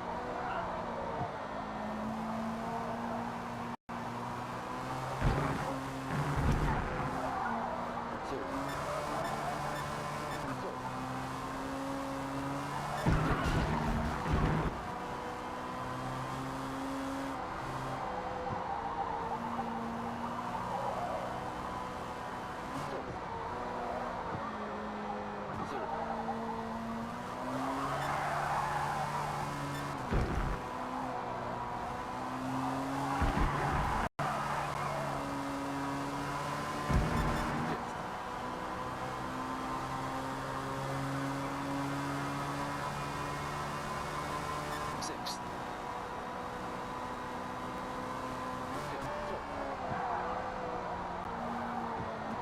Fourth. Third. Fifth. Sixth. Fifth. Fourth.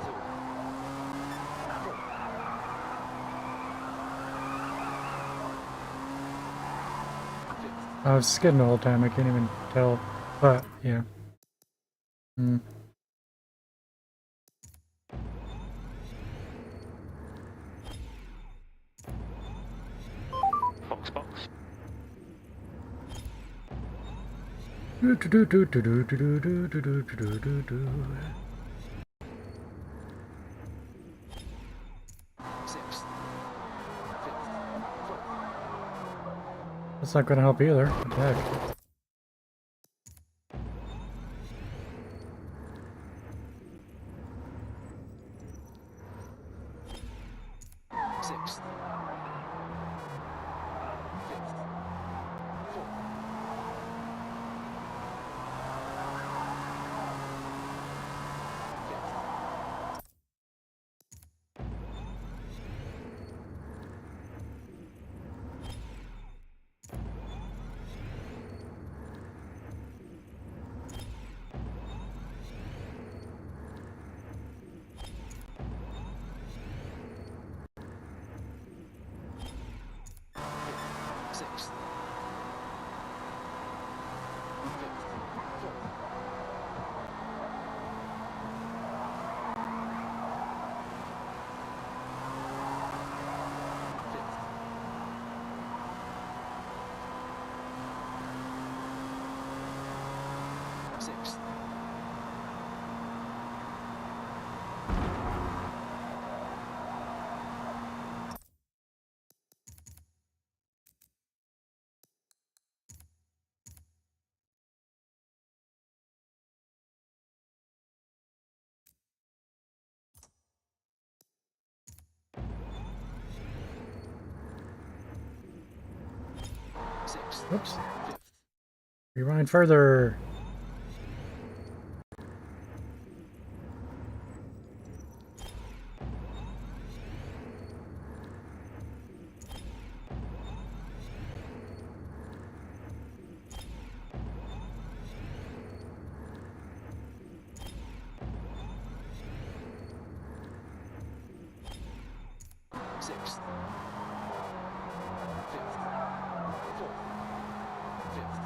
Third. Fourth. Fifth. I was skidding the whole time. I can't even tell. But yeah. Hmm. Fox box. Do, do, do, do, do, do, do, do, do, do, do, do, do. Sixth. Fifth. Fourth. That's not going to help either. What the heck? Sixth. Fifth. Fourth. Fifth. Sixth. Fifth. Fourth. Fifth. Sixth. Sixth. Oops. Fifth. Rewind further. Sixth. Fifth. Fourth. Fifth.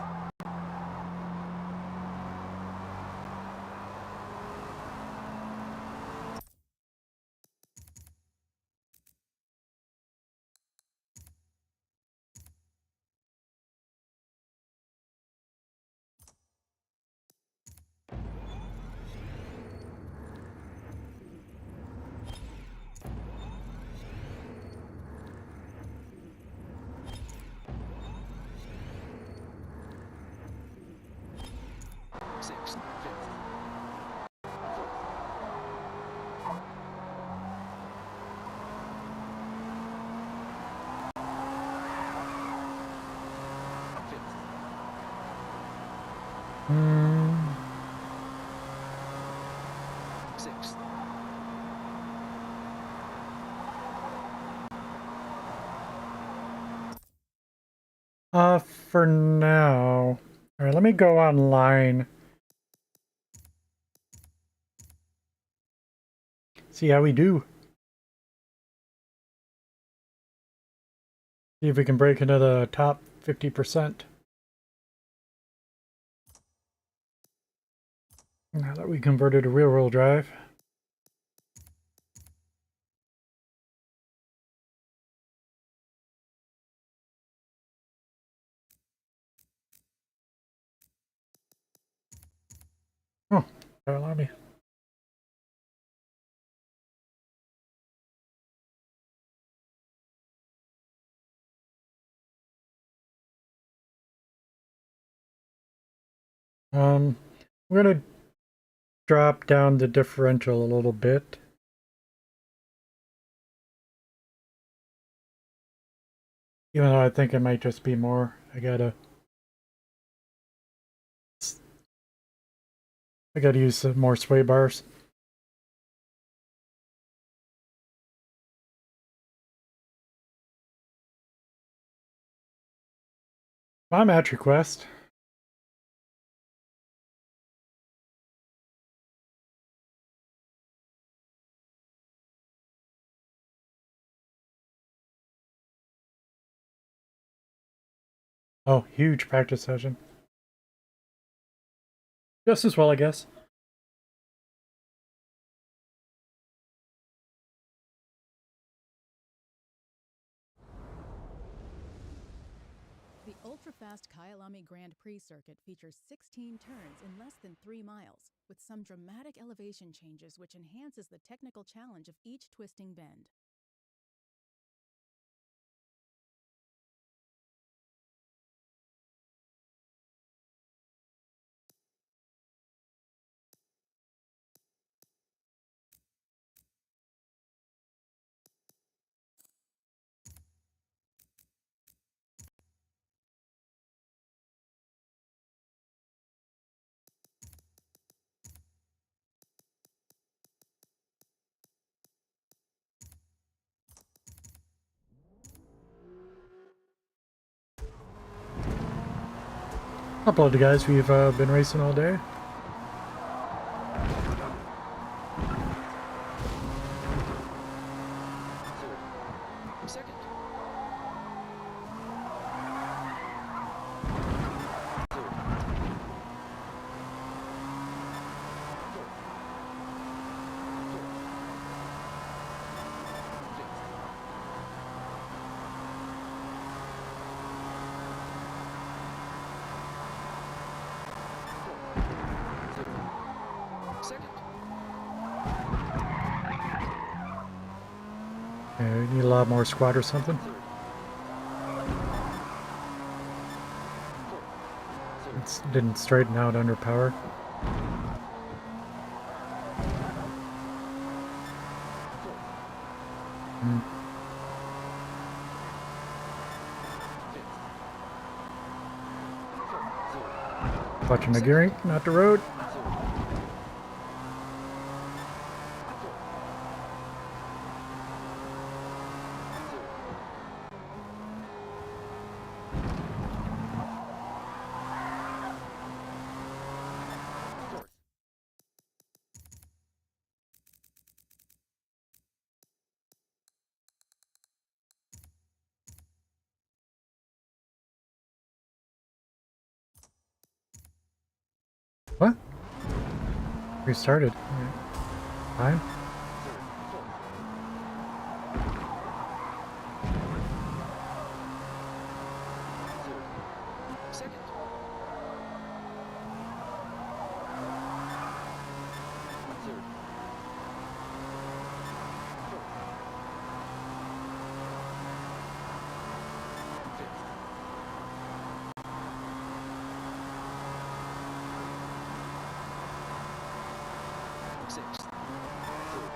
Sixth. For now. Alright, let me go online. See how we do. See if we can break into the top 50%. Now that we converted to rear-wheel drive. Oh, don't allow me. We're gonna drop down the differential a little bit. Even though I think it might just be more. I gotta use some more sway bars. My match request. Oh, huge practice session. Just as well, I guess. The ultra-fast Kyalami Grand Prix circuit features 16 turns in less than 3 miles, with some dramatic elevation changes which enhances the technical challenge of each twisting bend. Upload to guys, we've been racing all day. Third. Second. Third. Fourth. Second. Okay, we need a lot more squad or something. Third. Fourth. Third. It didn't straighten out under power. Fourth. Hmm. Fifth. Fourth. Third. Watching my gearing, not the road. Third. Fourth. What? Restarted. Fine. Third. Fourth. Third. Second. Third. Fourth. Fifth. Sixth. Third.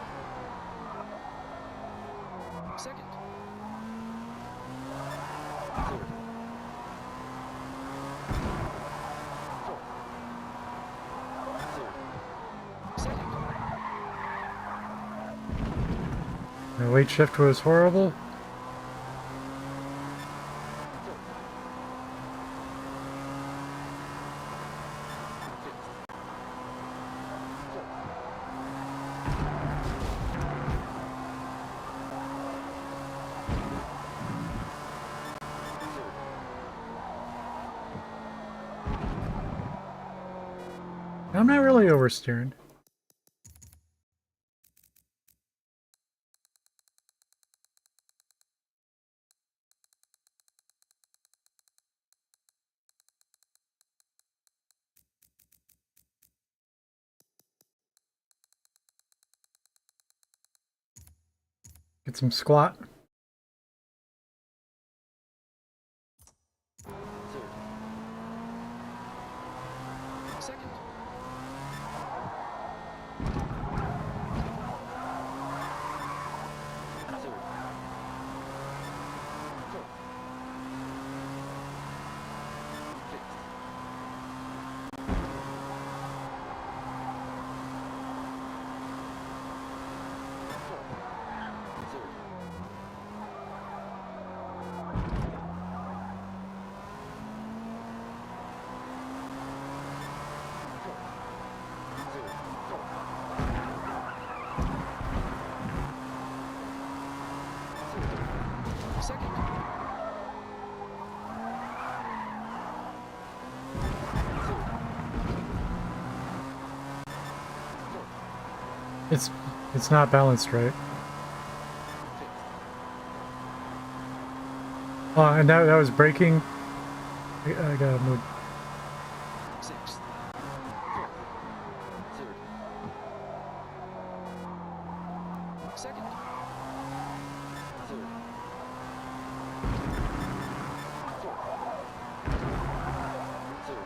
Second. Third. Fourth. The weight shift was horrible. I'm not really oversteering. Get some squat. Third. Second. Third. Fourth. Fifth. Third. Second. It's not balanced right. Oh, and that was braking. I gotta move. Sixth. Fourth. Third. Second. Third. Fourth. Third.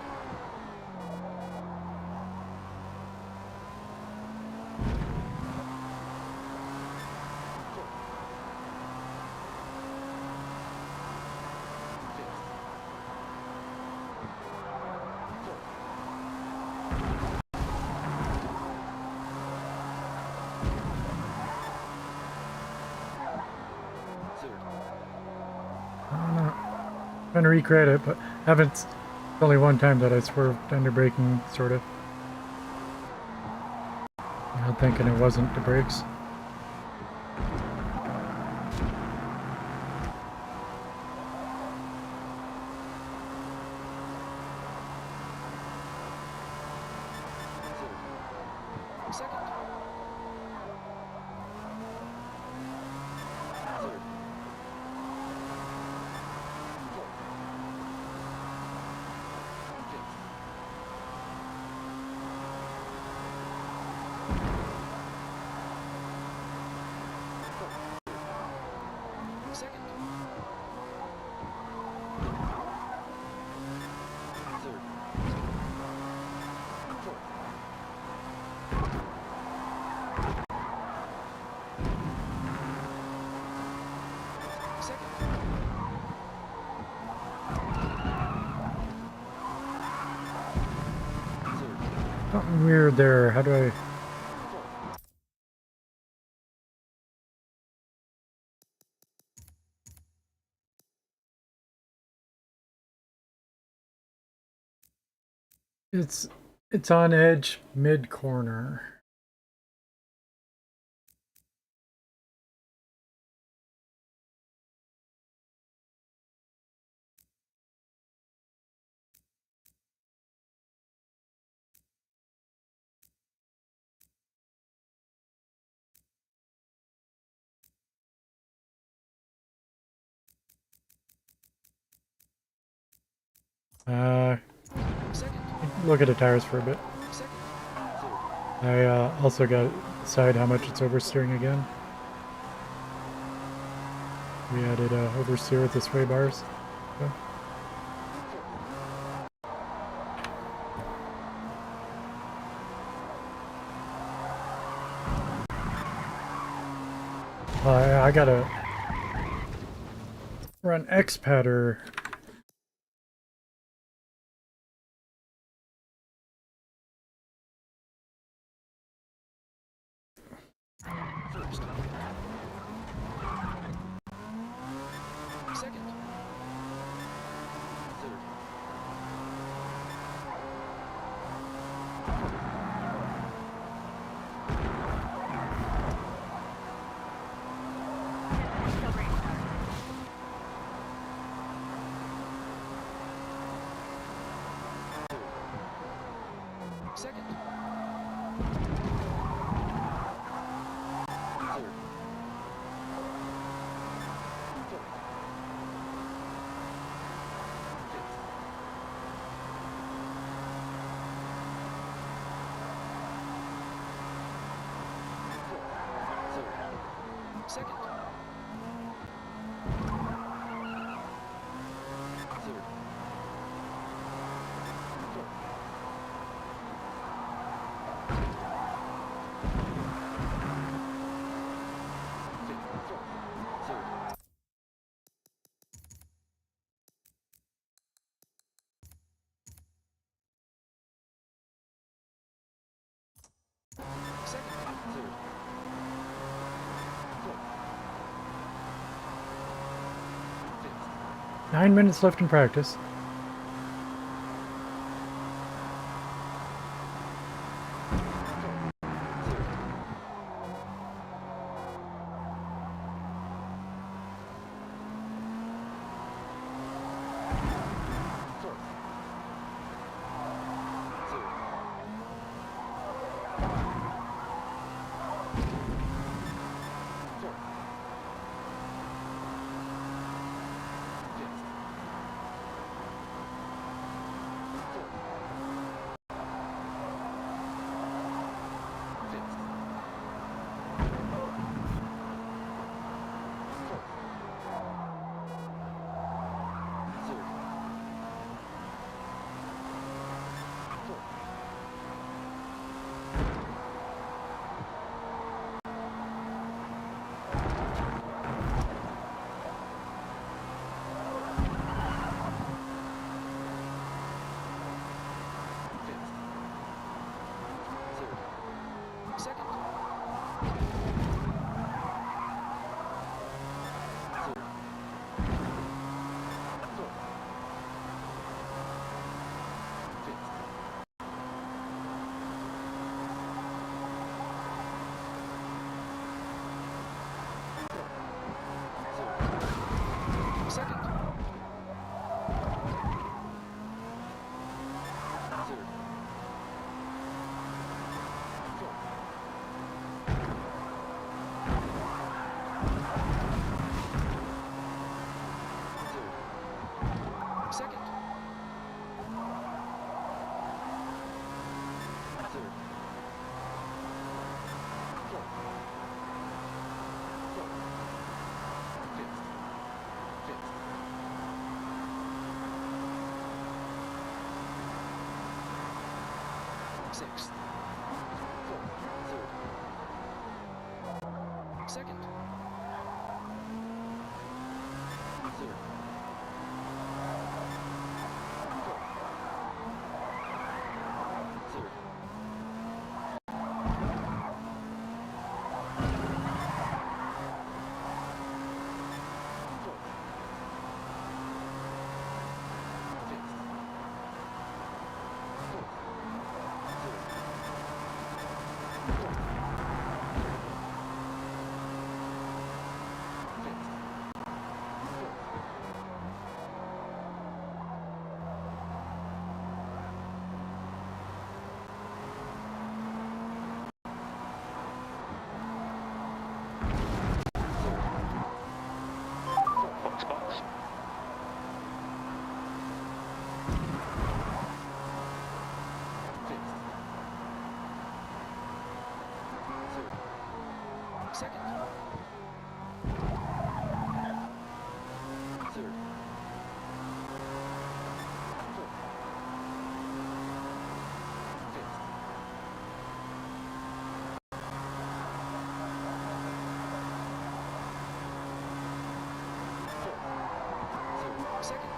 I don't know. I'm trying to recreate it, but haven't. It's only one time that I swerved under braking, sort of. I'm thinking it wasn't the brakes. Second. Third. Fourth. Fifth. Second. Third. Fourth. Second. Third. Something weird there. How do I? Fourth. It's on edge mid corner. Second. Look at the tires for a bit. Second. Third. I also got to decide how much it's oversteering again. We added oversteer with the sway bars. So. I gotta run Xpad or First. Second. Third. Second. Third. Fourth. Fifth. Fourth. Third. Second. Third. Fourth. Fifth. Fourth. Third. Second. Third. Fourth. Fifth. 9 minutes left in practice. Fourth. Third. Fourth. Fifth. Fourth. Fifth. Fourth. Third. Fourth. Fifth. Third. Second. Third. Fourth. Fifth. Third. Second. Third. Fourth. Third. Second. Third. Fourth. Fourth. Fifth. Fifth. Sixth. Fourth. Third. Second. Third. Fourth. Third. Fourth. Fifth. Fourth. Third. Fourth. Fifth. Fourth. Box, box. Fifth. Third. Second. Third. Fourth. Fifth. Fourth. Third. Second.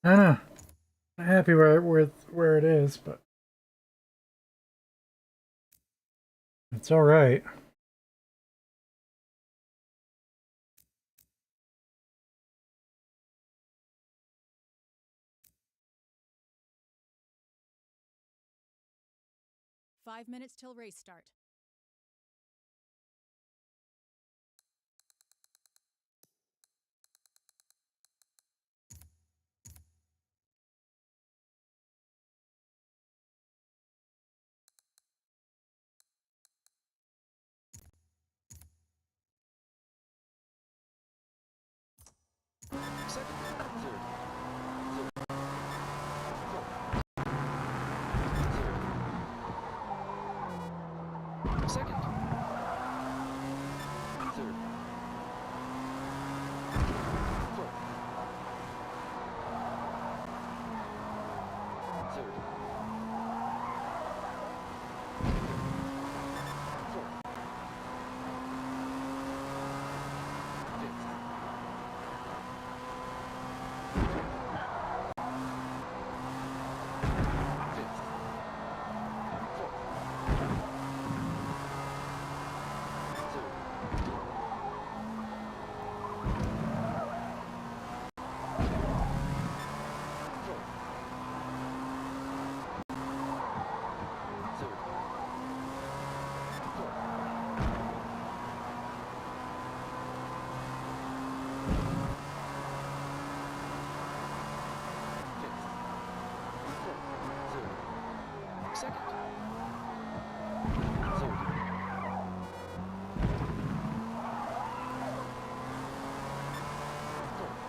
I don't know. I'm happy with where it is, but It's all right. Five minutes till race start. Second. Third. Second. Third. Fourth. Third. Fourth. Fifth. Fifth. Fourth. Third. Fourth. Third. Fourth. Fifth. Fourth. Third. Second. Third. Fourth.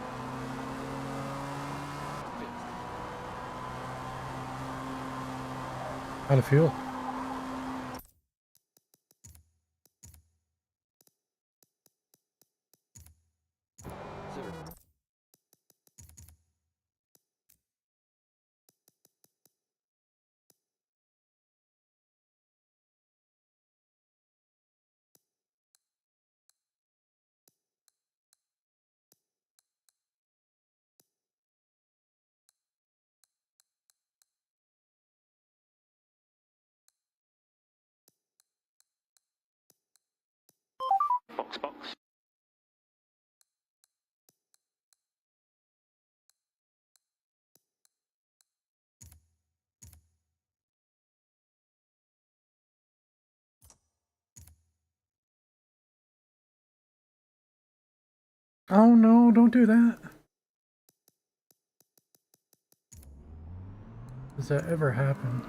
Fifth. Out of fuel. Third. Oh no, don't do that. Does that ever happen?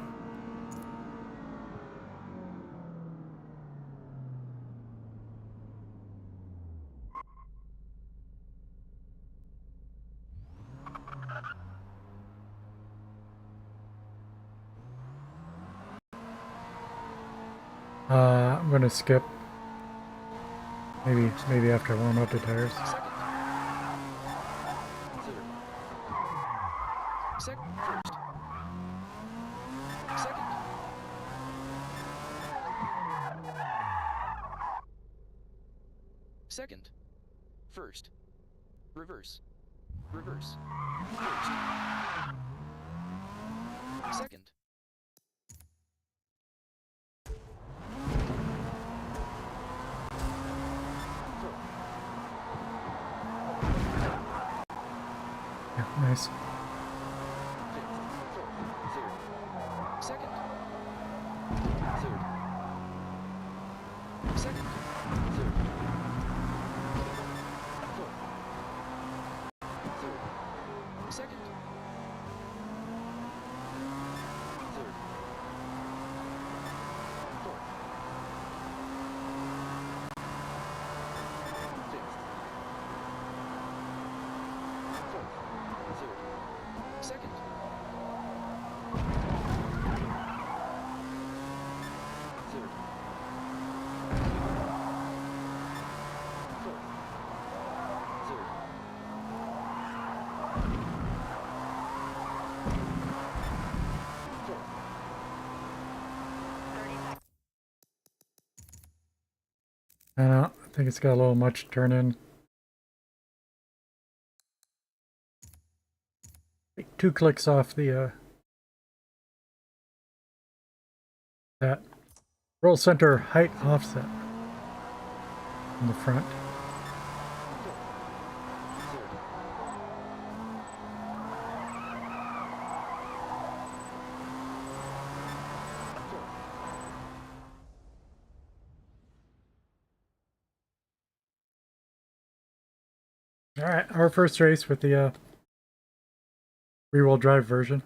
I'm gonna skip. Maybe after I warm up the tires. Second. Third. First. Second. Second. First. Reverse. Reverse. First. Second. Fourth. Yeah, nice. Fifth. Fourth. Third. Second. Third. Second. Third. Fourth. Third. Second. Third. Fourth. Fifth. Fourth. Third. Second. Third. Fourth. Third. Fourth. 30 seconds. I don't know. I think it's got a little much turn in. Like 2 clicks off the that. Roll center height offset in the front. All right, our first race with the rear-wheel drive version.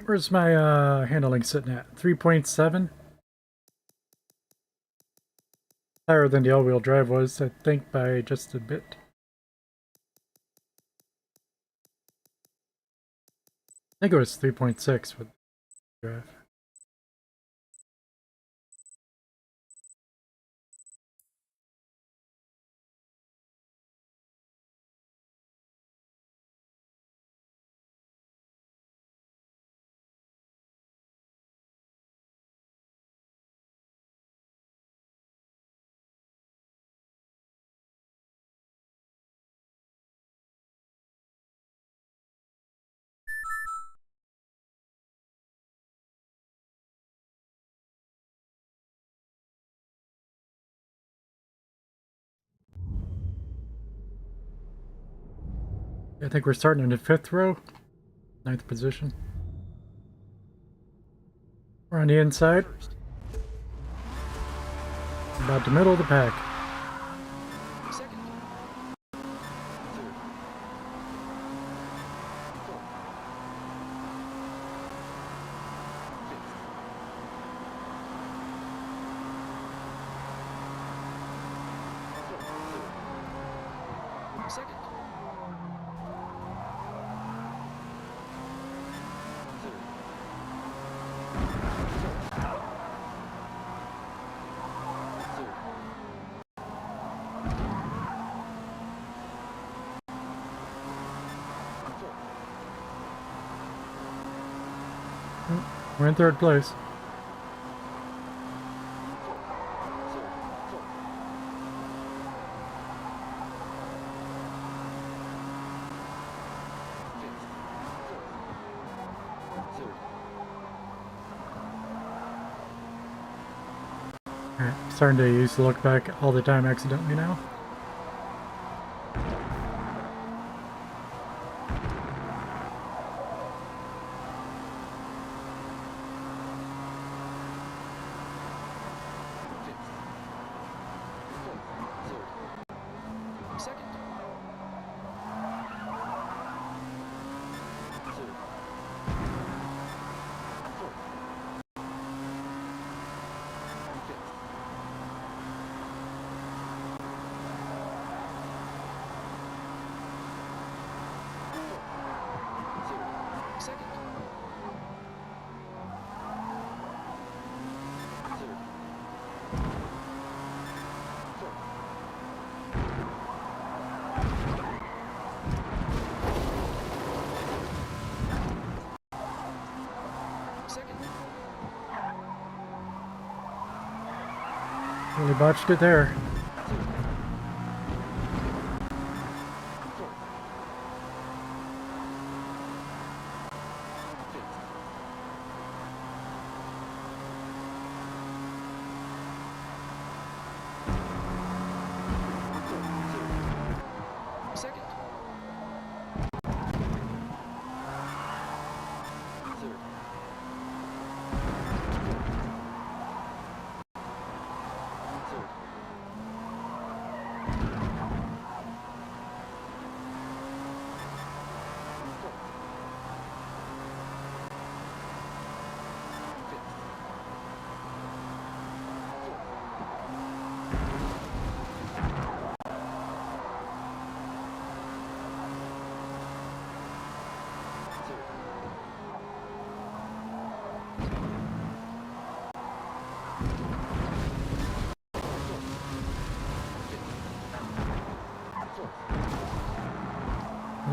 Where's my handling sitting at? 3.7? Higher than the all-wheel drive was, I think, by just a bit. I think it was 3.6 with the drive. I think we're starting in the 5th row, 9th position. We're on the inside, about the middle of the pack. Second. Third. Fourth. Fifth. Third. Second. Third. We're in 3rd place. Alright, starting to use the look back all the time accidentally now. Really botched it there.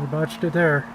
You botched it there.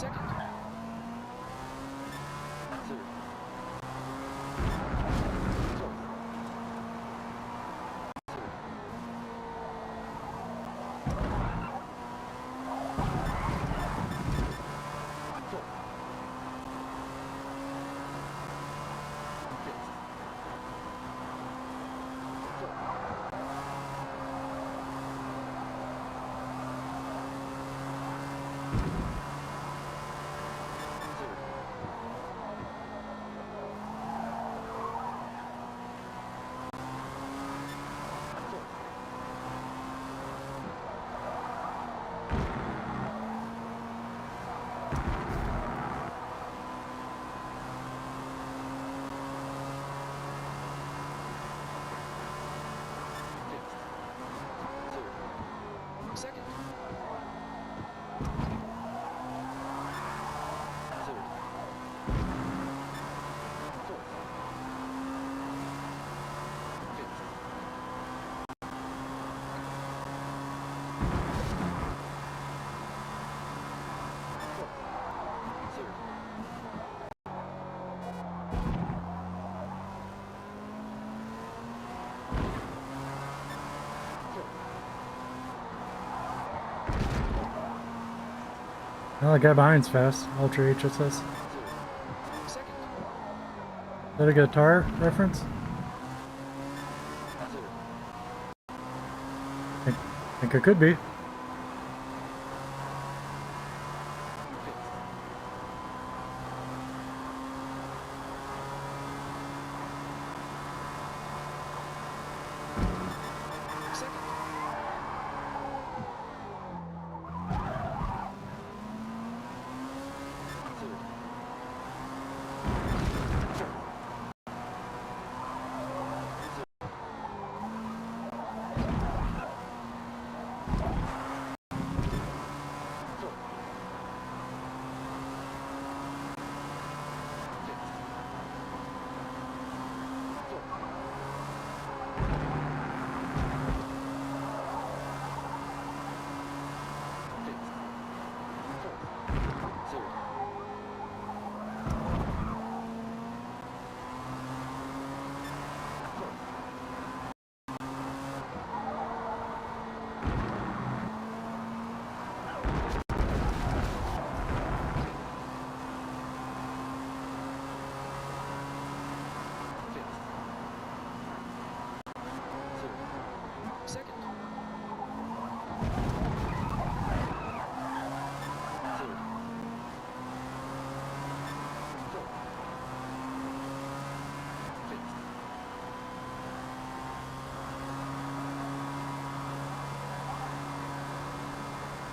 Second. Well, the guy behind's fast. Ultra HSS. Is that a guitar reference? I think it could be.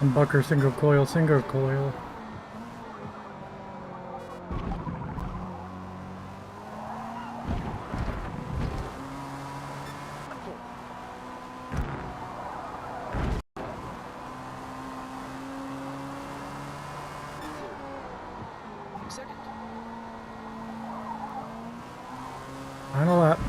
Humbucker single coil, single coil. Final lap.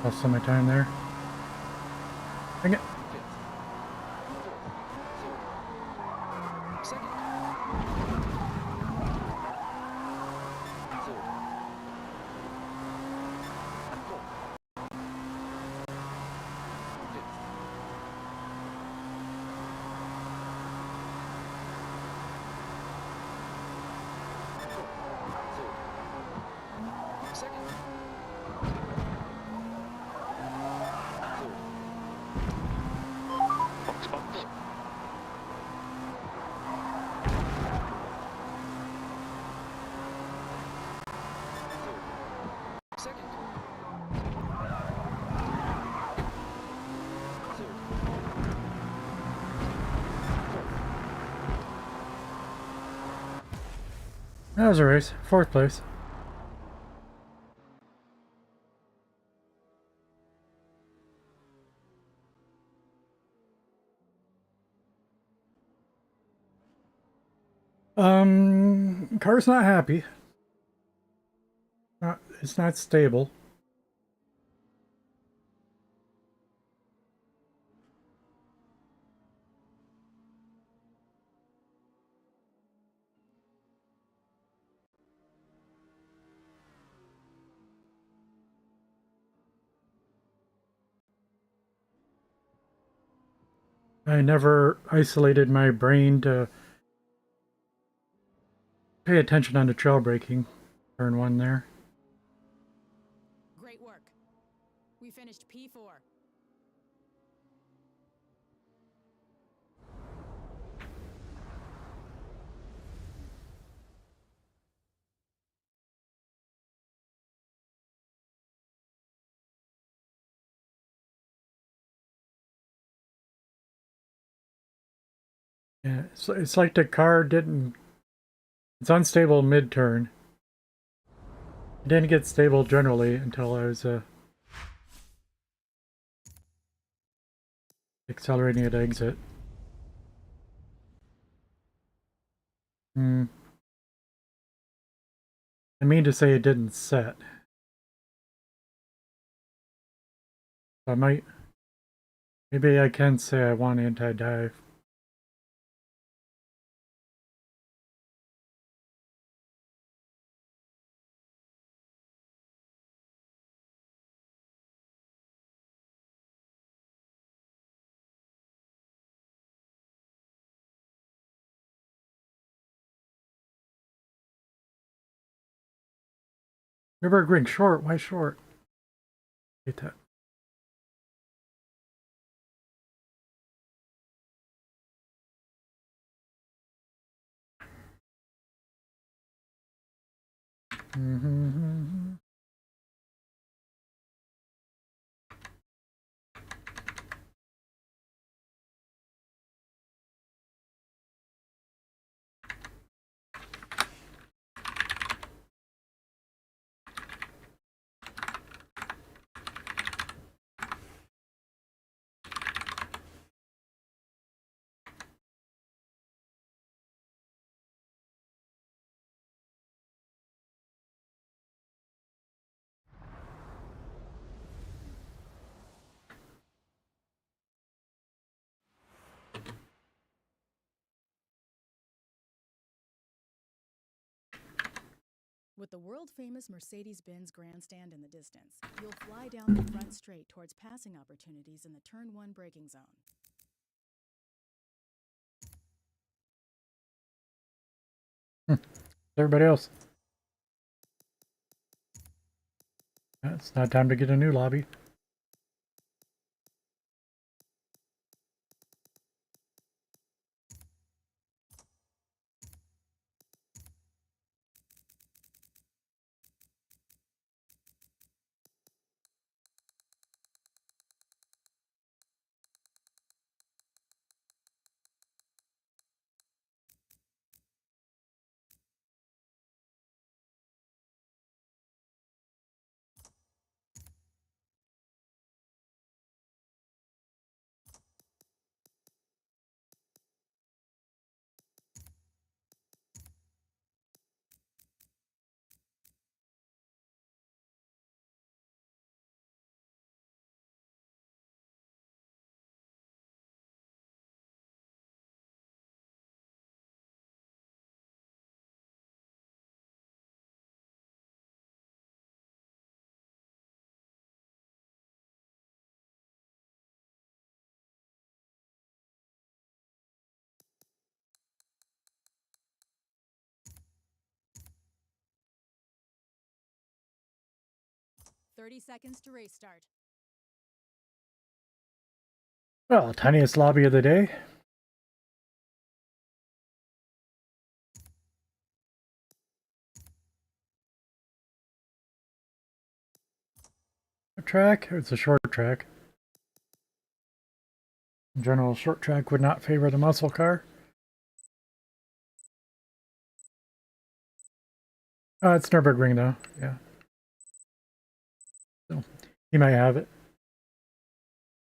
Lost some of my time there. Dang it. Fifth. Fourth. Third. Second. Third. Fourth. Fifth. Third. Second. Third. Box, box. Third. Second. Third. That was a race. 4th place. Car's not happy. It's not stable. I never isolated my brain to pay attention on the trail braking. Turn 1 there. Great work. We finished P4. Yeah, it's like the car didn't... It's unstable mid-turn. It didn't get stable generally until I was accelerating at exit. I mean to say it didn't set. I might... Maybe I can say I want anti-dive. River Ring short. Why short? Hate that. With the world-famous Mercedes-Benz grandstand in the distance, you'll fly down the front straight towards passing opportunities in the Turn 1 braking zone. Everybody else. It's not time to get a new lobby. 30 seconds to race start. Well, tiniest lobby of the day. A track? It's a short track. In general, short track would not favor the muscle car. It's Nürburgring though, yeah. So, he might have it.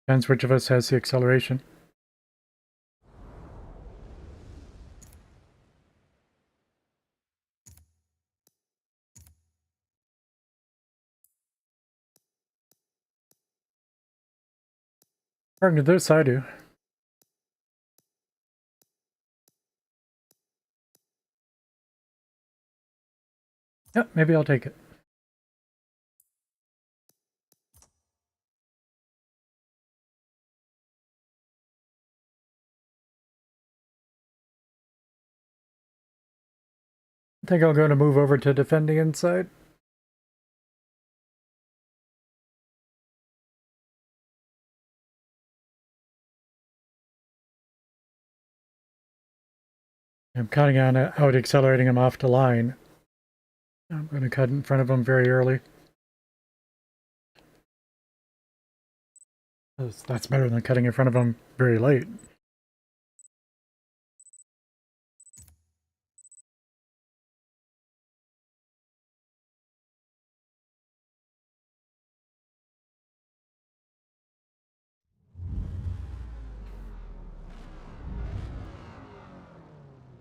Depends which of us has the acceleration. According to this, I do. Yep, maybe I'll take it. I think I'll go to move over to defending inside. I'm cutting on out accelerating him off the line. I'm going to cut in front of him very early. That's better than cutting in front of him very late.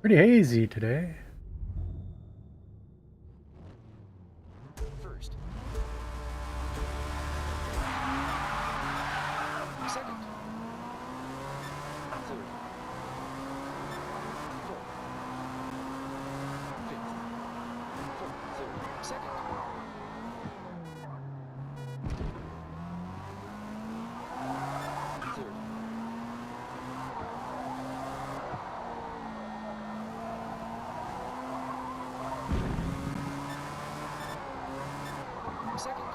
Pretty hazy today. First. Second. Third. Fourth. Fifth. Fourth. Third. Second. Third. Second.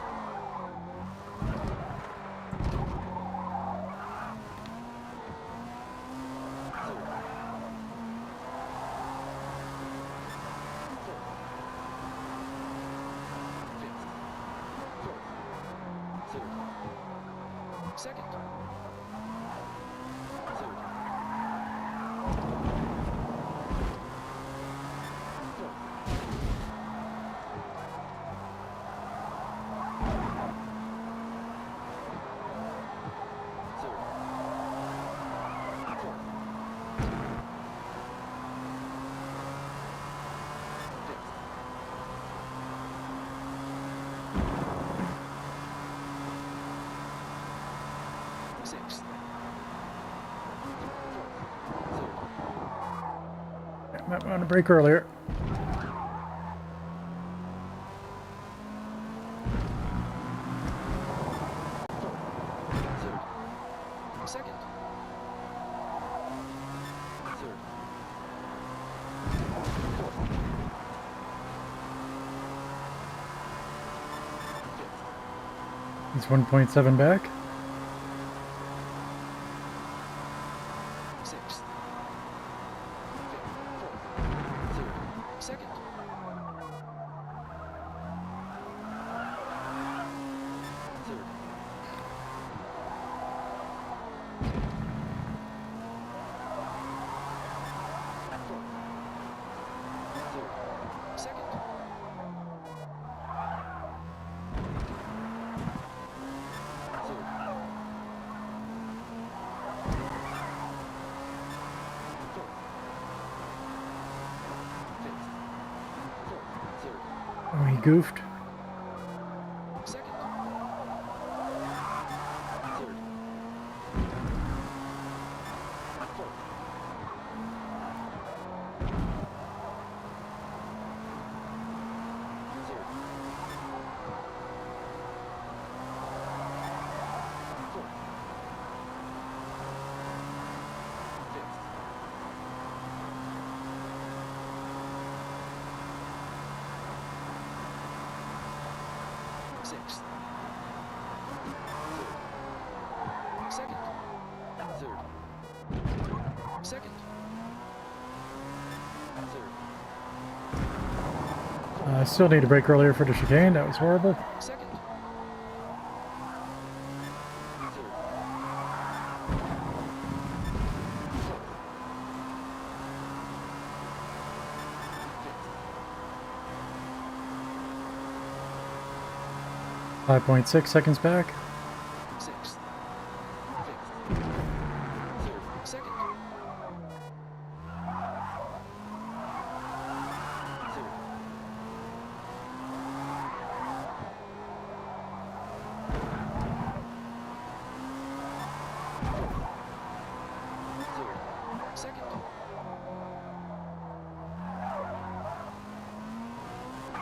Third. Fourth. Fifth. Fourth. Third. Second. Third. Fourth. Sixth. Might want to break earlier. Third. Second. Third. Fourth. Fifth. He's 1.7 back. Sixth. Fifth. Fourth. Third. Second. Third. Fourth. Third. Second. Third. Fourth. Fifth. Fourth. Third. Oh, he goofed. Second. Third. Fourth. Third. Fourth. Fifth. Sixth. Second. Third. I still need to brake earlier for the chicane. That was horrible. Second. Third. 5.6 seconds back. Sixth. Fifth. Third. Second. Third. Third. Second.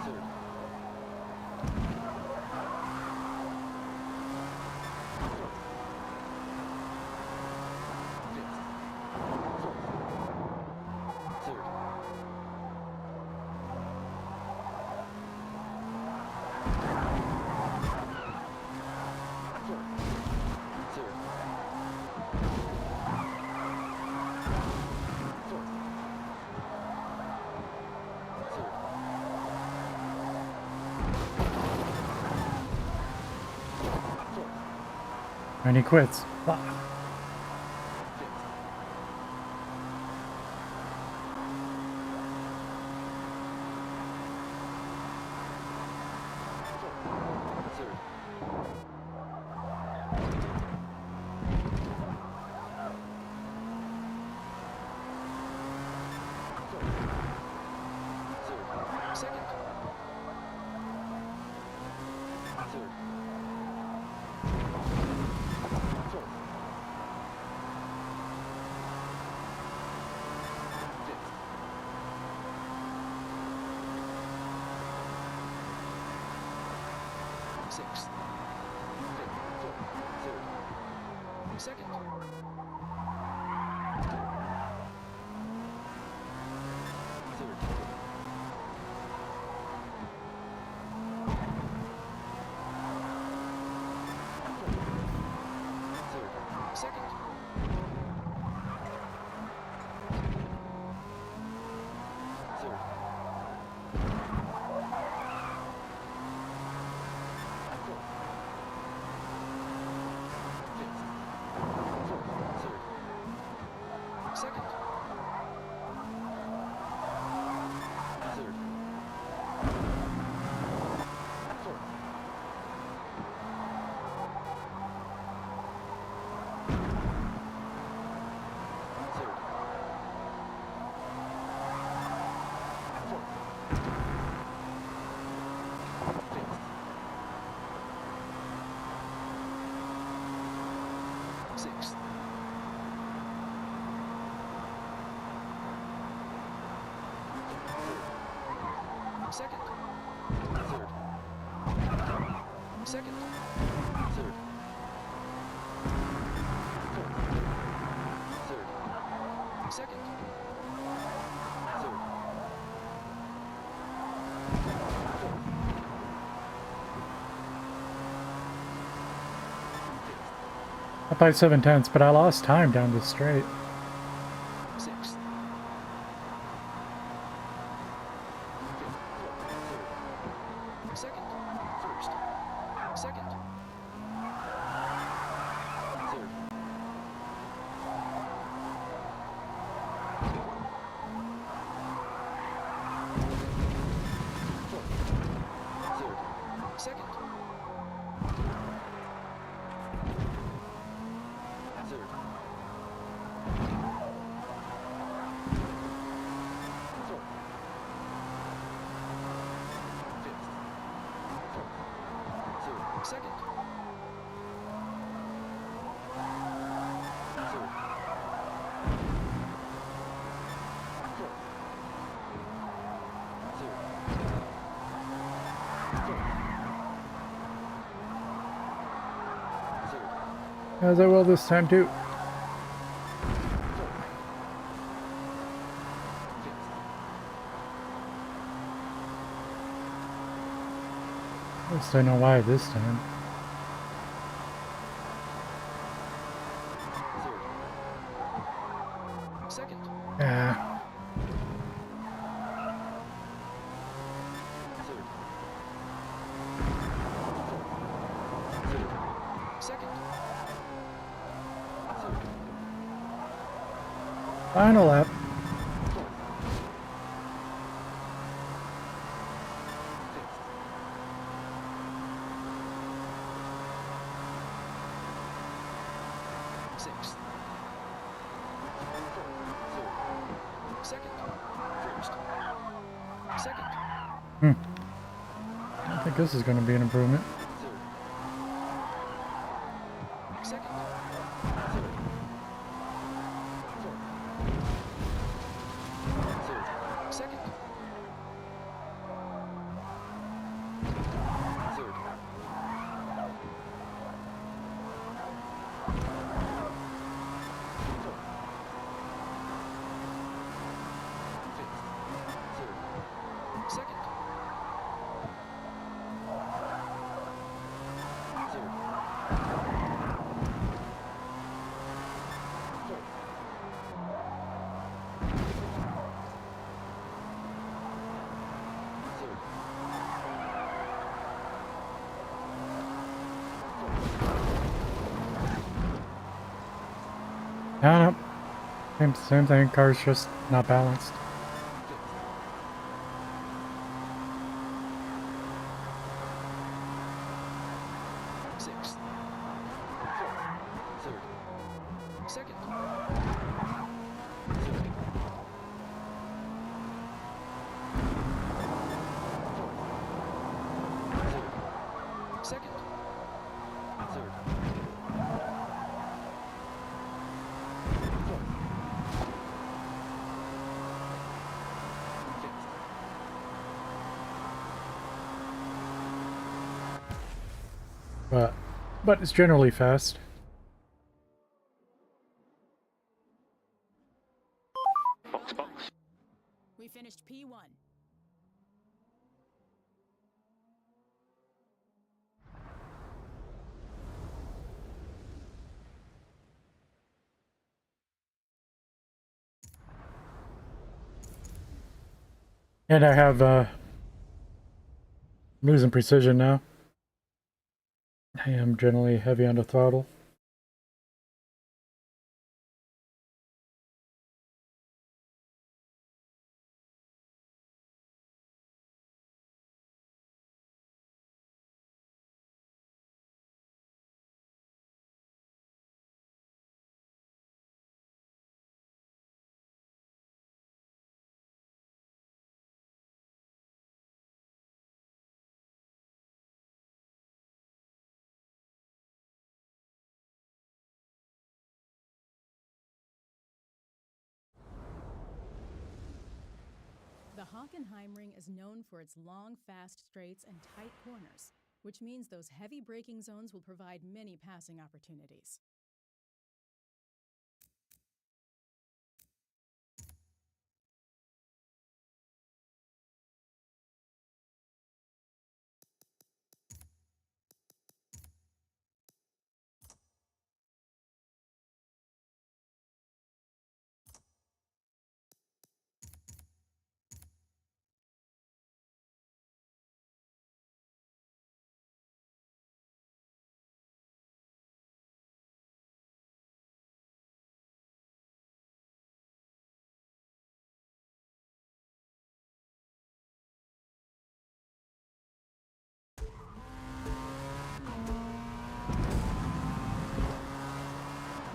Third. And he quits. Fuck. Sixth. Fifth. Fourth. Third. Second. Third. Third. Second. Third. Second. Third. Fourth. Third. Fourth. Fifth. Sixth. Second. Third. Second. Third. Fourth. Third. Second. Third. Fourth. Fifth. Up by 7/10, but I lost time down this straight. Sixth. Fifth. Fourth. Third. Second. First. Second. Third. Fourth. Third. Second. Third. Fourth. Fifth. Fourth. Third. Second. Third. Fourth. Third. Fourth. Third. As I will this time too. Fourth. Fifth. At least I know why this time. Third. Second. Yeah. Third. Third. Second. Third. Final lap. Fourth. Fifth. Sixth. Fourth. Third. Second. First. Second. I think this is going to be an improvement. Third. Second. Third. Fourth. Third. Second. Third. Fourth. Fifth. Third. Second. Third. Fourth. Third. No, no. Same thing. Car's just not balanced. Sixth. Fourth. Third. Second. Third. Fourth. Third. Second. Third. Fourth. Fifth. But it's generally fast. We finished P1. And I have losing precision now. I am generally heavy on the throttle. The Hockenheimring is known for its long, fast straights and tight corners, which means those heavy braking zones will provide many passing opportunities.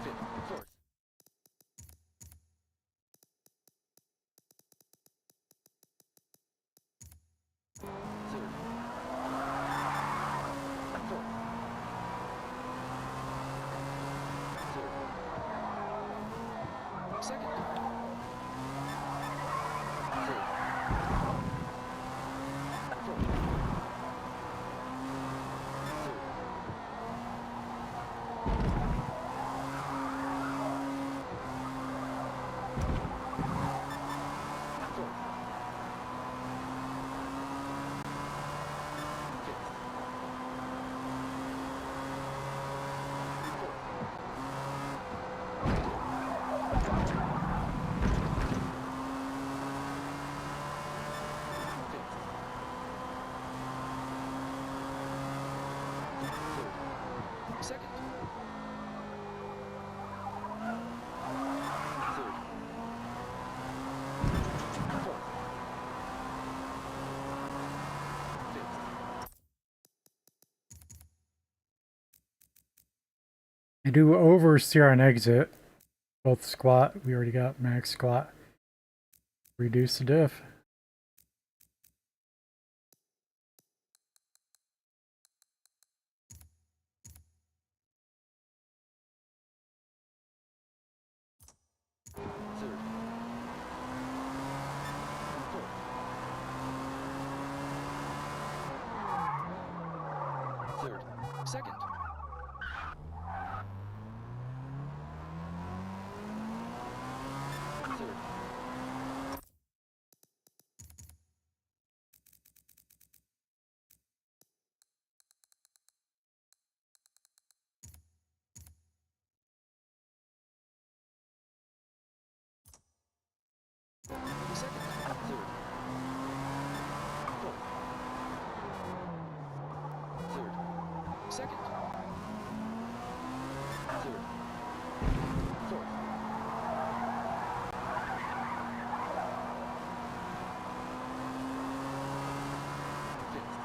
Fifth. Fourth. Third. Fourth. Third. Second. Third. Fourth. Third. Fourth. Fifth. Fourth. I do oversteer on exit. Both squat. We already got max squat. Reduce the diff. Third. Fourth. Third. Second. Third. Second. Third. Fourth. Third. Second. Third. Fourth. Fifth.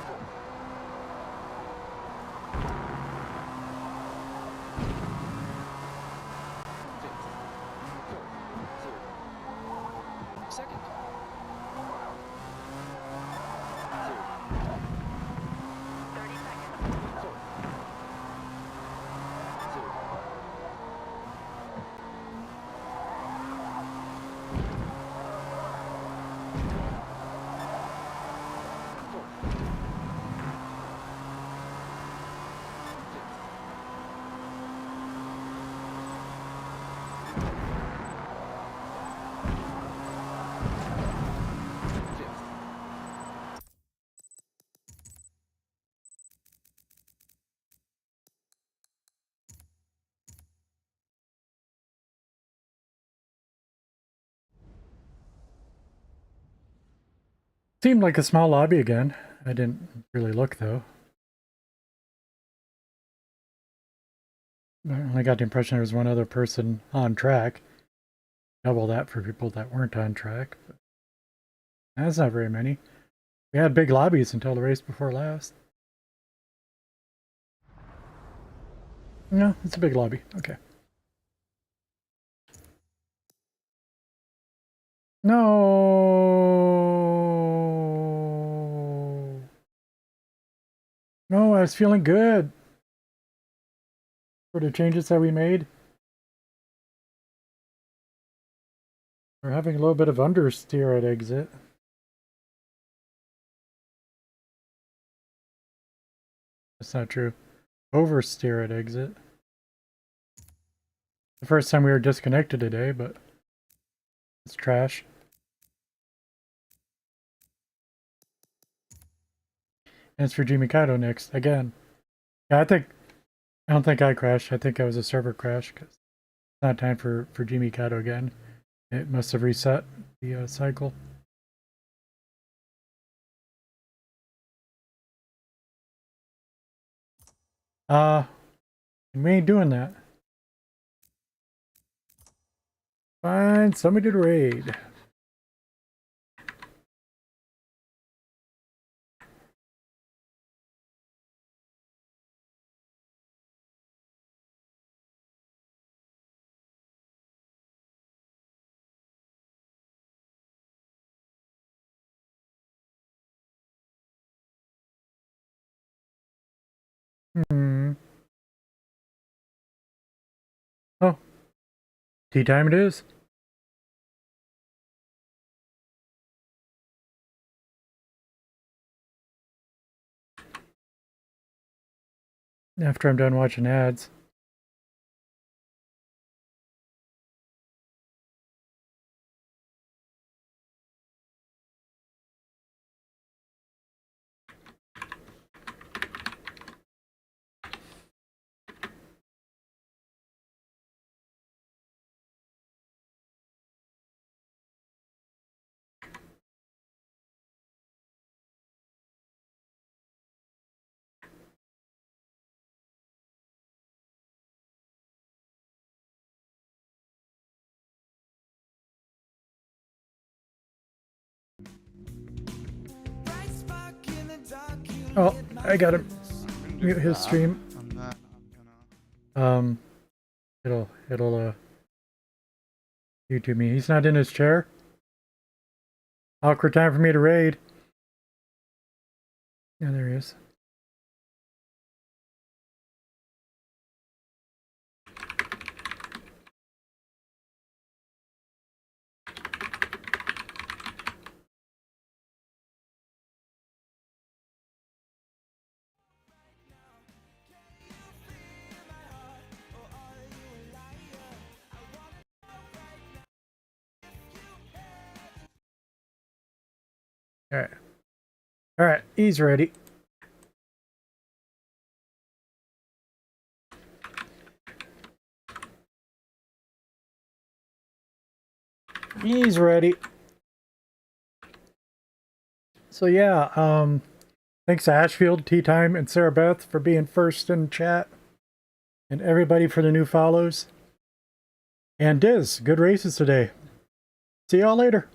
Fourth. Fifth. Fourth. Third. Second. Third. 30 seconds. Fourth. Third. Fourth. Fifth. Fifth. Seemed like a small lobby again. I didn't really look though. I got the impression there was one other person on track. Double that for people that weren't on track. But that's not very many. We had big lobbies until the race before last. No, it's a big lobby. Okay. No. No, I was feeling good for the changes that we made. We're having a little bit of understeer at exit. That's not true. Oversteer at exit. The first time we were disconnected today, but it's trash. And it's for Jimmy Kato next, again. Yeah, I don't think I crashed. I think I was a server crash, because it's not time for Jimmy Kato again. It must have reset the cycle. We ain't doing that. Find somebody to raid. Oh. Tea time it is. After I'm done watching ads. Oh, I got him. Mute his stream. I'm not. It'll YouTube me. He's not in his chair. Awkward time for me to raid. Yeah, there he is. Alright. Alright, he's ready. He's ready. So yeah, thanks to Ashfield, Tea Time, and Sarah Beth for being first in chat. And everybody for the new follows. And Diz, good races today. See y'all later.